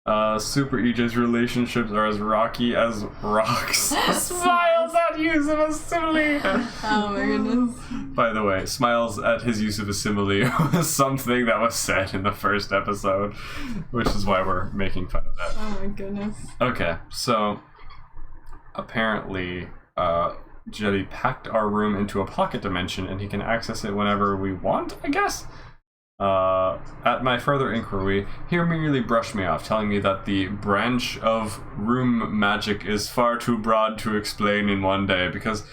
Super EJ's relationships are as rocky as rocks. Smiles at use of a simile. Oh my goodness. By the way, smiles at his use of a simile was something that was said in the first episode, which is why we're making fun of that. Oh my goodness. Okay, so apparently, Jetty packed our room into a pocket dimension, and he can access it whenever we want, I guess? At my further inquiry, he merely brushed me off, telling me that the branch of room magic is far too broad to explain in one day, because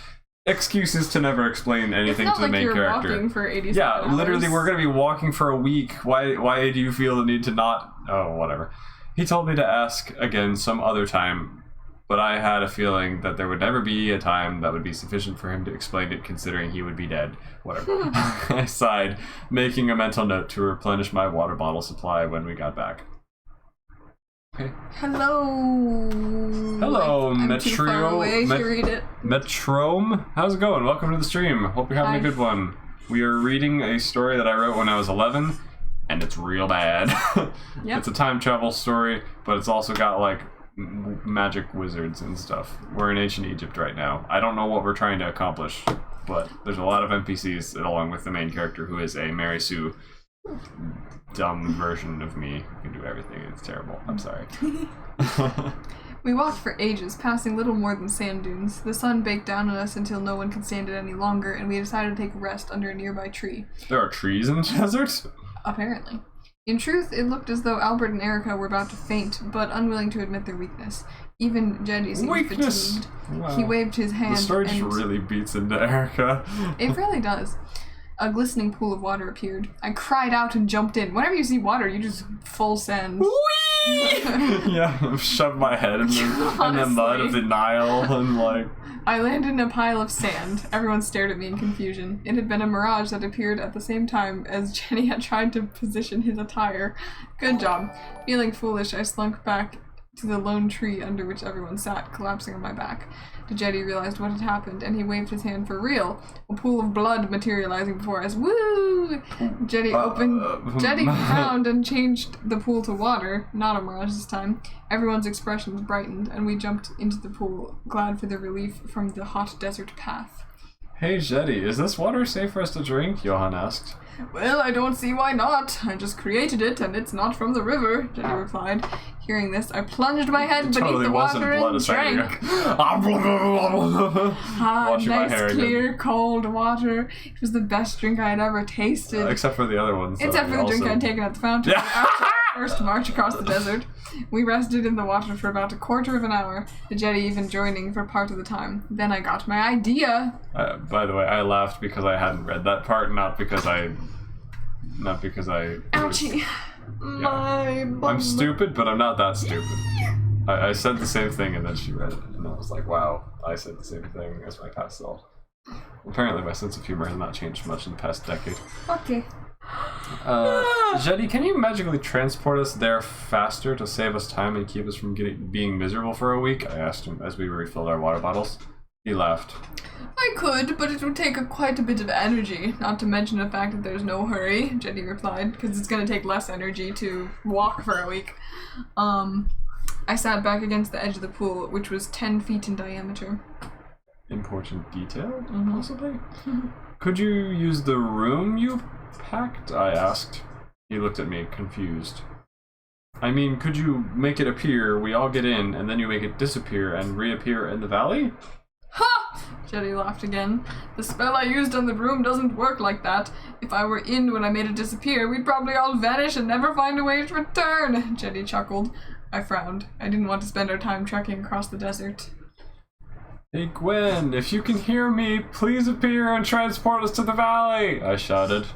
excuses to never explain anything to the main character. It's not like you're walking for 87 Yeah, hours. literally, we're gonna be walking for a week. Why do you feel the need to not... Oh, whatever. He told me to ask again some other time, but I had a feeling that there would never be a time that would be sufficient for him to explain it, considering he would be dead. Whatever. I sighed, making a mental note to replenish my water bottle supply when we got back. Okay. Hello. Hello, I'm too far away to read it. Metrome. How's it going? Welcome to the stream. Hope you're having a good one. We are reading a story that I wrote when I was 11, and it's real bad. Yep. It's a time travel story, but it's also got like magic wizards and stuff. We're in ancient Egypt right now. I don't know what we're trying to accomplish, but there's a lot of NPCs along with the main character, who is a Mary Sue dumb version of me who can do everything. It's terrible. I'm sorry. We walked for ages, passing little more than sand dunes. The sun baked down on us until no one could stand it any longer, and we decided to take a rest under a nearby tree. There are trees in the desert? Apparently. In truth, it looked as though Albert and Erica were about to faint, but unwilling to admit their weakness. Even Jetty seemed fatigued. Wow. He waved his hand. The story just and really beats into Erica. It really does. A glistening pool of water appeared. I cried out and jumped in. Whenever you see water, you just full send. Yeah, shove my head in the mud of the Nile and like... I landed in a pile of sand. Everyone stared at me in confusion. It had been a mirage that appeared at the same time as Jenny had tried to position his attire. Good job. Feeling foolish, I slunk back to the lone tree under which everyone sat, collapsing on my back. Jetty realized what had happened, and he waved his hand for real. A pool of blood materializing before us. Woo! Jetty frowned and changed the pool to water. Not a mirage this time. Everyone's expressions brightened, and we jumped into the pool, glad for the relief from the hot desert path. Hey Jetty, is this water safe for us to drink? Johan asked. Well, I don't see why not. I just created it, and it's not from the river, Jetty replied. Hearing this, I plunged my head beneath the water and drank. Nice, clear, cold water. It was the best drink I had ever tasted. Except for the other ones. Except for the drink I'd taken at the fountain. After our first march across the desert. We rested in the water for about a quarter of an hour, the Jetty even joining for part of the time. Then I got my idea. By the way, I laughed because I hadn't read that part, not because I... Ouchie. My bum. I'm stupid, but I'm not that stupid. I said the same thing, and then she read it, and I was like, wow, I said the same thing as my past self. Apparently my sense of humor has not changed much in the past decade. Okay. Jetty, can you magically transport us there faster to save us time and keep us from being miserable for a week? I asked him as we refilled our water bottles. He laughed. I could, but it would take quite a bit of energy, not to mention the fact that there's no hurry, Jetty replied, because it's going to take less energy to walk for a week. I sat back against the edge of the pool, which was 10 feet in diameter. Important detail, possibly? Could you use the room you packed? I asked. He looked at me, confused. I mean, could you make it appear, we all get in, and then you make it disappear and reappear in the valley? Ha! Jetty laughed again. The spell I used on the room doesn't work like that. If I were in when I made it disappear, we'd probably all vanish and never find a way to return, Jetty chuckled. I frowned. I didn't want to spend our time trekking across the desert. Hey Gwen, if you can hear me, please appear and transport us to the valley, I shouted.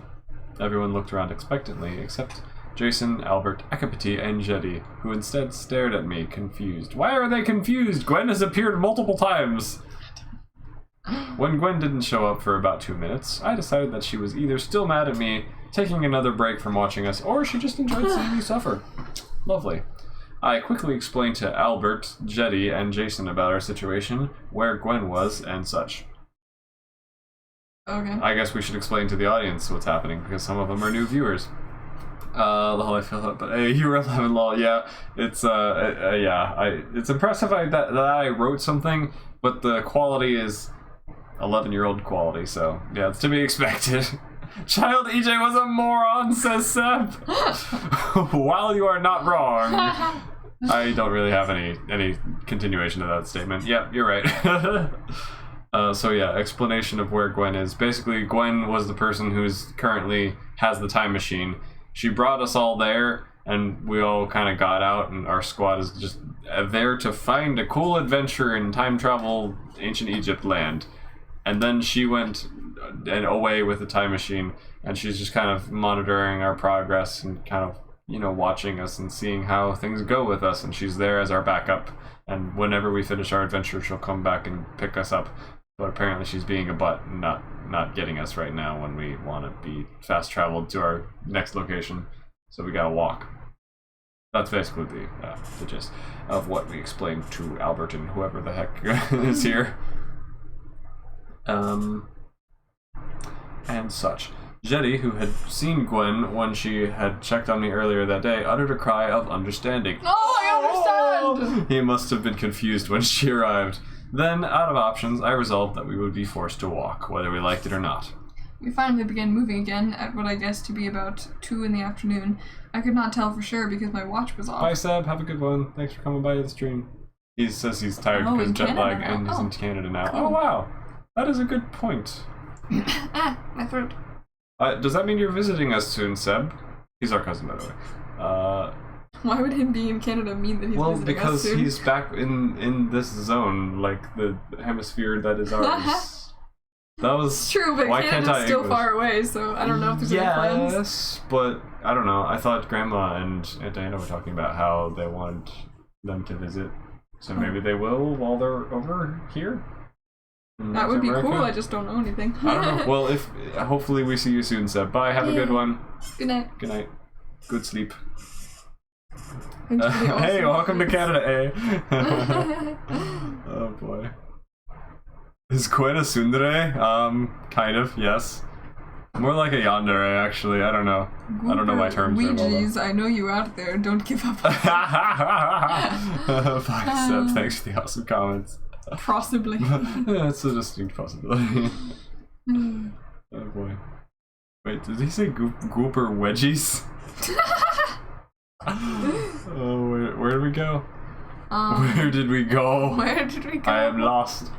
Everyone looked around expectantly, except Jason, Albert, Akapiti, and Jetty, who instead stared at me, confused. Why are they confused? Gwen has appeared multiple times. When Gwen didn't show up for about 2 minutes, I decided that she was either still mad at me, taking another break from watching us, or she just enjoyed seeing me suffer. Lovely. I quickly explained to Albert, Jetty, and Jason about our situation, where Gwen was, and such. Okay. I guess we should explain to the audience what's happening, because some of them are new viewers. Lol, I feel it, but you were 11, lol, yeah. It's, it's impressive that I wrote something, but the quality is 11-year-old quality, so, yeah, it's to be expected. Child EJ was a moron, says Seb. While you are not wrong. I don't really have any continuation of that statement. Yep, you're right. So yeah, explanation of where Gwen is. Basically, Gwen was the person who's currently has the time machine. She brought us all there, and we all kind of got out, and our squad is just there to find a cool adventure in time travel, ancient Egypt land. And then she went away with the time machine, and she's just kind of monitoring our progress and kind of, watching us and seeing how things go with us. And she's there as our backup. And whenever we finish our adventure, she'll come back and pick us up. But apparently she's being a butt and not getting us right now when we want to be fast traveled to our next location. So we gotta walk. That's basically the gist of what we explained to Albert and whoever the heck is here. And such. Jetty, who had seen Gwen when she had checked on me earlier that day, uttered a cry of understanding. Oh, I understand! He must have been confused when she arrived. Then, out of options, I resolved that we would be forced to walk, whether we liked it or not. We finally began moving again at what I guessed to be about 2 in the afternoon. I could not tell for sure because my watch was off. Bye, Seb. Have a good one. Thanks for coming by the stream. He says he's tired because jet lag and he's in Canada now. Cool. Oh, wow. That is a good point. My throat. Does that mean you're visiting us soon, Seb? He's our cousin, by the way. Why would him being in Canada mean that he's visiting us soon? Well, because he's back in this zone, like the hemisphere that is ours. That was true, but Canada's still far away, so I don't know if there's any plans. Yes, but I don't know. I thought Grandma and Aunt Diana were talking about how they wanted them to visit, so maybe they will while they're over here. That would be cool. I just don't know anything. I don't know. Well, hopefully we see you soon, Seb. Bye. Have a good one. Good night. Good night. Good sleep. Awesome. Hey, welcome to Canada, eh? Oh boy. Is Gwen a tsundere? Kind of, yes. More like a yandere, actually. I don't know. I don't know my terms. Ouija's, I know you out there. Don't give up. Bye, Seb. Thanks for the awesome comments. Possibly. Yeah, it's a distinct possibility. Oh boy. Wait, did he say gooper wedgies? Oh, where did we go? Where did we go? Where did we go? I am lost.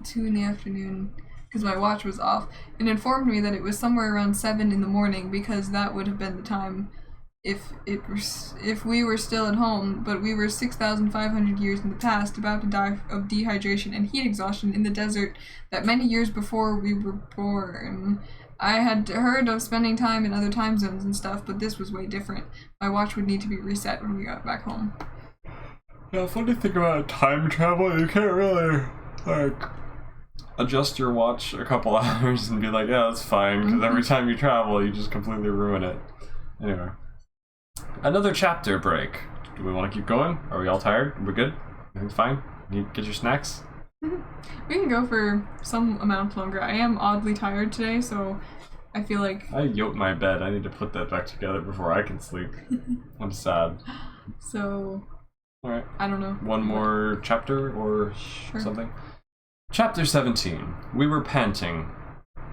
2 in the afternoon, because my watch was off, and informed me that it was somewhere around 7 in the morning, because that would have been the time if we were still at home, but we were 6,500 years in the past, about to die of dehydration and heat exhaustion in the desert that many years before we were born. I had heard of spending time in other time zones and stuff, but this was way different. My watch would need to be reset when we got back home. Yeah, funny thing about time travel, you can't really, adjust your watch a couple hours and be like, yeah, that's fine, because every time you travel, you just completely ruin it. Anyway. Another chapter break. Do we want to keep going? Are we all tired? We're good? Everything's fine? You get your snacks? We can go for some amount longer. I am oddly tired today, so I feel like... I yoked my bed. I need to put that back together before I can sleep. I'm sad. So... Alright. I don't know. One more chapter or something? Chapter 17. We were panting.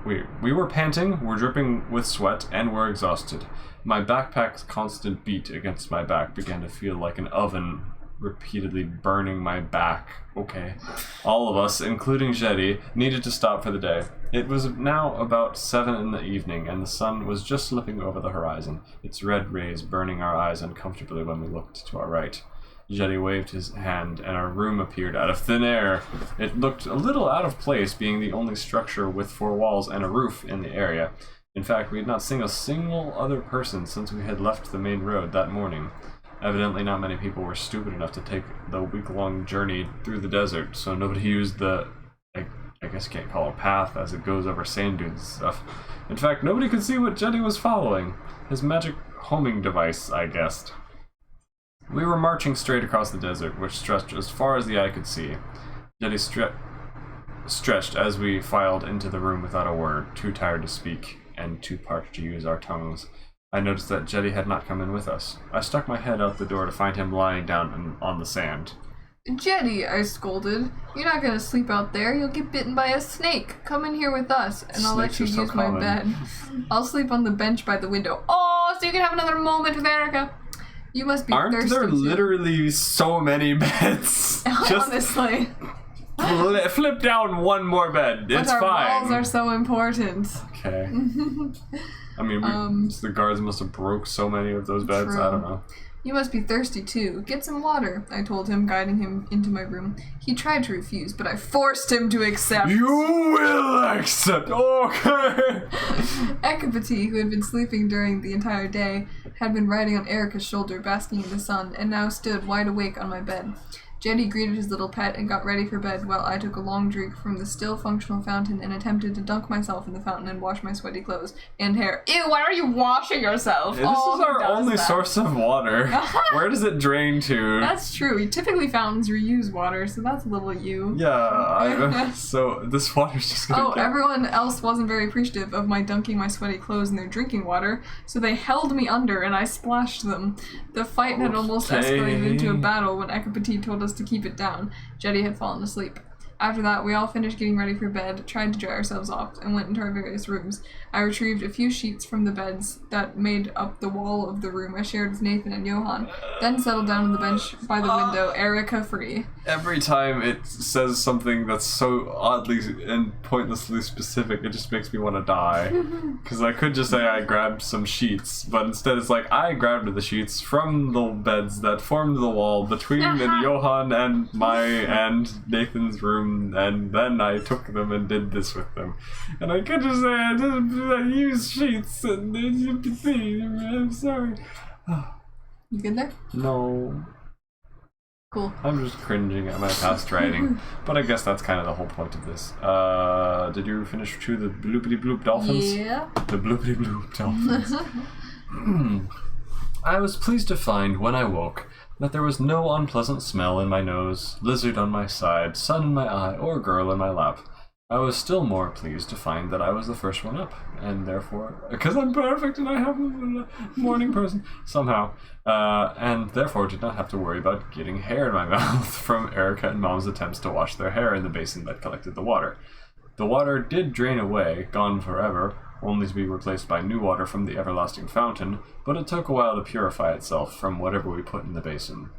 We were panting, we're dripping with sweat, and we're exhausted. My backpack's constant beat against my back began to feel like an oven repeatedly burning my back. Okay. All of us, including Jetty, needed to stop for the day. It was now about 7 in the evening, and the sun was just slipping over the horizon, its red rays burning our eyes uncomfortably when we looked to our right. Jetty waved his hand, and our room appeared out of thin air. It looked a little out of place, being the only structure with 4 walls and a roof in the area. In fact, we had not seen a single other person since we had left the main road that morning. Evidently, not many people were stupid enough to take the week-long journey through the desert, so nobody used the, I guess you can't call it a path, as it goes over sand dunes and stuff. In fact, nobody could see what Jetty was following. His magic homing device, I guessed. We were marching straight across the desert, which stretched as far as the eye could see. Jetty stretched as we filed into the room without a word, too tired to speak, and too parched to use our tongues. I noticed that Jetty had not come in with us. I stuck my head out the door to find him lying down on the sand. Jetty, I scolded. You're not gonna sleep out there. You'll get bitten by a snake. Come in here with us, and I'll let you use my bed. I'll sleep on the bench by the window. Oh, so you can have another moment with Erica. You must be thirsty. Aren't there literally so many beds? Honestly. flip down one more bed. It's our fine. walls are so important. Okay. I mean, the guards must have broke so many of those beds. True. I don't know. You must be thirsty too. Get some water, I told him, guiding him into my room. He tried to refuse, but I forced him to accept. You will accept. Okay. Ekapati, who had been sleeping during the entire day, had been riding on Erica's shoulder, basking in the sun, and now stood wide awake on my bed. Jetty greeted his little pet and got ready for bed while I took a long drink from the still functional fountain and attempted to dunk myself in the fountain and wash my sweaty clothes and hair. Ew, why are you washing yourself? This is our only source of water. Where does it drain to? That's true. Typically fountains reuse water, so that's a little you. Yeah, so this water's just gonna get... Everyone else wasn't very appreciative of my dunking my sweaty clothes in their drinking water, so they held me under and I splashed them. The fight had almost escalated into a battle when Ekapati told us to keep it down. Jetty had fallen asleep. After that, we all finished getting ready for bed, tried to dry ourselves off, and went into our various rooms. I retrieved a few sheets from the beds that made up the wall of the room I shared with Nathan and Johan, then settled down on the bench by the window, Erica free. Every time it says something that's so oddly and pointlessly specific, it just makes me want to die. Because I could just say I grabbed some sheets, but instead it's like, I grabbed the sheets from the beds that formed the wall between Johan and and Nathan's room, and then I took them and did this with them. And I could just say I used sheets, and you can see, I'm sorry. You good there? No. Cool. I'm just cringing at my past writing, but I guess that's kind of the whole point of this. Did you finish to the bloopity bloop dolphins? Yeah. The bloopity bloop dolphins. I was pleased to find when I woke that there was no unpleasant smell in my nose, lizard on my side, sun in my eye, or girl in my lap. I was still more pleased to find that I was the first one up, and therefore, because I'm perfect and I have a morning person, somehow, and therefore did not have to worry about getting hair in my mouth from Erica and Mom's attempts to wash their hair in the basin that collected the water. The water did drain away, gone forever, only to be replaced by new water from the everlasting fountain, but it took a while to purify itself from whatever we put in the basin.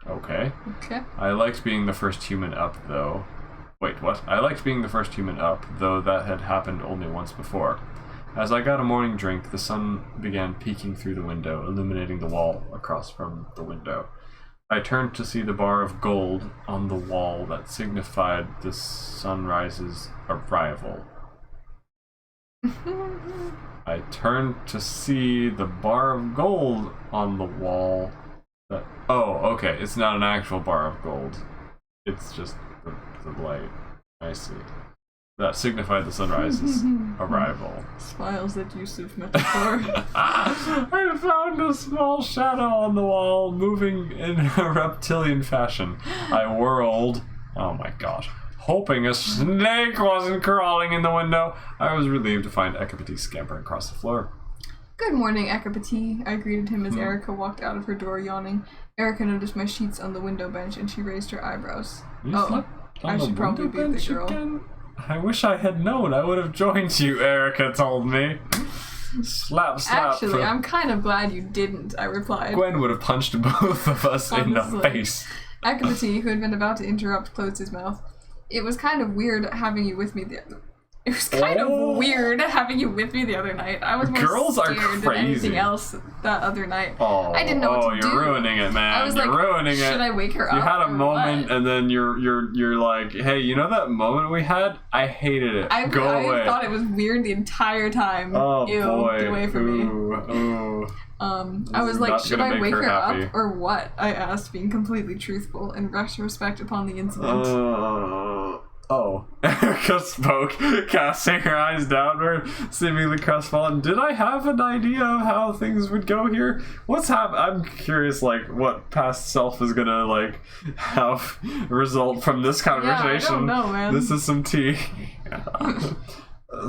Okay. I liked being the first human up, though. Wait, what? I liked being the first human up, though that had happened only once before. As I got a morning drink, the sun began peeking through the window, illuminating the wall across from the window. I turned to see the bar of gold on the wall that signified the sunrise's arrival. I turned to see the bar of gold on the wall that... Oh, okay, it's not an actual bar of gold. It's just the light. I see. That signified the sunrise's arrival. Smiles at use of metaphor. I found a small shadow on the wall, moving in a reptilian fashion. I whirled. Oh my gosh. Hoping a snake wasn't crawling in the window. I was relieved to find Ekapati scampering across the floor. Good morning, Ekapati. I greeted him as Erica walked out of her door yawning. Erica noticed my sheets on the window bench and she raised her eyebrows. I should probably be the girl. Again? I wish I had known. I would have joined you, Erica told me. Slap. Actually, I'm kind of glad you didn't, I replied. Gwen would have punched both of us in the face. Ekapati, who had been about to interrupt, closed his mouth. It was kind of weird having you with me the other night. I was more Girls are scared than crazy. anything else that other night. Oh, I didn't know what to do. You're ruining it, man. I was you're like, ruining it. Should I wake her up? You had a moment, what? and then you're like, hey, you know that moment we had? I hated it. Go away. I thought it was weird the entire time. Oh, Ew, boy. Get away from me. Ooh. I was like, should I wake her happy. up or what? I asked, being completely truthful in retrospect upon the incident. Erica spoke, casting her eyes downward, seemingly crestfallen. Did I have an idea of how things would go here? What's happening? I'm curious, what past self is gonna, have result from this conversation. Yeah, I don't know, man. This is some tea.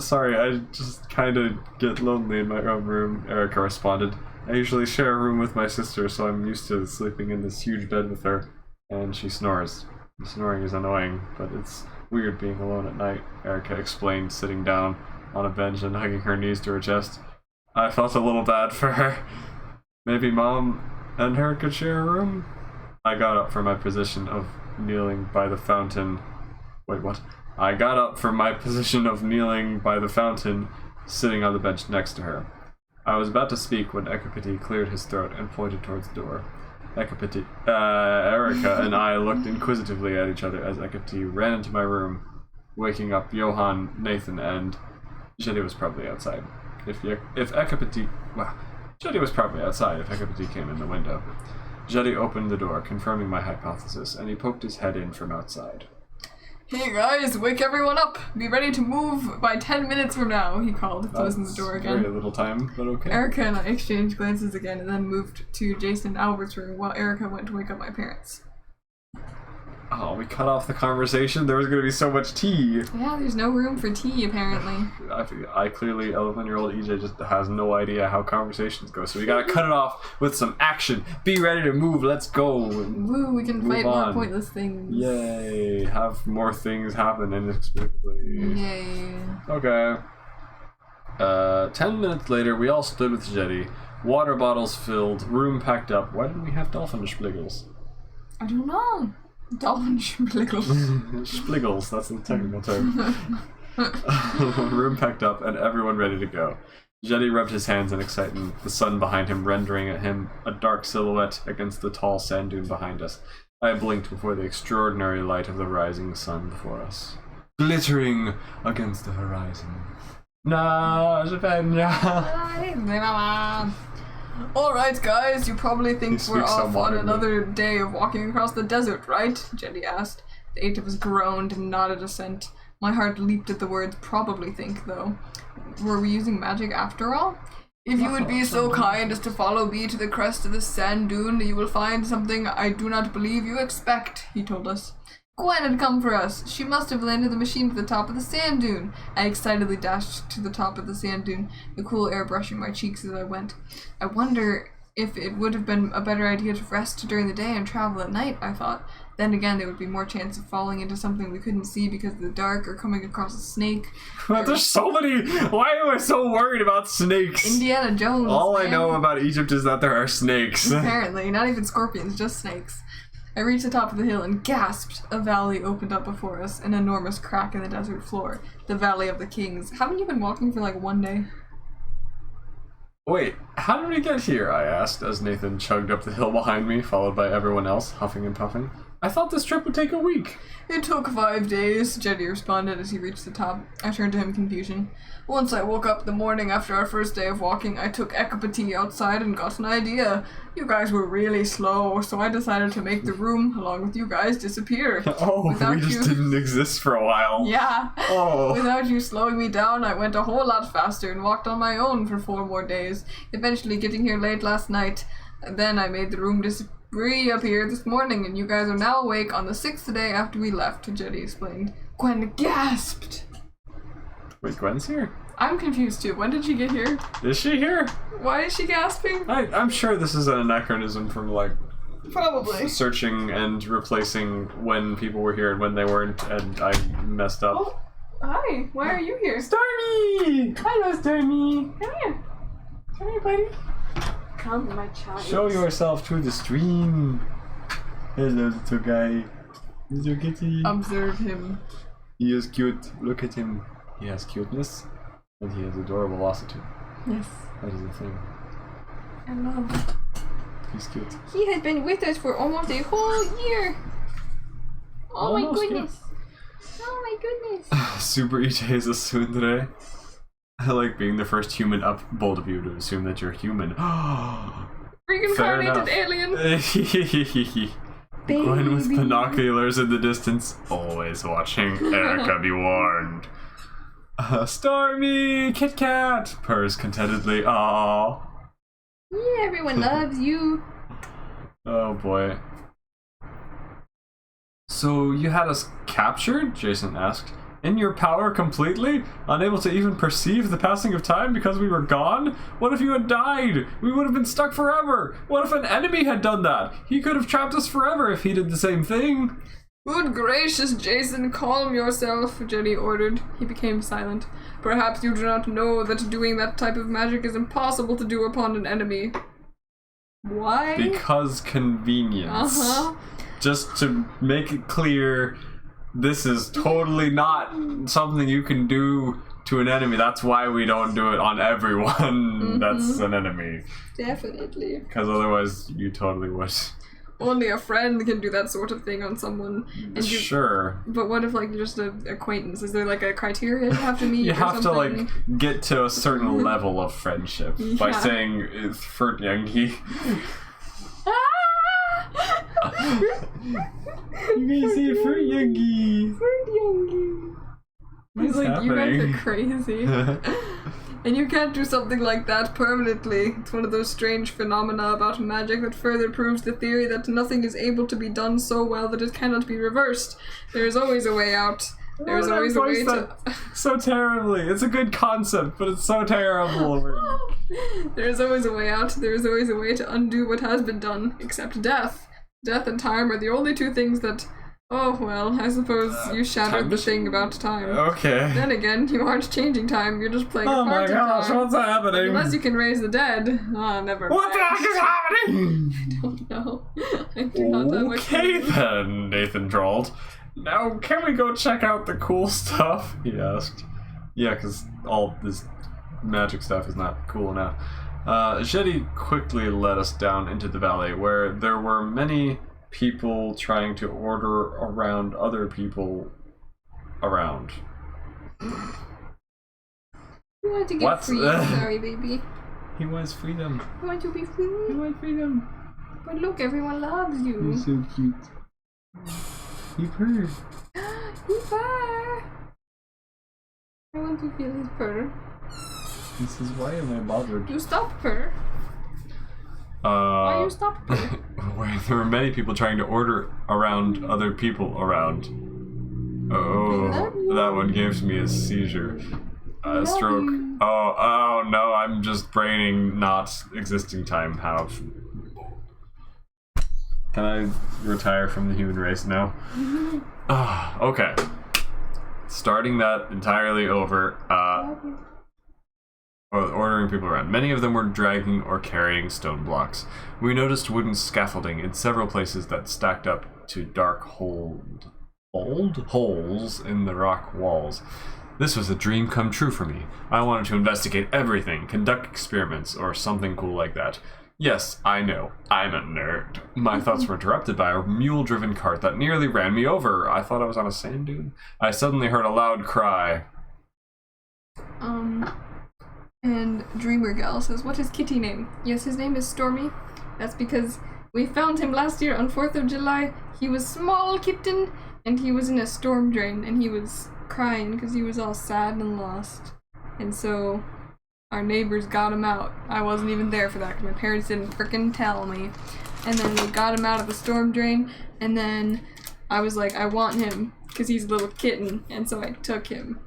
Sorry, I just kind of get lonely in my own room, Erica responded. I usually share a room with my sister, so I'm used to sleeping in this huge bed with her, and she snores. Snoring is annoying, but it's weird being alone at night, Erica explained, sitting down on a bench and hugging her knees to her chest. I felt a little bad for her. Maybe Mom and her could share a room? I got up from my position of kneeling by the fountain Wait, what? I got up from my position of kneeling by the fountain, sitting on the bench next to her. I was about to speak when Ekapiti cleared his throat and pointed towards the door. Erica and I looked inquisitively at each other as Ekapiti ran into my room, waking up Johan, Nathan, and Jetty was probably outside. Jetty was probably outside if Ekapiti came in the window. Jetty opened the door, confirming my hypothesis, and he poked his head in from outside. Hey guys, wake everyone up! Be ready to move by 10 minutes from now, he called, closing the door again. Very little time, but okay. Erica and I exchanged glances again and then moved to Jason and Albert's room while Erica went to wake up my parents. Oh, we cut off the conversation. There was going to be so much tea. Yeah, there's no room for tea, apparently. I clearly, 11-year-old EJ just has no idea how conversations go, so we gotta cut it off with some action. Be ready to move, let's go. Woo, we can fight more pointless things. Yay, have more things happen inexplicably. Yay. Okay. 10 minutes later, we all stood with Jetty. Water bottles filled, room packed up. Why didn't we have dolphin spliggles? I don't know. Dolphin spliggles. Spliggles, that's the technical term. Room packed up and everyone ready to go. Jetty rubbed his hands in excitement, the sun behind him rendering at him a dark silhouette against the tall sand dune behind us. I blinked before the extraordinary light of the rising sun before us, glittering against the horizon. Alright guys, you probably think we're off on modernly. another day of walking across the desert, right? Jetty asked. The 8 of us groaned and nodded assent. My heart leaped at the words probably think, though. Were we using magic after all? If you would be so kind as to follow me to the crest of the sand dune, you will find something I do not believe you expect, he told us. Gwen had come for us. She must have landed the machine at the top of the sand dune. I excitedly dashed to the top of the sand dune, the cool air brushing my cheeks as I went. I wonder if it would have been a better idea to rest during the day and travel at night, I thought. Then again, there would be more chance of falling into something we couldn't see because of the dark or coming across a snake. There's so many. Why am I so worried about snakes? Indiana Jones. All man. I know about Egypt is that there are snakes. Apparently, not even scorpions, just snakes. I reached the top of the hill and gasped. A valley opened up before us, an enormous crack in the desert floor. The Valley of the Kings. Haven't you been walking for like one day? Wait, how did we get here? I asked as Nathan chugged up the hill behind me, followed by everyone else, huffing and puffing. I thought this trip would take a week. It took 5 days, Jetty responded as he reached the top. I turned to him in confusion. Once I woke up the morning after our first day of walking, I took Ekapiti outside and got an idea. You guys were really slow, so I decided to make the room, along with you guys, disappear. Oh, we just didn't exist for a while. Yeah. Oh. Without you slowing me down, I went a whole lot faster and walked on my own for 4 more days, eventually getting here late last night. And then I made the room reappear this morning, and you guys are now awake on the 6th day after we left, Jetty explained. Gwen gasped. Wait, Gwen's here? I'm confused too. When did she get here? Is she here? Why is she gasping? I'm sure this is an anachronism from like Probably. searching and replacing when people were here and when they weren't, and I messed up. Oh, hi. Why are you here? Stormy! Hello, Stormy! Come here. Come here, buddy. Come, my child. Show yourself to the stream. Hello, little guy. Little kitty. Observe him. He is cute. Look at him. He has cuteness, and he has adorable lassitude. Yes. That is the thing. I love. He's cute. He has been with us for almost a whole year. Oh my Almost, goodness. Oh my goodness. Super EJ is a swoon today. I like being the first human up. Bold of you to assume that you're human. Reincarnated alien. Gwen with binoculars in the distance, always watching. Erica, be warned. Stormy! Kit Kat! Purrs contentedly. Aww. Yeah, everyone loves you. Oh boy. So you had us captured? Jason asked. In your power completely? Unable to even perceive the passing of time because we were gone? What if you had died? We would have been stuck forever. What if an enemy had done that? He could have trapped us forever if he did the same thing. Good gracious, Jason, calm yourself, Jetty ordered. He became silent. Perhaps you do not know that doing that type of magic is impossible to do upon an enemy. Why? Because convenience. Uh-huh. Just to make it clear, this is totally not something you can do to an enemy. That's why we don't do it on everyone that's an enemy. Definitely. Because otherwise you totally would. Only a friend can do that sort of thing on someone. And Sure. But what if, like, just an acquaintance? Is there, like, a criteria you have to meet? You or have something? to, like, get to a certain level of friendship by saying it's Ferdinand. You may say Ferdinand. He's like, you guys are crazy. And you can't do something like that permanently. It's one of those strange phenomena about magic that further proves the theory that nothing is able to be done so well that it cannot be reversed. There is always a way out. There's always a way to... So terribly. It's a good concept, but it's so terrible. There's always a way out. There's always a way to undo what has been done, except death. Death and time are the only two things that... Oh, well, I suppose you shattered the thing about time. Okay. Then again, you aren't changing time, you're just playing a part Oh my gosh, time. what's happening? Unless you can raise the dead. Ah, never What the mind. heck is happening? I don't know. I do not have a Okay clue. then, Nathan drawled. Now, can we go check out the cool stuff? He asked. Yeah, because all this magic stuff is not cool enough. Jetty quickly led us down into the valley, where there were many people trying to order around other people around. You want to get What? free, sorry, baby. He wants freedom. You want to be free? He wants freedom. But look, everyone loves you. so cute. He purred. You purr. I want to feel his purr. He says, why am I bothered? You stop purr. Why you stop purr? Where there were many people trying to order around other people around. Oh, that one gives me a seizure. A stroke. you. Oh no, I'm just braining not existing time. Have. Can I retire from the human race now? Okay. Starting that entirely over. Ordering people around. Many of them were dragging or carrying stone blocks. We noticed wooden scaffolding in several places that stacked up to dark holes in the rock walls. This was a dream come true for me. I wanted to investigate everything, conduct experiments, or something cool like that. Yes, I know. I'm a nerd. My thoughts were interrupted by a mule-driven cart that nearly ran me over. I thought I was on a sand dune. I suddenly heard a loud cry. And Dreamer Gal says, what is Kitty name? Yes, his name is Stormy. That's because we found him last year on 4th of July. He was small kitten, and he was in a storm drain, and he was crying because he was all sad and lost. And so our neighbors got him out. I wasn't even there for that because my parents didn't frickin' tell me. And then they got him out of the storm drain, and then I was like, I want him because he's a little kitten, and so I took him.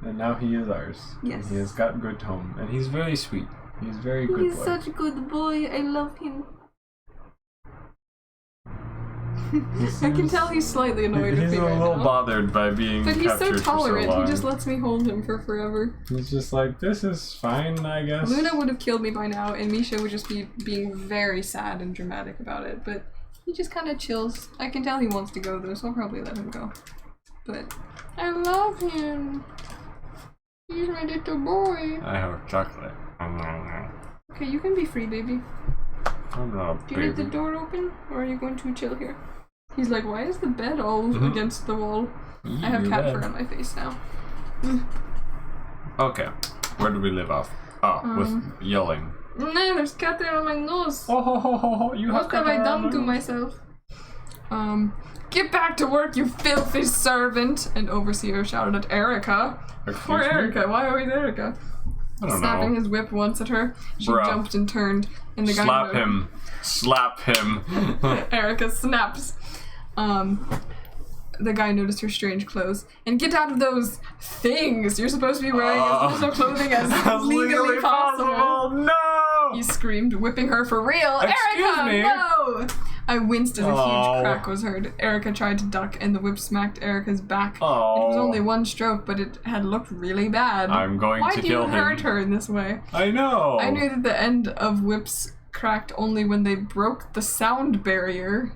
And now he is ours. Yes. He has got good home, and he's very sweet. He's very good He's boy. such a good boy. I love him. I can tell he's slightly annoyed with He's me a right little now. bothered by being But he's so captured tolerant, for so long. he just lets me hold him for forever. He's just like, this is fine, I guess. Luna would have killed me by now, and Misha would just be being very sad and dramatic about it, but he just kind of chills. I can tell he wants to go though, so I'll probably let him go. But I love him. He's my little boy. I have chocolate. Okay, you can be free, baby. I'm not a Do you need the baby. door open, or are you going to chill here? He's like, why is the bed all against the wall? I have cat fur on my face now. Okay, where do we live off? With yelling. No, there's cat hair on my nose. Oh, you What have I done to myself? Get back to work, you filthy servant! An overseer shouted at Erica. Poor Erica, why always Erica? I don't Snapping know. his whip once at her, she Bruh. jumped and turned, and the guy Slap him. Slap him. Erica snaps. The guy noticed her strange clothes. And get out of those things! You're supposed to be wearing as little clothing as legally possible. No! He screamed, whipping her for real. Excuse Erica, me. no! I winced as a Oh. huge crack was heard. Erica tried to duck, and the whip smacked Erica's back. Oh. It was only one stroke, but it had looked really bad. I'm going Why to do kill you him. hurt her in this way? I know. I knew that the end of whips cracked only when they broke the sound barrier.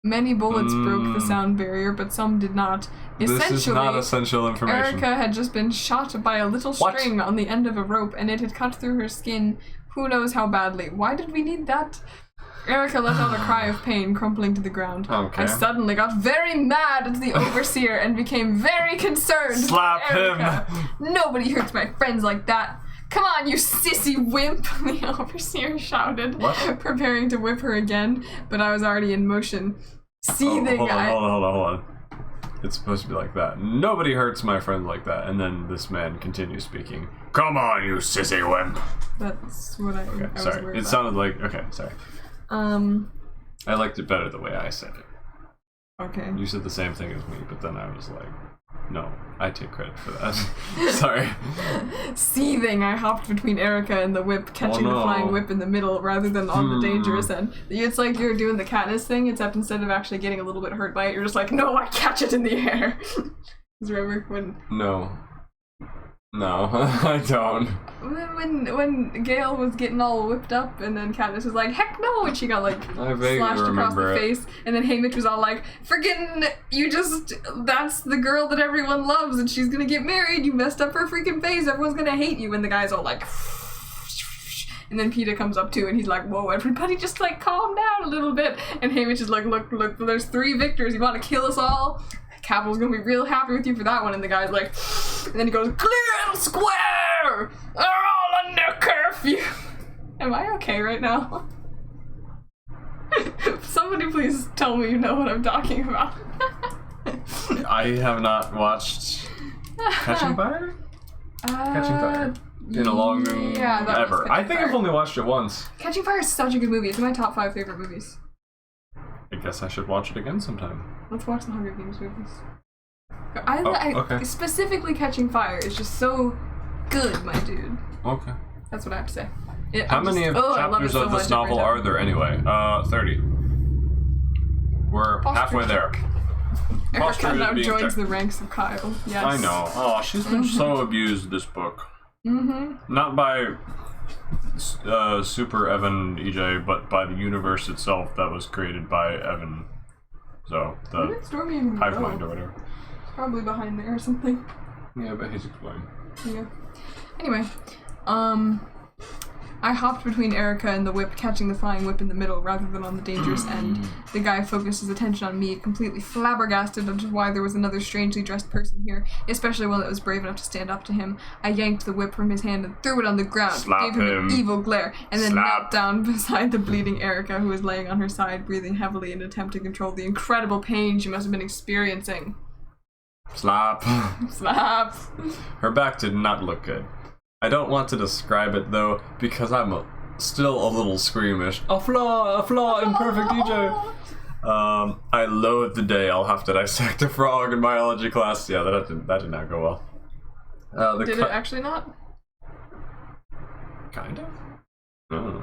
Many bullets broke the sound barrier, but some did not. Essentially, this is not essential information. Erica had just been shot by a little string on the end of a rope, and it had cut through her skin who knows how badly. Why did we need that? Erica let out a cry of pain, crumpling to the ground. Okay. I suddenly got very mad at the overseer and became very concerned. Slap him! Nobody hurts my friends like that. Come on, you sissy wimp, the overseer shouted, preparing to whip her again, but I was already in motion. Seething, hold on. It's supposed to be like that. Nobody hurts my friend like that. And then this man continues speaking. Come on, you sissy wimp. That's what I was sorry. worried It about. sounded like, okay, sorry. I liked it better the way I said it. Okay. You said the same thing as me, but then I was like, no, I take credit for that. Sorry. Seething, I hopped between Erica and the whip, catching the flying whip in the middle rather than on the dangerous end. It's like you're doing the Katniss thing, except instead of actually getting a little bit hurt by it, you're just like, no, I catch it in the air. Remember when... No, I don't. When Gale was getting all whipped up, and then Katniss was like, heck no, and she got like slashed across the face, and then Haymitch was all like, forgetting that's the girl that everyone loves, and she's gonna get married, you messed up her freaking face, everyone's gonna hate you, and the guy's all like, and then Peeta comes up too, and he's like, whoa, everybody just like calm down a little bit, and Haymitch is like, look, there's 3 victors, you wanna kill us all? Capital's gonna be real happy with you for that one, and the guy's like, and then he goes, clear and square! They're all under curfew! Am I okay right now? Somebody please tell me you know what I'm talking about. I have not watched Catching Fire? Catching Fire. In a long ever. I think I've only watched it once. Catching Fire is such a good movie. It's in my top 5 favorite movies. I guess I should watch it again sometime. Let's watch the Hunger Games movies. Okay. Specifically Catching Fire is just so good, my dude. Okay. That's what I have to say. How many chapters of this novel are there anyway? 30. We're halfway there. Erica now joins the ranks of Kyle. Yes. I know. Oh, she's been so abused this book. Not by Super Evan EJ, but by the universe itself that was created by Evan. So, the hive mind or whatever. Probably behind there or something. Yeah, but he's explained. Yeah. Anyway, I hopped between Erica and the whip, catching the flying whip in the middle rather than on the dangerous end. The guy focused his attention on me, completely flabbergasted as to why there was another strangely dressed person here, especially one that was brave enough to stand up to him. I yanked the whip from his hand and threw it on the ground, gave him an evil glare, and then knelt down beside the bleeding Erica, who was laying on her side, breathing heavily in an attempt to control the incredible pain she must have been experiencing. Slap. Slap. Her back did not look good. I don't want to describe it though, because I'm still a little squeamish. A flaw in perfect EJ. I loathe the day I'll have to dissect a frog in biology class. Yeah, that did not go well. Did it actually not? Kind of.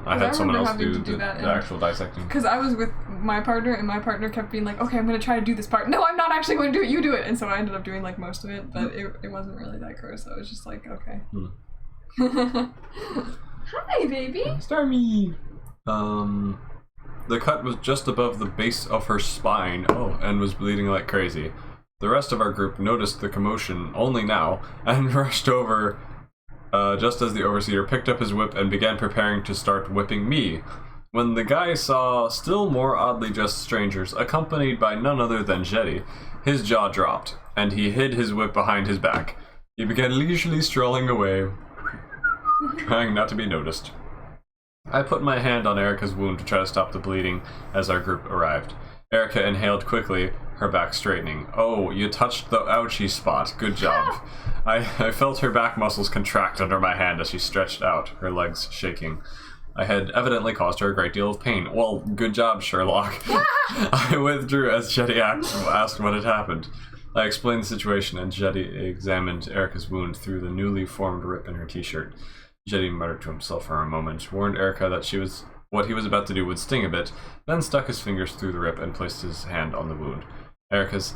I had someone else do the actual dissecting. Because I was with my partner, and my partner kept being like, okay, I'm going to try to do this part. No, I'm not actually going to do it, you do it. And so I ended up doing like most of it, but it wasn't really that gross. I was just like, okay. Hi, baby. Starmie. The cut was just above the base of her spine, and was bleeding like crazy. The rest of our group noticed the commotion only now, and rushed over just as the overseer picked up his whip and began preparing to start whipping me. When the guy saw still more oddly dressed strangers, accompanied by none other than Jetty, his jaw dropped, and he hid his whip behind his back. He began leisurely strolling away, trying not to be noticed. I put my hand on Erica's wound to try to stop the bleeding as our group arrived. Erica inhaled quickly, her back straightening. Oh, you touched the ouchie spot. Good job. I felt her back muscles contract under my hand as she stretched out, her legs shaking. I had evidently caused her a great deal of pain. Well, good job, Sherlock. I withdrew as Jetty asked what had happened. I explained the situation, and Jetty examined Erica's wound through the newly formed rip in her t-shirt. Jetty muttered to himself for a moment, warned Erica that what he was about to do would sting a bit, then stuck his fingers through the rip and placed his hand on the wound. Erica's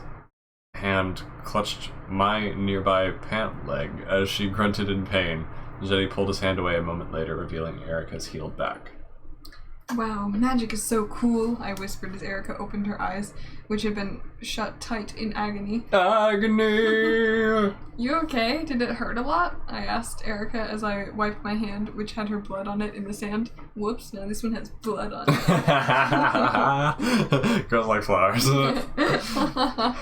hand clutched my nearby pant leg as she grunted in pain. Jetty pulled his hand away a moment later, revealing Erica's healed back. Wow, magic is so cool, I whispered as Erica opened her eyes, which had been shut tight in agony. Agony! You okay? Did it hurt a lot? I asked Erica as I wiped my hand, which had her blood on it in the sand. Whoops, now this one has blood on it. Goes like flowers. I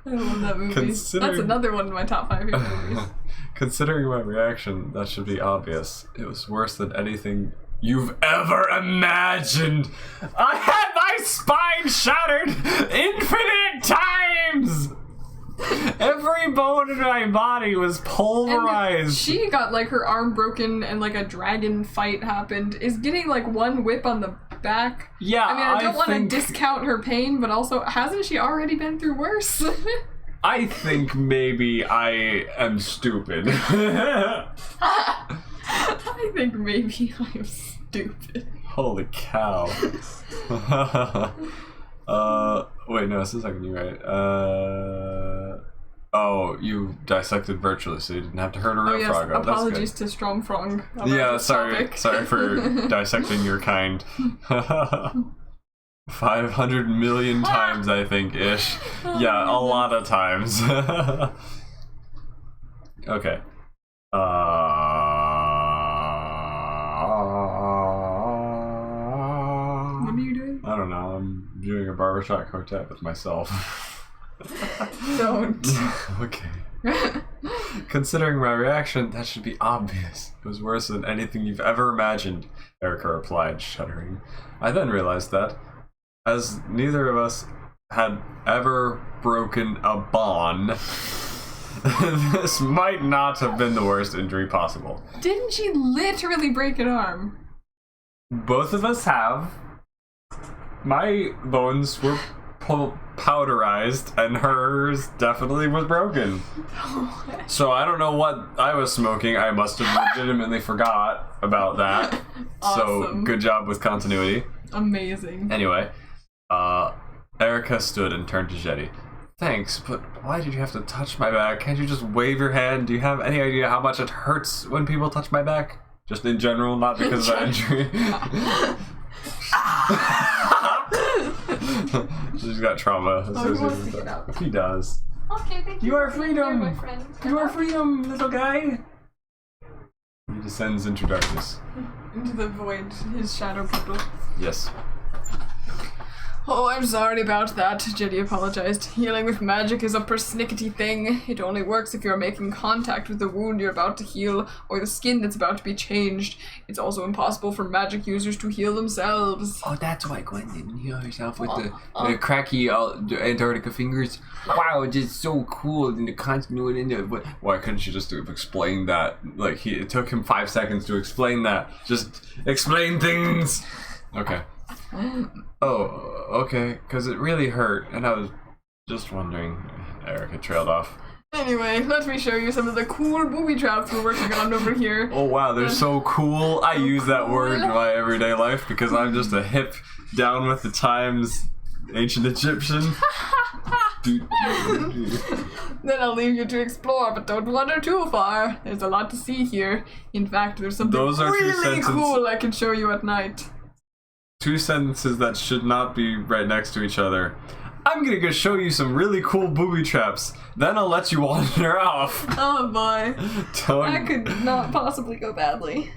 love that movie. That's another one of my top 5 favorite movies. Considering my reaction, that should be obvious. It was worse than anything you've ever imagined. I had my spine shattered infinite times. Every bone in my body was pulverized. And she got like her arm broken and like a dragon fight happened. Is getting like one whip on the back. Yeah, I mean, I don't want to discount her pain, but also, hasn't she already been through worse? I think maybe I am stupid. I think maybe I'm stupid. Holy cow. Wait, no, this is like you, right? Oh, you dissected virtually, so you didn't have to hurt a real frog. Oh, apologies to Strong Frog. Yeah, sorry for dissecting your kind. 500 million times, I think, ish. Yeah, a lot of times. Okay. What are you doing? I don't know. I'm doing a barbershop quartet with myself. Don't. Okay. Considering my reaction, that should be obvious. It was worse than anything you've ever imagined, Erica replied, shuddering. I then realized that, as neither of us had ever broken a bond, this might not have been the worst injury possible. Didn't she literally break an arm? Both of us have. My bones were powderized, and hers definitely was broken. So I don't know what I was smoking. I must have legitimately forgot about that. Awesome. So good job with continuity. Amazing. Anyway, Erica stood and turned to Jetty. Thanks, but why did you have to touch my back? Can't you just wave your hand? Do you have any idea how much it hurts when people touch my back? Just in general, not because of that injury. She's got trauma associated with that. He does. Okay, thank you. You are freedom! My friend. You are freedom, little guy! He descends into darkness. Into the void, his shadow puddle. Yes. Oh, I'm sorry about that, Jetty apologized. Healing with magic is a persnickety thing. It only works if you're making contact with the wound you're about to heal, or the skin that's about to be changed. It's also impossible for magic users to heal themselves. Oh, that's why Gwen didn't heal herself with the cracky Antarctica fingers. Wow, it's just so cool in the continuity. Why couldn't she just have explained that? Like, it took him 5 seconds to explain that. Just explain things! Okay. Oh, okay, because it really hurt, and I was just wondering. Erica trailed off. Anyway, let me show you some of the cool booby traps we're working on over here. Oh wow, they're so cool. I use that word in my everyday life because I'm just a hip, down with the times, ancient Egyptian. Then I'll leave you to explore, but don't wander too far. There's a lot to see here. In fact, there's something really cool I can show you at night. 2 sentences that should not be right next to each other. I'm gonna go show you some really cool booby traps. Then I'll let you wander off. Oh boy. That could not possibly go badly.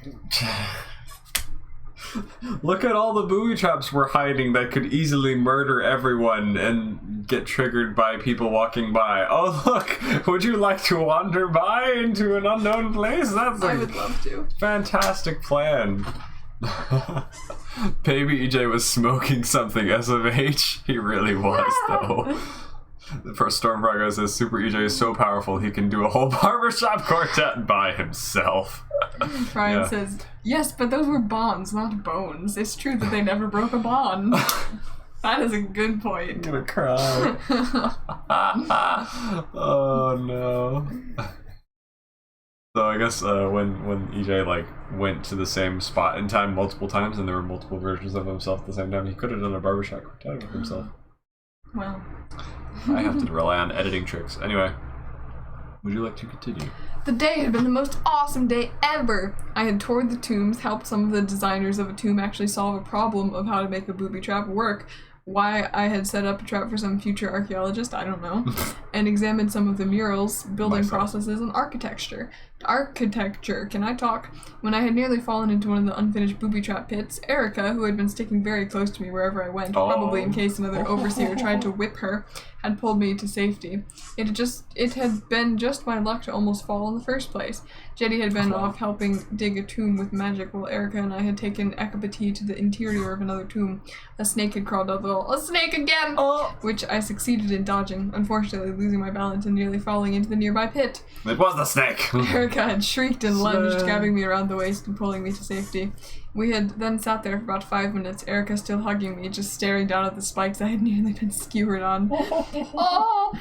Look at all the booby traps we're hiding that could easily murder everyone and get triggered by people walking by. Oh look, would you like to wander by into an unknown place? That's I would love to. Fantastic plan. Baby EJ was smoking something SMH. He really was, though. The first Stormfrog says Super EJ is so powerful he can do a whole barbershop quartet by himself. Ryan says, yes, but those were bonds, not bones. It's true that they never broke a bond. That is a good point. I'm gonna cry. Oh no. So I guess when EJ like went to the same spot in time multiple times and there were multiple versions of himself at the same time, he could have done a barbershop quartet with himself. Well, I have to rely on editing tricks. Anyway, Would you like to continue? The day had been the most awesome day ever. I had toured the tombs, helped some of the designers of a tomb actually solve a problem of how to make a booby trap work. Why I had set up a trap for some future archaeologist, I don't know. And examined some of the murals, building processes, and architecture. Can I talk? When I had nearly fallen into one of the unfinished booby trap pits, Erica, who had been sticking very close to me wherever I went, probably in case another overseer tried to whip her, had pulled me to safety. It had been just my luck to almost fall in the first place. Jetty had been off helping dig a tomb with magic, while Erica and I had taken Ekapati to the interior of another tomb. A snake had crawled out the wall. A snake again! Which I succeeded in dodging, unfortunately losing my balance and nearly falling into the nearby pit. It was the snake! Erica had shrieked and lunged, grabbing me around the waist and pulling me to safety. We had then sat there for about 5 minutes, Erica still hugging me, just staring down at the spikes I had nearly been skewered on.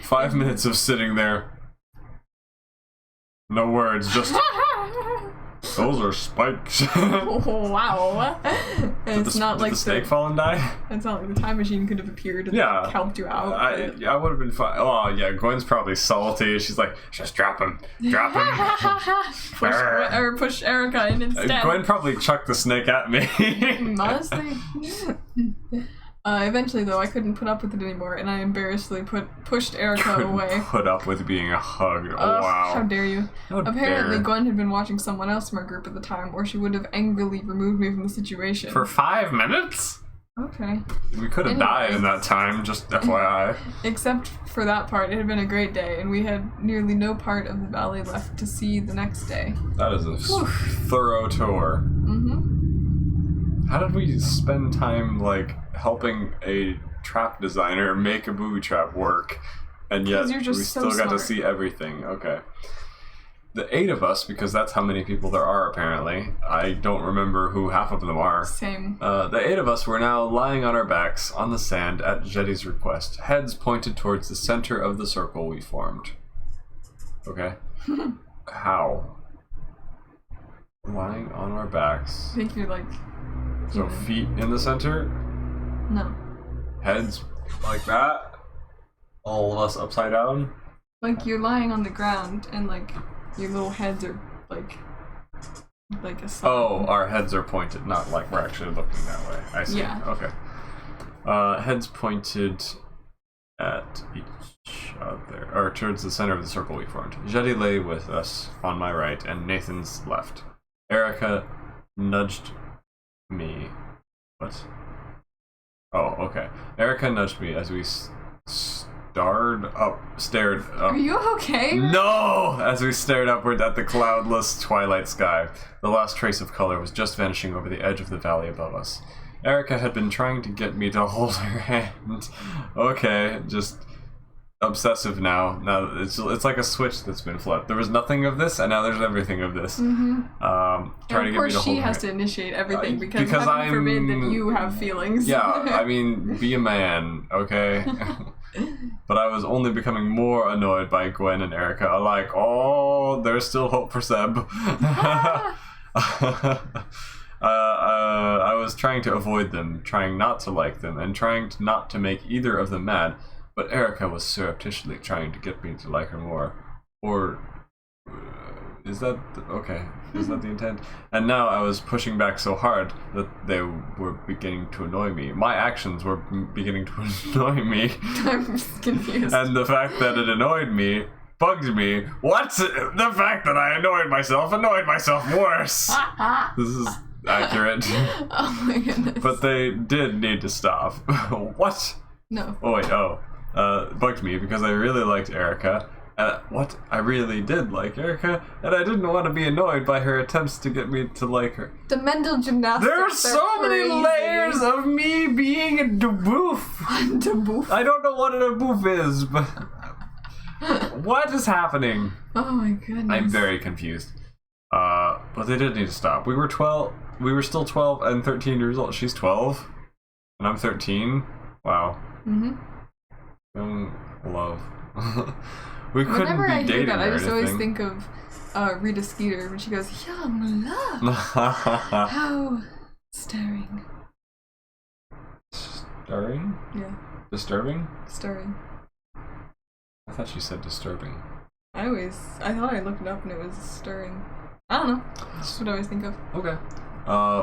5 minutes of sitting there. No words, just... Those are spikes. Wow. It's not like the snake fall and die? It's not like the time machine could have appeared and helped you out. I would have been fine. Oh yeah, Gwen's probably salty. She's like, just drop him. Push Erica in instead. Gwen probably chucked the snake at me. Honestly. Eventually, though, I couldn't put up with it anymore, and I embarrassedly pushed Erica away. Put up with being hugged. Wow. How dare you. Apparently, Gwen had been watching someone else from our group at the time, or she would have angrily removed me from the situation. For 5 minutes? Okay. We could have died in that time, just FYI. Except for that part, it had been a great day, and we had nearly no part of the valley left to see the next day. That is a thorough tour. How did we spend time, like, helping a trap designer make a booby trap work, and yet we still got to see everything? Okay. The 8 of us, because that's how many people there are apparently. I don't remember who half of them are. Same. The 8 of us were now lying on our backs on the sand at Jetty's request, heads pointed towards the center of the circle we formed. Okay. How? Lying on our backs. I think you're like... So feet in the center? No. Heads like that? All of us upside down? Like you're lying on the ground and like your little heads are like a sun. Oh, our heads are pointed, not like we're actually looking that way. I see. Yeah. Okay. Heads pointed at each other, or towards the center of the circle we formed. Jetty lay with us on my right and Nathan's left. Erica nudged me. What? Oh, okay. Erica nudged me as we stared up. Are you okay? No! As we stared upward at the cloudless twilight sky. The last trace of color was just vanishing over the edge of the valley above us. Erica had been trying to get me to hold her hand. Okay, just obsessive now. Now it's like a switch that's been flipped. There was nothing of this, and now there's everything of this. Mm-hmm. Trying to get me to hold her hand. She has to initiate everything because heaven forbid that you have feelings. Yeah, I mean, be a man, okay? But I was only becoming more annoyed by Gwen and Erica. Like, oh, there's still hope for Seb. I was trying to avoid them, trying not to like them, and trying not to make either of them mad. But Erica was surreptitiously trying to get me to like her more. Or... is that... okay. Is that the intent? And now I was pushing back so hard that they were beginning to annoy me. My actions were beginning to annoy me. I'm confused. And the fact that it annoyed me bugged me. What's the fact that I annoyed myself worse? This is accurate. Oh my goodness. But they did need to stop. What? No. Oh wait, bugged me because I really liked Erica. What? I really did like Erica, and I didn't want to be annoyed by her attempts to get me to like her. The mental gymnastics. There are so many layers of me being a deboof. Deboof? I don't know what a deboof is, but what is happening? Oh my goodness. I'm very confused. But they did need to stop. We were still 12 and 13 years old. She's 12, and I'm 13. Wow. Mm-hmm. Love. We couldn't Whenever be I dating hear that, I just anything. always think of Rita Skeeter when she goes, "Young love." How stirring. Stirring? Yeah. Disturbing? Stirring. I thought she said disturbing. I thought I looked it up and it was stirring. I don't know. That's what I always think of. Okay.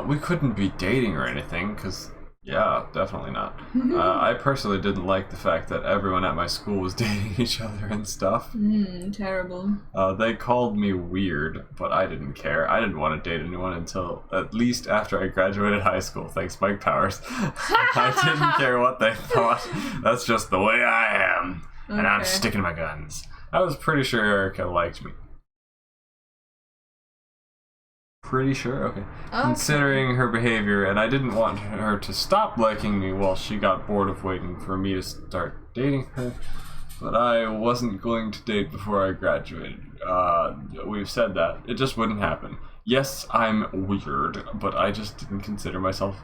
We couldn't be dating or anything, because, yeah, definitely not. I personally didn't like the fact that everyone at my school was dating each other and stuff. Terrible. They called me weird, but I didn't care. I didn't want to date anyone until at least after I graduated high school, thanks Mike Powers. I didn't care what they thought. That's just the way I am. And I'm sticking my guns. I was pretty sure Erica liked me. Pretty sure? Okay. Considering her behavior, and I didn't want her to stop liking me while she got bored of waiting for me to start dating her. But I wasn't going to date before I graduated. We've said that. It just wouldn't happen. Yes, I'm weird, but I just didn't consider myself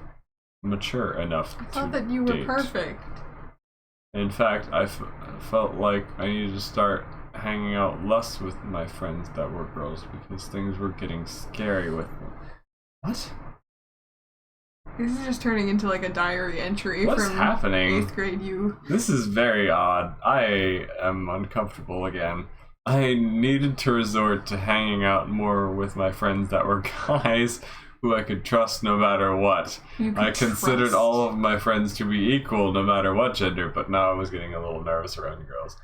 mature enough to I thought that you were date. perfect. In fact, I felt like I needed to start hanging out less with my friends that were girls because things were getting scary with them. What? This is just turning into like a diary entry What's from happening? 8th grade you. This is very odd. I am uncomfortable again. I needed to resort to hanging out more with my friends that were guys who I could trust no matter what. I considered all of my friends to be equal no matter what gender, but now I was getting a little nervous around girls.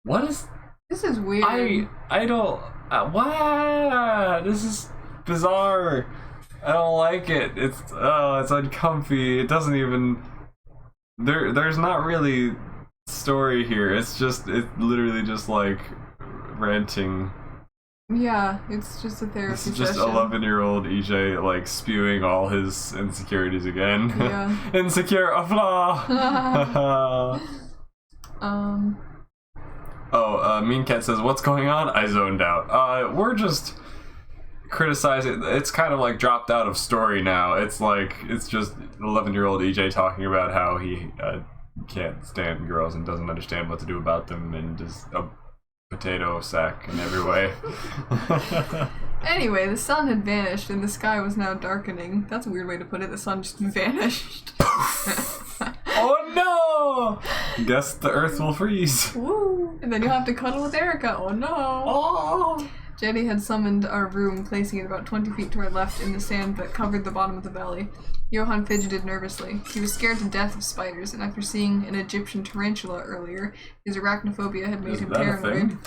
What is... This is weird. I don't... what? This is bizarre. I don't like it. It's uncomfy. It doesn't even... There's not really story here. It's literally just like ranting. Yeah, it's just a therapy This is just session. 11-year-old EJ like spewing all his insecurities again. Yeah. Insecure of law. Mean Cat says, "What's going on?" I zoned out. We're just criticizing. It's kind of like dropped out of story now. It's just 11-year-old EJ talking about how he can't stand girls and doesn't understand what to do about them and is a potato sack in every way. Anyway, the sun had vanished and the sky was now darkening. That's a weird way to put it. The sun just vanished. Oh no! Guess the earth will freeze. Woo! And then you'll have to cuddle with Erica. Oh no! Oh! Jenny had summoned our room, placing it about 20 feet to our left in the sand that covered the bottom of the valley. Johan fidgeted nervously. He was scared to death of spiders, and after seeing an Egyptian tarantula earlier, his arachnophobia had made him paranoid.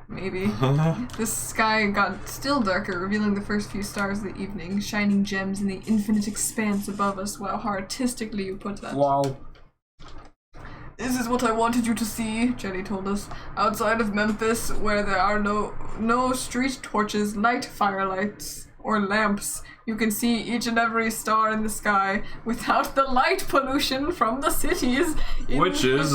Maybe. The sky got still darker, revealing the first few stars of the evening, shining gems in the infinite expanse above us. Wow, how artistically you put that. Wow. This is what I wanted you to see, Jenny told us. Outside of Memphis, where there are no street torches, light firelights, or lamps, you can see each and every star in the sky without the light pollution from the cities. Witches.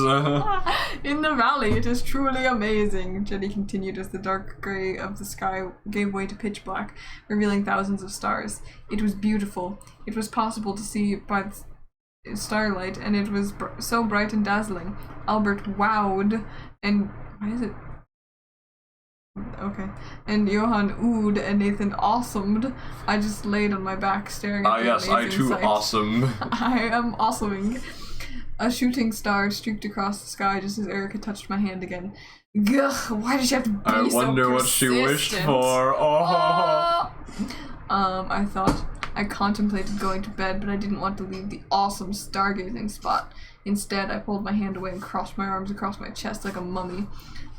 In the valley, it is truly amazing, Jenny continued as the dark gray of the sky gave way to pitch black, revealing thousands of stars. It was beautiful. It was possible to see by the starlight, and it was so bright and dazzling. Albert wowed, and... why is it... okay. And Johan oohed, and Nathan awesomed. I just laid on my back staring at the yes, I amazing too sight. awesome. I am awesoming. A shooting star streaked across the sky just as Erica touched my hand again. Gugh, why did you have to be I so wonder what she wished persistent? for. Oh. I thought. I contemplated going to bed, but I didn't want to leave the awesome stargazing spot. Instead, I pulled my hand away and crossed my arms across my chest like a mummy.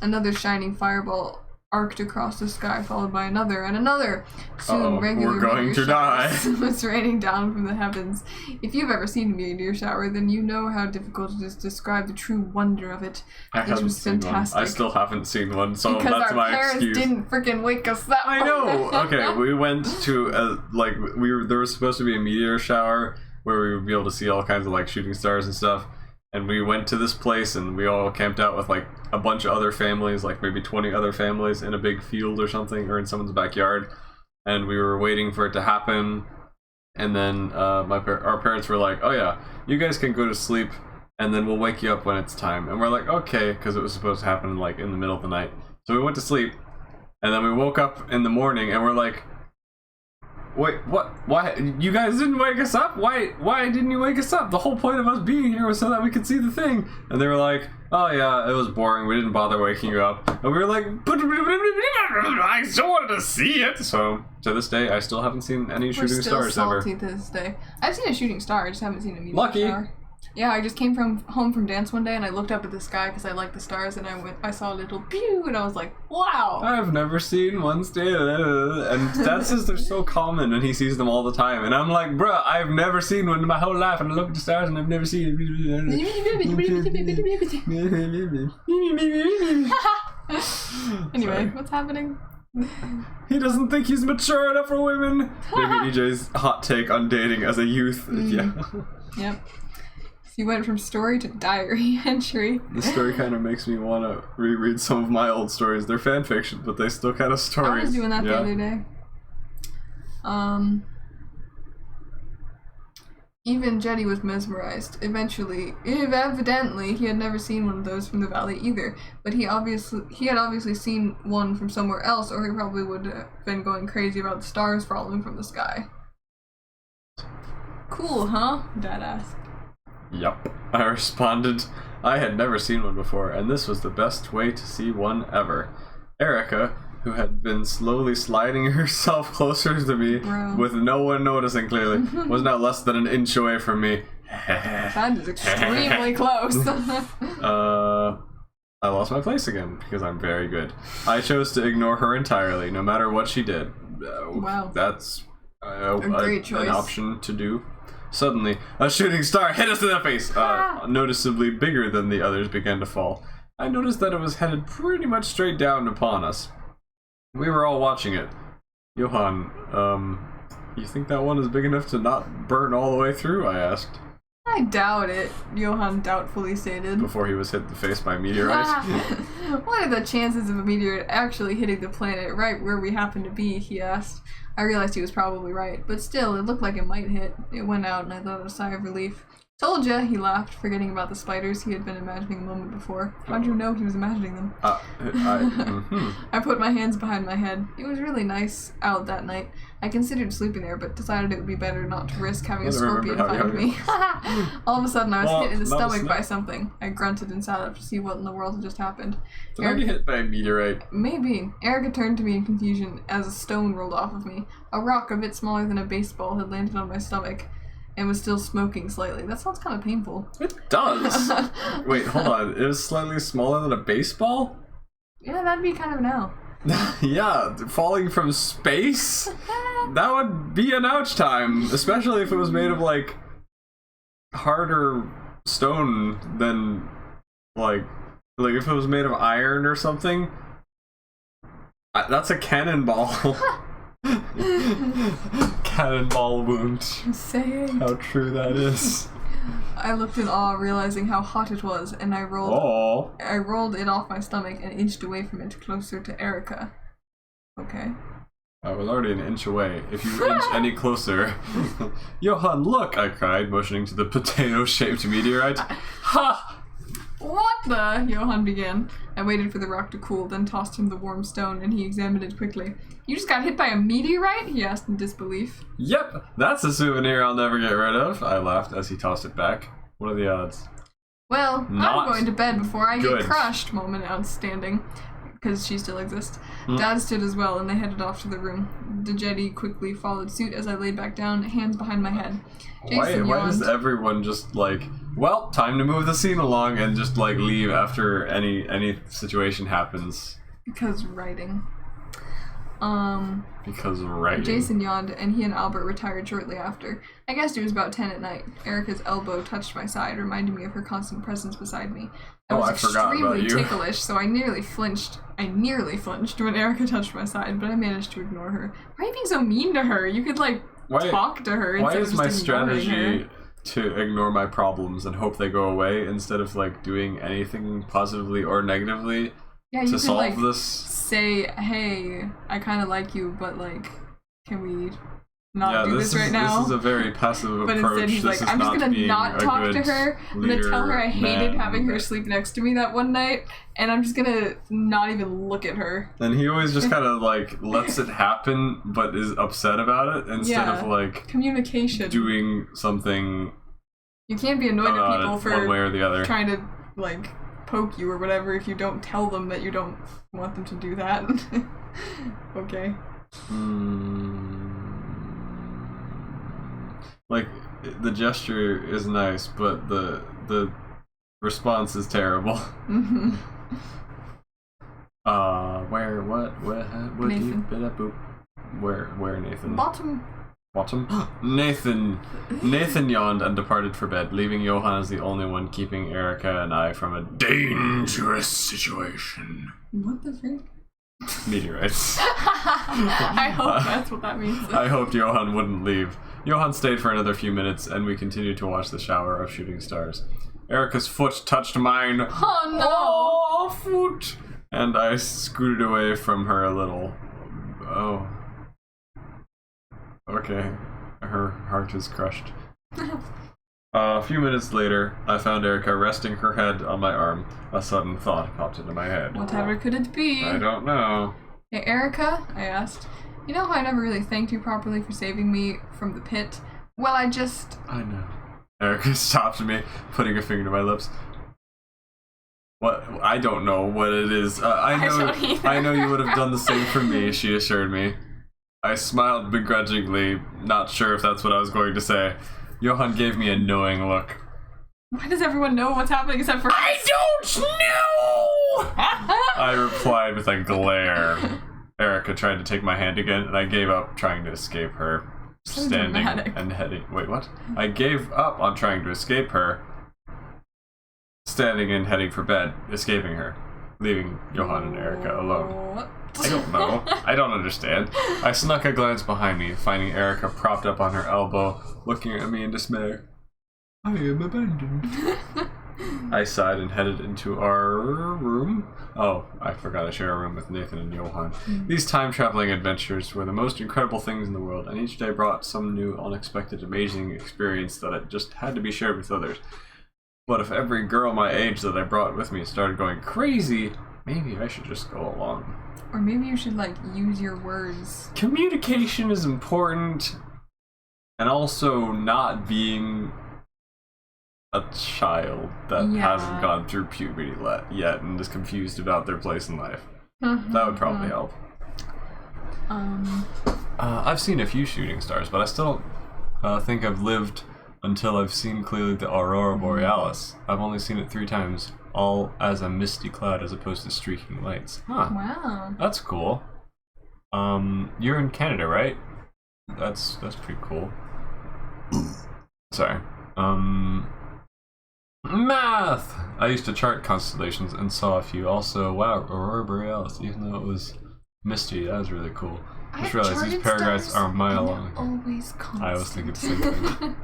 Another shining fireball arced across the sky, followed by another and another. Soon, regular we're going meteor to die. showers was raining down from the heavens. If you've ever seen a meteor shower, then you know how difficult it is to describe the true wonder of it. It was fantastic. I still haven't seen one, so because that's our my parents excuse. didn't freaking wake us up. I know. Okay, we went to there was supposed to be a meteor shower where we would be able to see all kinds of like shooting stars and stuff. And we went to this place and we all camped out with like a bunch of other families, like maybe 20 other families in a big field or something, or in someone's backyard. And we were waiting for it to happen. And then our parents were like, "Oh yeah, you guys can go to sleep, and then we'll wake you up when it's time." And we're like, "Okay," because it was supposed to happen like in the middle of the night. So we went to sleep, and then we woke up in the morning, and we're like, Wait, what? Why? You guys didn't wake us up? Why didn't you wake us up? The whole point of us being here was so that we could see the thing. And they were like, oh yeah, it was boring. We didn't bother waking you up. And we were like, but I still wanted to see it. So, to this day, I still haven't seen any shooting stars ever. We're still salty to this day. I've seen a shooting star, I just haven't seen a meteor Lucky. shower. Yeah, I just came home from dance one day and I looked up at the sky because I like the stars and I saw a little pew and I was like, wow! I've never seen one stay, and Dad says they're so common and he sees them all the time. And I'm like, bruh, I've never seen one in my whole life and I look at the stars and I've never seen Anyway, what's happening? He doesn't think he's mature enough for women. Maybe EJ's hot take on dating as a youth. Yeah. Yep. You went from story to diary entry. The story kind of makes me want to reread some of my old stories. They're fan fiction, but they still kind of stories. I was doing that the other day. Even Jetty was mesmerized. Evidently, he had never seen one of those from the valley either. But he had obviously seen one from somewhere else, or he probably would have been going crazy about the stars falling from the sky. Cool, huh? Dad asked. Yup, I responded. I had never seen one before, and this was the best way to see one ever. Erica, who had been slowly sliding herself closer to me, with no one noticing clearly, was now less than an inch away from me. That is extremely close. I lost my place again, because I'm very good. I chose to ignore her entirely, no matter what she did. Wow. That's a great choice. An option to do. Suddenly, a shooting star hit us in the face, noticeably bigger than the others began to fall. I noticed that it was headed pretty much straight down upon us. We were all watching it. Johan, you think that one is big enough to not burn all the way through? I asked. I doubt it, Johan doubtfully stated. Before he was hit in the face by a meteorite. What are the chances of a meteorite actually hitting the planet right where we happen to be, he asked. I realized he was probably right, but still, it looked like it might hit. It went out and I thought a sigh of relief. Told ya, he laughed, forgetting about the spiders he had been imagining a moment before. How'd you know he was imagining them? I put my hands behind my head. It was really nice out that night. I considered sleeping there, but decided it would be better not to risk having a scorpion find me. All of a sudden, I was hit in the stomach by something. I grunted and sat up to see what in the world had just happened. Did I get hit by a meteorite? Maybe. Erica turned to me in confusion as a stone rolled off of me. A rock a bit smaller than a baseball had landed on my stomach and was still smoking slightly. That sounds kind of painful. It does. Wait, hold on. It was slightly smaller than a baseball? Yeah, that'd be kind of an L. Yeah, falling from space? That would be an ouch time, especially if it was made of, like, harder stone than, like if it was made of iron or something. That's a cannonball. Cannonball wound. Saying. How true that is. I looked in awe, realizing how hot it was, and I rolled it off my stomach and inched away from it, closer to Erica. Okay. I was already an inch away. If you inch any closer... Johan, look! I cried, motioning to the potato-shaped meteorite. Ha! What the? Johan began. I waited for the rock to cool, then tossed him the warm stone, and he examined it quickly. You just got hit by a meteorite? He asked in disbelief. Yep, that's a souvenir I'll never get rid of, I laughed as he tossed it back. What are the odds? Well, I'm going to bed before I good. Get crushed, Mom announced, standing. Because she still exists. Dad stood as well, and they headed off to the room. Dejeti quickly followed suit as I laid back down, hands behind my head. Jason why does everyone just, like, well, time to move the scene along and just, like, leave after any situation happens? Because writing. Because writing. Jason yawned, and he and Albert retired shortly after. I guessed it was about 10 at night. Erica's elbow touched my side, reminding me of her constant presence beside me. I forgot about you. Ticklish, so I nearly flinched when Erica touched my side, but I managed to ignore her. Why are you being so mean to her? You could, like, talk to her instead of just ignoring her. Why is my strategy to ignore my problems and hope they go away instead of, like, doing anything positively or negatively to solve this? Say, hey, I kind of like you, but, like, can we not do this right now. This is a very passive but approach. instead he's this like, is I'm just not gonna being not a talk to good her. I'm gonna tell her I hated leader, having her man. sleep next to me that one night, and I'm just gonna not even look at her. And he always just kind of like lets it happen, but is upset about it instead of like communication. doing something. You can't be annoyed at people for one way or the other. trying to like poke you or whatever if you don't tell them that you don't want them to do that. Okay. Like the gesture is nice, but the response is terrible. Mm-hmm. What Nathan. Where Nathan? Bottom. Nathan yawned and departed for bed, leaving Johan as the only one keeping Erica and I from a dangerous situation. What the frick? Meteorites. I hope that's what that means. I hoped Johan wouldn't leave. Johan stayed for another few minutes, and we continued to watch the shower of shooting stars. Erica's foot touched mine. Oh no! Oh, foot! And I scooted away from her a little. Oh. Okay. Her heart is crushed. A few minutes later, I found Erica resting her head on my arm. A sudden thought popped into my head. Whatever could it be? I don't know. Hey, Erica, I asked. You know how I never really thanked you properly for saving me from the pit? Well, I know. Erica stopped me, putting a finger to my lips. What? I don't know what it is. I know you would have done the same for me, she assured me. I smiled begrudgingly, not sure if that's what I was going to say. Johan gave me a knowing look. Why does everyone know what's happening except for I don't know! I replied with a glare. Erica tried to take my hand again, and I gave up trying to escape her. So Standing dramatic. and heading. Wait, what? I gave up on trying to escape her. Standing and heading for bed, escaping her, leaving Johan and Erica alone. What? I don't know. I don't understand. I snuck a glance behind me, finding Erica propped up on her elbow, looking at me in dismay. I am abandoned. I sighed and headed into our room. Oh, I forgot I share a room with Nathan and Johan. These time-traveling adventures were the most incredible things in the world, and each day brought some new, unexpected, amazing experience that it just had to be shared with others. But if every girl my age that I brought with me started going crazy, maybe I should just go along. Or maybe you should, like, use your words. Communication is important, and also not being a child that hasn't gone through puberty yet and is confused about their place in life. That would probably help. I've seen a few shooting stars, but I still don't think I've lived until I've seen clearly the Aurora Borealis. I've only seen it 3 times, all as a misty cloud as opposed to streaking lights. Huh. Wow. That's cool. You're in Canada, right? That's pretty cool. Sorry. Math! I used to chart constellations and saw a few. Also, wow, Aurora Borealis, even though it was misty, that was really cool. I just realized these paragraphs are a mile long. Always constant. I was thinking the same thing.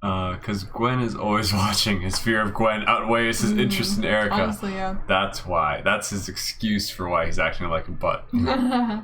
Because Gwen is always watching. His fear of Gwen outweighs his interest in Erica. Honestly, yeah. That's why. That's his excuse for why he's acting like a butt.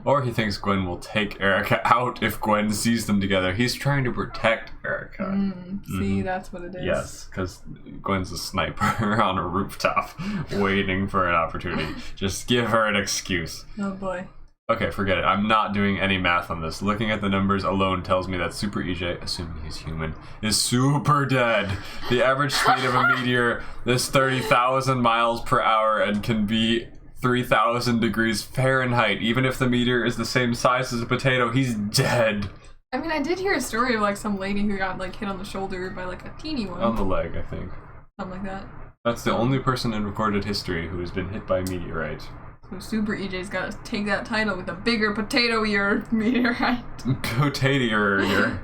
Or he thinks Gwen will take Erica out if Gwen sees them together. He's trying to protect Erica. See, that's what it is. Yes, because Gwen's a sniper on a rooftop waiting for an opportunity. Just give her an excuse. Oh boy. Okay, forget it. I'm not doing any math on this. Looking at the numbers alone tells me that Super EJ, assuming he's human, is super dead. The average speed of a meteor is 30,000 miles per hour and can be 3,000 degrees Fahrenheit. Even if the meteor is the same size as a potato, he's dead. I mean, I did hear a story of like some lady who got like hit on the shoulder by like a teeny one. On the leg, I think. Something like that. That's the only person in recorded history who has been hit by a meteorite. So Super EJ's gotta take that title with a bigger potato-ear meteorite. Potato-ear.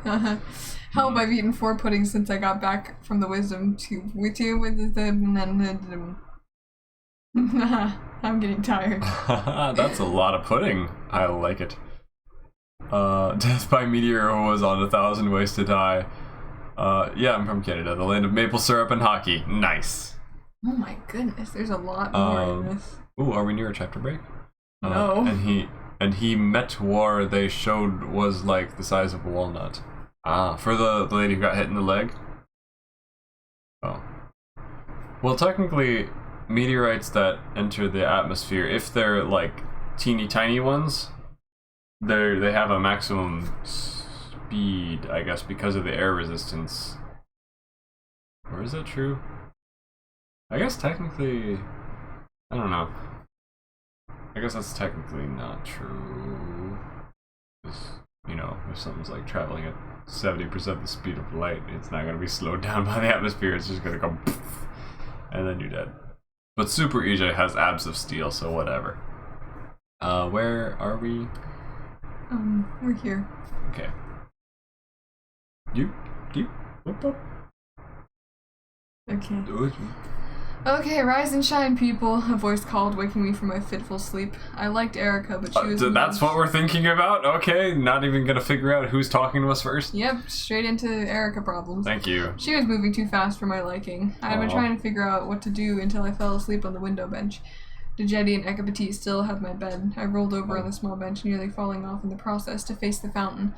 Help, I've eaten 4 puddings since I got back from the wisdom tube with you with the I'm getting tired. That's a lot of pudding. I like it. Death by meteor was on 1,000 Ways to Die. Yeah, I'm from Canada, the land of maple syrup and hockey. Nice. Oh my goodness, there's a lot more in this. Ooh, are we near a chapter break? No. And and he met war they showed was like the size of a walnut. Ah, for the lady who got hit in the leg? Oh. Well, technically, meteorites that enter the atmosphere, if they're like teeny tiny ones, they have a maximum speed, I guess, because of the air resistance. Or is that true? I guess technically, I don't know. I guess that's technically not true. Because, you know, if something's like traveling at 70% the speed of light, it's not going to be slowed down by the atmosphere, it's just going to go poof, and then you're dead. But Super EJ has abs of steel, so whatever. Where are we? We're here. Okay. You? Whoop, whoop. Okay. Okay, rise and shine, people, a voice called, waking me from my fitful sleep. I liked Erica, but she was... That's what we're thinking about? Okay, not even gonna figure out who's talking to us first? Yep, straight into Erica problems. Thank you. She was moving too fast for my liking. I had been trying to figure out what to do until I fell asleep on the window bench. Dejeti and Ekapati still had my bed. I rolled over on the small bench, nearly falling off in the process to face the fountain.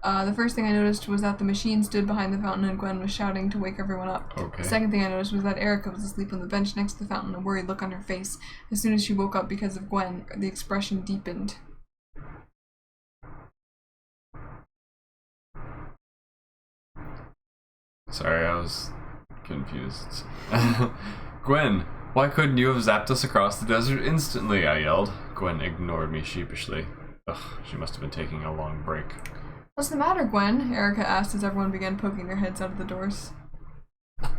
The first thing I noticed was that the machine stood behind the fountain and Gwen was shouting to wake everyone up. Okay. The second thing I noticed was that Erica was asleep on the bench next to the fountain, a worried look on her face. As soon as she woke up because of Gwen, the expression deepened. Sorry, I was confused. Gwen, why couldn't you have zapped us across the desert instantly? I yelled. Gwen ignored me sheepishly. Ugh, she must have been taking a long break. What's the matter, Gwen? Erica asked as everyone began poking their heads out of the doors.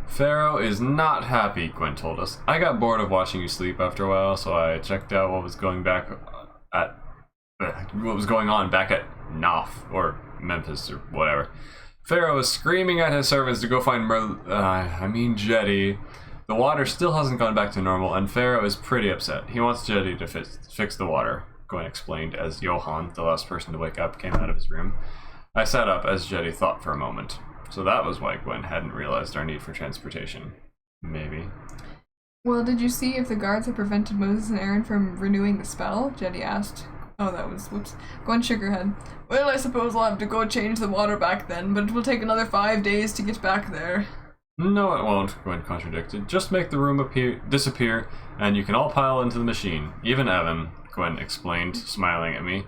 Pharaoh is not happy, Gwen told us. I got bored of watching you sleep after a while, so I checked out what was going on back at Noph, or Memphis, or whatever. Pharaoh is screaming at his servants to go find Jeti. The water still hasn't gone back to normal, and Pharaoh is pretty upset. He wants Jeti to fix the water, Gwen explained as Johan, the last person to wake up, came out of his room. I sat up as Jeti thought for a moment. So that was why Gwen hadn't realized our need for transportation. Maybe. Well, did you see if the guards had prevented Moses and Aaron from renewing the spell? Jeti asked. Oh, whoops. Gwen shook her head. Well, I suppose I'll have to go change the water back then, but it will take another 5 days to get back there. No, it won't, Gwen contradicted. Just make the room disappear, and you can all pile into the machine. Even Evan, Gwen explained, smiling at me.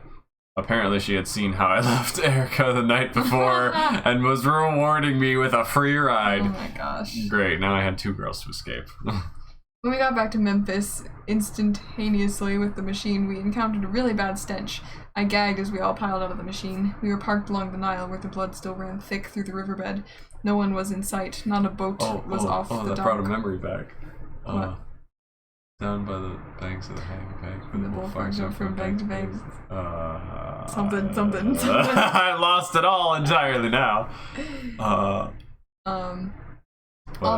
Apparently she had seen how I left Erica the night before and was rewarding me with a free ride. Oh my gosh. Great, now I had 2 girls to escape. When we got back to Memphis, instantaneously with the machine, we encountered a really bad stench. I gagged as we all piled out of the machine. We were parked along the Nile where the blood still ran thick through the riverbed. No one was in sight. Not a boat was off the dock. That brought a memory back. What? Down by the banks of the Hagapag. The bullfrog jumped from bank to bank. Something. I lost it all entirely now. All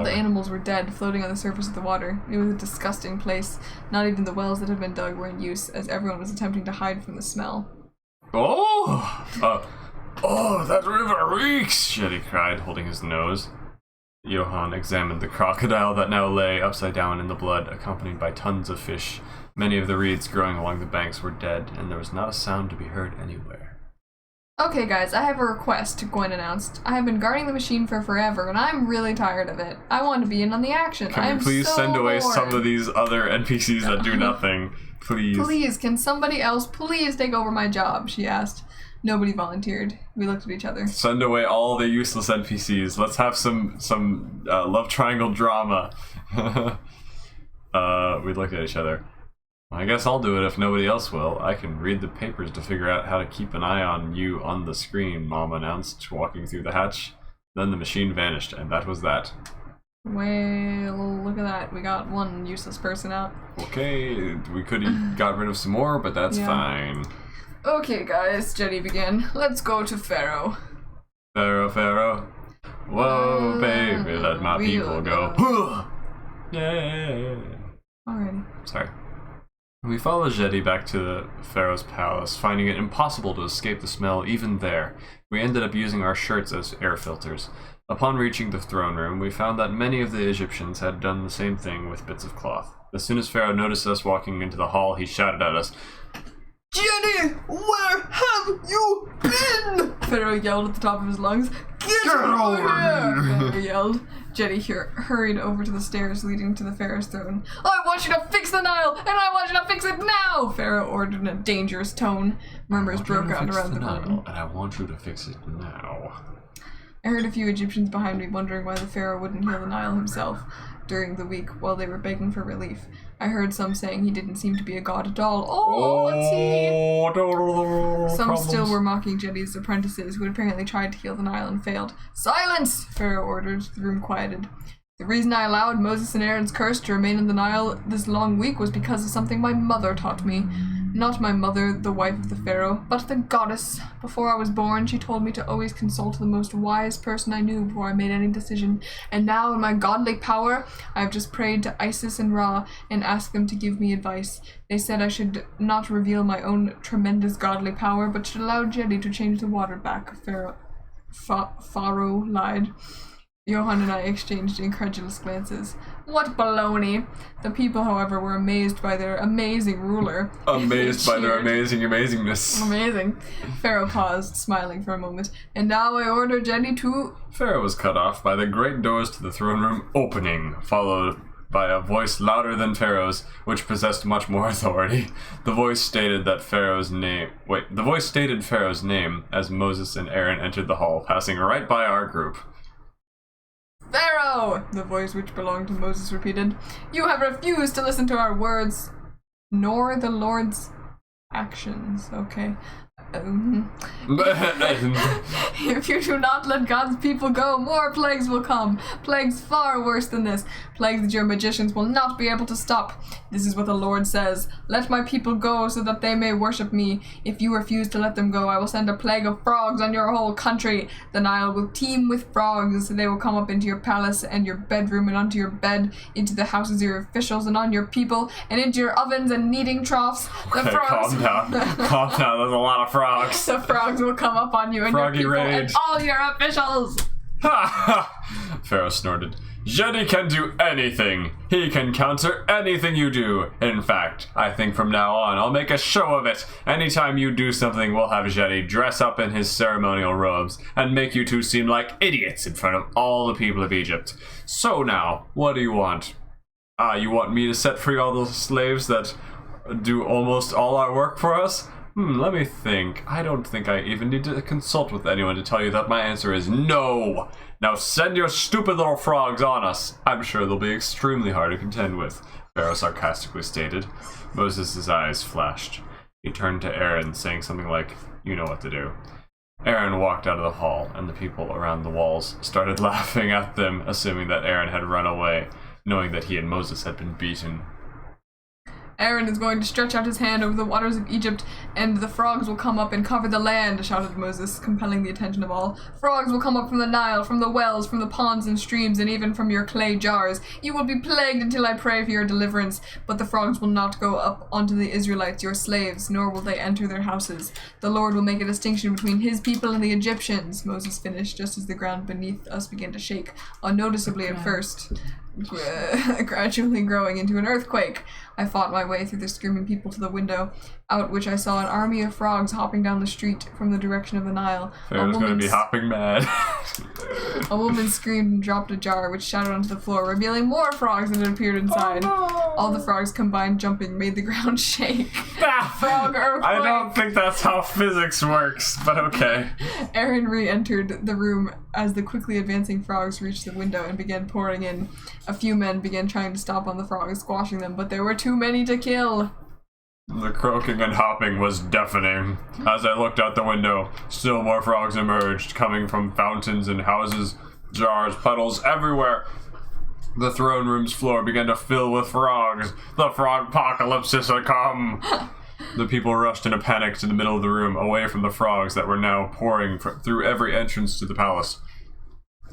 the animals were dead, floating on the surface of the water. It was a disgusting place. Not even the wells that had been dug were in use, as everyone was attempting to hide from the smell. Oh, that river reeks! Jeti cried, holding his nose. Johan examined the crocodile that now lay upside down in the blood, accompanied by tons of fish. Many of the reeds growing along the banks were dead, and there was not a sound to be heard anywhere. Okay guys, I have a request, Gwen announced. I have been guarding the machine for forever, and I'm really tired of it. I want to be in on the action. Can you please send away some of these other NPCs that do nothing? Please. Please, can somebody else please take over my job? She asked. Nobody volunteered. We looked at each other. Send away all the useless NPCs. Let's have some love triangle drama. We looked at each other. I guess I'll do it if nobody else will. I can read the papers to figure out how to keep an eye on you on the screen, Mom announced, walking through the hatch. Then the machine vanished, and that was that. Well, look at that. We got one useless person out. Okay, we could have got rid of some more, but that's fine. Okay, guys, Jeti began. Let's go to Pharaoh. Pharaoh. Whoa, baby, let my people go. Yeah. Alrighty. Sorry. We followed Jeti back to the Pharaoh's palace, finding it impossible to escape the smell even there. We ended up using our shirts as air filters. Upon reaching the throne room, we found that many of the Egyptians had done the same thing with bits of cloth. As soon as Pharaoh noticed us walking into the hall, he shouted at us, Jenny, where have you been? Pharaoh yelled at the top of his lungs. Get over here! Pharaoh yelled. Jenny hurried over to the stairs leading to the Pharaoh's throne. I want you to fix the Nile, and I want you to fix it now! Pharaoh ordered in a dangerous tone. Murmurs broke out around the room. And I want you to fix it now. I heard a few Egyptians behind me wondering why the Pharaoh wouldn't heal the Nile himself during the week while they were begging for relief. I heard some saying he didn't seem to be a god at all. What's he? Some still were mocking Jetty's apprentices who had apparently tried to heal the Nile and failed. Silence! Pharaoh ordered. The room quieted. The reason I allowed Moses and Aaron's curse to remain in the Nile this long week was because of something my mother taught me. Not my mother, the wife of the Pharaoh, but the goddess. Before I was born, she told me to always consult the most wise person I knew before I made any decision. And now, in my godly power, I have just prayed to Isis and Ra and asked them to give me advice. They said I should not reveal my own tremendous godly power, but should allow Jetty to change the water back. Pharaoh lied. Johan and I exchanged incredulous glances. What baloney! The people, however, were amazed by their amazing ruler. Amazed by their amazing amazingness. Amazing. Pharaoh paused, smiling for a moment. And now I order Jenny to... Pharaoh was cut off by the great doors to the throne room opening, followed by a voice louder than Pharaoh's, which possessed much more authority. The voice stated Pharaoh's name as Moses and Aaron entered the hall, passing right by our group. Pharaoh! The voice which belonged to Moses repeated. You have refused to listen to our words, nor the Lord's actions. Okay. If you do not let God's people go, more plagues will come. Plagues far worse than this. Plagues that your magicians will not be able to stop. This is what the Lord says. Let my people go so that they may worship me. If you refuse to let them go, I will send a plague of frogs on your whole country. The Nile will teem with frogs. They will come up into your palace and your bedroom and onto your bed, into the houses of your officials and on your people, and into your ovens and kneading troughs. Okay, calm down. Calm down. There's a lot of frogs. The frogs will come up on you and Froggy your people raid. and all your officials. Ha ha! Pharaoh snorted. Jetty can do anything. He can counter anything you do. In fact, I think from now on, I'll make a show of it. Anytime you do something, we'll have Jetty dress up in his ceremonial robes and make you two seem like idiots in front of all the people of Egypt. So now, what do you want? You want me to set free all those slaves that do almost all our work for us? Let me think. I don't think I even need to consult with anyone to tell you that my answer is no. Now send your stupid little frogs on us. I'm sure they'll be extremely hard to contend with, Pharaoh sarcastically stated. Moses' eyes flashed. He turned to Aaron, saying something like, "You know what to do." Aaron walked out of the hall, and the people around the walls started laughing at them, assuming that Aaron had run away, knowing that he and Moses had been beaten. Aaron is going to stretch out his hand over the waters of Egypt, and the frogs will come up and cover the land, shouted Moses, compelling the attention of all. Frogs will come up from the Nile, from the wells, from the ponds and streams, and even from your clay jars. You will be plagued until I pray for your deliverance, but the frogs will not go up onto the Israelites, your slaves, nor will they enter their houses. The Lord will make a distinction between his people and the Egyptians, Moses finished, just as the ground beneath us began to shake, unnoticeably at first, gradually growing into an earthquake. I fought my way through the screaming people to the window, out which I saw an army of frogs hopping down the street from the direction of the Nile. Pharaoh's gonna be hopping mad. A woman screamed and dropped a jar, which shattered onto the floor, revealing more frogs that had appeared inside. Oh, no. All the frogs combined jumping made the ground shake. Frog earthquake! I don't think that's how physics works, but okay. Aaron re-entered the room as the quickly advancing frogs reached the window and began pouring in. A few men began trying to stop on the frogs, squashing them, but there were too many to kill. The croaking and hopping was deafening. As I looked out the window, still more frogs emerged, coming from fountains and houses, jars, puddles, everywhere. The throne room's floor began to fill with frogs. The frog apocalypse has come. The people rushed in a panic to the middle of the room, away from the frogs that were now pouring through every entrance to the palace.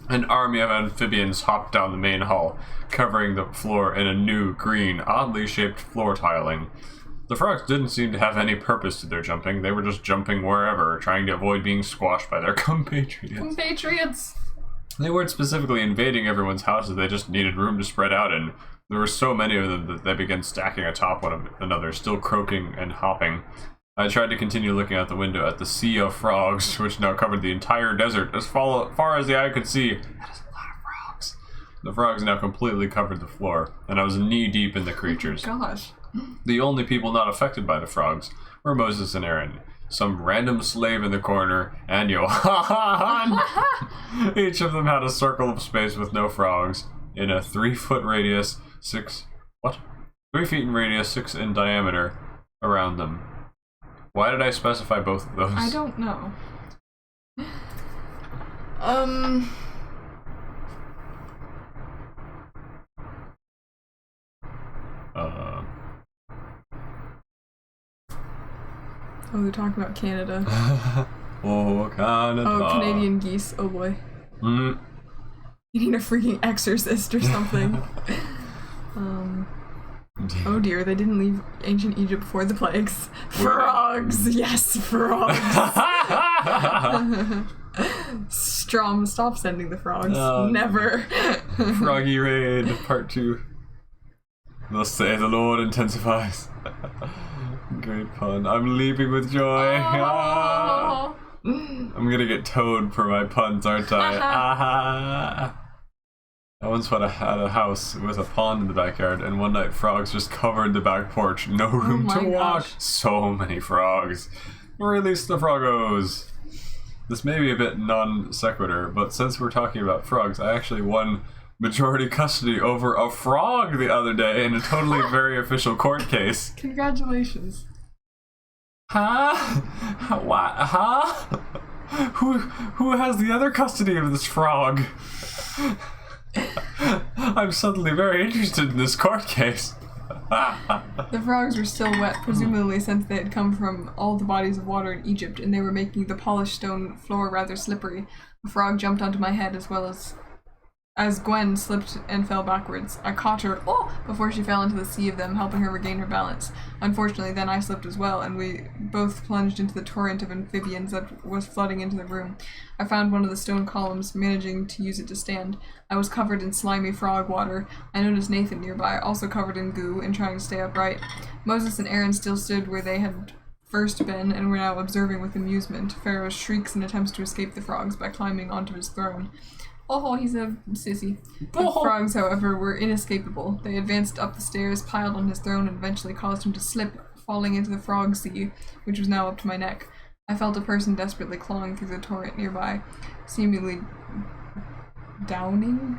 An army of amphibians hopped down the main hall, covering the floor in a new, green, oddly shaped floor tiling. The frogs didn't seem to have any purpose to their jumping. They were just jumping wherever, trying to avoid being squashed by their compatriots. They weren't specifically invading everyone's houses, they just needed room to spread out in. There were so many of them that they began stacking atop one another, still croaking and hopping. I tried to continue looking out the window at the sea of frogs, which now covered the entire desert as far as the eye could see. That is a lot of frogs. The frogs now completely covered the floor, and I was knee-deep in the creatures. Oh, gosh. The only people not affected by the frogs were Moses and Aaron, some random slave in the corner, and Johan. Each of them had a circle of space with no frogs, in a 3-foot radius, 3 feet in radius, 6 in diameter, around them. Why did I specify both of those? I don't know. Oh, they're talking about Canada. Oh, Canada. Oh, Canadian geese. Oh boy. Mm. You need a freaking exorcist or something. Oh dear, they didn't leave ancient Egypt before the plagues. Frogs! Yes, frogs! Strom, stop sending the frogs. Never. Froggy Raid, part 2. Thus say the Lord intensifies. Great pun. I'm leaping with joy. Oh. I'm gonna get towed for my puns, aren't I? I once had a house with a pond in the backyard, and one night frogs just covered the back porch. No room to walk. Gosh. So many frogs. Release the froggos. This may be a bit non sequitur, but since we're talking about frogs, I actually won majority custody over a frog the other day in a totally very official court case. Congratulations. Huh? What? Huh? Who has the other custody of this frog? I'm suddenly very interested in this court case. The frogs were still wet, presumably since they had come from all the bodies of water in Egypt, and they were making the polished stone floor rather slippery. A frog jumped onto my head as Gwen slipped and fell backwards. I caught her before she fell into the sea of them, helping her regain her balance. Unfortunately, then I slipped as well, and we both plunged into the torrent of amphibians that was flooding into the room. I found one of the stone columns, managing to use it to stand. I was covered in slimy frog water. I noticed Nathan nearby, also covered in goo and trying to stay upright. Moses and Aaron still stood where they had first been and were now observing with amusement Pharaoh shrieks and attempts to escape the frogs by climbing onto his throne. Oh, he's a sissy. The frogs, however, were inescapable. They advanced up the stairs, piled on his throne, and eventually caused him to slip, falling into the frog sea, which was now up to my neck. I felt a person desperately clawing through the torrent nearby, seemingly drowning,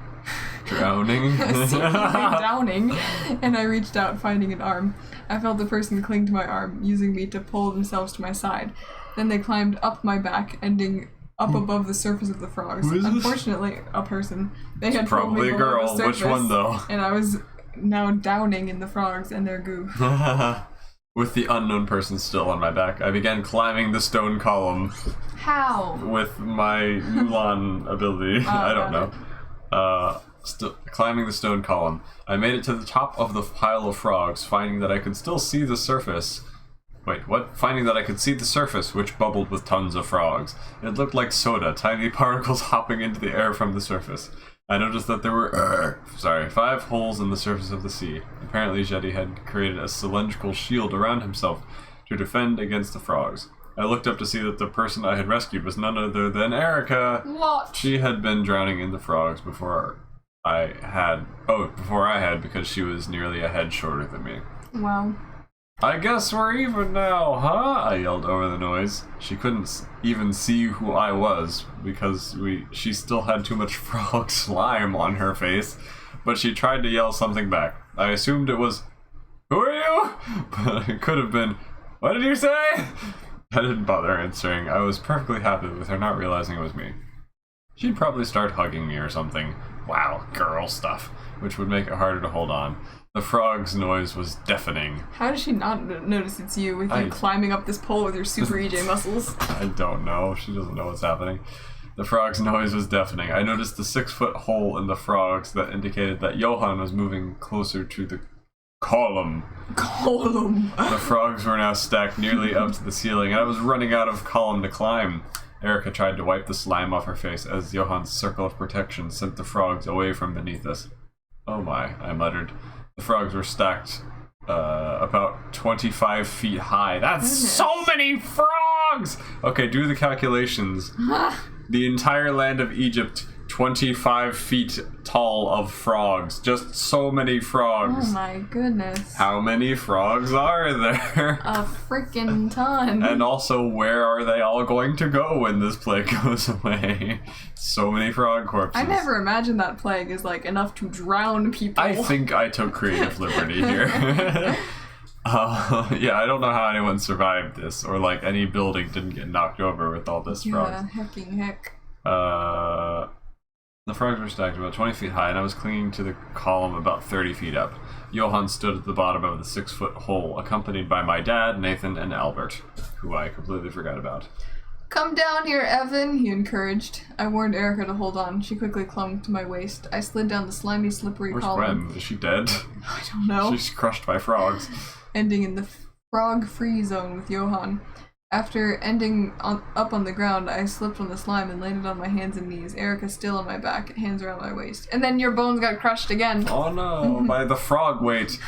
and I reached out, finding an arm. I felt the person cling to my arm, using me to pull themselves to my side. Then they climbed up my back, ending up above the surface of the frogs. Unfortunately, a person. They had probably a girl. Which one though? And I was now downing in the frogs and their goo. With the unknown person still on my back, I began climbing the stone column. How? With my Mulan ability. I don't know. Climbing the stone column. I made it to the top of the pile of frogs, finding that I could still see the surface. Wait, what? Finding that I could see the surface, which bubbled with tons of frogs. It looked like soda, tiny particles hopping into the air from the surface. I noticed that there were 5 holes in the surface of the sea. Apparently Jetty had created a cylindrical shield around himself to defend against the frogs. I looked up to see that the person I had rescued was none other than Erica. What? She had been drowning in the frogs before I had because she was nearly a head shorter than me. Wow. I guess we're even now, huh? I yelled over the noise. She couldn't even see who I was because she still had too much frog slime on her face, but she tried to yell something back. I assumed it was, "Who are you?" But it could have been, "What did you say?" I didn't bother answering. I was perfectly happy with her not realizing it was me. She'd probably start hugging me or something. Wow, girl stuff, which would make it harder to hold on. The frog's noise was deafening. How does she not notice it's you with you climbing up this pole with your super EJ muscles? I don't know. She doesn't know what's happening. The frog's noise was deafening. I noticed the 6-foot hole in the frogs that indicated that Johan was moving closer to the column. The frogs were now stacked nearly up to the ceiling, and I was running out of column to climb. Erica tried to wipe the slime off her face as Johan's circle of protection sent the frogs away from beneath us. Oh my, I muttered. The frogs were stacked about 25 feet high. That's so many frogs! Okay, do the calculations. The entire land of Egypt, 25 feet tall of frogs. Just so many frogs. Oh my goodness. How many frogs are there? A freaking ton. And also, where are they all going to go when this plague goes away? So many frog corpses. I never imagined that plague is like enough to drown people. I think I took creative liberty here. Yeah, I don't know how anyone survived this, or like any building didn't get knocked over with all this frogs. Yeah, hecking heck. The frogs were stacked about 20 feet high, and I was clinging to the column about 30 feet up. Johann stood at the bottom of the 6-foot hole, accompanied by my dad, Nathan, and Albert, who I completely forgot about. Come down here, Evan, he encouraged. I warned Erica to hold on. She quickly clung to my waist. I slid down the slimy, slippery Where's column. Rem? Is she dead? I don't know. She's crushed by frogs. Ending in the frog-free zone with Johann. After ending up on the ground, I slipped on the slime and landed on my hands and knees. Erica still on my back, hands around my waist. And then your bones got crushed again. Oh no, by the frog weight.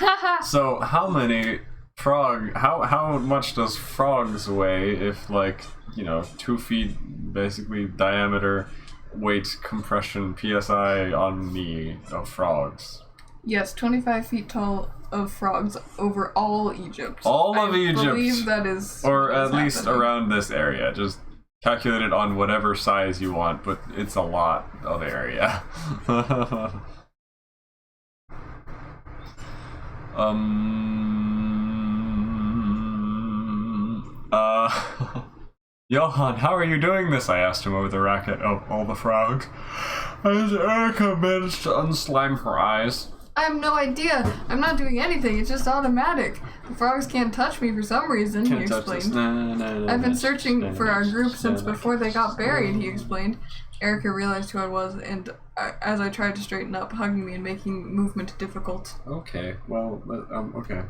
So how many how much does frogs weigh if, like, 2 feet basically diameter weight compression PSI on me of frogs? Yes, 25 feet tall of frogs over all Egypt. All of Egypt. I believe that is. Or at least around this area. Just calculate it on whatever size you want, but it's a lot of area. Johann, how are you doing this? I asked him over the racket of all the frogs. As Erica managed to unslime her eyes. I have no idea. I'm not doing anything. It's just automatic. The frogs can't touch me for some reason, he explained. I've been searching for our group since before they got buried, he explained. Erica realized who I was, and as I tried to straighten up, hugging me and making movement difficult. Okay, well, okay.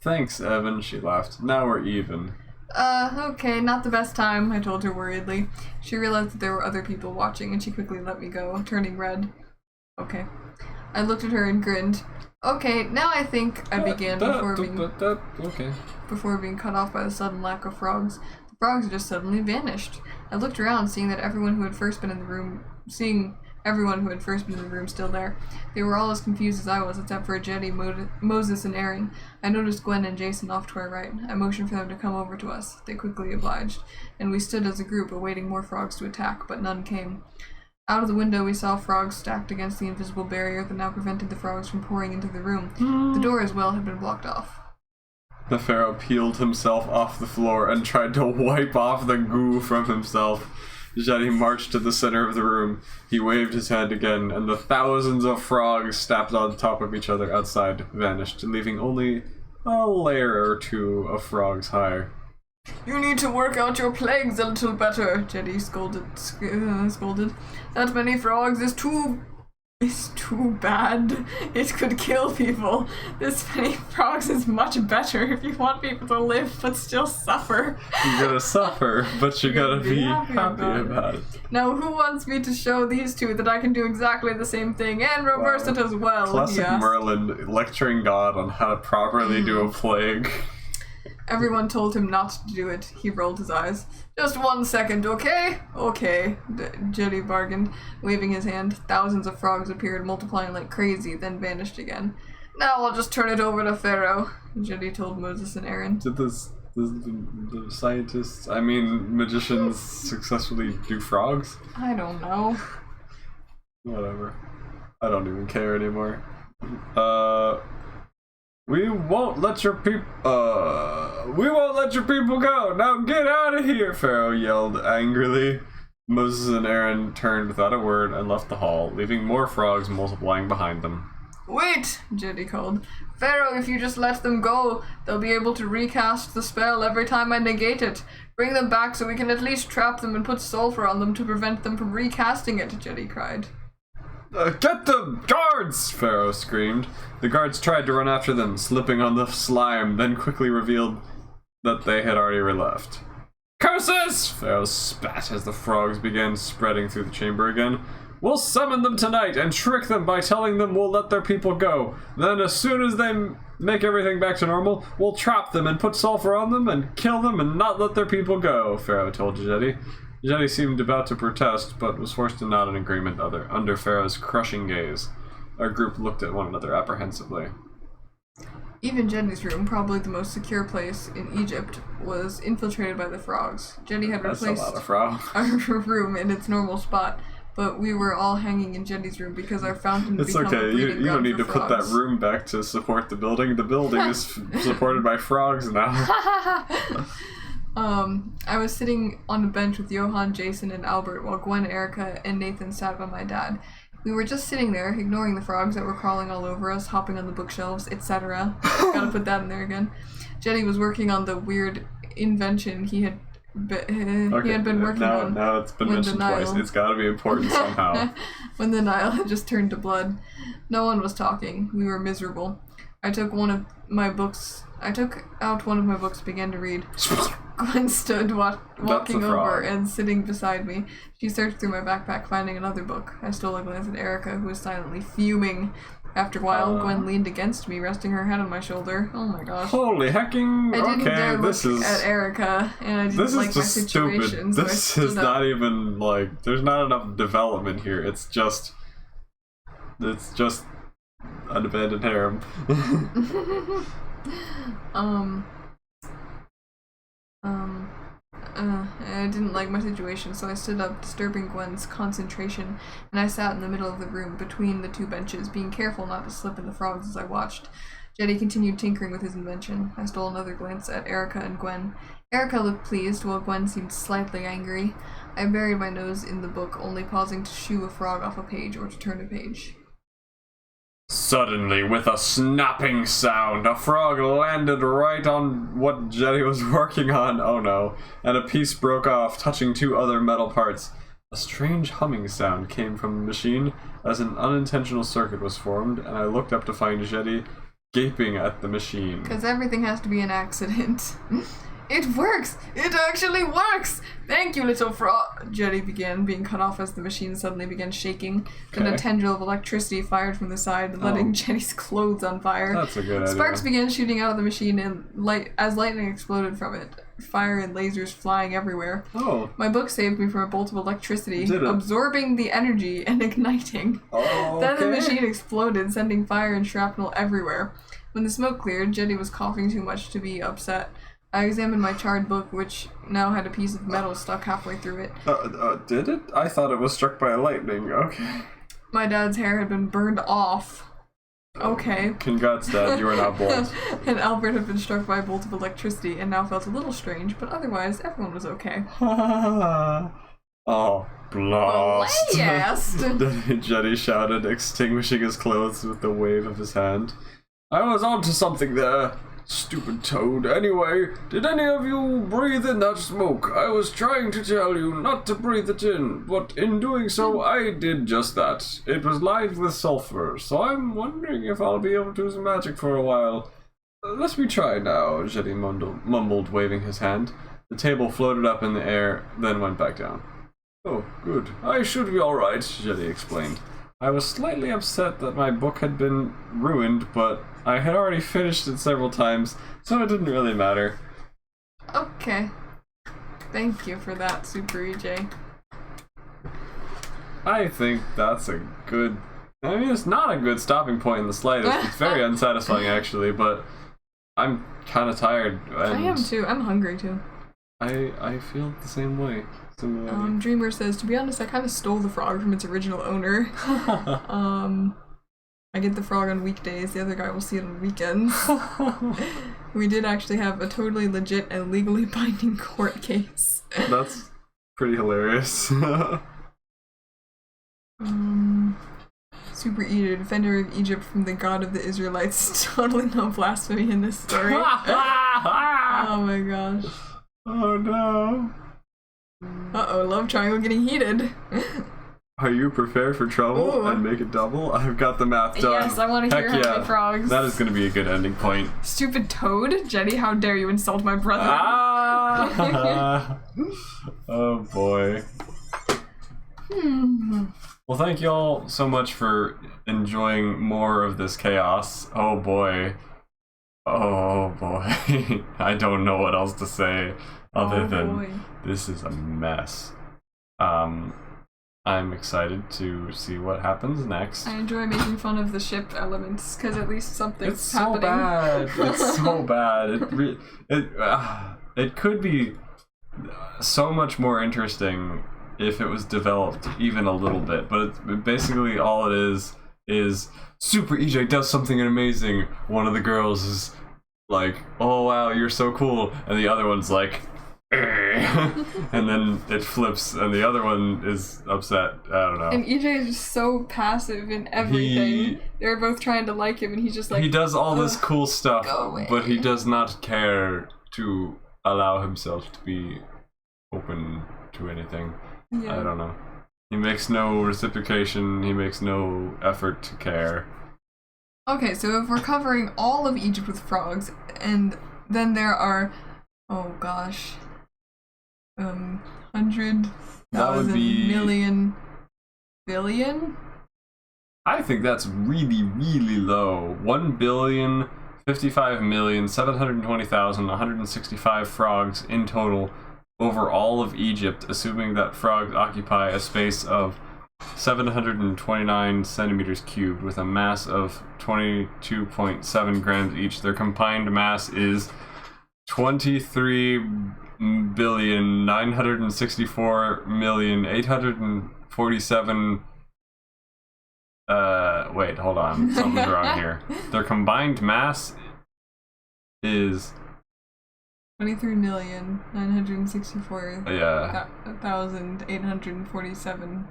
Thanks, Evan, she laughed. Now we're even. Okay, not the best time, I told her worriedly. She realized that there were other people watching, and she quickly let me go, turning red. Okay. I looked at her and grinned. Okay, now I think I began before being cut off by the sudden lack of frogs. The frogs just suddenly vanished. I looked around, seeing everyone who had first been in the room still there. They were all as confused as I was, except for Jetty, Moses, and Aaron. I noticed Gwen and Jason off to our right. I motioned for them to come over to us. They quickly obliged, and we stood as a group awaiting more frogs to attack, but none came. Out of the window, we saw frogs stacked against the invisible barrier that now prevented the frogs from pouring into the room. The door as well had been blocked off. The pharaoh peeled himself off the floor and tried to wipe off the goo from himself. Jetty marched to the center of the room. He waved his hand again, and the thousands of frogs stacked on top of each other outside vanished, leaving only a layer or two of frogs high. You need to work out your plagues a little better, Jetty scolded. That many frogs is too bad. It could kill people. This many frogs is much better if you want people to live but still suffer. You gotta suffer, but you gotta be happy about it. Now, who wants me to show these two that I can do exactly the same thing and reverse it as well? Classic Merlin lecturing God on how to properly do a plague. Everyone told him not to do it. He rolled his eyes. Just 1 second, okay? Okay, Jetty bargained, waving his hand. Thousands of frogs appeared, multiplying like crazy, then vanished again. Now I'll just turn it over to Pharaoh, Jetty told Moses and Aaron. Did the scientists, magicians, successfully do frogs? I don't know. Whatever. I don't even care anymore. We won't let your people go! Now get out of here! Pharaoh yelled angrily. Moses and Aaron turned without a word and left the hall, leaving more frogs multiplying behind them. Wait! Jetty called. Pharaoh, if you just let them go, they'll be able to recast the spell every time I negate it. Bring them back so we can at least trap them and put sulfur on them to prevent them from recasting it, Jetty cried. Get the guards! Pharaoh screamed. The guards tried to run after them, slipping on the slime, then quickly revealed that they had already left. Curses! Pharaoh spat as the frogs began spreading through the chamber again. We'll summon them tonight and trick them by telling them we'll let their people go. Then as soon as they make everything back to normal, we'll trap them and put sulfur on them and kill them and not let their people go, Pharaoh told Jetty. Jetty seemed about to protest, but was forced to nod in agreement under Pharaoh's crushing gaze. Our group looked at one another apprehensively. Even Jetty's room, probably the most secure place in Egypt, was infiltrated by the frogs. Jetty had replaced That's a lot of frogs. our room in its normal spot, but we were all hanging in Jetty's room because our fountain It's became okay, a you breeding don't ground need to for put that frogs. room back to support the building. The building is supported by frogs now. I was sitting on a bench with Johan, Jason, and Albert while Gwen, Erica, and Nathan sat by my dad. We were just sitting there, ignoring the frogs that were crawling all over us, hopping on the bookshelves, etc. Gotta put that in there again. Jetty was working on the weird invention he had been working on. Now it's been when mentioned the Nile- twice. It's gotta be important somehow. When the Nile had just turned to blood. No one was talking. We were miserable. I took out one of my books, began to read. Gwen stood walking over and sitting beside me. She searched through my backpack, finding another book. I stole a glance at Erica, who was silently fuming. After a while, Gwen leaned against me, resting her head on my shoulder. Oh my gosh. Holy hecking! I didn't dare look this is at Erica, and I didn't like my situation. stupid. So This I is stood up. not even like. There's not enough development here. It's just an abandoned harem. I didn't like my situation, so I stood up, disturbing Gwen's concentration, and I sat in the middle of the room between the two benches, being careful not to slip in the frogs as I watched. Jetty continued tinkering with his invention. I stole another glance at Erica and Gwen. Erica looked pleased, while Gwen seemed slightly angry. I buried my nose in the book, only pausing to shoo a frog off a page or to turn a page. Suddenly, with a snapping sound, a frog landed right on what Jetty was working on. Oh no. And a piece broke off, touching two other metal parts. A strange humming sound came from the machine as an unintentional circuit was formed, and I looked up to find Jetty gaping at the machine. Because everything has to be an accident. It works! It actually works! Thank you, little frog! Jetty began, being cut off as the machine suddenly began shaking. Then a tendril of electricity fired from the side, letting Jetty's clothes on fire. That's a good idea. Sparks began shooting out of the machine, and as lightning exploded from it, fire and lasers flying everywhere. Oh. My book saved me from a bolt of electricity, Did it? absorbing the energy and igniting. Oh, Then the machine exploded, sending fire and shrapnel everywhere. When the smoke cleared, Jetty was coughing too much to be upset. I examined my charred book, which now had a piece of metal stuck halfway through it. Did it? I thought it was struck by lightning. Okay. My dad's hair had been burned off. Okay. Congrats, Dad. You are not bold. And Albert had been struck by a bolt of electricity and now felt a little strange, but otherwise everyone was okay. Oh, blast. Blast! Jetty shouted, extinguishing his clothes with a wave of his hand. I was onto something there. Stupid toad. Anyway, did any of you breathe in that smoke? I was trying to tell you not to breathe it in, but in doing so, I did just that. It was lined with sulfur, so I'm wondering if I'll be able to use magic for a while. Let me try now, Jetty mumbled, waving his hand. The table floated up in the air, then went back down. Oh, good. I should be alright, Jetty explained. I was slightly upset that my book had been ruined, but I had already finished it several times, so it didn't really matter. Okay. Thank you for that, Super EJ. I think that's a good... I mean, it's not a good stopping point in the slightest. It's very unsatisfying, actually, but I'm kind of tired. And I am too. I'm hungry too. I feel the same way. Dreamer says, to be honest, I kind of stole the frog from its original owner. I get the frog on weekdays, the other guy will see it on weekends. We did actually have a totally legit and legally binding court case. That's pretty hilarious. Super Eater, defender of Egypt from the god of the Israelites. Totally no blasphemy in this story. Oh my gosh. Oh no. Uh-oh, love triangle getting heated. Are you prepared for trouble? Ooh. And make it double? I've got the math done. Yes, I want to hear how many frogs. That is going to be a good ending point. Stupid toad? Jetty, how dare you insult my brother? Ah! Oh boy. Well, thank you all so much for enjoying more of this chaos. Oh boy. Oh boy. I don't know what else to say other than this is a mess. I'm excited to see what happens next. I enjoy making fun of the ship elements because at least something's It's happening. so bad. It's so bad. It could be so much more interesting if it was developed even a little bit, but basically all it is Super EJ does something amazing. One of the girls is like, oh wow, you're so cool, and the other one's like, and then it flips and the other one is upset. I don't know. And EJ is just so passive in everything. They're both trying to like him and he's just like, he does all this cool stuff, go away. but he does not care to allow himself to be open to anything. yeah. I don't know. He makes no reciprocation, he makes no effort to care. Okay, so if we're covering all of Egypt with frogs, and then there are, oh gosh, 100,000 That would be... million billion? I think that's really, really low. 1,055,720,165 frogs in total over all of Egypt, assuming that frogs occupy a space of 729 centimeters cubed with a mass of 22.7 grams each. Their combined mass is 23,964,847. Wait, hold on. Something's wrong here. Their combined mass is 23,964,847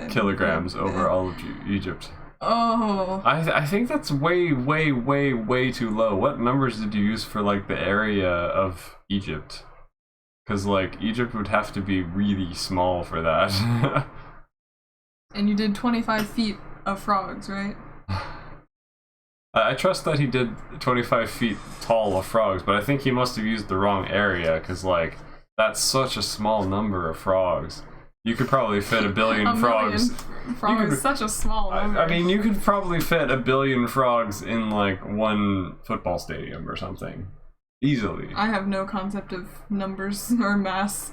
kilograms over all of Egypt. Oh. I think that's way too low. What numbers did you use for like the area of Egypt? Because like Egypt would have to be really small for that. And you did 25 feet of frogs, right? I trust that he did 25 feet tall of frogs, but I think he must have used the wrong area, because like that's such a small number of frogs. You could probably fit a billion frogs. Frogs is such a small number. I mean, you could probably fit a billion frogs in like one football stadium or something. Easily. I have no concept of numbers or mass.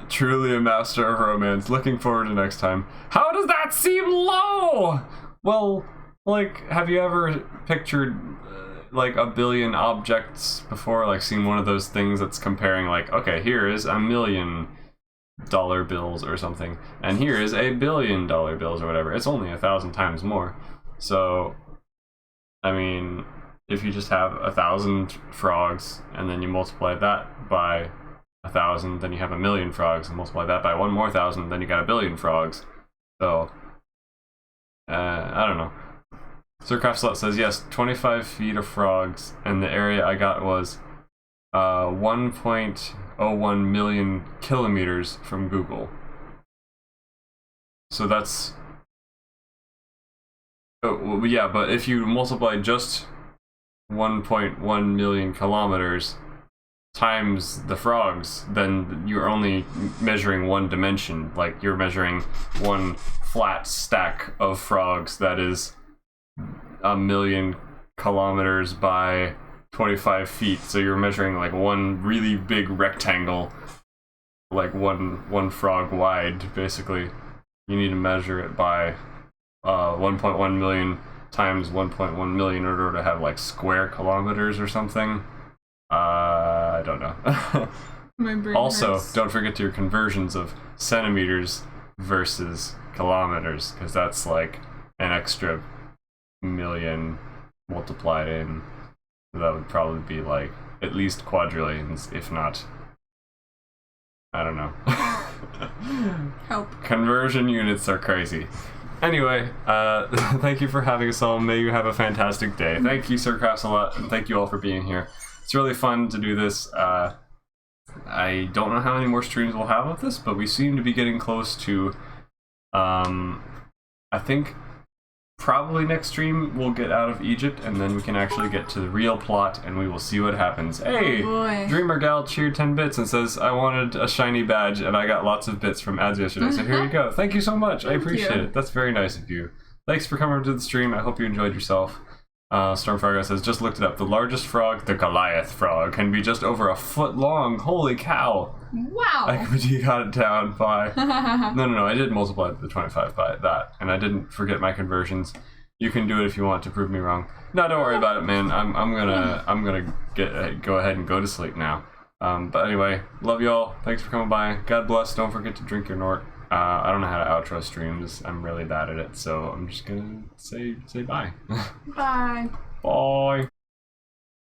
Truly a master of romance. Looking forward to next time. How does that seem low? Well, like, have you ever pictured like a billion objects before? Like seen one of those things that's comparing like, okay, here is $1 million bills or something, and here is $1 billion bills or whatever. It's only 1,000 times more. So, I mean, if you just have 1,000 frogs and then you multiply that by 1,000, then you have 1 million frogs, and multiply that by 1 more 1,000, then you got 1 billion frogs. So, I don't know. Sircraft Slut says, yes, 25 feet of frogs, and the area I got was 1.01 million kilometers from Google. So that's... Oh, well, yeah, but if you multiply just 1.1 million kilometers times the frogs, then you're only measuring one dimension. Like, you're measuring one flat stack of frogs that is 1 million kilometers by 25 feet. So you're measuring like one really big rectangle, like one frog wide, basically. You need to measure it by 1.1 million times 1.1 million in order to have like square kilometers or something. I don't know. My brain Also, hurts. don't forget your conversions of centimeters versus kilometers, because that's like an extra million multiplied in. So that would probably be like at least quadrillions, if not, I don't know. Help. Conversion units are crazy. Anyway, thank you for having us all. May you have a fantastic day. Thank you, Sircraft, a lot, and thank you all for being here. It's really fun to do this. I don't know how many more streams we'll have of this, but we seem to be getting close to, I think probably next stream we'll get out of Egypt, and then we can actually get to the real plot, and we will see what happens. Hey, boy. Dreamer Gal cheered 10 bits and says, I wanted a shiny badge, and I got lots of bits from ads yesterday, so here you go. Thank you so much. I appreciate it. That's very nice of you. Thanks for coming to the stream. I hope you enjoyed yourself. Stormfrog says, just looked it up. The largest frog, the Goliath frog, can be just over a foot long. Holy cow. Wow. IQD got it down by... No. I did multiply the 25 by that, and I didn't forget my conversions. You can do it if you want to prove me wrong. No, don't worry about it, man. I'm gonna go ahead and go to sleep now. But anyway, love y'all. Thanks for coming by. God bless. Don't forget to drink your Nort. I don't know how to outro streams. I'm really bad at it, so I'm just gonna say bye. Bye. Bye.